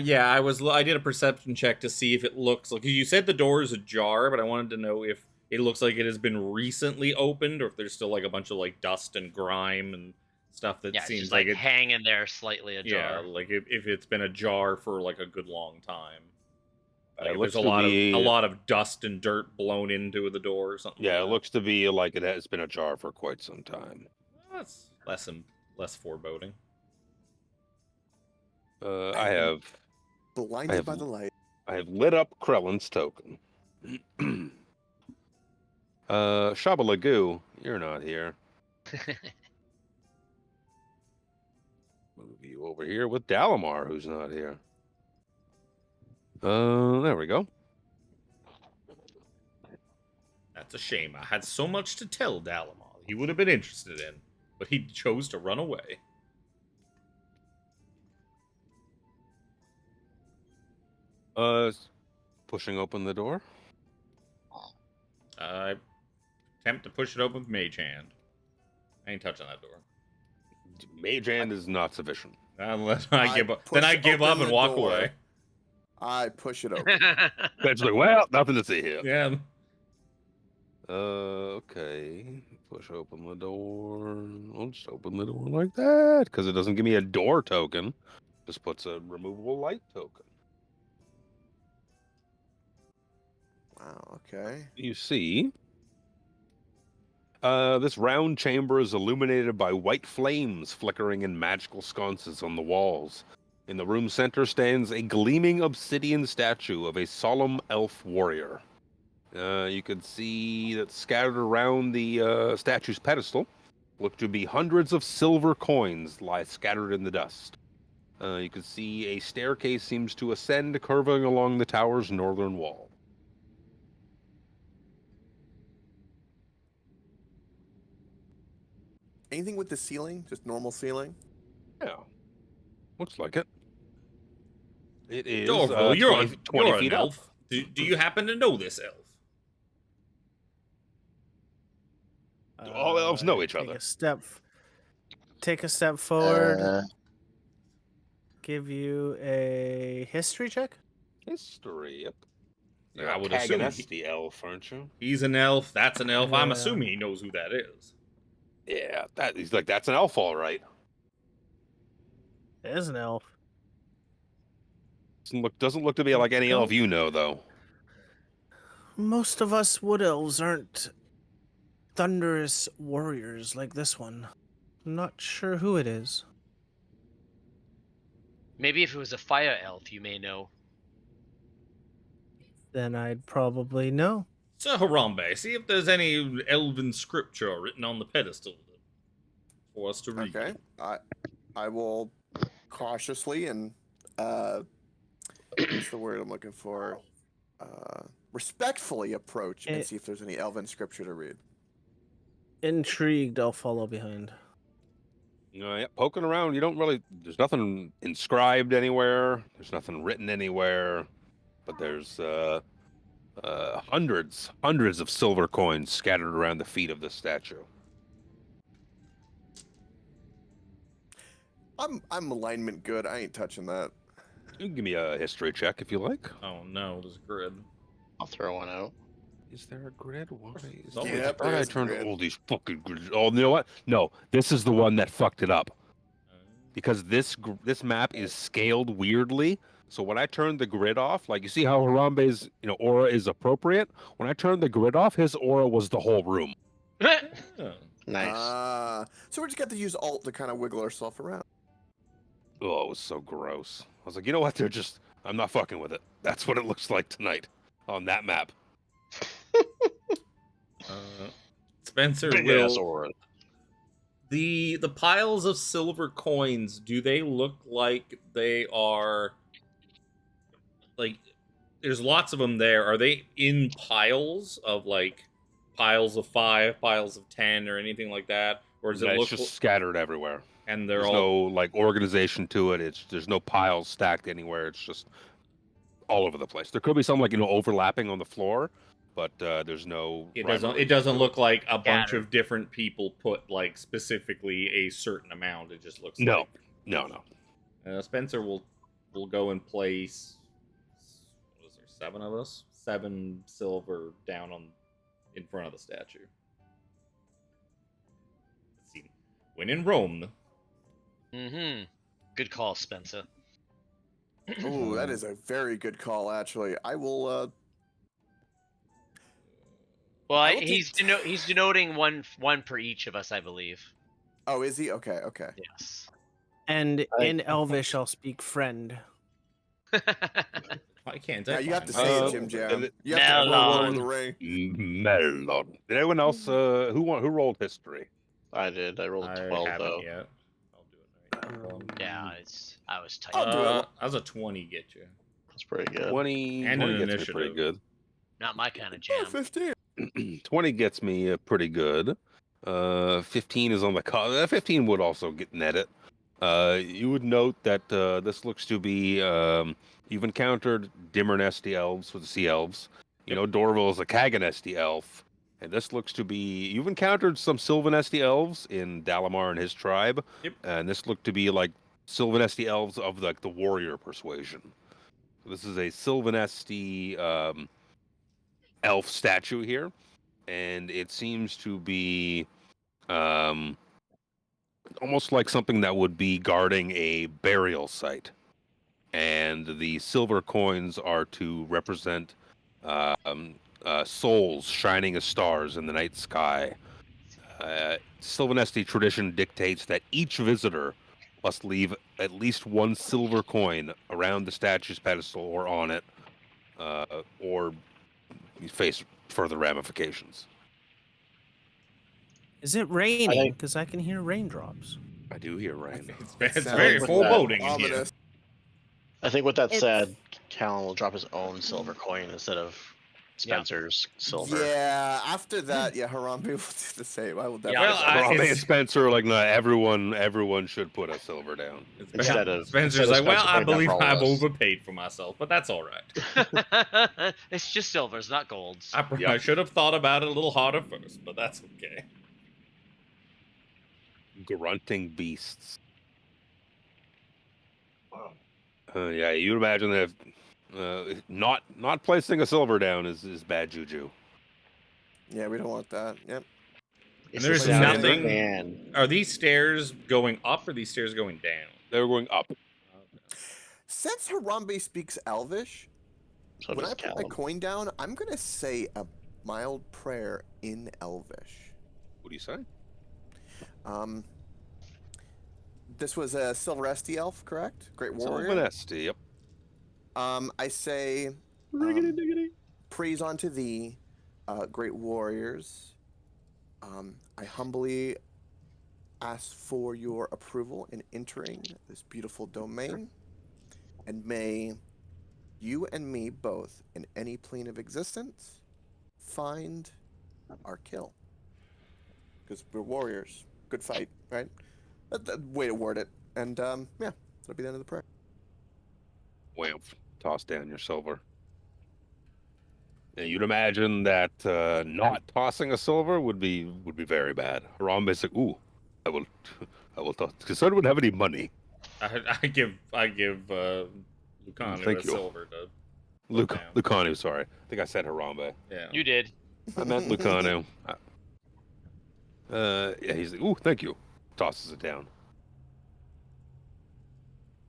did a perception check to see if it looks like, you said the door is ajar, but I wanted to know if it looks like it has been recently opened, or if there's still like a bunch of like dust and grime and stuff that Yeah, it's seems just like like it. hanging there slightly ajar. Yeah, like if it's been ajar for like a good long time. Like It if looks there's a lot of dust and dirt blown into the door or something. Yeah, it like looks to be like it has been ajar for quite some time. that. That's less foreboding. I have Blinded by the light. I have lit up Krellin's token. Shabalagoo, you're not here. Move you over here with Dalamar, who's not here. There we go. That's a shame. I had so much to tell Dalamar he would have been interested in, but he chose to run away. Pushing open the door. I attempt to push it open with Mage Hand. I ain't touching that door. Mage hand is not sufficient. Unless I give up. Then push I give up open and the walk door. away. I push it open. It's like, well, nothing to see here. Yeah. Okay. Push open the door. I'll just open the door like that because it doesn't give me a door token. Just puts a removable light token. Wow. Okay. You see, this round chamber is illuminated by white flames flickering in magical sconces on the walls. In the room center stands a gleaming obsidian statue of a solemn elf warrior. You can see that scattered around the statue's pedestal look to be hundreds of silver coins lie scattered in the dust. You can see a staircase seems to ascend, curving along the tower's northern wall. Anything with the ceiling? Just normal ceiling? Yeah, looks like it. It is Dorville, 20 you're feet an up. elf. Do you happen to know this elf? All elves know each Take other. take a step forward. Give you a history check. History, yep. Yeah, You're I a would assume Kaganesti elf, aren't you? he's an elf. That's an elf. I'm Yeah. assuming he knows who that is. Yeah, he's like, that's an elf, all right. It is an elf. Doesn't look to be like any elf you know, though. Most of us wood elves aren't thunderous warriors like this one. I'm not sure who it is. Maybe if it was a fire elf, you may know. Then I'd probably know. Sir Harambe, see if there's any elven scripture written on the pedestal for us to read. Okay. I will cautiously and what's the word I'm looking for? Respectfully approach and see if there's any elven scripture to read. Intrigued, I'll follow behind. Yeah, poking around, you don't really. There's nothing inscribed anywhere. There's nothing written anywhere. But there's hundreds of silver coins scattered around the feet of the statue. I'm alignment good. I ain't touching that. You can give me a history check if you like. Oh no, there's a grid. I'll throw one out. Is there a grid? Why is Oh, there- yeah, I thought there I is a turned grid. all these fucking grids. Oh, you know what? No, this is the one that fucked it up because this map is scaled weirdly. So when I turned the grid off, like you see how Harambe's aura is appropriate. When I turned the grid off, his aura was the whole room. Oh. Nice. So we just got to use alt to kind of wiggle ourselves around. Oh, it was so gross. I was like, you know what? I'm not fucking with it. That's what it looks like tonight on that map. Spencer Big ass will. aura. The piles of silver coins, do they look like they are like there's lots of them there. Are they in piles of like piles of 5, piles of 10 or anything like that? Or does it It's look just scattered everywhere. and they're There's all no like organization to it. There's no piles stacked anywhere. It's just all over the place. There could be some like overlapping on the floor, but there's no. it rhyme or doesn't reason to look like a bunch Scattered. of different people put like specifically a certain amount. It just looks No. like No. Spencer will go and place. What is there? 7 of us. 7 silver down in front of the statue. Let's see. When in Rome. Mm-hmm. Good call, Spencer. Oh, that is a very good call, actually. I will. Well, I will he's denoting one per each of us, I believe. Oh, is he? Okay. Okay. Yes. And in Elvish, I'll speak friend. I can't. Now you have to find say Uh, it, Jim Jam. it- You have to roll over Melon. the ring. Melon. Did anyone else? Who rolled history? I did. I rolled I a 12 haven't though. yet. I'll do it right now. Yeah, I was tight. I'll do it. How's a 20 get you? That's pretty good. 20. And 20 an gets me pretty initiative. good. Not my kind of Oh, jam. 15. 20 gets me pretty good. 15 is on the cut. 15 would also get netted. You would note that this looks to be you've encountered Dimmernesty elves with the sea elves. You know, Dorville is a Kaganesti elf, and this looks to be you've encountered some Sylvanesti elves in Dalamar and his tribe. Yep. And this looked to be like Sylvanesti elves of like the warrior persuasion. So this is a Sylvanesti elf statue here, and it seems to be almost like something that would be guarding a burial site, and the silver coins are to represent souls shining as stars in the night sky. Sylvanesti tradition dictates that each visitor must leave at least one silver coin around the statue's pedestal or on it, or you face further ramifications. Is it raining? think- Because I can hear raindrops. I do hear rain. It's Sounds very like foreboding in here. Ominous. I think with that It's- said, Callan will drop his own silver coin instead of Spencer's silver. Yeah, after that, Harambe will do the same. I will definitely. Yeah, Well, I- Robbie and it's- Spencer, like, no, everyone should put a silver down. Instead of Spencer's instead of like, well, Spencer I putting down believe for all I've of us." overpaid for myself, but that's all right. It's just silvers, not golds. I should have thought about it a little harder first, but that's okay. Grunting beasts. Yeah, you'd imagine that not placing a silver down is bad juju. Yeah, we don't want that. Yep. It's There's the sound of nothing- the man. Are these stairs going up or these stairs going down? They're going up. Since Harambe speaks Elvish, So when I does put my Callan. coin down, I'm gonna say a mild prayer in Elvish. What do you say? This was a Silveresti elf, correct? Great warrior. Sylvanesti, yep. I say, praise unto thee, great warriors. I humbly ask for your approval in entering this beautiful domain, and may you and me both, in any plane of existence, find our kill. Because we're warriors. Good fight, right? That way to word it. And yeah, that'll be the end of the prayer. Wham. Toss down your silver. And you'd imagine that not tossing a silver would be very bad. Harambe's like, ooh, I will toss, because I don't have any money. I give Lucanu Thank a you. silver to down. Lucanu, sorry. I think I said Harambe. Yeah. You did. I meant Lucanu. Yeah, he's like, ooh, thank you. Tosses it down.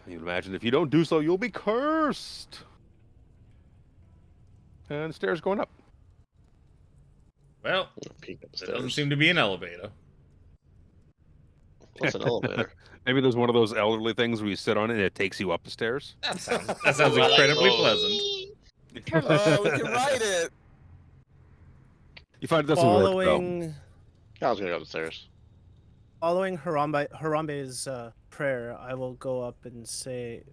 You'd imagine if you don't do so, you'll be cursed. And the stairs going up. Well, Peek there doesn't upstairs. seem to be an elevator. What's an elevator? Maybe there's one of those elderly things where you sit on it and it takes you up the stairs. That sounds incredibly pleasant. We can write it. You find it doesn't work, though. Following I was gonna go upstairs. Harambe's prayer, I will go up and say,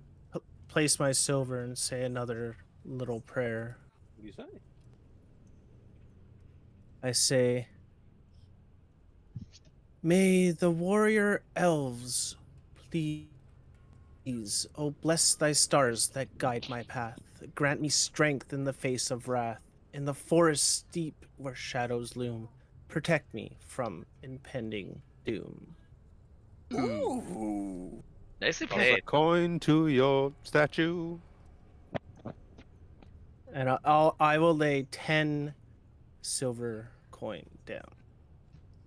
place my silver and say another little prayer. What do you say? I say, may the warrior elves please, oh bless thy stars that guide my path, grant me strength in the face of wrath, in the forest steep where shadows loom, protect me from impending doom. Ooh. Nicely Toss a played. coin to your statue. And I will lay 10 silver coin down.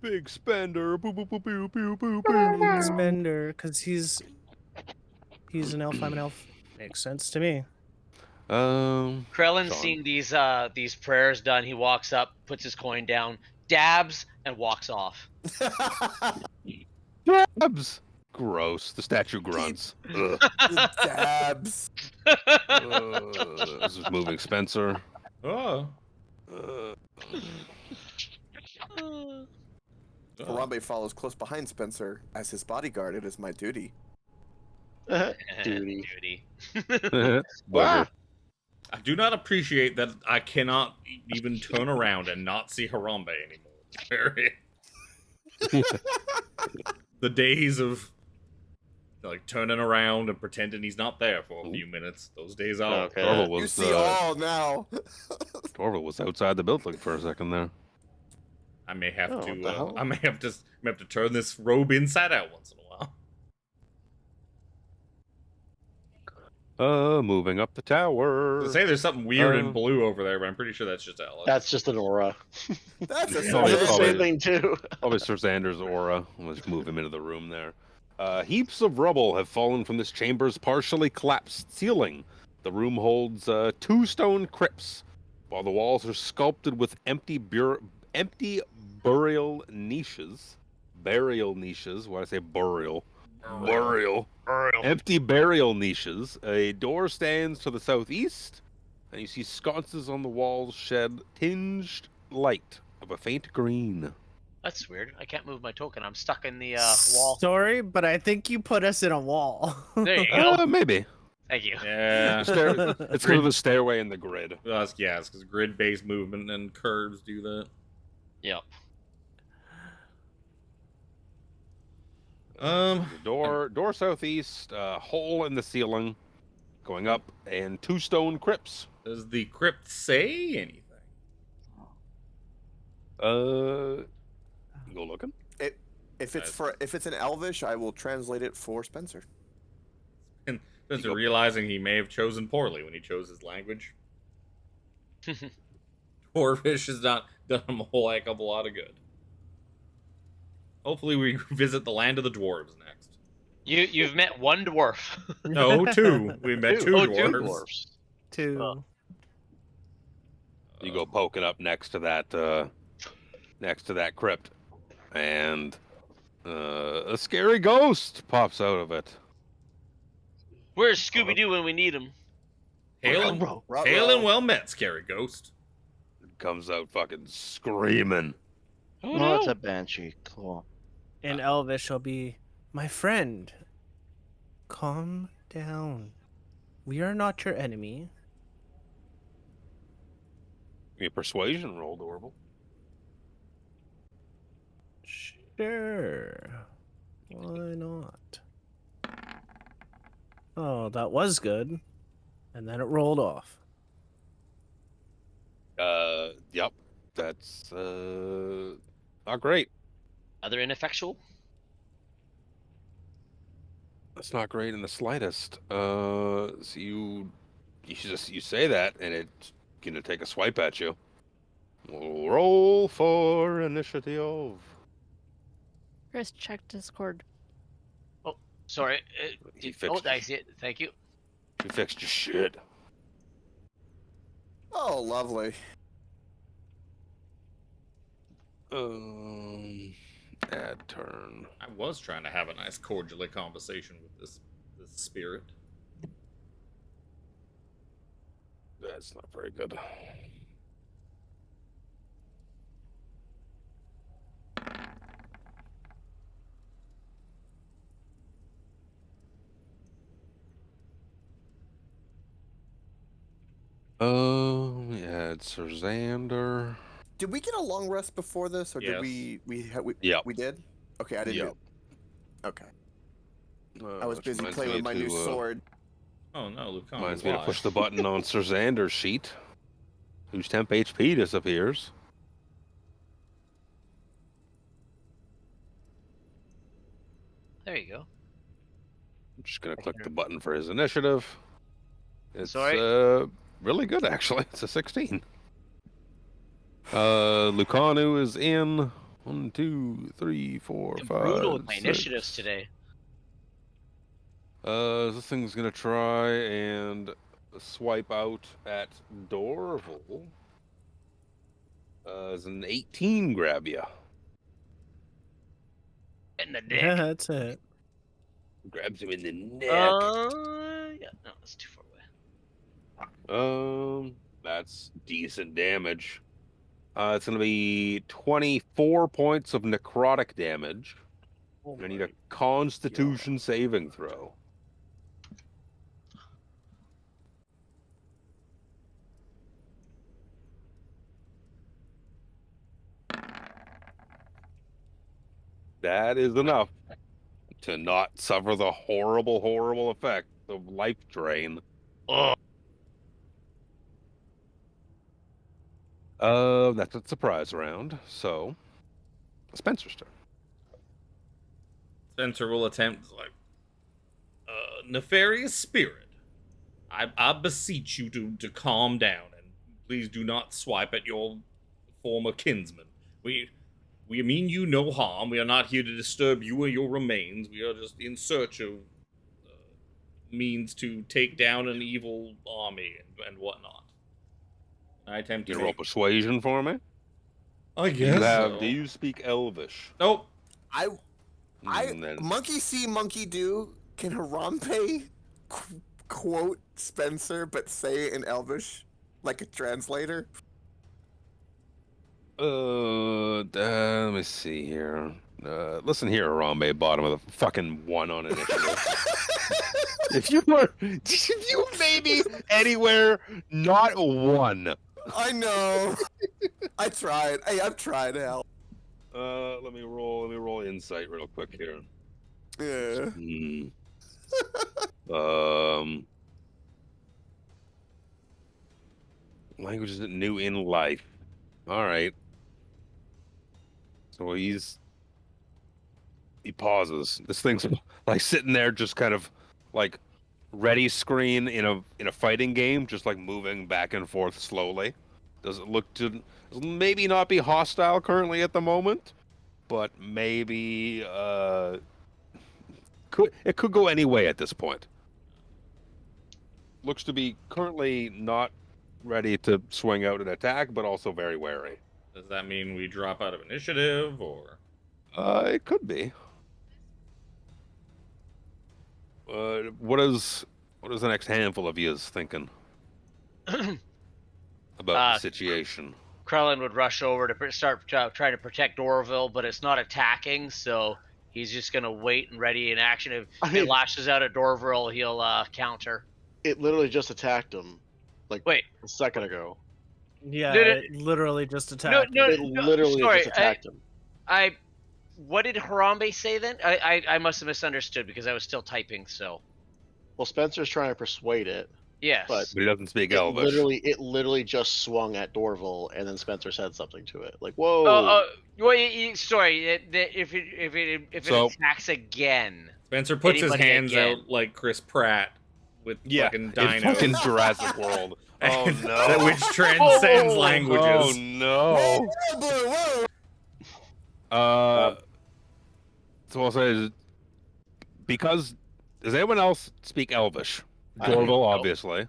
Big spender. Boo, boo, boo, boo, boo, boo, Big boo. spender, because he's an elf, I'm an elf. Makes sense to me. Krellin's Sean. seeing these prayers done. He walks up, puts his coin down, dabs, and walks off. Dabs. Gross. The statue grunts. Ugh. The dabs. This is moving Spencer. Oh. Harambe follows close behind Spencer. As his bodyguard, it is my duty. Duty. Duty. Bugger. I do not appreciate that I cannot even turn around and not see Harambe anymore. Very. The days of like turning around and pretending he's not there for a few minutes. Those days are Okay. Dorval You was see all now. Dorval was outside the building for a second there. I may have Oh, what the to. hell? I may have to turn this robe inside out once in a while. Moving up the tower. They say there's something weird Uh, in blue over there, but I'm pretty sure that's just Alex. That's just an aura. That's a Oh, I did the probably- same thing too. Probably Sir Xander's aura. Let's move him into the room there. Heaps of rubble have fallen from this chamber's partially collapsed ceiling. The room holds 2 stone crypts while the walls are sculpted with empty burial niches. Burial niches. Why did I say burial? Burial. Empty burial niches. A door stands to the southeast, and you see sconces on the walls shed tinged light of a faint green. That's weird. I can't move my token. I'm stuck in the wall. Sorry, but I think you put us in a wall. There you go. Maybe. Thank you. Yeah. It's because of the stairway and the grid. It's because grid-based movement and curves do that. Yep. Door southeast, hole in the ceiling, going up, and 2 stone crypts. Does the crypt say anything? Go looking. If it's in Elvish, I will translate it for Spencer. And Spencer realizing he may have chosen poorly when he chose his language. Dwarvish has not done him a whole heck of a lot of good. Hopefully we visit the land of the dwarves next. You've met one dwarf. No, 2. We met 2 dwarves. 2. You go poking up next to that crypt, and a scary ghost pops out of it. Where's Scooby Doo when we need him? Hail and well met, scary ghost. Comes out fucking screaming. Oh, no, it's a banshee. Cool. In Elvish, will be, my friend, calm down. We are not your enemy. Give me a persuasion roll, Dorval. Sure. Why not? Oh, that was good. And then it rolled off. Yep. That's not great. Other ineffectual? That's not great in the slightest. So you say that, and it's gonna take a swipe at you. Roll for initiative. Chris, check Discord. Oh, sorry. He fixed I see it. Thank you. You fixed your shit. Oh, lovely. Add turn. I was trying to have a nice cordially conversation with this spirit. That's not very good. Yeah, it's Sir Xander. Did we get a long rest before this, or did Yes. we Yeah. we did? Okay, I didn't. Yep. Okay. I was Which busy reminds playing me with my new to, sword. Oh no, Lucan. Reminds me to push the button on Sir Xander's sheet, whose temp HP disappears. There you go. I'm just gonna click the button for his initiative. It's Sorry. really good actually. It's a 16. Lucanu is in 1, 2, 3, 4, I'm 5. brutal with my 6. initiatives today. This thing's gonna try and swipe out at Dorval. Is an 18 grab you? In the neck. Yeah, that's it. Grabs him in the neck. Yeah, no, that's too far away. That's decent damage. It's gonna be 24 points of necrotic damage. I need a Constitution saving throw. That is enough to not suffer the horrible, horrible effect of life drain. Oh, That's a surprise round. So, Spencer's turn. Spencer will attempt nefarious spirit. I beseech you to calm down and please do not swipe at your former kinsman. We mean you no harm. We are not here to disturb you or your remains. We are just in search of means to take down an evil army and whatnot. I attempt to You roll make... persuasion for me. I guess Do you speak Elvish? Nope. Then monkey see, monkey do. Can Harambe quote Spencer but say it in Elvish, like a translator? Let me see here. Listen here, Harambe, bottom of the fucking 1 on initiative. If you maybe anywhere, not a 1. I know. I tried. Hey, I've tried to help. Let me roll insight real quick here. Yeah. Language is new in life. All right. So he pauses. This thing's like sitting there, just kind of like ready screen in a fighting game, just like moving back and forth slowly. Does it look to maybe not be hostile currently at the moment, but maybe could go any way at this point. Looks to be currently not ready to swing out and attack, but also very wary. Does that mean we drop out of initiative, or? It could be. What is the next handful of yous thinking about the situation? Krellin would rush over to start trying to protect Dorville, but it's not attacking, so he's just gonna wait and ready in action. If it lashes out at Dorville, he'll counter. It literally just attacked him, like Wait a second ago. Yeah, No, no, it literally just attacked. It literally sorry, just attacked him. What did Harambe say then? I must have misunderstood because I was still typing. So. Well, Spencer's trying to persuade it. Yes. But he doesn't speak Elvish. It literally just swung at Dorville, and then Spencer said something to it, like "Whoa." Well, sorry. If it attacks again, Spencer puts his hands again. out like Chris Pratt with fucking dinos. Fucking Jurassic World. Oh no. Which transcends languages. Oh no. So I'll say, because does anyone else speak Elvish? Dorville, obviously.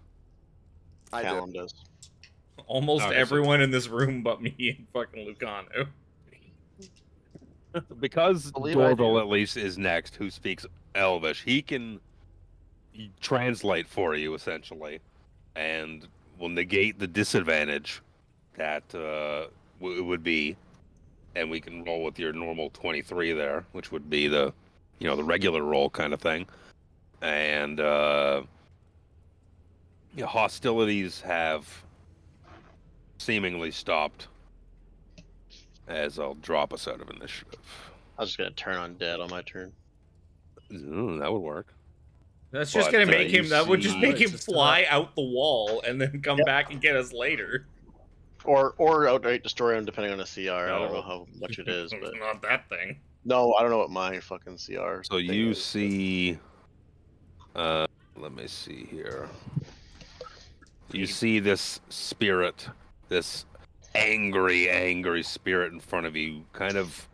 I Callum does. Almost Okay, everyone in this room but me and fucking Lucano. Because Believe I Dorville do. at least is next, who speaks Elvish, he can translate for you essentially, and will negate the disadvantage that it would be, and we can roll with your normal 23 there, which would be the regular roll kind of thing, and hostilities have seemingly stopped. As I'll drop us out of initiative. I was just gonna turn on dead on my turn. That would work. That's just But, gonna make him. That would just make him Just fly out the wall and then come back and get us later. Or outright destroy him, depending on a CR. I don't know No. how much it is, but Not that thing. no, I don't know what my fucking CR. So thing you is. see, let me see here. You see this spirit, this angry spirit in front of you, kind of,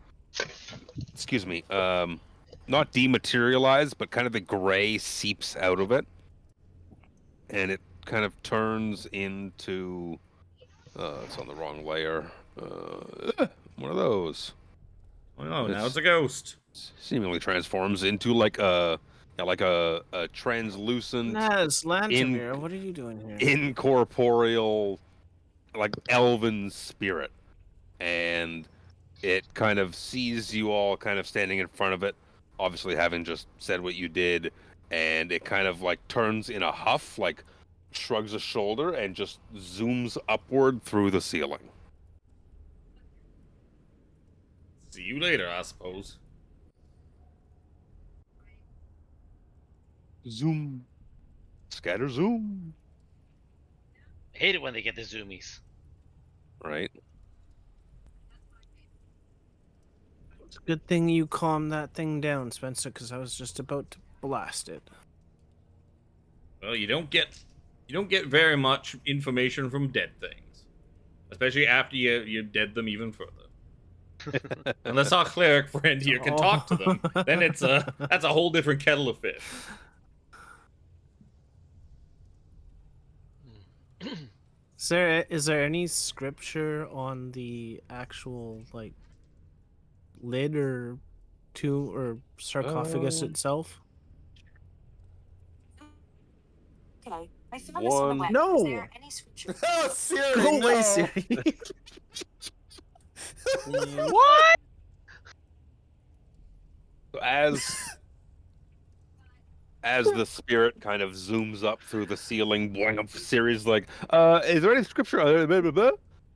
excuse me, not dematerialized, but kind of the gray seeps out of it, and it kind of turns into, it's on the wrong layer, one of those. Oh no! Now it's a ghost. Seemingly transforms into like a translucent, Naz, Lantamir, what are you doing here? incorporeal, like elven spirit, and it kind of sees you all kind of standing in front of it, obviously having just said what you did, and it kind of like turns in a huff, like shrugs a shoulder and just zooms upward through the ceiling. See you later, I suppose. Zoom. Scatter zoom. I hate it when they get the zoomies. Right? It's a good thing you calmed that thing down, Spencer, because I was just about to blast it. Well, you don't get very much information from dead things, especially after you dead them even further. Unless our cleric friend here can talk to them, then that's a whole different kettle of fish. Is there any scripture on the actual like lid or tomb or sarcophagus itself? Okay, I found this on the web. No. Is there any scripture? Oh, Siri, Go away, no. Siri. What? As the spirit kind of zooms up through the ceiling, Siri's like, is there any scripture? Blah, blah, blah.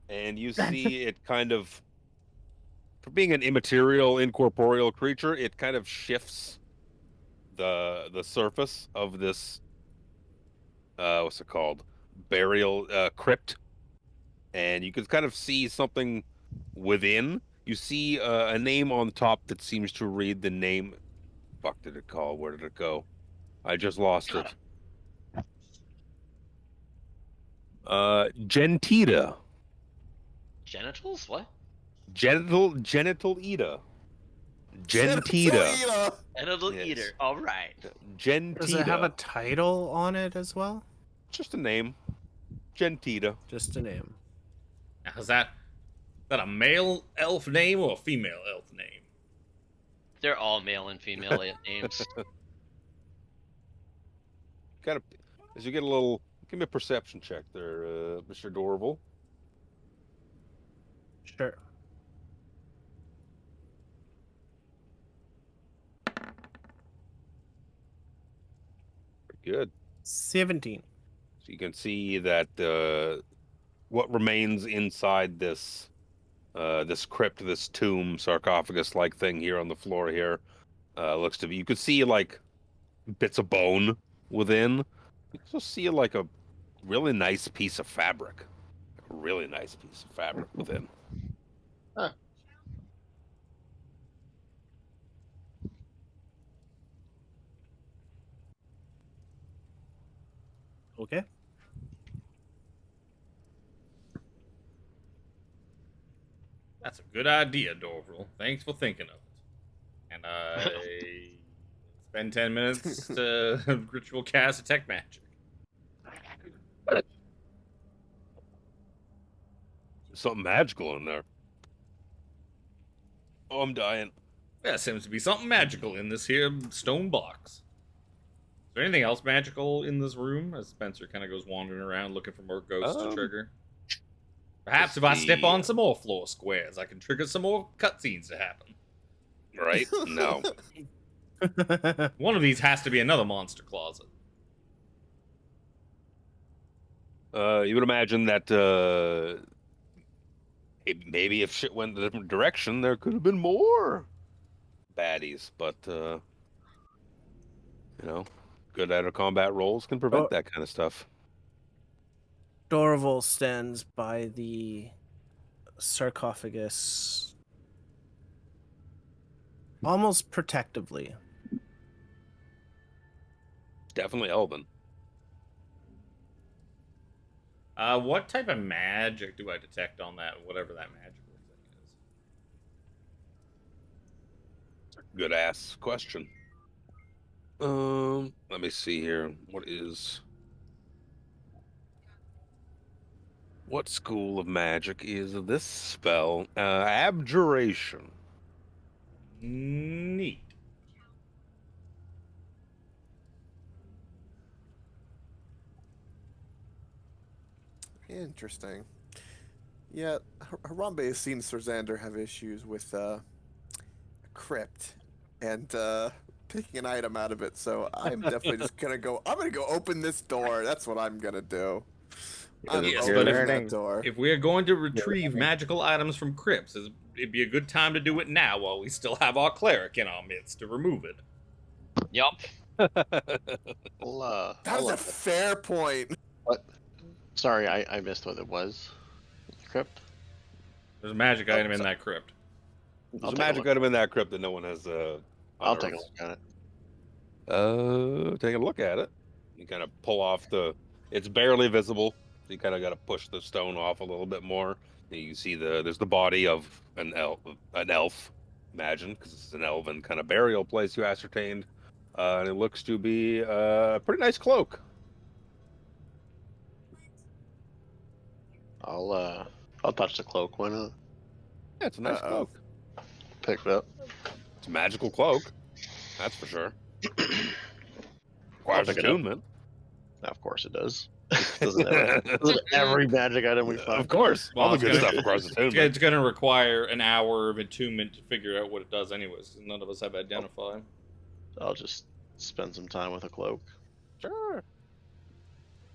And you see it kind of, for being an immaterial, incorporeal creature, it kind of shifts the surface of this what's it called? Burial crypt. And you can kind of see something within. You see a name on top that seems to read the name. Fuck did it call? Where did it go? I just lost it. Gentita. Genitals? What? Genital Eda. Gentita. Genital Yes. eater. All right. Gentita. Does it have a title on it as well? Just a name. Gentita. Just a name. Now, is that a male elf name or a female elf name? They're all male and female names. Kind of, as you get a little, give me a perception check there, Mr. Dorval. Sure. Good. 17. So you can see that what remains inside this this crypt, this tomb, sarcophagus-like thing here on the floor here, looks to be. You could see like bits of bone within. You can also see like a really nice piece of fabric. A really nice piece of fabric within. Huh. Okay. That's a good idea, Dorval. Thanks for thinking of it. And I spend 10 minutes to ritual cast detect magic. Something magical in there. Oh, I'm dying. There seems to be something magical in this here stone box. Is there anything else magical in this room? As Spencer kind of goes wandering around looking for more ghosts to trigger. Perhaps if I step on some more floor squares, I can trigger some more cutscenes to happen. Right? No. One of these has to be another monster closet. You would imagine that maybe if shit went a different direction, there could have been more baddies. But you know, good at combat rolls can prevent that kind of stuff. Dorval stands by the sarcophagus almost protectively. Definitely Elven. What type of magic do I detect on that, whatever that magical thing is? Good ass question. Let me see here. What school of magic is this spell? Abjuration. Neat. Interesting. Yeah, Harambe has seen Sir Xander have issues with a crypt and picking an item out of it, so I'm definitely just gonna go. I'm gonna go open this door. That's what I'm gonna do. I'm Yes, opening but that door. if we're going to retrieve magical items from crypts, it'd be a good time to do it now while we still have our cleric in our midst to remove it. Yup. Well, That's a fair point. What? Sorry, I missed what it was. Crypt? There's a magic item in that crypt. There's a magic item in that crypt that no one has. I'll take a look at it. Take a look at it. You kind of pull off it's barely visible. So you kind of got to push the stone off a little bit more. And you can see there's the body of an elf, imagine, because it's an elven kind of burial place you ascertained. And it looks to be a pretty nice cloak. I'll touch the cloak. Why not? Yeah, it's a nice cloak. Pick it up. It's a magical cloak. That's for sure. Requires pick it up. attunement. Of course it does. Doesn't every magic item we find? Of course. Well, All the it's good gonna- stuff requires attunement. It's going to require an hour of attunement to figure out what it does, anyways. 'Cause none of us have identified. I'll just spend some time with a cloak. Sure.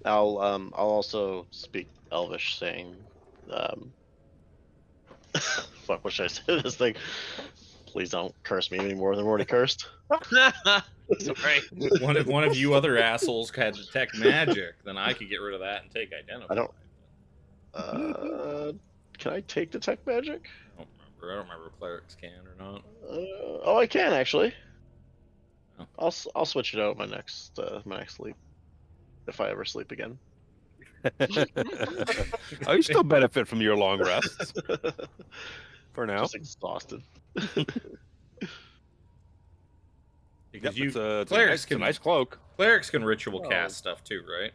I'll also speak Elvish, saying, fuck, what should I say to this thing? Please don't curse me any more than I'm already cursed. Sorry. One of you other assholes had detect magic, then I could get rid of that and take identify. I don't. Can I take detect magic? I don't remember if clerics can or not. Oh, I can actually. Oh. I'll switch it out my next sleep, if I ever sleep again. Oh, you still benefit from your long rests. For now. Just exhausted. Because Yep, it's clerics a nice cloak. Clerics can ritual cast stuff too, right?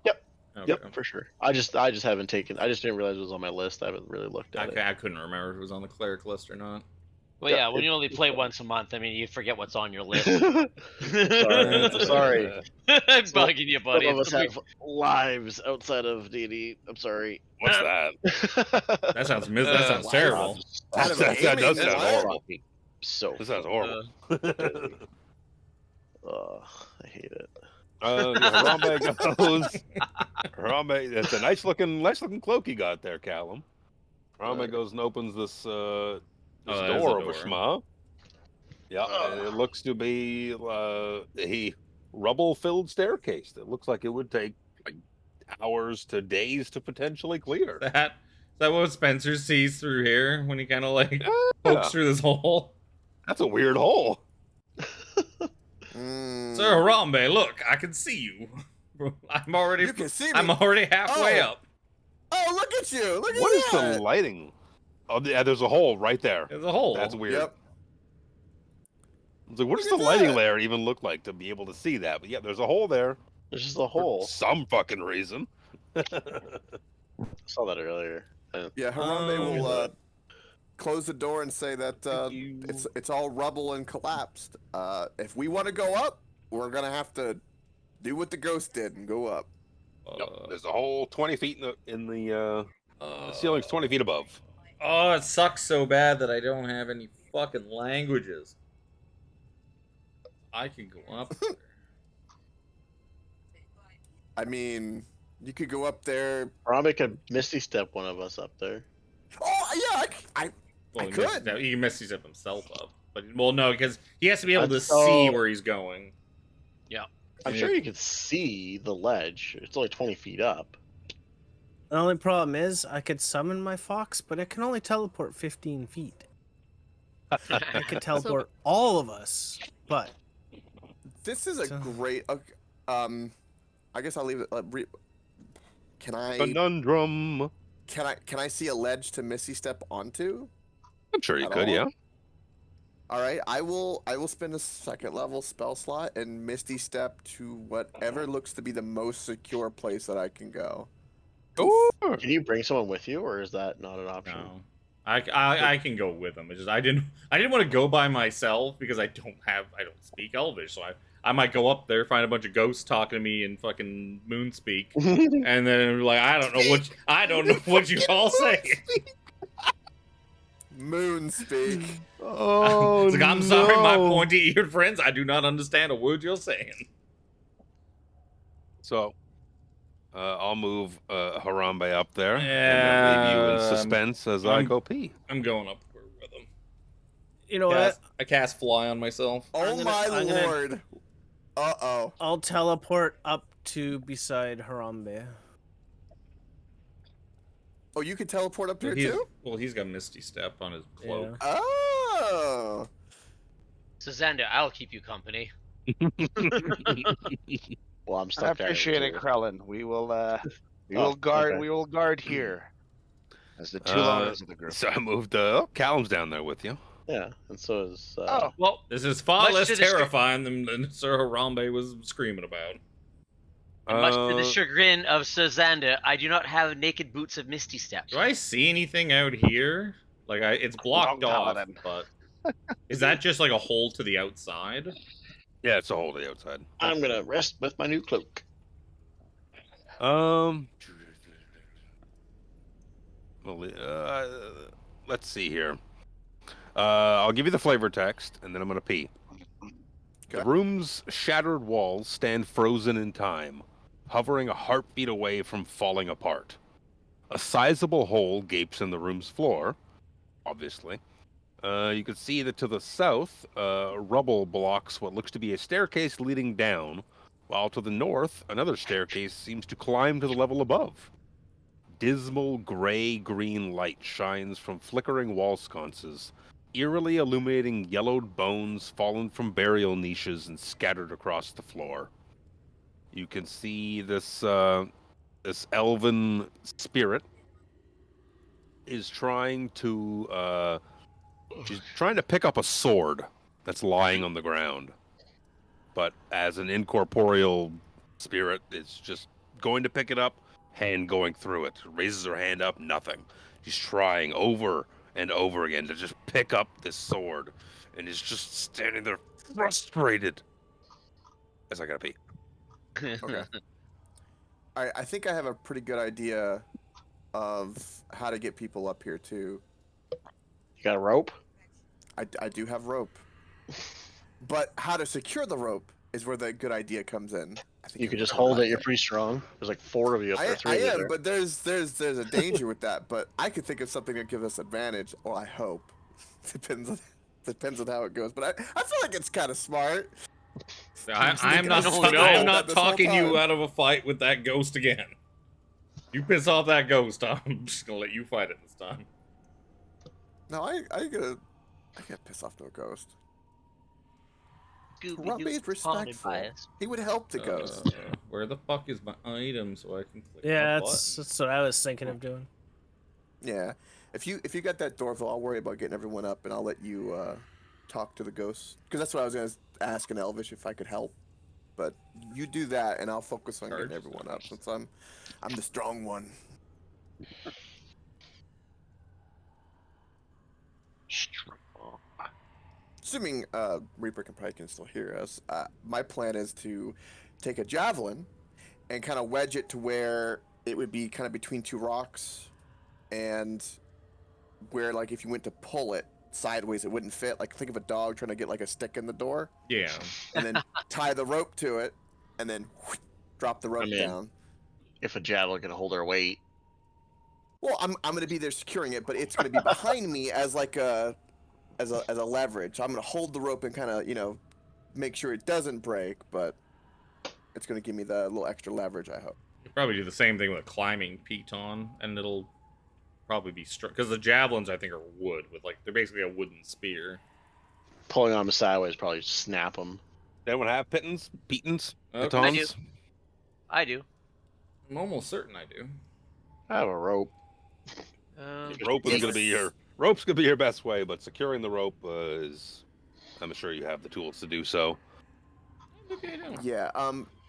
Yep. Okay. Yep, for sure. I just haven't taken. I just didn't realize it was on my list. I haven't really looked at it. I couldn't remember if it was on the cleric list or not. Well, yeah, when you only play once a month, I mean, you forget what's on your list. Sorry. I'm bugging you, buddy. Some of us have lives outside of D&D. I'm sorry. What's that? That sounds terrible. That does sound horrible. So This sounds horrible. I hate it. Harambe goes. Harambe, it's a nice looking cloak you got there, Callum. Harambe goes and opens this door over Shma. Yeah, and it looks to be a rubble-filled staircase that looks like it would take like hours to days to potentially clear. Is that what Spencer sees through here when he kind of like pokes through this hole? That's a weird hole. Sir Harambe, look, I can see you. I'm already. You can see me. I'm already halfway up. Oh, look at you! Look at What is that! the lighting? Oh, yeah, there's a hole right there. There's a hole. That's weird. Yep. I was like, what does Look the at lighting that. layer even look like to be able to see that? But yeah, there's a hole there. There's just a For hole. some fucking reason. I saw that earlier. Yeah, Harambe will close the door and say that it's all rubble and collapsed. If we want to go up, we're gonna have to do what the ghost did and go up. Yep, there's a hole 20 feet in the ceiling's 20 feet above. Oh, it sucks so bad that I don't have any fucking languages. I can go up there. I mean, you could go up there. Harambe could Misty Step one of us up there. Oh yeah, I Well, could. He can Misty Step himself up, but no, because he has to be able to That's see so- where he's going. Yeah. I'm sure you could see the ledge. It's only 20 feet up. The only problem is I could summon my fox, but it can only teleport 15 feet. I could teleport all of us, but This is a great. I guess I'll leave it. Can I? Conundrum. Can I see a ledge to Misty Step onto? I'm sure you At could, all? yeah. All right, I will spend a second level spell slot and Misty Step to whatever looks to be the most secure place that I can go. Sure. Can you bring someone with you, or is that not an option? No, I can go with him. It's just I didn't want to go by myself because I don't speak Elvish, so I might go up there, find a bunch of ghosts talking to me in fucking moon speak, and then like I don't know what you all say. Moon speak. Oh, It's like, I'm sorry, my pointy-eared friends. I do not understand a word you're saying. So, I'll move Harambe up there and then leave you in suspense as I go pee. I'm going up with him. you know what? I cast fly on myself. Oh my lord. Uh-oh. I'll teleport up to beside Harambe. Oh, you could teleport up there too? Well, he's got Misty Step on his cloak. Oh. So Xander, I'll keep you company. Well, I'm I stuck. appreciate it, Krellin. We will okay. We will guard here as the two loners of the group. So I moved Callum's down there with you. Yeah, and so is. Oh, Well, This is far Much less to the terrifying than Sir Harambe was screaming about. And much to the Uh, chagrin of Sazanda, I do not have naked boots of Misty Step. Do I see anything out here? Like, it's blocked Long off, paladin. but is that just like a hole to the outside? yeah, it's a hole to the outside. I'm gonna rest with my new cloak. Well, let's see here. I'll give you the flavor text, and then I'm gonna pee. The Okay. room's shattered walls stand frozen in time, hovering a heartbeat away from falling apart. A sizable hole gapes in the room's floor, obviously. You can see that to the south, rubble blocks what looks to be a staircase leading down, while to the north, another staircase seems to climb to the level above. Dismal gray-green light shines from flickering wall sconces, eerily illuminating yellowed bones fallen from burial niches and scattered across the floor. You can see this elven spirit is trying to she's trying to pick up a sword that's lying on the ground. But as an incorporeal spirit, it's just going to pick it up, hand going through it. Raises her hand up, nothing. She's trying over and over again to just pick up this sword, and is just standing there frustrated. As I gotta pee. Okay. I think I have a pretty good idea of how to get people up here too. You got a rope? I do have rope, but how to secure the rope is where the good idea comes in. I think You could just hold it. You're pretty strong. There's like 4 of you up there. 3 I of you am, there. but there's a danger with that. But I could think of something that gives us advantage. Well, I hope. Depends on how it goes. But I feel like it's kind of smart. I am not. No, no. I am not This whole talking you time. out of a fight with that ghost again. You piss off that ghost, I'm just gonna let you fight it this time. No, I gotta piss off no ghost. Grumpy is respectful. He would help the ghost. Where the fuck is my item so I can click Yeah, my that's what I was thinking of doing. Yeah, if you got that Dorville, I'll worry about getting everyone up, and I'll let you talk to the ghost, because that's what I was gonna ask in Elvish if I could help. But you do that, and I'll focus on getting everyone up, since I'm the strong one. Assuming Reaper can still hear us, my plan is to take a javelin and kind of wedge it to where it would be kind of between 2 rocks, and where, like, if you went to pull it sideways, it wouldn't fit. Like, think of a dog trying to get like a stick in the door. Yeah. And then tie the rope to it, and then drop the rope down. If a javelin can hold her weight. Well, I'm gonna be there securing it, but it's gonna be behind me as like a leverage. I'm gonna hold the rope and kind of make sure it doesn't break, but it's gonna give me the little extra leverage, I hope. You probably do the same thing with a climbing piton, and it'll probably be strong because the javelins I think are wood with they're basically a wooden spear. Pulling on them sideways probably snap them. Anyone have pitons? Pitons? Okay. I do. Pitons? I do. I'm almost certain I do. I have a rope. Rope's gonna be your best way, but securing the rope is, I'm sure you have the tools to do so. Yeah,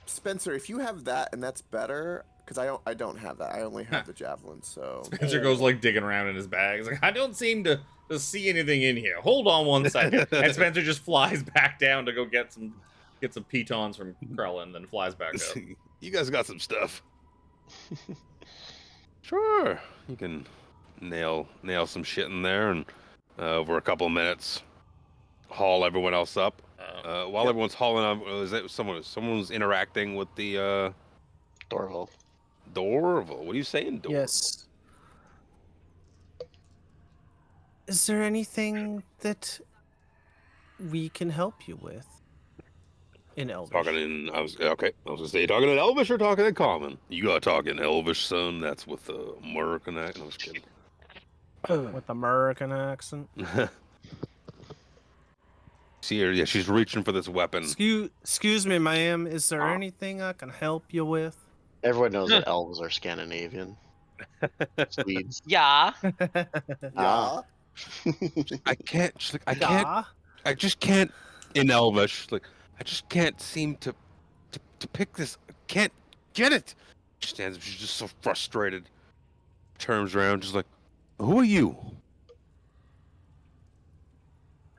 Spencer, if you have that and that's better, because I don't have that. I only have the javelin, so. Spencer goes digging around in his bag. He's like, I don't seem to see anything in here. Hold on one second. And Spencer just flies back down to go get some pitons from Krellin, then flies back up. You guys got some stuff. Sure, you can nail some shit in there, and over a couple of minutes, haul everyone else up. While everyone's hauling up, is that someone's interacting with the Dorville. Dorville? What are you saying, Dorville? Yes. Is there anything that we can help you with in Elvish? I was gonna say, talking in Elvish or talking in Common? You gotta talk in Elvish, son. That's with the American accent. I was kidding. With American accent. See her? Yeah, she's reaching for this weapon. Excuse me, ma'am. Is there anything I can help you with? Everyone knows that elves are Scandinavian. Swedes. Yeah. Yeah. I just can't in Elvish. I just can't seem to pick this. get it. She stands up. She's just so frustrated. Turns around, just like, who are you?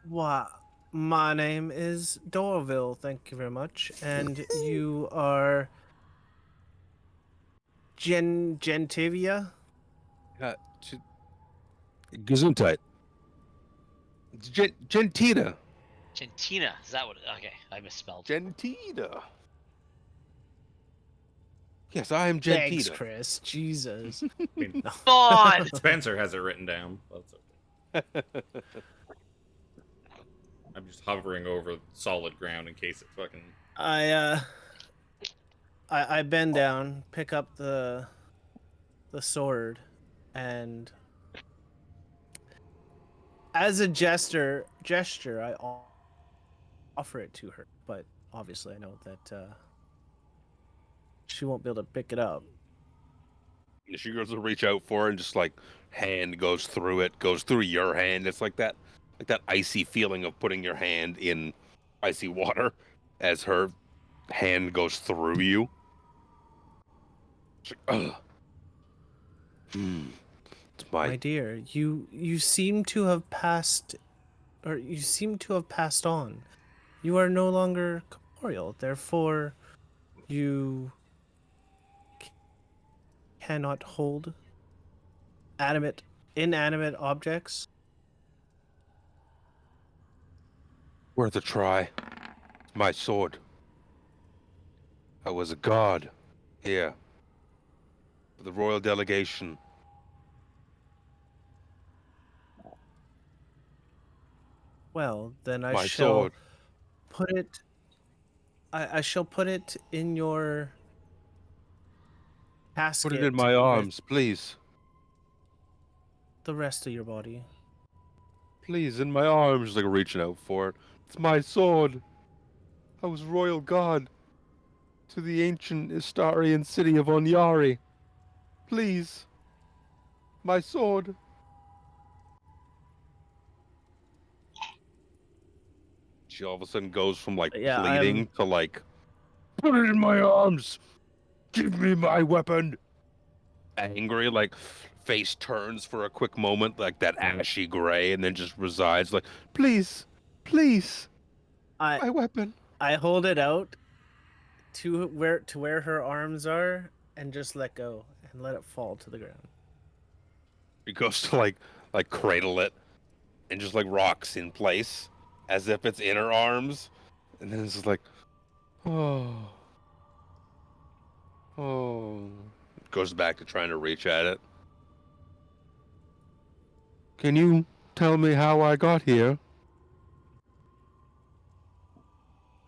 Why, my name is Dorville, thank you very much. And you are Gentivia? Gesundheit. Gentina. Gentina, is that what? Okay, I misspelled. Gentina. Yes, I am Gentina. Thanks, Chris. Jesus. I mean, on! Spencer has it written down. That's okay. I'm just hovering over solid ground in case it fucking. I bend down, pick up the sword, and as a gesture, I offer it to her. But obviously, I know that she won't be able to pick it up. She goes to reach out for it, and just like hand goes through it, goes through your hand. It's like that icy feeling of putting your hand in icy water as her hand goes through you. It's like, ugh. It's My dear, you seem to have passed, or you seem to have passed on. You are no longer corporeal, therefore, you cannot hold inanimate objects. Worth a try. My sword. I was a guard here for the royal delegation. Well, then I My shall sword. put it. I shall put it in your casket. Put it in my with arms, please. the rest of your body. Please, in my arms. Like reaching out for it. It's my sword. I was royal guard to the ancient Istarian city of Onyari. Please. My sword. She all of a sudden goes from like Yeah, pleading to like, put it in my arms. Give me my weapon. Angry, like face turns for a quick moment, like that ashy gray, and then just resides like, please, please, my weapon. I hold it out to where her arms are and just let go and let it fall to the ground. He goes to like cradle it and just like rocks in place as if it's in her arms, and then it's just like, oh. Goes back to trying to reach at it. Can you tell me how I got here?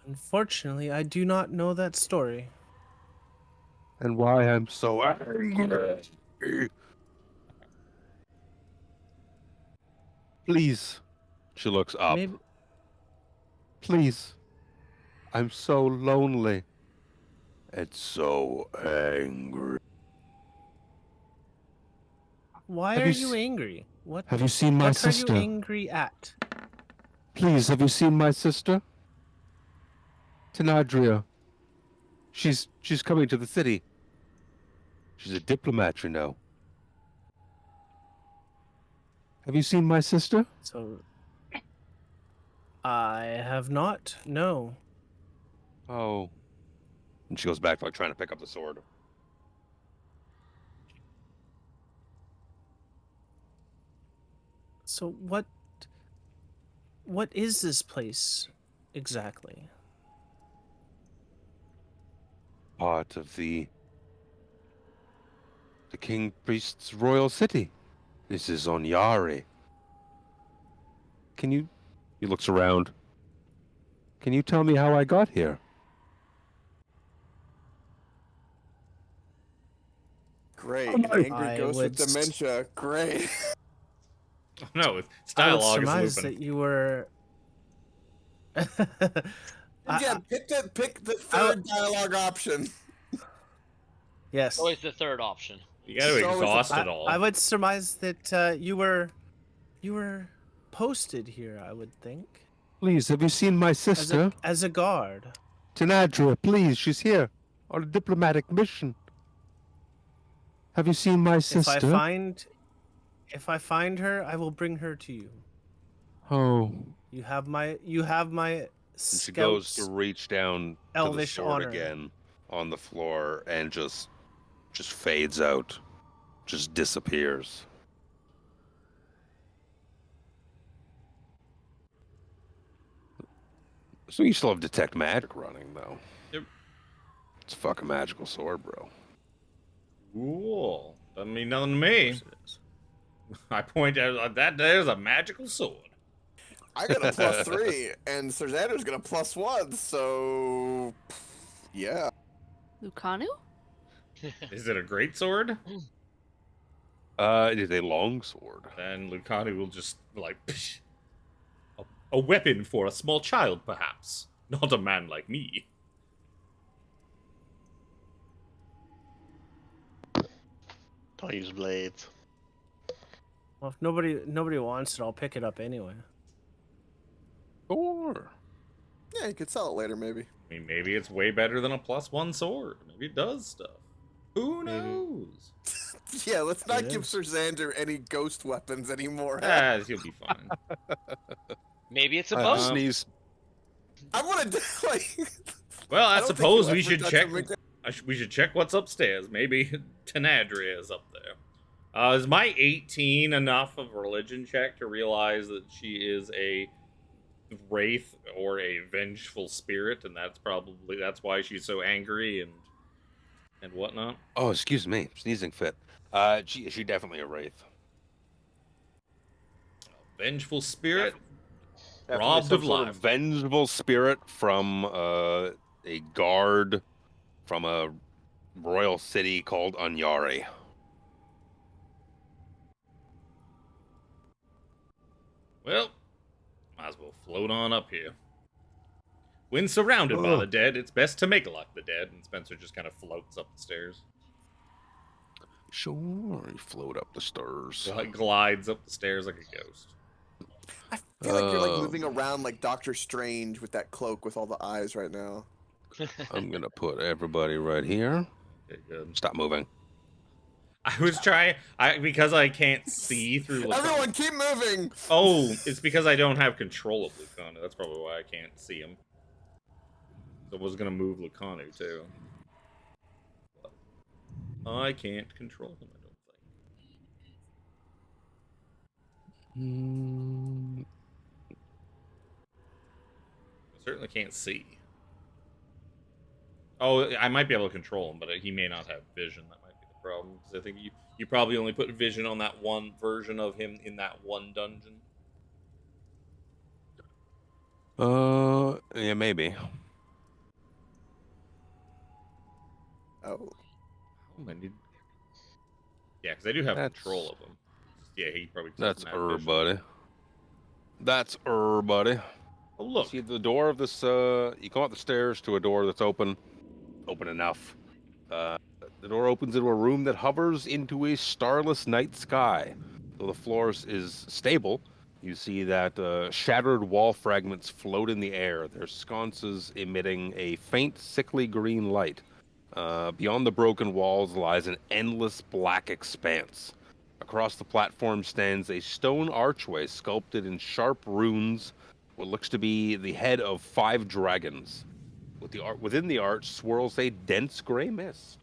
Unfortunately, I do not know that story. And why I'm so angry? Please. She looks up. Maybe Please. I'm so lonely. And so angry. Why Have are you you s- angry? What? Have you seen my What sister? are you angry at? Please, have you seen my sister? Tenadria. She's coming to the city. She's a diplomat, you know. Have you seen my sister? So I have not. No. Oh. And she goes back, like trying to pick up the sword. So what is this place exactly? Part of the King Priest's royal city. This is Onyari. Can you... He looks around. Can you tell me how I got here? Great. An angry I ghost with would s- dementia. Great. No, it's I would dialogue surmise is looping. that you were. Yeah, pick the third dialogue option. Yes. Always the third option. You gotta So exhaust I, it all. I would surmise that you were posted here. I would think Please, have you seen my as sister? a guard. Tenadria, please, she's here. on a diplomatic mission. Have you seen my sister? If I find her, I will bring her to you. Oh. You have my And she goes to scout's reach down to the elvish sword honor. again on the floor and just fades out. Just disappears. So you still have detect magic running though. Yep. It's a fucking magical sword, bro. Cool. Doesn't mean nothing to me. I point out that there's a magical sword. I got a +3, and Sir Xander's got a +1, so yeah. Lucanu? Is it a great sword? It is a long sword. Then Lucanu will just like psh, a weapon for a small child, perhaps, not a man like me. Don't use blades. Well, if nobody wants it, I'll pick it up anyway. Sure. Yeah, you could sell it later, maybe. I mean, maybe it's way better than a +1 sword. Maybe it does stuff. Who knows? Yeah, let's not It give is. Sir Xander any ghost weapons anymore. Ah, he'll be fine. Maybe it's a I boat. sneeze. I want to like. Well, I don't think suppose you'll we ever should touch check. him again. We should check what's upstairs. Maybe Tenadria is up there. Is my 18 enough of a religion check to realize that she is a wraith or a vengeful spirit, and that's why she's so angry and whatnot? Oh, excuse me, sneezing fit. She definitely a wraith. Vengeful spirit, Definitely robbed some of sort life. vengeful spirit from a guard from a royal city called Anyari. Well, might as well float on up here. When surrounded by the dead, it's best to make like the dead. And Spencer just kind of floats up the stairs. Sure, you float up the stairs. Like glides up the stairs like a ghost. I feel like you're like moving around like Doctor Strange with that cloak with all the eyes right now. I'm gonna put everybody right here. Okay, good. Stop moving. I was trying, because I can't see through Lucano. Everyone, keep moving. Oh, it's because I don't have control of Lucano. That's probably why I can't see him. So I was gonna move Lucano too. But I can't control him, I don't think. I certainly can't see. Oh, I might be able to control him, but he may not have vision. That might be the problem. Because I think you probably only put vision on that one version of him in that one dungeon. Yeah, maybe. Oh. I need... Yeah, because I do have That's- control of him. Yeah, he probably That's doesn't have vision. buddy. That's buddy. Oh, look. See the door of this, you come up the stairs to a door that's open enough. The door opens into a room that hovers into a starless night sky. Though the floor is stable, you see that shattered wall fragments float in the air, their sconces emitting a faint, sickly green light. Beyond the broken walls lies an endless black expanse. Across the platform stands a stone archway sculpted in sharp runes, what looks to be the head of 5 dragons. Within the arch swirls a dense gray mist.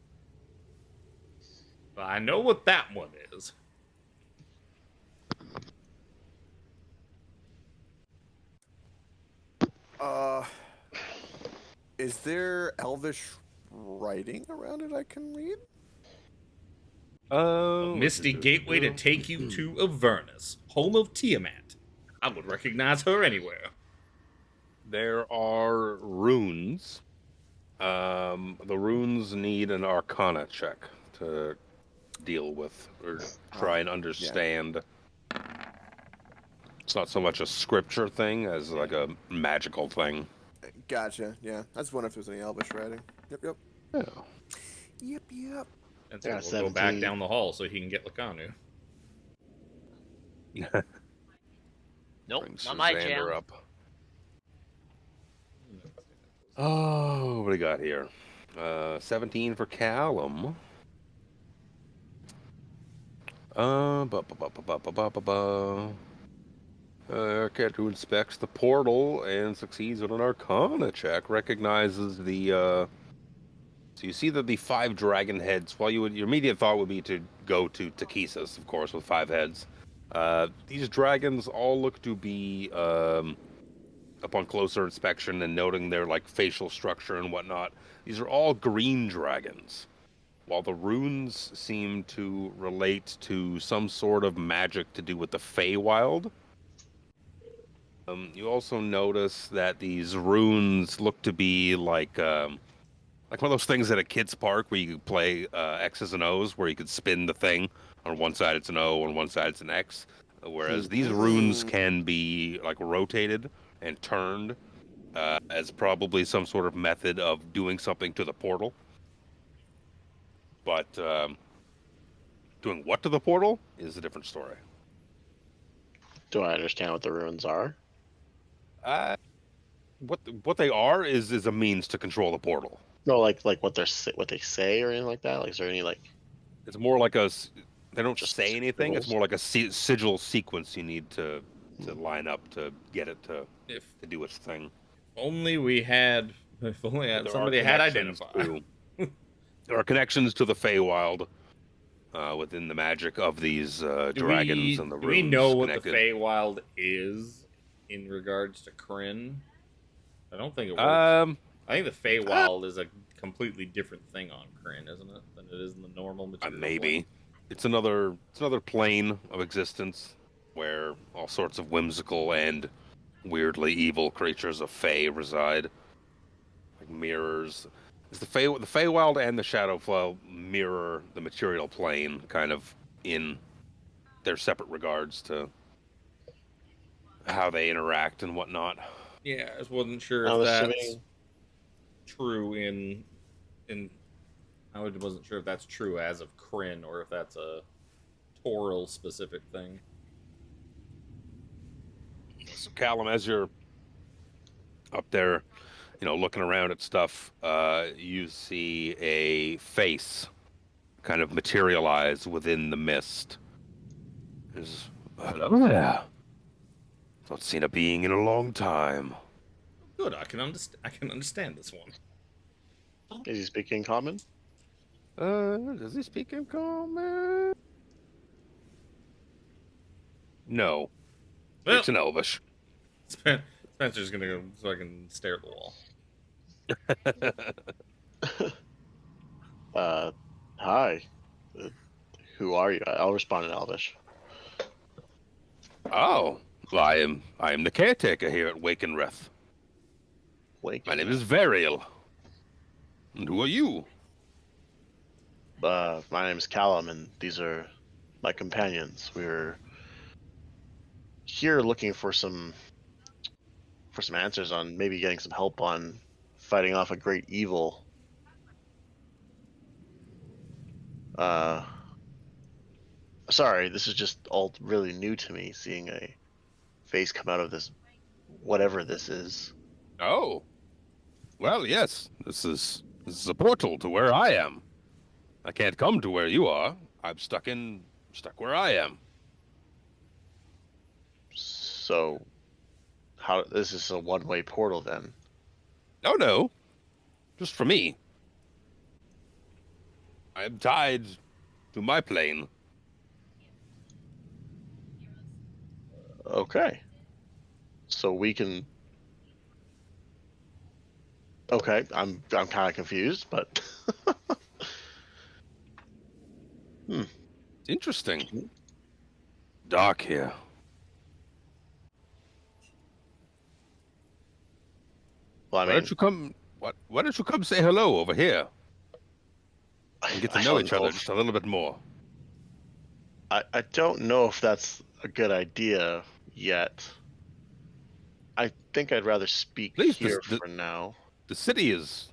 I know what that one is. Is there elvish writing around it I can read? A misty gateway to take you to Avernus, home of Tiamat. I would recognize her anywhere. There are runes. The runes need an Arcana check to deal with or try and understand. It's not so much a scripture thing as like a magical thing. Gotcha. Yeah, I just wonder if there's any elvish writing. Yep. Yeah. Yep. And so Yeah, we'll go back 17. down the hall so he can get Lucanu. Nope, Bring not my Xander jam. up. Oh, what do we got here? 17 for Callum. Cat who inspects the portal and succeeds on an Arcana check recognizes the. So you see that the 5 dragon heads. While your immediate thought would be to go to Takesis, of course, with 5 heads. These dragons all look to be, upon closer inspection and noting their like facial structure and whatnot, these are all green dragons. While the runes seem to relate to some sort of magic to do with the Feywild. You also notice that these runes look to be like one of those things at a kid's park where you could play X's and O's, where you could spin the thing. On one side it's an O, on one side it's an X. Whereas these runes can be like rotated and turned as probably some sort of method of doing something to the portal. But doing what to the portal is a different story. Do I understand what the runes are? What they are is a means to control the portal. No, like what they say or anything like that. Like, is there any like? It's more like a. They don't Just say anything. It's symbols? more like a sigil sequence you need to line up to get it to do its thing. Only we had. If only There somebody are had connections identified. there are connections to the Feywild within the magic of these dragons and the runes. Do we know what connected. the Feywild is in regards to Kryn? I don't think it works. I think the Feywild is a completely different thing on Kryn, isn't it, than it is in the normal material. Maybe plane? it's another plane of existence where all sorts of whimsical and weirdly evil creatures of Fey reside, like mirrors. Is the Feywild and the Shadowfell mirror the material plane, kind of in their separate regards to how they interact and whatnot. Yeah, I just wasn't sure I'm if that's assuming- true in. I wasn't sure if that's true as of Kryn or if that's a Toril specific thing. So Callum, as you're up there, looking around at stuff, you see a face kind of materialize within the mist. Hello there. Not seen a being in a long time. Good, I can understand this one. Is he speaking common? Does he speak in common? No. Well, It's an Elvish. Spencer's gonna go so I can stare at the wall. Hi. Who are you? I'll respond in Elvish. Oh, well, I am the caretaker here at Wakenreth. My name is Variel. And who are you? My name is Callum, and these are my companions. We're here looking for some answers on maybe getting some help on fighting off a great evil. Sorry, this is just all really new to me, seeing a face come out of this, whatever this is. Oh. Well, yes. This is a portal to where I am. I can't come to where you are. I'm stuck where I am. So, this is a one-way portal then? Oh no. Just for me. I am tied to my plane. Okay. So we can. Okay, I'm kind of confused, but. It's interesting. Dark here. Well, I Why mean, don't you come? Why don't you come say hello over here and get to I know don't each other know if- just a little bit more? I don't know if that's a good idea yet. I think I'd rather speak Please, here the- for now. The city is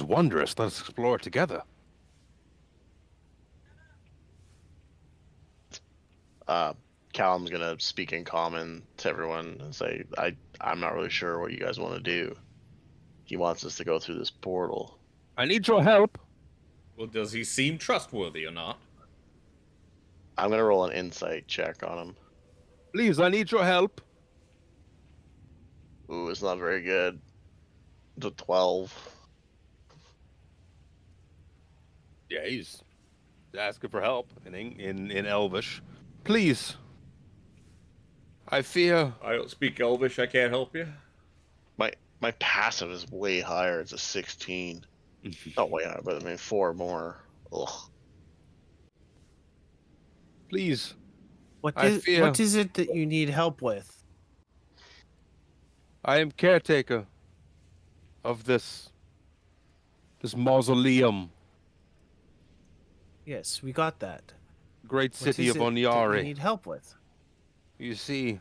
wondrous. Let's explore it together. Callum's gonna speak in common to everyone and say, I'm not really sure what you guys want to do. He wants us to go through this portal. I need your help. Well, does he seem trustworthy or not? I'm gonna roll an insight check on him. Please, I need your help. Ooh, it's not very good. It's a 12. Yeah, he's asking for help in Elvish. Please. I fear. I don't speak Elvish. I can't help you. My passive is way higher. It's a 16. Oh, way higher, but I mean 4 more. Ugh. Please. What I fear. what is it that you need help with? I am caretaker of this mausoleum. Yes, we got that. Great What city is of it that you Onyari. need help with? You see,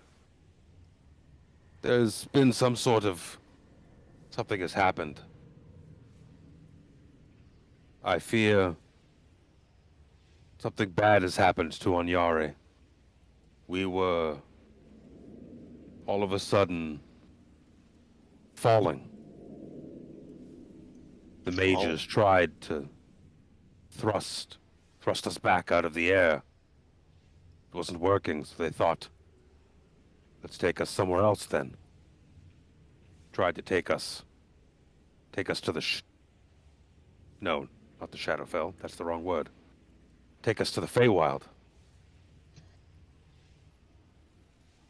there's been something has happened. I fear something bad has happened to Onyari. We were all of a sudden falling. The mages tried to thrust us back out of the air. It wasn't working, so they thought, let's take us somewhere else then. Tried to take us to the no, not the Shadowfell, that's the wrong word. Take us to the Feywild.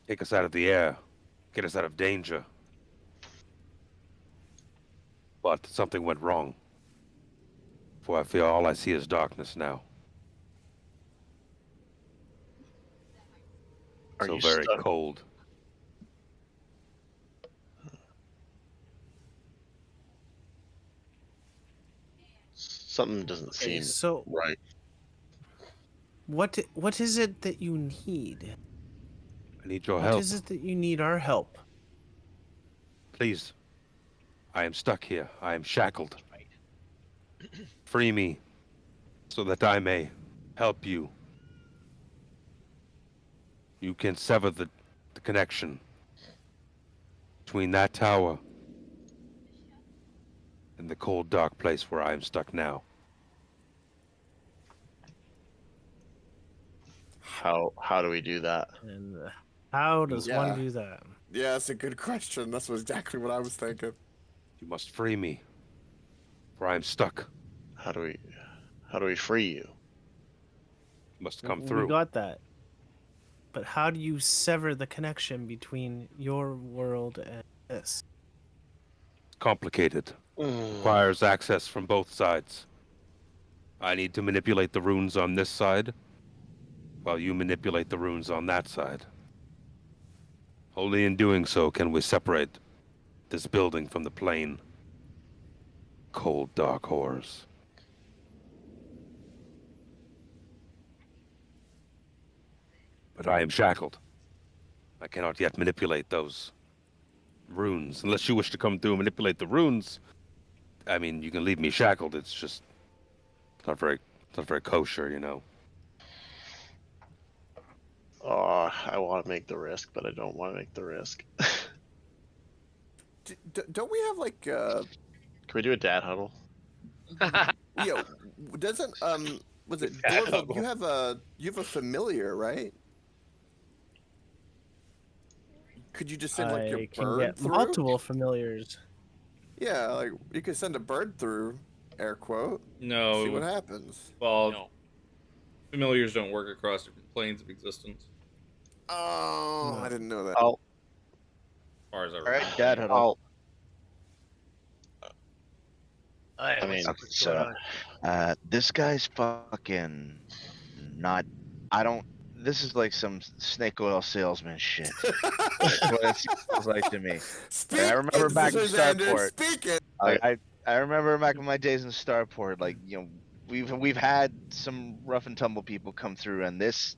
Take us out of the air. Get us out of danger. But something went wrong. For I feel all I see is darkness now. Are So you very stuck? cold. Something doesn't seem So right. what is it that you need? I need your What help. is it that you need our help? Please. I am stuck here. I am shackled. Free me, so that I may help you. You can sever the connection between that tower and the cold, dark place where I am stuck now. How do we do that? And how does Yeah. one do that? Yeah, that's a good question. That's exactly what I was thinking. You must free me, for I am stuck. How do we free you? You must come We through. got that. But how do you sever the connection between your world and this? Complicated. Requires access from both sides. I need to manipulate the runes on this side, while you manipulate the runes on that side. Only in doing so can we separate this building from the plane. Cold, dark horrors. But I am shackled. I cannot yet manipulate those runes. Unless you wish to come through and manipulate the runes, I mean, you can leave me shackled. It's just not very kosher, you know. Oh, I want to make the risk, but I don't want to make the risk. Don't we have like Can we do a dad huddle? yo, doesn't was it Dorval, you have a familiar, right? Could you just send like your I can bird get through? multiple familiars. Yeah, like you could send a bird through, air quote. No. See what happens. Well, No. familiars don't work across different planes of existence. Oh, I didn't know that. Oh, As far as I All remember. right, Dad huddle. I mean, So, this guy's fucking not. I don't. This is like some snake oil salesman shit. That's what it seems like to me. Speak I remember it, back in Xander, Starport. Speak it. I remember back in my days in Starport, like, you know, we've had some rough and tumble people come through, and this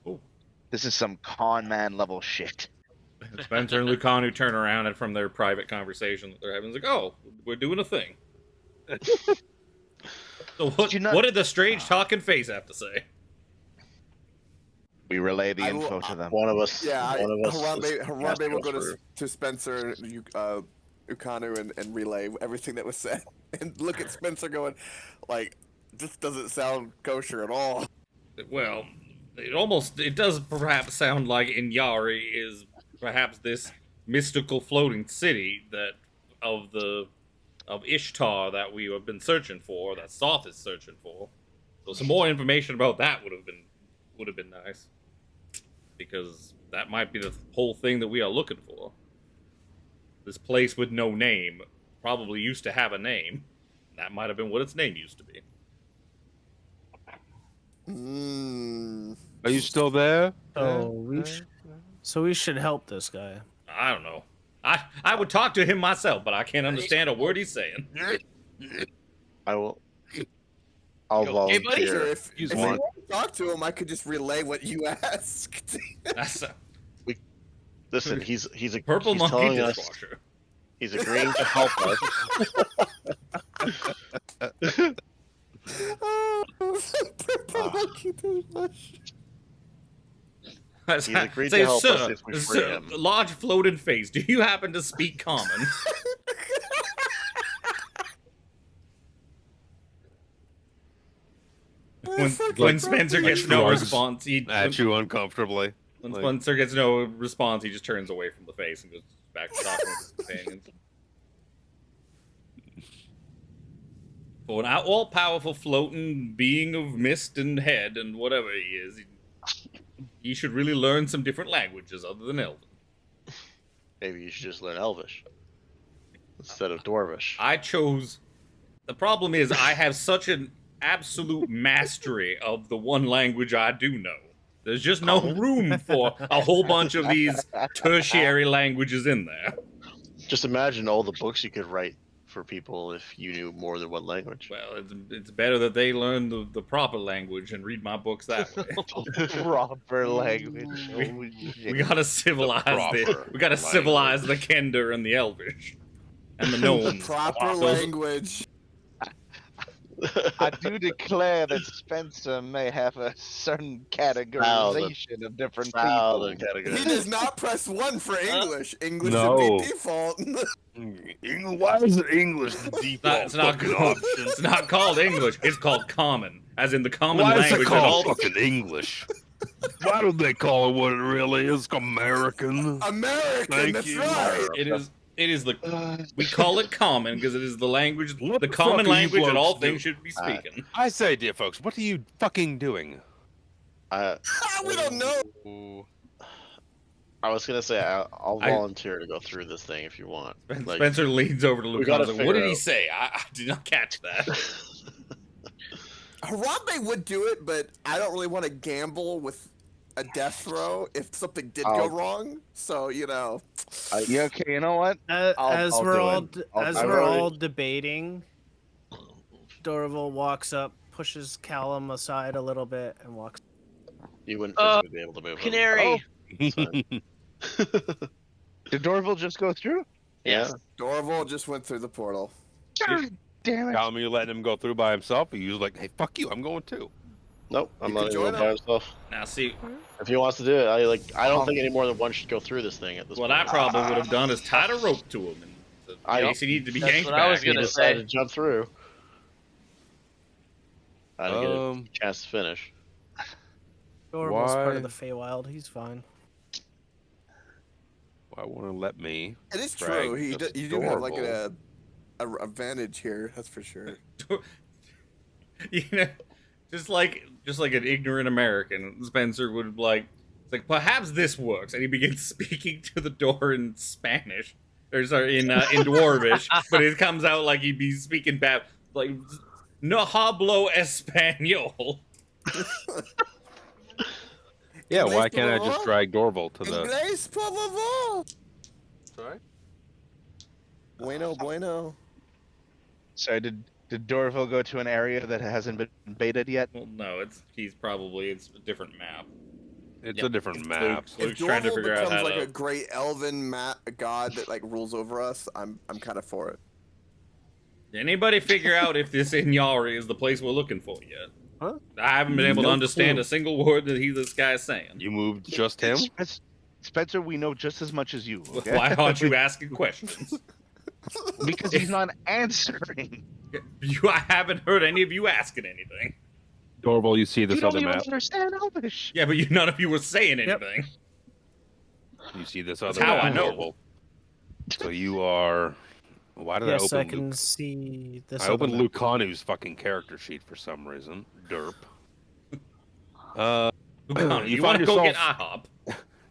is some con man level shit. Spencer and Lucanu turn around and from their private conversation that they're having, it's like, oh, we're doing a thing. So what did the strange talking face have to say? We relay the info to them. one of us. Yeah, one of us. Harambe will go to Spencer. You Ukanu and relay everything that was said, and look at Spencer going, like, this doesn't sound kosher at all. Well, it does perhaps sound like Inyari is perhaps this mystical floating city of Ishtar that we have been searching for, that Soth is searching for. So some more information about that would have been nice, because that might be the whole thing that we are looking for. This place with no name probably used to have a name. That might have been what its name used to be. Are you still there? So we should help this guy. I don't know. I would talk to him myself, but I can't understand a word he's saying. I'll Okay, buddy? Sure, volunteer. if you want to talk to him, I could just relay what you asked. Listen, he's a Purple he's monkey telling us dishwasher. he's agreeing to help us. Purple monkey dishwasher. He's agreed to Say, help us if we free sir, him. large floating face, do you happen to speak common? when Spencer gets no response, at you uncomfortably. When Like- Spencer gets no response, he just turns away from the face and goes back to talking with his companions. For an all-powerful floating being of mist and head and whatever he is, he should really learn some different languages other than Elven. Maybe you should just learn Elvish instead of Dwarvish. I chose... The problem is I have such an absolute mastery of the one language I do know. There's just no room for a whole bunch of these tertiary languages in there. Just imagine all the books you could write for people if you knew more than one language. Well, it's better that they learn the proper language and read my books that way. Proper language. We gotta civilize we gotta civilize the Kender and the Elvish and the The gnomes. proper language. I do declare that Spencer may have a certain categorization of different people. He does not press 1 for English. English No. should be default. Why is it English the default It's not fucking called, option? it's not called English. It's called common, as in the common Why is it language that all. called fucking English? Why do they call it what it really is? American. American, Thank that's you. right. It is the we call it common because it is the language, What the the common fuck are you language that all blokes doing? things should be speaking. I say, dear folks, what are you fucking doing? We don't know. I was gonna say I'll volunteer to go through this thing if you want. Like, Spencer leans over to we Luke gotta and goes, "What did he figure say? I did not catch that." Harambe would do it, but I don't really want to gamble with a death throw if something did go I'll- wrong. So, you know. Yeah, okay, you know what? As I'll we're do all it. as I we're already- all debating, Dorval walks up, pushes Callum aside a little bit, and walks. You wouldn't physically be able to move him. Canary. It's fine. Did Dorval just go through? Yeah. Dorval just went through the portal. Damn it. Tell me you letting him go through by himself, or you was like, hey, fuck you, I'm going too. Nope, I'm You letting can him go join by him. himself. Now, see, If he wants to do it, I don't think any more than one should go through this thing at this what point. I probably would have done is tied a rope to him, and in case he needed to be That's yanked what back. I was He gonna decided say. to jump through. I didn't get a Um, chance to finish. Dorval's part Why? of the Feywild. He's fine. Why won't it let me? It is Drag true. this You do have like Dorval. a advantage here. That's for sure. You know, just like an ignorant American, Spencer would like, it's like perhaps this works, and he begins speaking to the door in Spanish, or sorry, in Dwarvish, but it comes out like he'd be speaking bad, like no hablo español. Yeah, Inglés, why can't I por just favor? drag Dorval to the... Inglés, por favor. Sorry? Bueno. So did Dorval go to an area that hasn't been baited yet? Well, no, it's a different map. It's Yep. a different map. Luke's If trying to Dorval figure out becomes how like to. a great elven god that like rules over us, I'm kind of for it. Did anybody figure out if this Inyari is the place we're looking for yet? Huh? I haven't been able to No understand clue. a single word that this guy's saying. You moved just him? Spencer, we know just as much as you. Okay? Why aren't you asking questions? Because he's not answering. I haven't heard any of you asking anything. Dorval, you see this You don't other even map? understand Elvish. Yeah, but none of you were saying anything. You see this That's other how map, I know. Dorval? So you are. Why did I Yes, open I can Luke? see this. I other opened map. Lucanu's fucking character sheet for some reason. Derp. Lucano, You you want find to go get yourself- IHOP?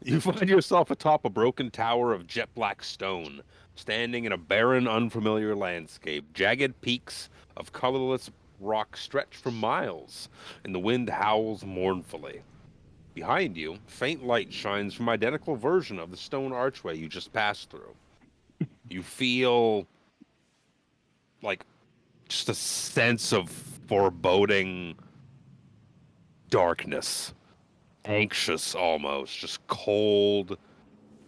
You find yourself atop a broken tower of jet black stone, standing in a barren, unfamiliar landscape. Jagged peaks of colorless rock stretch for miles, and the wind howls mournfully. Behind you, faint light shines from identical version of the stone archway you just passed through. You feel like just a sense of foreboding darkness, anxious almost, just cold.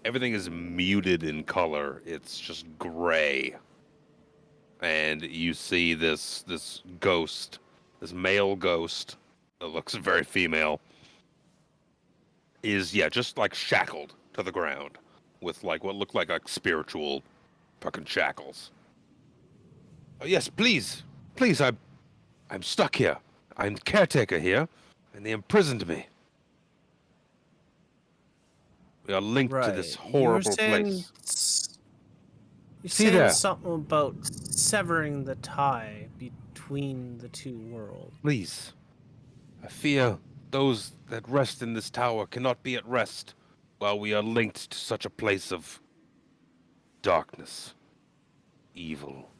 Everything is muted in color. It's just gray. And you see this ghost, this male ghost that looks very female, is just like shackled to the ground with like what look like spiritual fucking shackles. Oh, yes, please, I'm stuck here. I'm caretaker here, and they imprisoned me. We are linked to this horrible place. You're See saying there. something about severing the tie between the two worlds. Please, I fear those that rest in this tower cannot be at rest while we are linked to such a place of darkness, evil.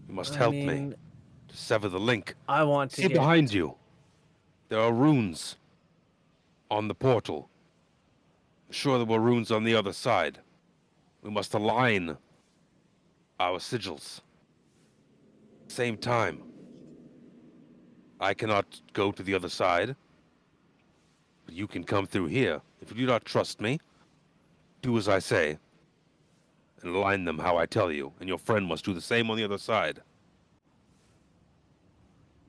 You must help me to sever the link. I want to See get behind you. There are runes on the portal. I'm sure there were runes on the other side. We must align our sigils. Same time. I cannot go to the other side, but you can come through here. If you do not trust me, do as I say, and align them how I tell you, and your friend must do the same on the other side.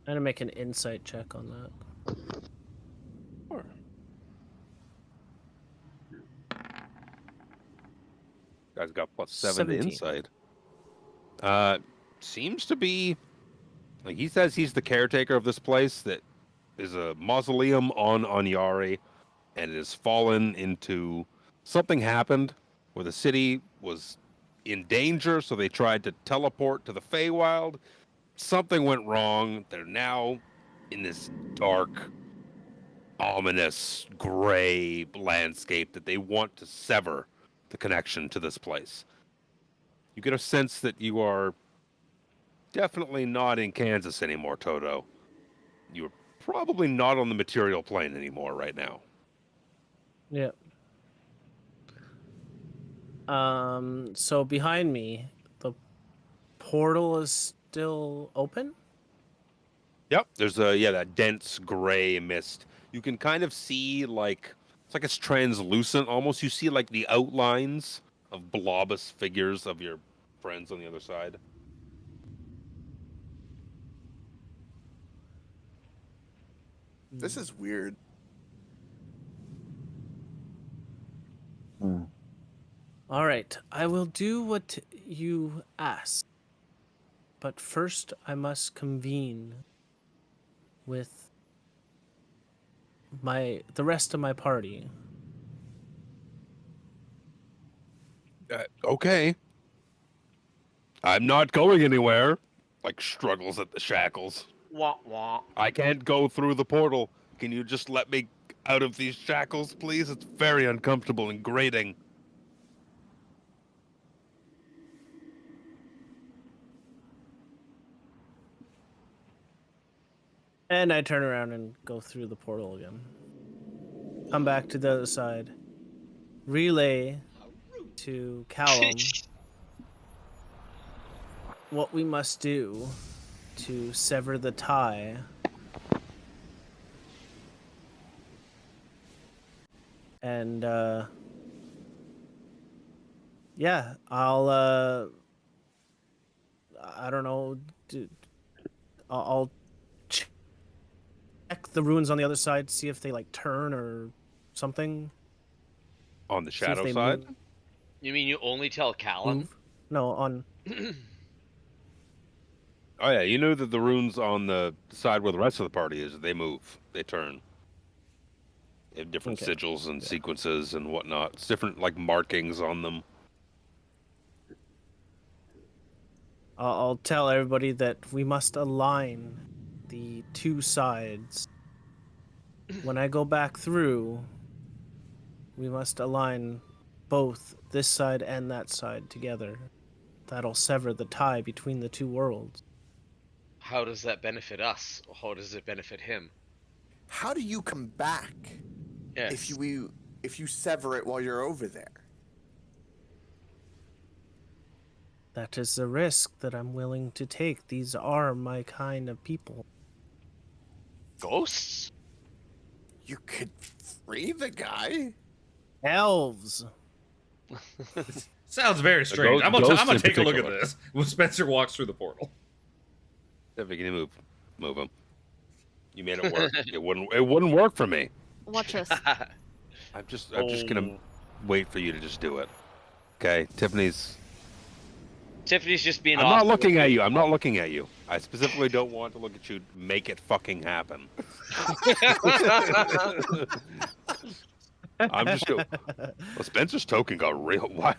I'm gonna make an insight check on that. Sure. Guys got +7 17. to insight. Seems to be like he says he's the caretaker of this place that is a mausoleum on Anyari, and it has fallen into something happened where the city was in danger, so they tried to teleport to the Feywild. Something went wrong. They're now in this dark, ominous, gray landscape that they want to sever the connection to this place. You get a sense that you are definitely not in Kansas anymore, Toto. You're probably not on the material plane anymore right now. Yeah. So behind me, the portal is still open? Yep. There's that dense gray mist. You can kind of see it's translucent almost. You see like the outlines of blobous figures of your friends on the other side. This is weird. All right, I will do what you ask. But first, I must convene with the rest of my party. Okay. I'm not going anywhere. Like struggles at the shackles. Wah wah. I can't go through the portal. Can you just let me out of these shackles, please? It's very uncomfortable and grating. And I turn around and go through the portal again. Come back to the other side. Relay to Callum what we must do to sever the tie. And yeah, I'll I don't know, I'll check the runes on the other side, see if they like turn or something. On the See if shadow they side? move. You mean you only tell Callum? Move. No, on. Oh yeah, you know that the runes on the side where the rest of the party is, they move, they turn. They have different Okay. sigils and sequences and whatnot. It's different like markings on them. I'll tell everybody that we must align the two sides. When I go back through, we must align both this side and that side together. That'll sever the tie between the two worlds. How does that benefit us? How does it benefit him? How do you come back Yes. if you sever it while you're over there? That is the risk that I'm willing to take. These are my kind of people. Ghosts? You could free the guy. Elves. Sounds very strange. I'm ghosts gonna in take a look at particular. this when Spencer walks through the portal. If you can move them. You made it work. It wouldn't work for me. Watch us. I'm just gonna wait for you to just do it. Okay, Tiffany's Tiffany's just being I'm awesome. not looking at you. I'm not looking at you. I specifically don't want to look at you. Make it fucking happen. I'm just going. Well, Spencer's token got real. Why?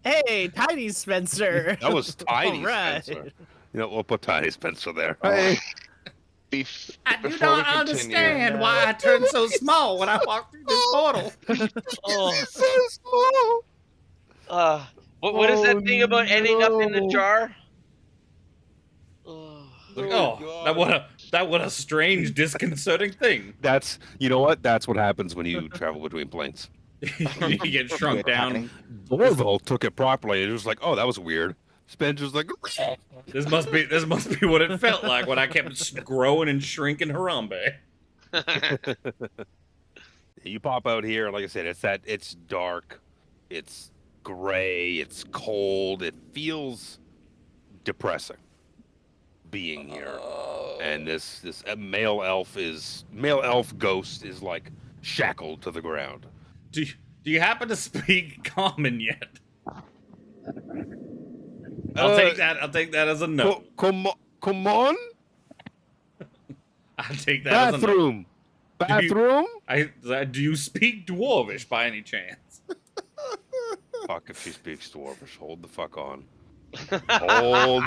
Hey, Tiny Spencer. That was Tiny All right. Spencer. You know, we'll put Tiny Spencer there. Hey. I do Before not we continue- understand why I turned so small when I walked through this portal. Oh. so small. What is that thing about ending up in the jar? That what a strange, disconcerting thing. That's you know what? That's what happens when you travel between planes. You get shrunk down. Orville took it properly. It was like, oh, that was weird. Spencer's like, This must be what it felt like when I kept growing and shrinking Harambe. you pop out here. Like I said, it's dark, it's gray, it's cold. It feels depressing being here. And this male elf ghost is like shackled to the ground. Do you happen to speak common yet? I'll take that as a no. Come on. I'll take that as a no. Bathroom. Do you speak Dwarvish by any chance? Fuck if she speaks Dwarvish. Hold the fuck on. Hold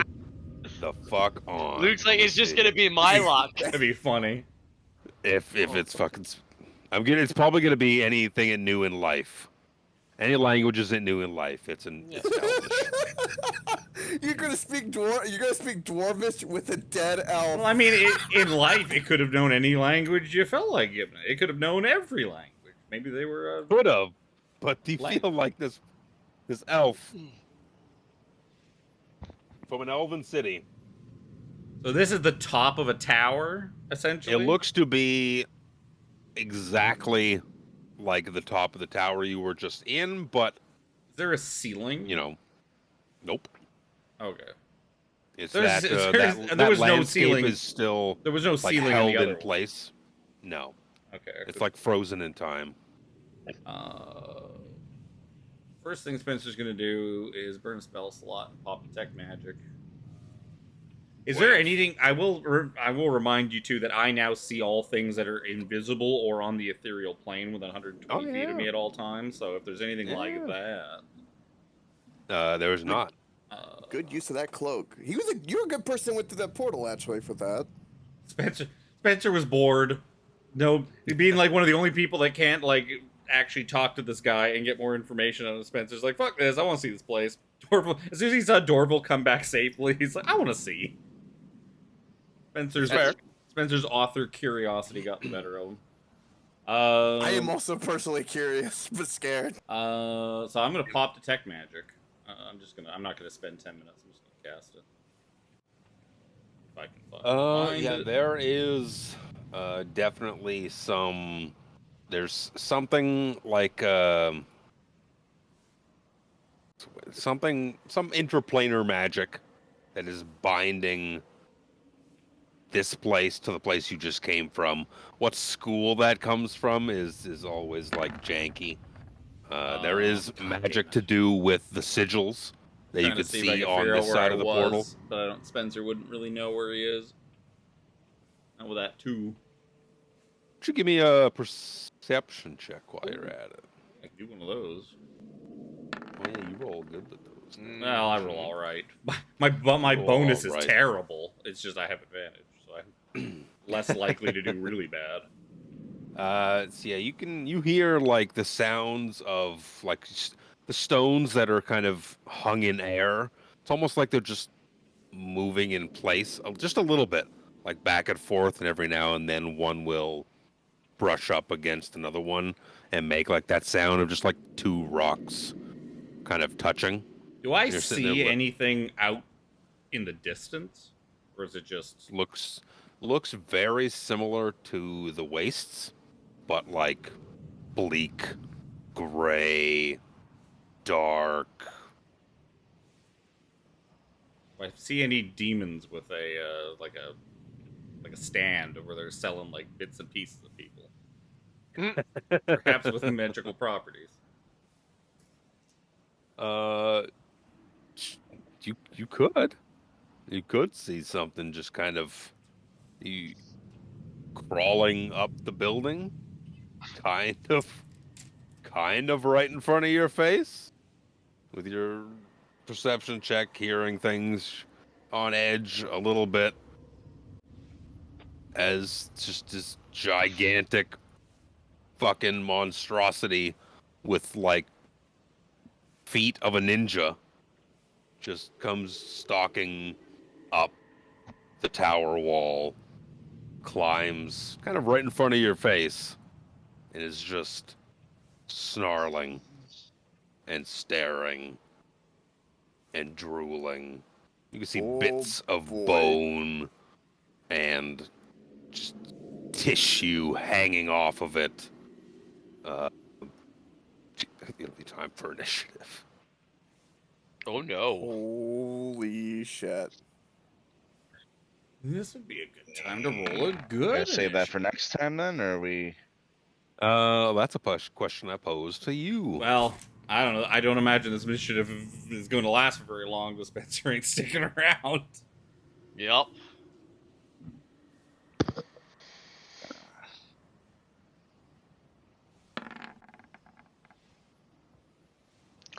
the fuck on. Looks like it's just gonna be my luck. That'd be funny. If it's fucking, it's probably gonna be anything new in life. Any language isn't new in life. It's Elvish. You're gonna speak Dwarvish with a dead elf. Well, I mean, in life, it could have known any language you felt like giving it. It could have known every language. Maybe they were. Could have, but do you feel like this elf from an elven city? So this is the top of a tower, essentially. It looks to be exactly like the top of the tower you were just in, but is there a ceiling? Nope. Okay. It's there that was no landscape ceiling. is still There was no like ceiling held in, the other in place. No. Okay. It's like frozen in time. First thing Spencer's gonna do is burn a spell slot and pop detect magic. Is there anything? I will remind you too that I now see all things that are invisible or on the ethereal plane within 120 feet of me at all times. So if there's anything like that, there was not. Good use of that cloak. You were a good person went through that portal actually for that. Spencer was bored. No, being like one of the only people that can't like actually talk to this guy and get more information out of Spencer's like, fuck this, I want to see this place. Dorval, as soon as he saw Dorval come back safely, he's like, I want to see. Spencer's author curiosity got the better of him. I am also personally curious, but scared. So I'm gonna pop detect magic. I'm not gonna spend 10 minutes. I'm just gonna cast it. If I can find it. There is definitely there's something like some intraplanar magic that is binding this place to the place you just came from. What school that comes from is always like janky. There is God magic damn to it. do with the sigils that you Trying to could see if I see can on figure this out where side I of the was, portal. but I don't. Spencer wouldn't really know where he is. Not with that too. Should give me a perception check while you're at it. I can do one of those. Oh yeah, you roll good with those. Well, I roll all right. My Roll bonus is alright. terrible. It's just I have advantage, so I'm less likely to do really bad. So yeah, you hear like the sounds of like the stones that are kind of hung in air. It's almost like they're just moving in place, just a little bit, like back and forth, and every now and then one will brush up against another one and make like that sound of just like two rocks kind of touching. Do I You're sitting there see with- anything out in the distance, or is it just Looks very similar to the wastes, but like bleak, gray, dark. do I see any demons with a like a stand where they're selling like bits and pieces of people? Perhaps with magical properties. You could see something just kind of you crawling up the building, kind of right in front of your face, with your perception check, hearing things on edge a little bit, as just this gigantic fucking monstrosity with like feet of a ninja just comes stalking up the tower wall, climbs kind of right in front of your face, and is just snarling and staring and drooling. You can see bits of bone and just tissue hanging off of it. It'll be time for initiative. Oh no. Holy shit. This would be a good time to roll a Gonna good. save that for next time then, or are we? That's a question I posed to you. Well, I don't know. I don't imagine this initiative is going to last for very long. The Spencer ain't sticking around. Yep.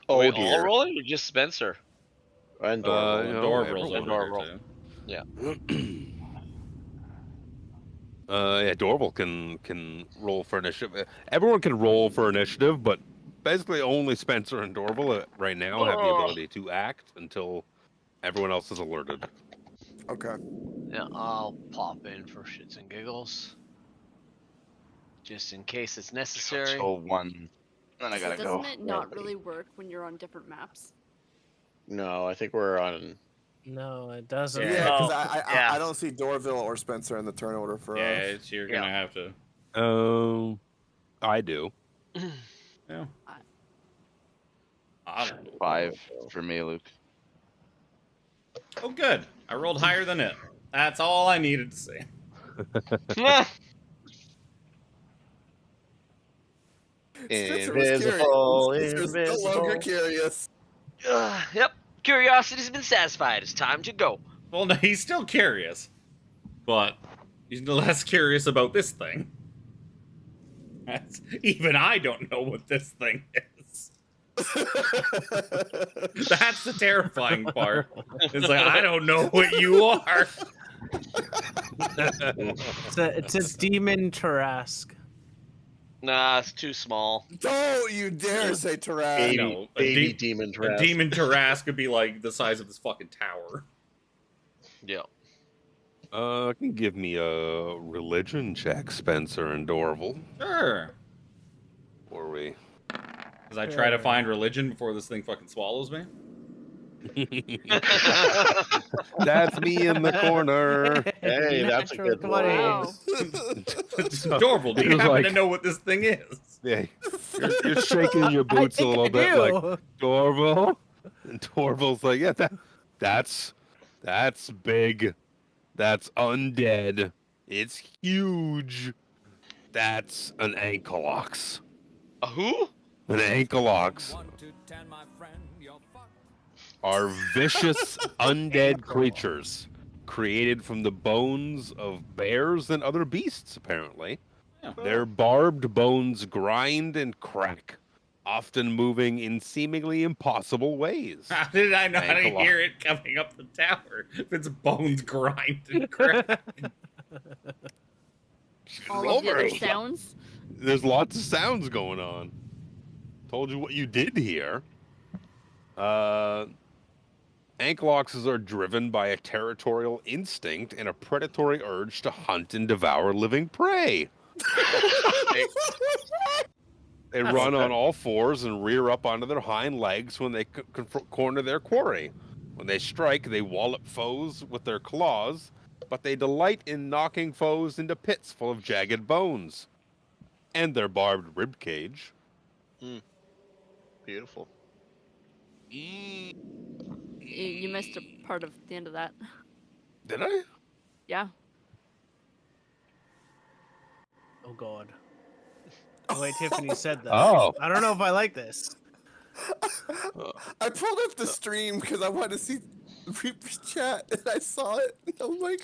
Oh Are we dear. all rolling or just Spencer? And Dorval. Dorval. Dorval's everyone. over there, too. Yeah. Yeah, Dorval can roll for initiative. Everyone can roll for initiative, but basically only Spencer and Dorval right now have the ability to act until everyone else is alerted. Okay. Yeah, I'll pop in for shits and giggles. Just in case it's necessary. So one. Then I So gotta doesn't go. it not really work when you're on different maps? No, I think we're on. No, it doesn't. Yeah, because yeah. I don't see Dorville or Spencer in the turn order for Yeah, us. you're gonna have to. I do. Yeah. I don't know. 5 for me, Luke. Oh, good. I rolled higher than it. That's all I needed to say. Spencer was Invisible, curious. Spencer's no longer invisible. curious. Yep. Curiosity's been satisfied. It's time to go. Well, no, he's still curious, but he's less curious about this thing. Even I don't know what this thing is. That's the terrifying part. It's like, I don't know what you are. It's a demon Tarask. Nah, it's too small. Don't you dare say Taras. Baby, No, baby demon A Tarask. demon Tarask could be like the size of this fucking tower. Yeah. Can give me a religion check, Spencer and Dorval. Sure. Or we. As I try to find religion before this thing fucking swallows me. That's me in the corner. Hey, that's a good one. Wow. Dorval, do It you was happen like- to know what this thing is? Yeah, you're shaking your I boots a think little I bit, do. like Dorval. And Dorval's like, yeah, that's big. That's undead. It's huge. That's an ankle ox. A who? and Ankylocks are vicious undead creatures created from the bones of bears and other beasts, apparently. Yeah. Their barbed bones grind and crack, often moving in seemingly impossible ways. How did I not Ankylocks. hear it coming up the tower? If its bones grind and crack. All of the other Over. sounds. There's lots of sounds going on. Told you what you did here. Ankylocks are driven by a territorial instinct and a predatory urge to hunt and devour living prey. They run on all fours and rear up onto their hind legs when they corner their quarry. When they strike, they wallop foes with their claws, but they delight in knocking foes into pits full of jagged bones. And their barbed rib cage. Beautiful. You missed a part of the end of that. Did I? Yeah. Oh god. The way Tiffany said that. Oh. I don't know if I like this. I pulled up the stream because I wanted to see Reaper's chat, and I saw it. Oh my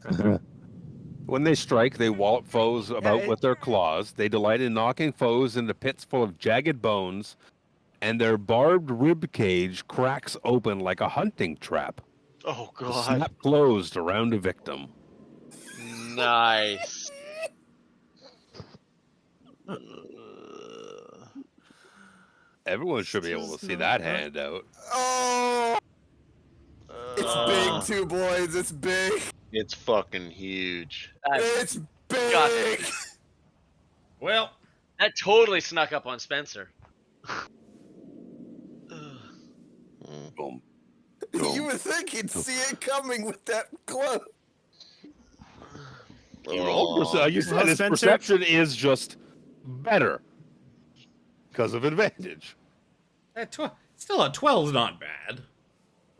god. When they strike, they wallop foes about with their claws. They delight in knocking foes into pits full of jagged bones, and their barbed rib cage cracks open like a hunting trap. Oh To god. snap closed around a victim. Nice. Everyone should be able to see that handout. Oh! It's big too, boys. It's big. It's fucking huge. It's big. God. Well, That totally snuck up on Spencer. Boom. You would think you'd see it coming with that close. You rolled you said Well, his Spencer- perception is just better because of advantage. still a 12's not bad.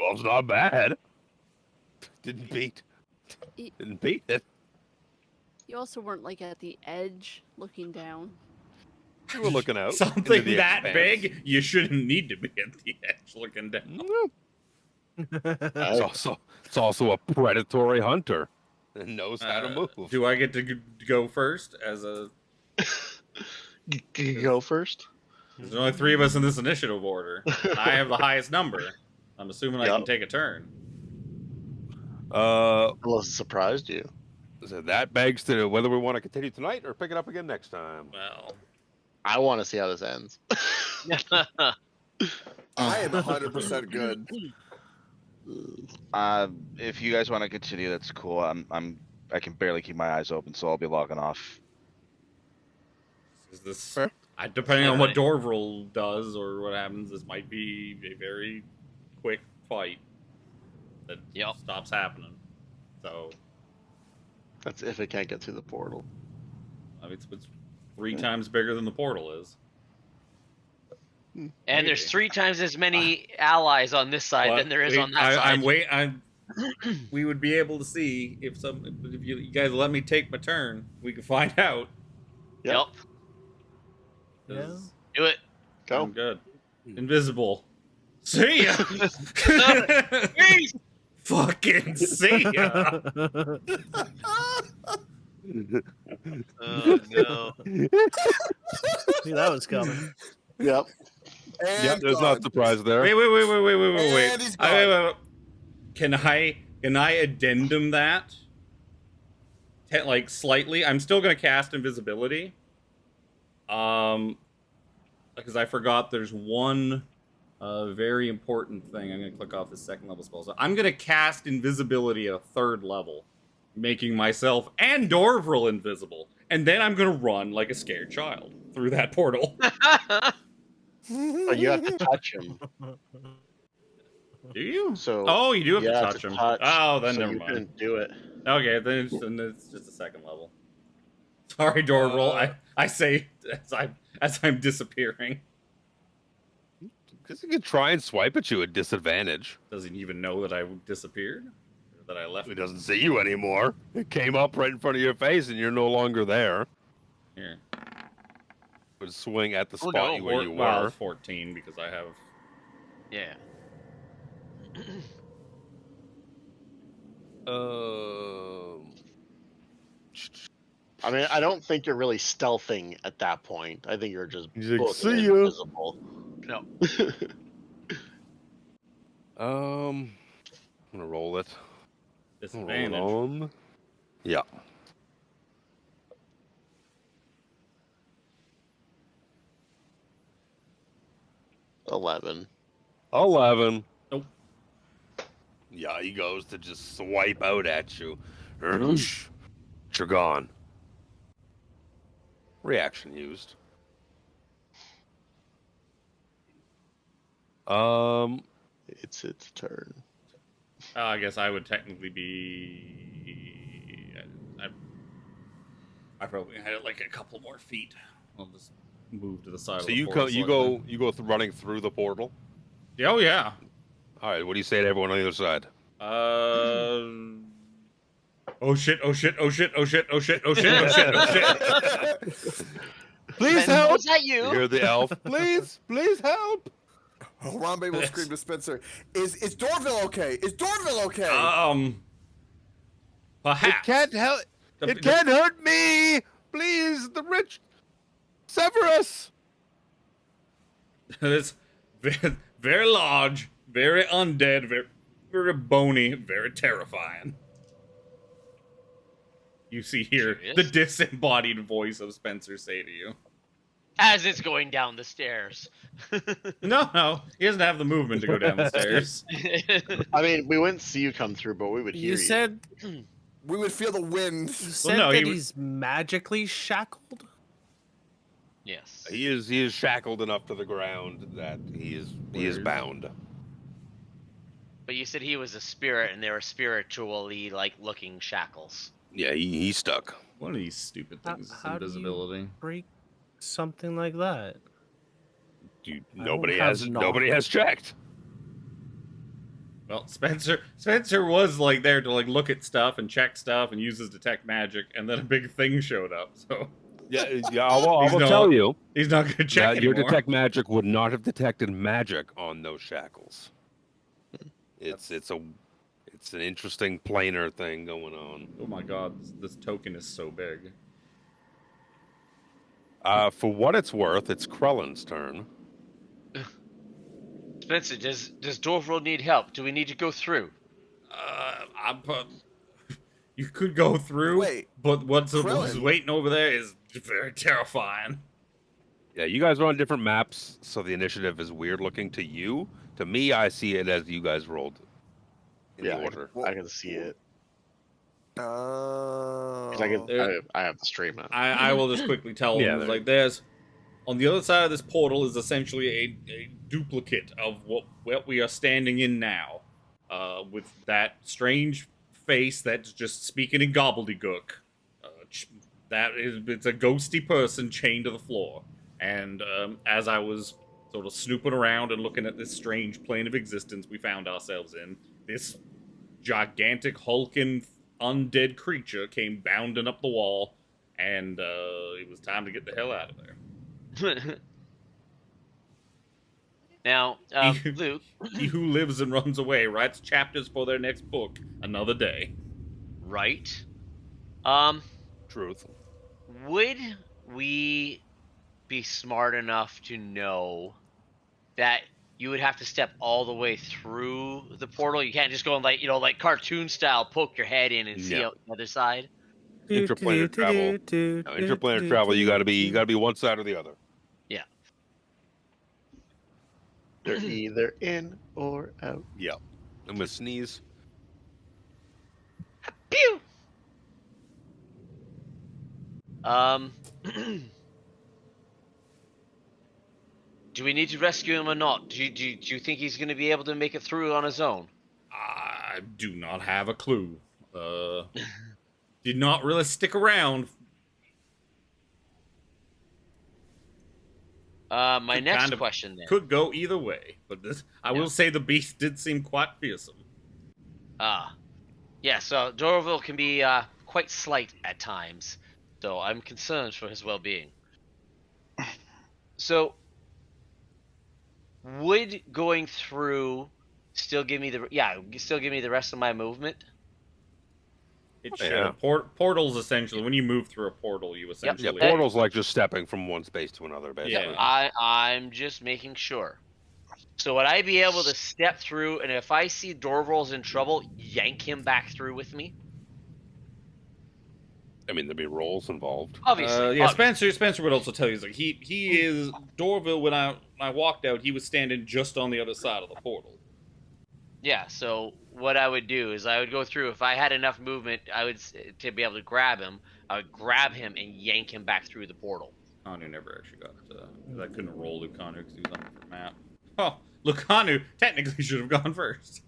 12's not bad. Didn't beat it. You also weren't like at the edge looking down. You were looking out. into Something the that expanse. big, you shouldn't need to be at the edge looking down. It's also a predatory hunter and knows how to move. Do I get to go first as a... Can you go first? There's only 3 of us in this initiative order. And I have the highest number. I'm assuming I can take a turn. Unless it surprised you. So that begs to whether we want to continue tonight or pick it up again next time. Well, I want to see how this ends. I am 100% good. If you guys want to continue, that's cool. I can barely keep my eyes open, so I'll be logging off. is this... depending on what Dorvril does or what happens, this might be a very quick fight that stops happening. So, That's if it can't get through the portal. I mean, it's 3 times bigger than the portal is. And there's 3 times as many allies on this side than there is on that side. We would be able to see if you guys let me take my turn, we can find out. Yep. Yeah. Do it. Go. I'm good. Invisible. See ya. Peace. Fucking see ya. Oh no. See, that was coming. Yep. Yep, there's not a surprise there. Wait. And he's gone. Wait. Can I addendum that? Like slightly? I'm still gonna cast invisibility. Because I forgot there's one very important thing. I'm gonna click off the 2nd level spell. So I'm gonna cast invisibility at a 3rd level, making myself and Dorvril invisible, and then I'm gonna run like a scared child through that portal. But you have to touch him. Do you? So Oh, you do have you to have touch to him. touch, Oh, then so never you mind. couldn't do it. Okay, then it's just a 2nd level. Sorry, Dorvril. I say as I'm disappearing. Because he could try and swipe at you at disadvantage. Doesn't even know that I disappeared, or that I left. He doesn't see you anymore. It came up right in front of your face, and you're no longer there. Here. would swing at the Oh, spot no. where you Well, were. 14 because I have. Yeah. I mean, I don't think you're really stealthing at that point. I think you're just He's like, booking "See ya." invisible. No. I'm gonna roll it. I'm gonna roll it Disadvantage. on. Yeah. $11. 11. Nope. Yeah, he goes to just swipe out at you. You're gone. Reaction used. It's its turn. I guess I would technically be. I probably had like a couple more feet. I'll just move to the side. So of the you portal go running through the portal. Yeah, oh yeah. All right. What do you say to everyone on the other side? Oh shit! Oh shit! Oh shit! Oh shit! Oh shit! Oh shit! Oh shit! Oh shit! Please Ben, help! was that you? You hear the elf? Please help! Harambe will scream to Spencer. Is Dorville okay? Is Dorville okay? Perhaps. It can't help. It can't hurt me. Please, the rich. Severus. It's very, very large, very undead, very, very bony, very terrifying. You see here the disembodied voice of Spencer say to you. As it's going down the stairs. No, he doesn't have the movement to go down the stairs. I mean, we wouldn't see you come through, but we would hear you. You said we would feel the wind. You said no, that he's magically shackled? Yes. He is shackled enough to the ground that he is bound. But you said he was a spirit, and they were spiritually like looking shackles. Yeah, he's stuck. One of these stupid things is How do you invisibility. break something like that? Nobody has checked. Well, Spencer was like there to like look at stuff and check stuff and use his detect magic, and then a big thing showed up. So Yeah. I will tell you. He's not gonna check That your anymore. detect magic would not have detected magic on those shackles. It's an interesting planar thing going on. Oh my god, this token is so big. For what it's worth, it's Krellin's turn. Spencer, does Dorville need help? Do we need to go through? You could go through, Wait, but what's Krellin? waiting over there is very terrifying. Yeah, you guys are on different maps, so the initiative is weird looking to you. To me, I see it as you guys rolled in the order. I can see it. Oh. 'Cause I have the stream up. I will just quickly tell Yeah, them, like, there's on the other side of this portal is essentially a duplicate of what we are standing in now, with that strange face that's just speaking in gobbledygook. It's a ghosty person chained to the floor. And as I was sort of snooping around and looking at this strange plane of existence we found ourselves in, this gigantic hulking undead creature came bounding up the wall, and it was time to get the hell out of there. Now, Luke. He who lives and runs away writes chapters for their next book another day. Right. Truth. Would we be smart enough to know that you would have to step all the way through the portal? You can't just go and like cartoon style poke your head in and see out the other side. Interplanar travel. No, interplanar travel. You gotta be one side or the other. Yeah. They're either in or out. Yeah. I'm gonna sneeze. Pew. Do we need to rescue him or not? Do you think he's going to be able to make it through on his own? I do not have a clue. Did not really stick around. My next question then. Could go either way, but I will say the beast did seem quite fearsome. Yeah, so Dorville can be quite slight at times, so I'm concerned for his well-being. So would going through still give me the rest of my movement? It Yeah. should. Portals essentially, when you move through a portal, you essentially. Yeah, portal's like just stepping from one space to another, basically. Yeah. I'm just making sure. So would I be able to step through, and if I see Dorval's in trouble, yank him back through with me? I mean, there'd be rolls involved. Obviously. Yeah, obviously. Spencer would also tell you, like, he is Dorville. When I walked out, he was standing just on the other side of the portal. Yeah, so what I would do is I would go through. If I had enough movement, to be able to grab him. I would grab him and yank him back through the portal. Lucanu never actually got. I couldn't roll Lucanu because he was on a different map. Oh, Lucanu technically should have gone first.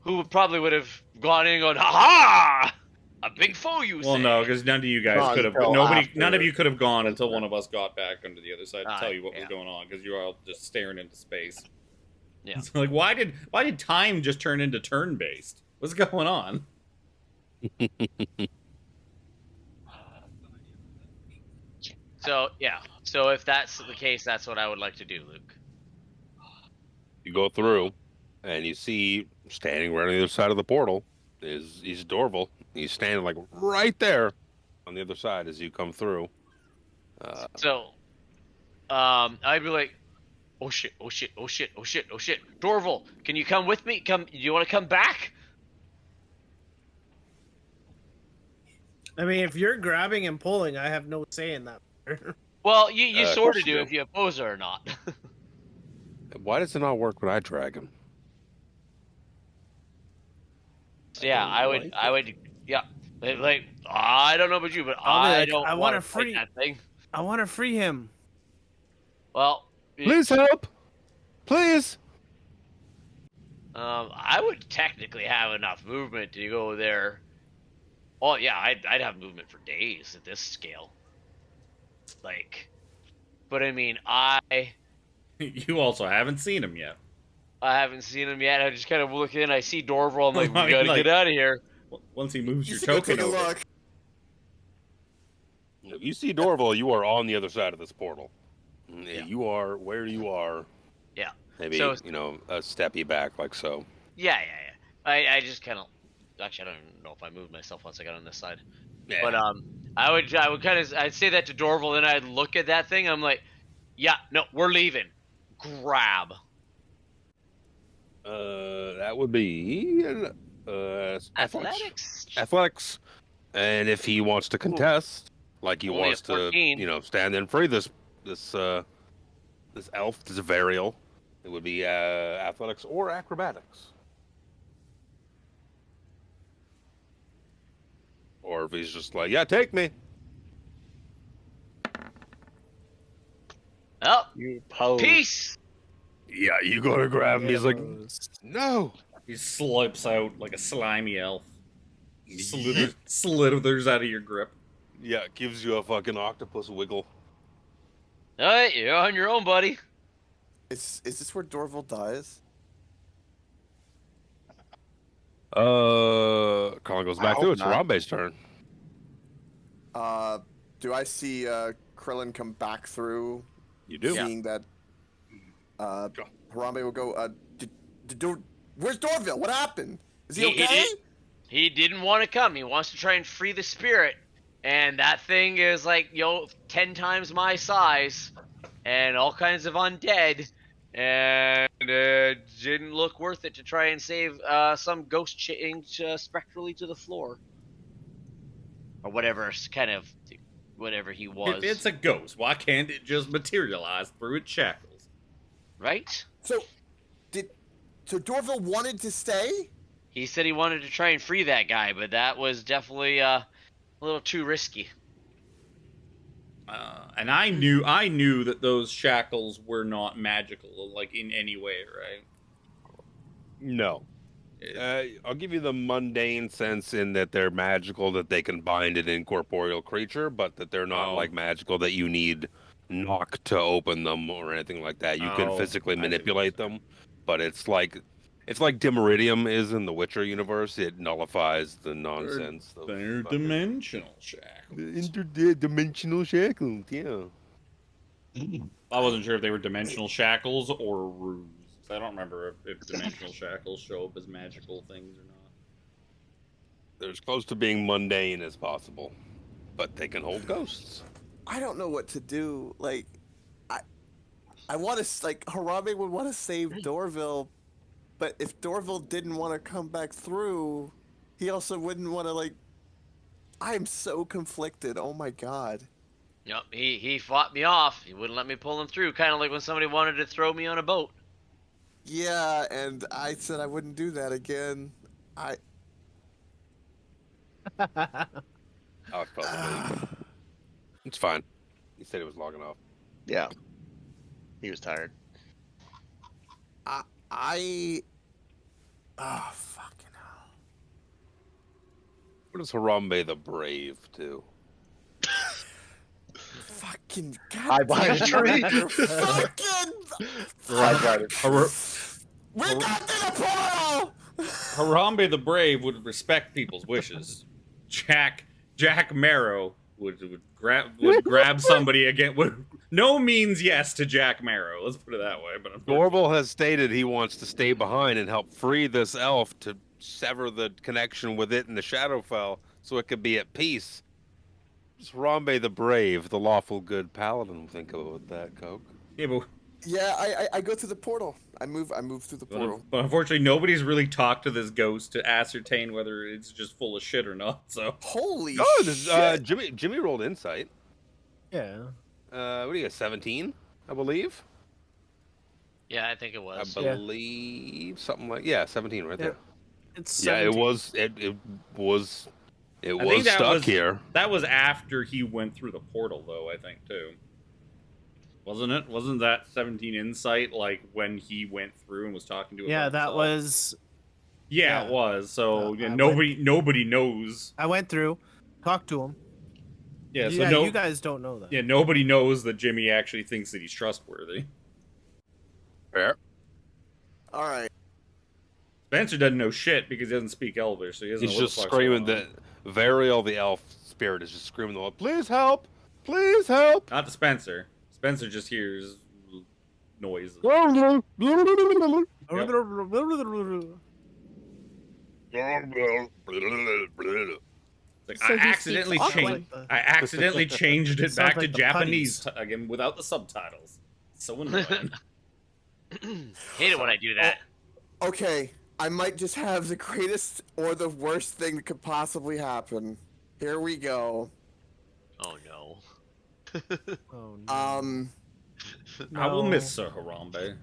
Who probably would have gone in and gone, ha! A big foe, you Well, say? no, because none of you guys Not could have. until None of after. you could have gone until one of us got back onto the other side to Ah, tell you what was yeah. going on, because you were all just staring into space. Yeah. It's like, why did time just turn into turn based? What's going on? So, yeah. So if that's the case, that's what I would like to do, Luke. You go through, and you see standing right on the other side of the portal he's Dorval. He's standing like right there on the other side as you come through. So, I'd be like, oh shit, oh shit, oh shit, oh shit, oh shit. Dorval, can you come with me? Do you want to come back? I mean, if you're grabbing and pulling, I have no say in that. Well, you Of sort course of you do do. if you oppose her or not. Why does it not work when I drag him? So yeah, I would, yeah. Like, I don't know about you, but I'll be I like, don't I want wanna to fight free- that thing. I want to free him. Well, Please help! Please! I would technically have enough movement to go there. Oh yeah, I'd have movement for days at this scale. Like, but I mean, I You also haven't seen him yet. haven't seen him yet. I just kind of look in. I see Dorval. I'm like, we Like- gotta like- get out of here. Once he moves You your should go token take a over. look. If you see Dorval, you are on the other side of this portal. Yeah. You are where you are. Yeah. Maybe, So- a steppy back like so. Yeah. I just kind of. Actually, I don't even know if I moved myself once I got on this side. Yeah. But I would kind of. I'd say that to Dorval, and I'd look at that thing. I'm like, yeah, no, we're leaving. Grab. That would be Athletics. Athletics. And if he wants to contest, like he Only wants a to, 14. stand in free this elf, this Varial, it would be athletics or acrobatics. Or if he's just like, yeah, take me. Oh, You pose. peace. Yeah, you go to grab him. He's like, no. He slips out like a slimy elf. Slithers out of your grip. Yeah, gives you a fucking octopus wiggle. All right, you're on your own, buddy. Is this where Dorval dies? Colin goes back I through. hope It's not. Harambe's turn. Do I see Krillin come back through? You do. Seeing that Harambe will go. Where's Dorville? What happened? Is he okay? He didn't want to come. He wants to try and free the spirit. And that thing is like, 10 times my size. And all kinds of undead. And it didn't look worth it to try and save some ghost change spectrally to the floor. Or whatever he was. If it's a ghost, why can't it just materialize through its shackles? Right? So Dorville wanted to stay? He said he wanted to try and free that guy, but that was definitely a little too risky. And I knew that those shackles were not magical, like in any way, right? No. I'll give you the mundane sense in that they're magical, that they can bind an incorporeal creature, but that they're not like magical that you need knock to open them or anything like that. You can Oh, physically I see what manipulate you're them, but it's like It's like Dimeridium is in the Witcher universe. It nullifies the nonsense. They're dimensional shackles. Interdimensional shackles, yeah. I wasn't sure if they were dimensional shackles or ruse. I don't remember if dimensional shackles show up as magical things or not. They're as close to being mundane as possible, but they can hold ghosts. I don't know what to do. Like, I want to, like, Harambe would want to save Dorville, but if Dorville didn't want to come back through, he also wouldn't want to, like, I am so conflicted. Oh my god. Yep, he fought me off. He wouldn't let me pull him through. Kind of like when somebody wanted to throw me on a boat. Yeah, and I said I wouldn't do that again. I was probably. It's fine. He said it was long enough. Yeah. He was tired. Oh, fucking hell. What does Harambe the Brave do? Fucking god. Hide behind a tree. Fucking. We got to the portal! Harambe the Brave would respect people's wishes. Jack Marrow would grab somebody again. No means yes to Jack Marrow. Let's put it that way. But Dorval has stated he wants to stay behind and help free this elf to sever the connection with it in the Shadowfell so it could be at peace. Just Harambe the Brave, the lawful good paladin. Think about that, Coke. Yeah, but Yeah, I go through the portal. I move through the portal. But unfortunately, nobody's really talked to this ghost to ascertain whether it's just full of shit or not. So holy shit! Jimmy rolled insight. Yeah. What do you got? 17, I believe. Yeah, I think it was. I believe something like 17 right there. It's 17. It was. It was think that stuck was, here. That was after he went through the portal, though. I think too. Wasn't it? Wasn't that 17 insight like when he went through and was talking to him? Yeah, that was. Yeah, it was. So nobody knows. I went through, talked to him. Yeah, so you guys don't know that. Yeah, nobody knows that Jimmy actually thinks that he's trustworthy. Fair. All right. Spencer doesn't know shit because he doesn't speak Elvish, so he doesn't know He's what just the fuck's screaming going on. that Varial, the elf spirit, is just screaming the word, "Please help! Please help!" Not to Spencer. Spencer just hears noises. Yep. Like, So I he accidentally speaks changed. like I accidentally changed it Sounds back like to the Japanese again without the subtitles. So annoying. Hate it when I do that. Okay, I might just have the greatest or the worst thing that could possibly happen. Here we go. Oh no. Oh, no. I will miss Sir Harambe.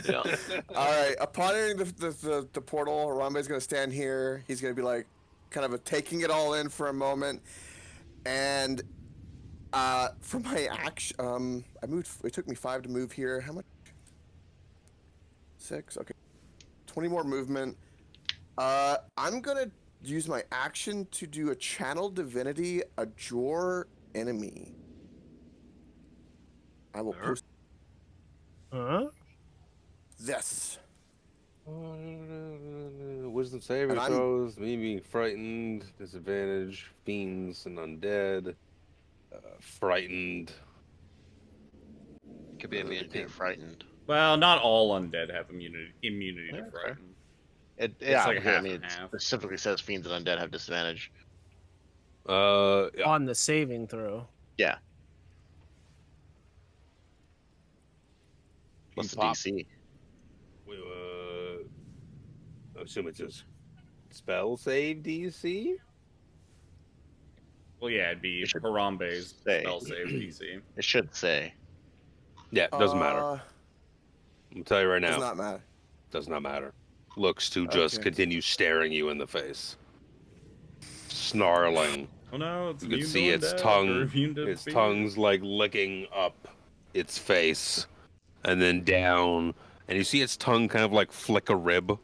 Yeah. All right. Upon entering the portal, Harambe's gonna stand here. He's gonna be like, kind of taking it all in for a moment, and for my action, I moved. It took me 5 to move here. How much? 6. Okay. 20 more movement. I'm gonna use my action to do a channel divinity, adjure enemy. I will post this. Wisdom saving And I'm- throws, me being frightened, disadvantage, fiends and undead, frightened. Could be being frightened. Well, not all undead have immunity to frighten. Yeah, like half I mean, and half. it specifically says fiends and undead have disadvantage. Yeah. On the saving throw. Yeah. What's the Pop. DC? I assume it's just spell save DC. Well, yeah, it'd be It should Harambe's say. spell save DC. It should say. Yeah, it doesn't matter. I'm gonna tell you right now. Does not matter. Does not matter. Looks to just Okay. continue staring you in the face, snarling. Oh no, it's You can immune see to its undead, or tongue. immune to Its fear. tongue's like licking up its face, and then down, and you see its tongue kind of like flick a rib,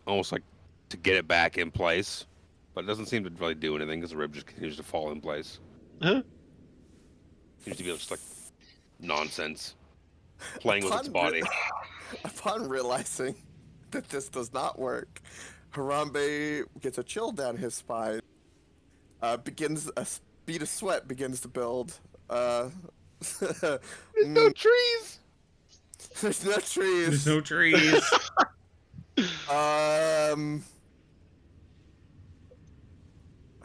almost like to get it back in place, but it doesn't seem to really do anything because the rib just continues to fall in place. Huh? Seems to be just like nonsense, playing with its body. Upon realizing that this does not work. Harambe gets a chill down his spine. Begins a bead of sweat begins to build. There's no trees. There's no trees. There's no trees.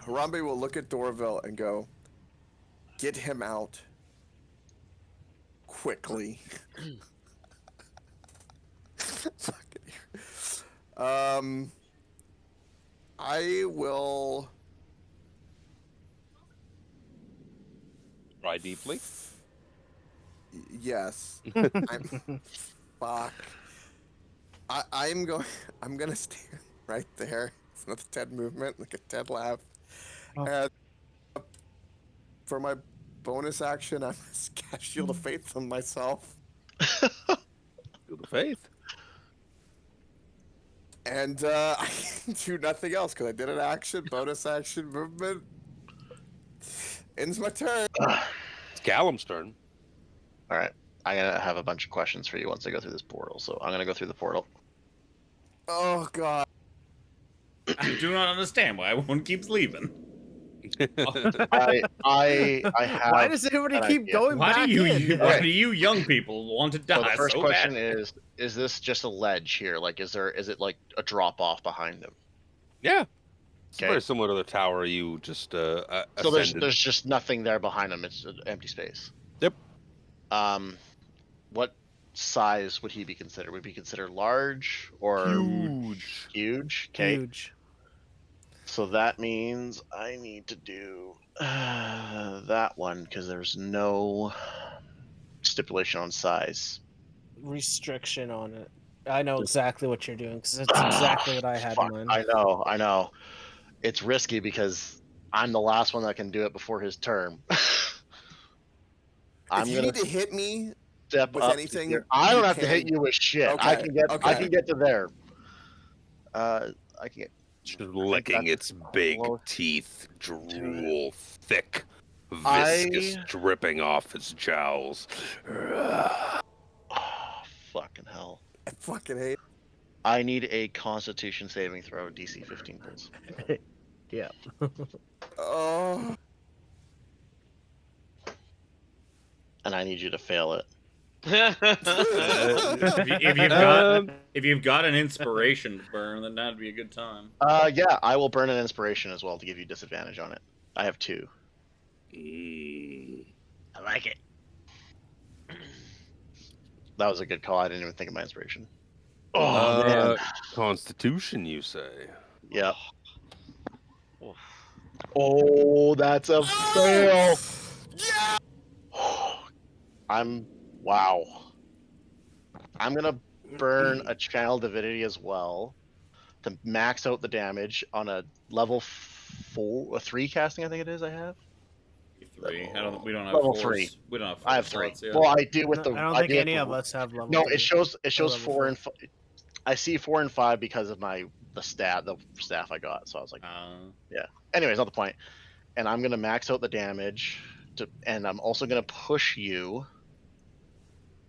Harambe will look at Dorville and go, "Get him out quickly." I will Cry deeply. Yes. Fuck. I'm gonna stand right there. It's another Ted movement, like a Ted laugh. Oh. And for my bonus action, I'm gonna cast Shield of Faith on myself. Shield of Faith. And I can do nothing else because I did an action, bonus action, movement. Ends my turn. It's Callum's turn. All right. I'm gonna have a bunch of questions for you once I go through this portal. So I'm gonna go through the portal. Oh god. I do not understand why everyone keeps leaving. I have. Why does everybody an keep idea. going Why back do in? why do you young people want to die So the first so question bad? is this just a ledge here? Like, is it like a drop off behind them? Yeah. It's Okay. very similar to the tower you just So ascended. there's just nothing there behind them. It's an empty space. Yep. What size would he be considered? Would he be considered large or Huge. Huge. Okay. Huge. So that means I need to do that one because there's no stipulation on size. Restriction on it. I know exactly what you're doing because it's exactly what I had Fuck, in mind. I know. It's risky because I'm the last one that can do it before his turn. If you need to hit me step with up. anything, I don't you have to hit can. you with shit. Okay, I can get. I okay. can get to there. I can get. Just licking that's its big close teeth, drool, thick, I- viscous, dripping off its jowls. Oh, fucking hell! I fucking hate. I need a Constitution saving throw, DC 15, please. Yeah. Oh. And I need you to fail it. If you've got an inspiration to burn, then that'd be a good time. Yeah, I will burn an inspiration as well to give you disadvantage on it. I have 2. I like it. That was a good call. I didn't even think of my inspiration. Oh man. Constitution, you say? Yep. Oh, that's a fail. Yeah. Wow. I'm gonna burn a channel divinity as well to max out the damage on a level 3 casting. I think it is. I have 3. We don't have level 4s. 3. We don't have 4 I have 3. slots, yeah. Well, I do with the. I don't I think do with any the- of us have level. No, three. it shows Or level 4 4. and 5. I see 4 and 5 because of the staff I got. So I was like, anyways, not the point. And I'm gonna max out the damage and I'm also gonna push you.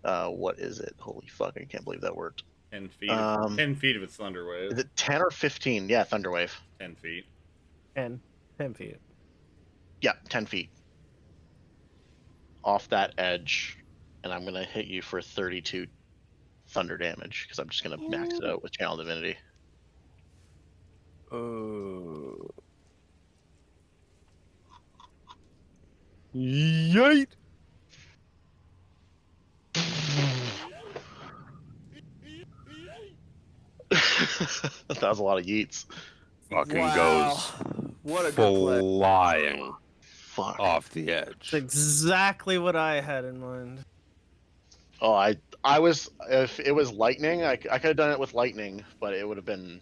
What is it? Holy fuck! I can't believe that worked. 10 feet. 10 feet of its thunder wave. Is it 10 or 15? Yeah, Thunderwave. 10 feet. 10 feet. Yeah, 10 feet. Off that edge, and I'm gonna hit you for 32 thunder damage because I'm just gonna max it out with Channel Divinity. Yeet! That was a lot of yeets. Fucking Wow. What a good play. flying Fuck. off the edge. It's exactly what I had in mind. Oh, I was, if it was lightning, I could have done it with lightning, but it would have been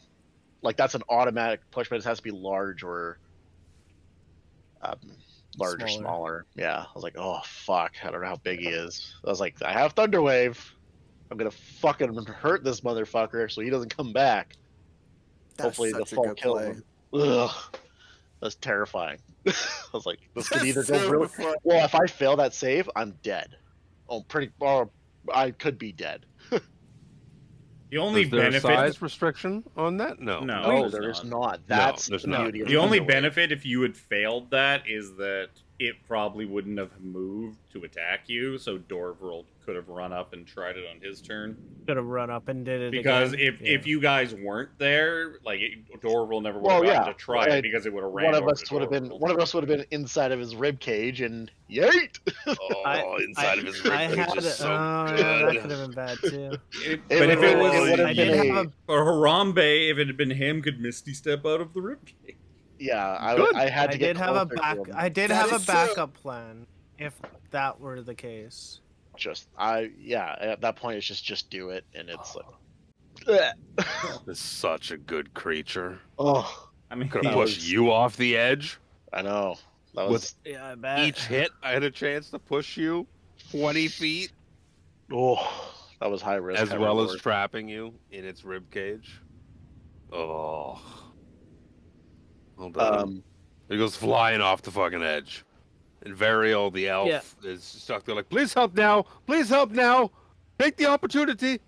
like that's an automatic push, but it has to be large or large or Smaller. smaller. Yeah, I was like, oh fuck, I don't know how big he is. I was like, I have Thunderwave. I'm gonna fucking hurt this motherfucker so he doesn't come back. That's Hopefully the such a fall good kills play. him. Ugh, that's terrifying. I was like, this could either go So really fun. well. If I fail that save, I'm dead. Oh, or I could be dead. The only Is there a benefit. size restriction on that? No. No, No, there's there is not. not. That's there's the not. beauty of The only Thunderwave. benefit if you had failed that is that it probably wouldn't have moved to attack you, so Dorvril could have run up and tried it on his turn. Could have run up and did it Because again. if you guys weren't there, like Dorvril never would have gotten to try it because it would have ran One of over us to would have been Dorvril. one of us would have been inside of his rib cage and yeet. Inside of his I ribcage had is so Yeah, good. that could have been bad too. But if it was would have I been did a, have or Harambe, if it had been him, could Misty step out of the ribcage. yeah, Good. I had I to get did have a closer to back. him. I did That have a is true. backup plan if that were the case. At that point it's just do it, and it's like It's such a good creature. oh, I mean, Could have That pushed was- you off the edge. I know that With was Yeah, I bet. Each hit, I had a chance to push you 20 feet, that was high risk, as high well reward. as trapping you in its rib cage. Oh. Hold on. He goes flying off the fucking edge. And Variel, the elf, Yeah. is stuck there like, please help now! Please help now! Take the opportunity!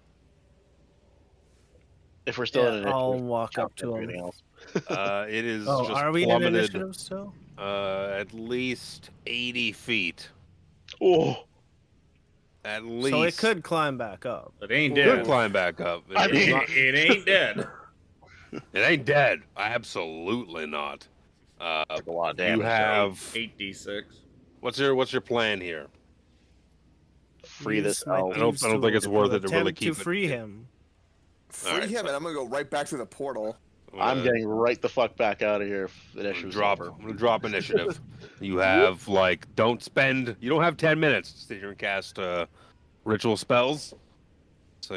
If we're still in Yeah, I'll initiative, walk chop up to everything him. else. It is Oh, just are we in plummeted initiative still? at least 80 feet. Oh, At least. So it could climb back up. It ain't Could dead. climb back up. I It's mean- not- It ain't dead. it ain't dead. Absolutely not. took a lot of damage. You have 8d6. what's your plan here? free this Use my elf. I don't thieves' think it's tool worth it to really attempt keep it. free him. Free Alright, him, so- and I'm gonna go right back through the portal. I'm getting right the fuck back out of here. If the I'm issue's gonna over. drop initiative. You have you don't have 10 minutes to sit here and cast ritual spells. So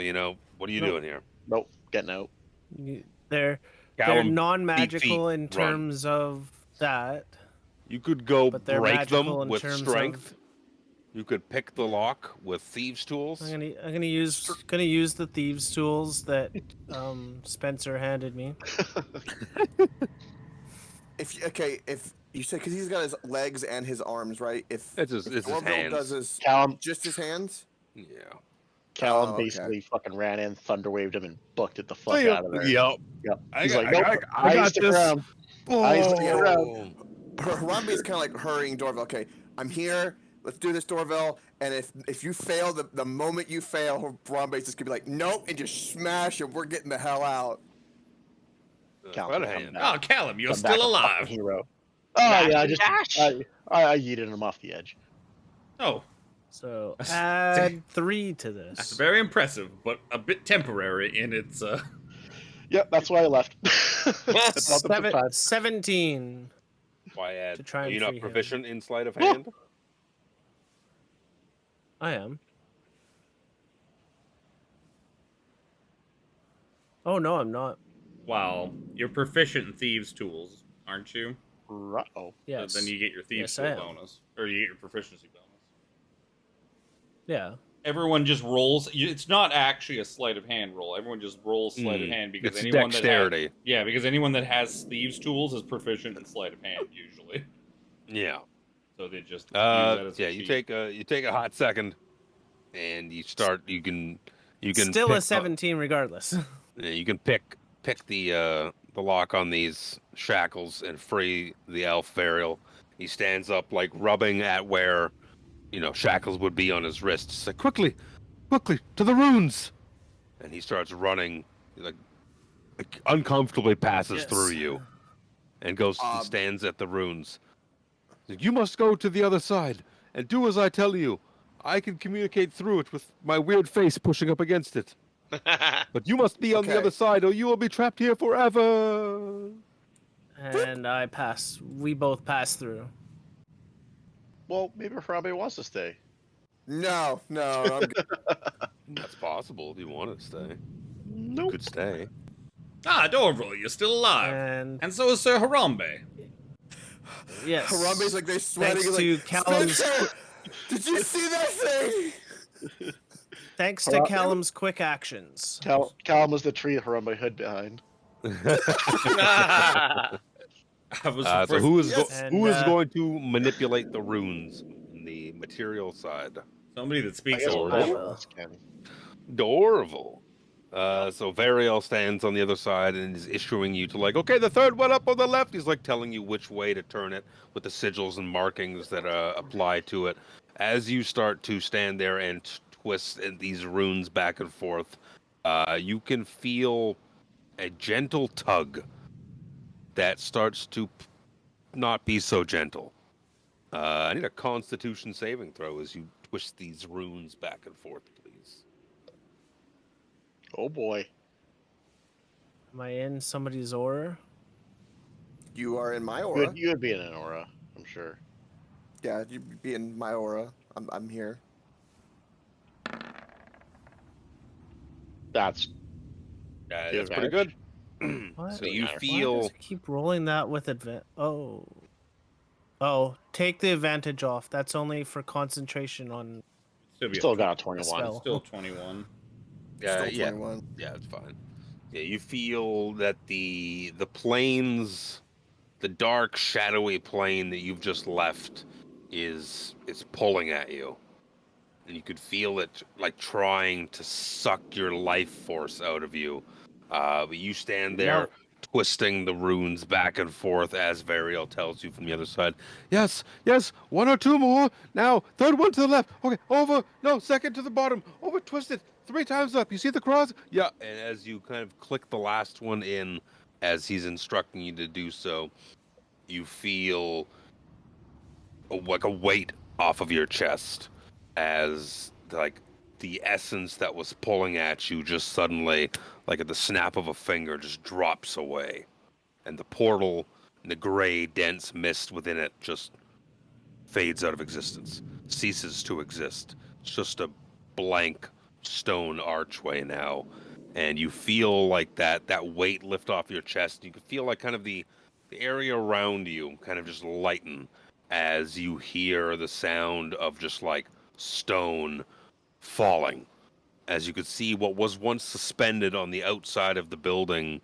what are you Nope. doing here? Nope, getting out. They're Callum, non-magical feet, in run. terms of that. You could go But they're break magical them in with terms strength. You could pick the lock with thieves' tools. I'm gonna use the thieves' tools that Spencer handed me. If you say because he's got his legs and his arms, right? If It's his Orville hands. does his Callum, just his hands. Yeah. Callum Oh, okay. basically fucking ran in, thunderwaved him, and booked it the fuck out of there. Yep. Yep. I He's got- like, nope, I got stick this. around. I stick Oh. around. Harambe is kind of like hurrying Dorville. Okay, I'm here. Let's do this, Dorville. And if you fail, the moment you fail, Harambe's just gonna be like, nope, and just smash, and we're getting the hell out. Callum, Out of come hand. back. Oh, Callum, you're Come back, still a alive. fucking hero. Oh yeah, I yeeted him off the edge. Oh, So That's- add 3 to that's this. very impressive, but a bit temporary in its. Yep, that's why I left. It's not the Seven- time. 17. Why add? To try Are and you not free him. proficient in sleight of hand? I am. Oh no, I'm not. Well, you're proficient in thieves' tools, aren't you? Oh, Yes. So then you get your thieves' Yes, I tool am. bonus, or you get your proficiency bonus. Yeah. Everyone just rolls. It's not actually a sleight of hand roll. Everyone just rolls sleight of hand because It's anyone dexterity. because anyone that has thieves' tools is proficient in sleight of hand usually. Yeah. So they just use that as a Yeah. You cheat. take a hot second, and you start. You can Still pick a 17 regardless. Yeah, you can pick the lock on these shackles and free the elf Variel. He stands up, like rubbing at where shackles would be on his wrists. He's like, quickly to the runes, and he starts running, like uncomfortably passes Yes. through you, and goes and Um, stands at the runes. He's like, you must go to the other side and do as I tell you. I can communicate through it with my weird face pushing up against it. But you must be on the Okay. other side, or you will be trapped here forever. And we both pass through. well, maybe Harambe wants to stay. No, I'm good. That's possible if you wanted to stay. You Nope. could stay. Ah, Dorvril, you're still alive, And and so is Sir Harambe. yes. Harambe's like they're sweating. Thanks He's to like, Callum's Spencer, did you see that thing? thanks to Callum's quick actions. Callum was the tree Harambe hid behind. I was So who is Yes. And, who is going to manipulate the runes in the material side? somebody that I speaks guess a I little. will. Can. Dorval. So Variel stands on the other side and is issuing you to like, okay, the third one up on the left. He's like telling you which way to turn it with the sigils and markings that apply to it. As you start to stand there and twist these runes back and forth, you can feel a gentle tug that starts to not be so gentle. I need a Constitution saving throw as you twist these runes back and forth, please. Oh boy. Am I in somebody's aura? You are in my aura. You would be in an aura, I'm sure. Yeah, you'd be in my aura. I'm here. That's That's pretty good. What? So you Why does feel it keep rolling that with Oh, take the advantage off. That's only for concentration on. Still got a spell. 21. Still 21. Still yeah, 21. yeah, it's fine. Yeah, you feel that the plains, the dark, shadowy plane that you've just left, is pulling at you, and you could feel it like trying to suck your life force out of you. But you stand there, twisting the runes back and forth as Variel tells you from the other side. Yes, yes, one or two more. Now, third one to the left. Okay, over. No, second to the bottom. Over, twist it. 3 times up. You see the cross? Yeah. And as you kind of click the last one in, as he's instructing you to do so, you feel like a weight off of your chest as like the essence that was pulling at you just suddenly, like at the snap of a finger, just drops away. And the portal, the gray, dense mist within it just fades out of existence, ceases to exist. It's just a blank stone archway now. And you feel like that weight lift off your chest. You can feel like kind of the area around you kind of just lighten as you hear the sound of just like stone falling. As you could see what was once suspended on the outside of the building,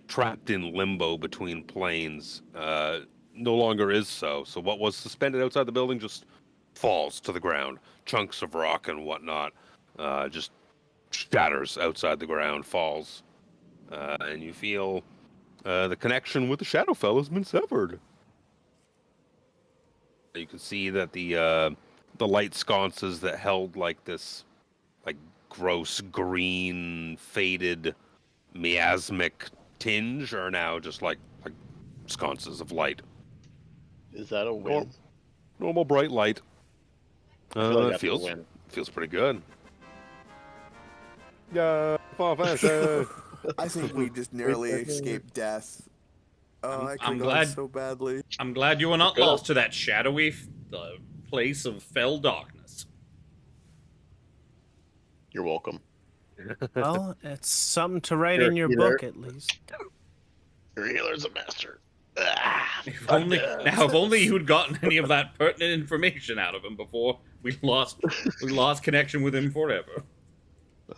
trapped in limbo between planes, no longer is so. So what was suspended outside the building just falls to the ground. Chunks of rock and whatnot just shatters outside the ground, falls. And you feel the connection with the Shadowfell has been severed. You can see that the light sconces that held like this like gross green faded miasmic tinge are now just like sconces of light. Is that a win? Normal bright light. I feel like It that's a feels win. feels pretty good. Yeah, Final Fantasy. I think we just narrowly escaped death. Oh, I could go so badly. I'm glad you were not Good. lost to that shadowy place of fell darkness. You're welcome. Well, it's something to write Your in your healer. book, at least. Your healer's a master. If only you'd gotten any of that pertinent information out of him before we lost connection with him forever.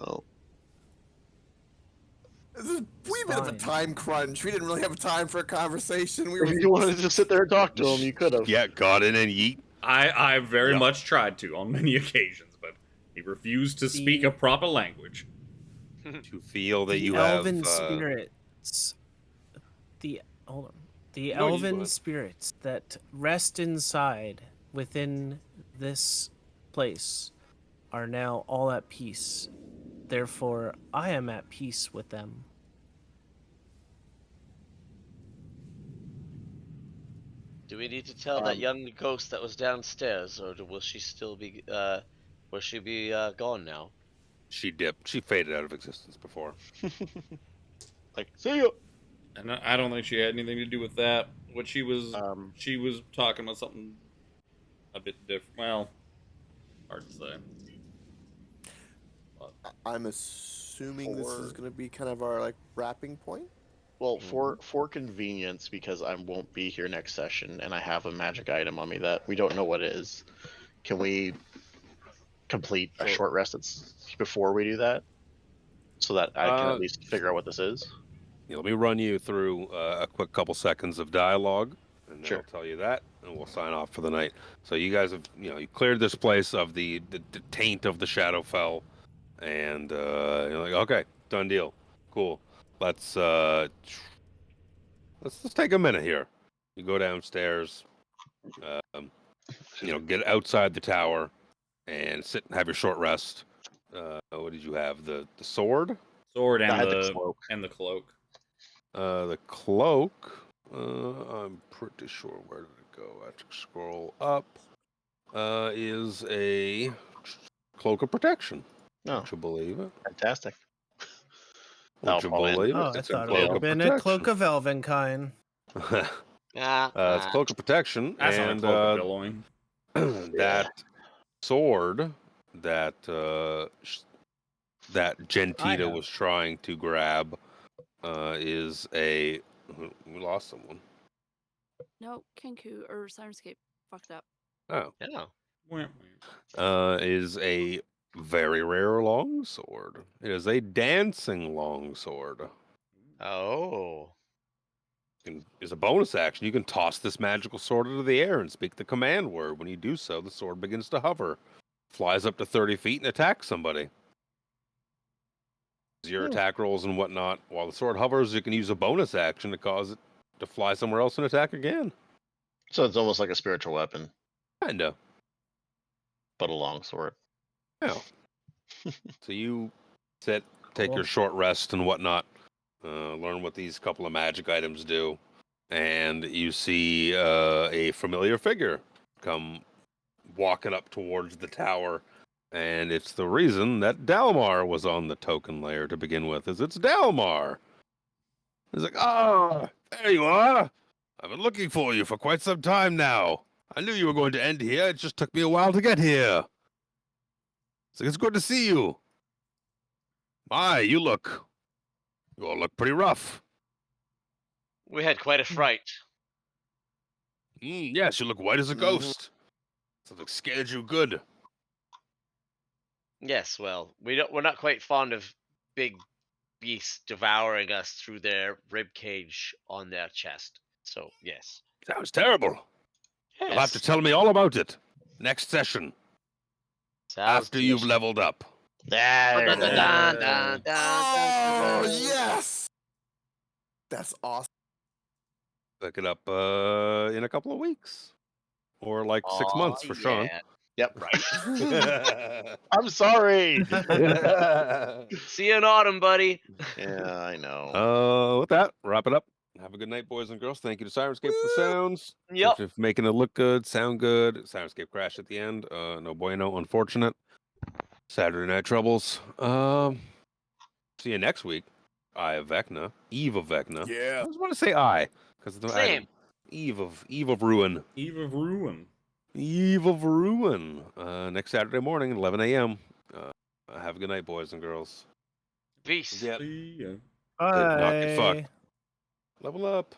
Oh. This is a wee bit of a time crunch. We didn't really have time for a conversation. We were. If you wanted to just sit there and talk to him, you could have. Yeah, got in and yeet. I very much tried to on many occasions, but he refused to speak a proper language. To feel that The you elven have spirits. The you elven go. spirits that rest inside within this place are now all at peace. Therefore, I am at peace with them. Do we need to tell that young ghost that was downstairs, or will she still be? Will she be gone now? She dipped. She faded out of existence before. Like, see ya. And I don't think she had anything to do with that. What she was talking about something a bit different. Well, hard to say. I'm assuming this is going to be kind of our like wrapping point. Well, for convenience, because I won't be here next session, and I have a magic item on me that we don't know what it is. Can we complete a short rest before we do that, so that I can at least figure out what this is? Yeah, let me run you through a quick couple seconds of dialogue, and then Sure. I'll tell you that, and we'll sign off for the night. So you guys have, you cleared this place of the taint of the Shadowfell, and you're like, okay, Done deal. Cool. Let's take a minute here. You go downstairs. Get outside the tower and sit and have your short rest. What did you have? The sword? Sword I and had the cloak. and the cloak. The cloak. I'm pretty sure where did it go? I have to scroll up. Is a cloak of protection. Oh, Would you believe it? fantastic. Would you probably believe Oh, it? I It's a thought it cloak would have of been protection. a cloak of Elvenkind. It's cloak of protection, That's not a and cloak of billowing. that sword that that Gentita have. was trying to grab is a. We lost someone. No, Kenku or Sirenscape fucked up. Oh, Yeah. is a very rare longsword. It is a dancing longsword. Oh. Is a bonus action. You can toss this magical sword into the air and speak the command word. When you do so, the sword begins to hover, flies up to 30 feet, and attacks somebody. Your attack rolls and whatnot. While the sword hovers, you can use a bonus action to cause it to fly somewhere else and attack again. So it's almost like a spiritual weapon, Kinda. but a long sword. Yeah. So you sit, take Cool. your short rest and whatnot, learn what these couple of magic items do, and you see a familiar figure come walking up towards the tower, and it's the reason that Dalmar was on the token layer to begin with, is it's Dalmar. He's like, there you are. I've been looking for you for quite some time now. I knew you were going to end here. It just took me a while to get here. It's like, it's good to see you. My, you all look pretty rough. We had quite a fright. Yes, you look white as a ghost. Something scared you good. Yes, well, we're not quite fond of big beasts devouring us through their rib cage on their chest. So, yes. Sounds terrible. Yes. You'll have to tell me all about it. Next session. Sounds After you've leveled up. There it is. Oh, yes! That's awesome. Pick it up in a couple of weeks. Or like 6 months for Sean. Yep, right. I'm sorry. See you in autumn, buddy. Yeah, I know. With that, wrap it up. Have a good night, boys and girls. Thank you to Sirenscape for the sounds. Yep. For making it look good, sound good. Sirenscape crashed at the end. No bueno, unfortunate. Saturday Night Troubles. See you next week. Eve of Vecna. Yeah. I just want to say I, because the Same. Eve of Ruin. Eve of Ruin. Eve of Ruin. Next Saturday morning, 11 a.m. Have a good night, boys and girls. Peace. Yep. See ya. Bye. Not get fucked. Level up.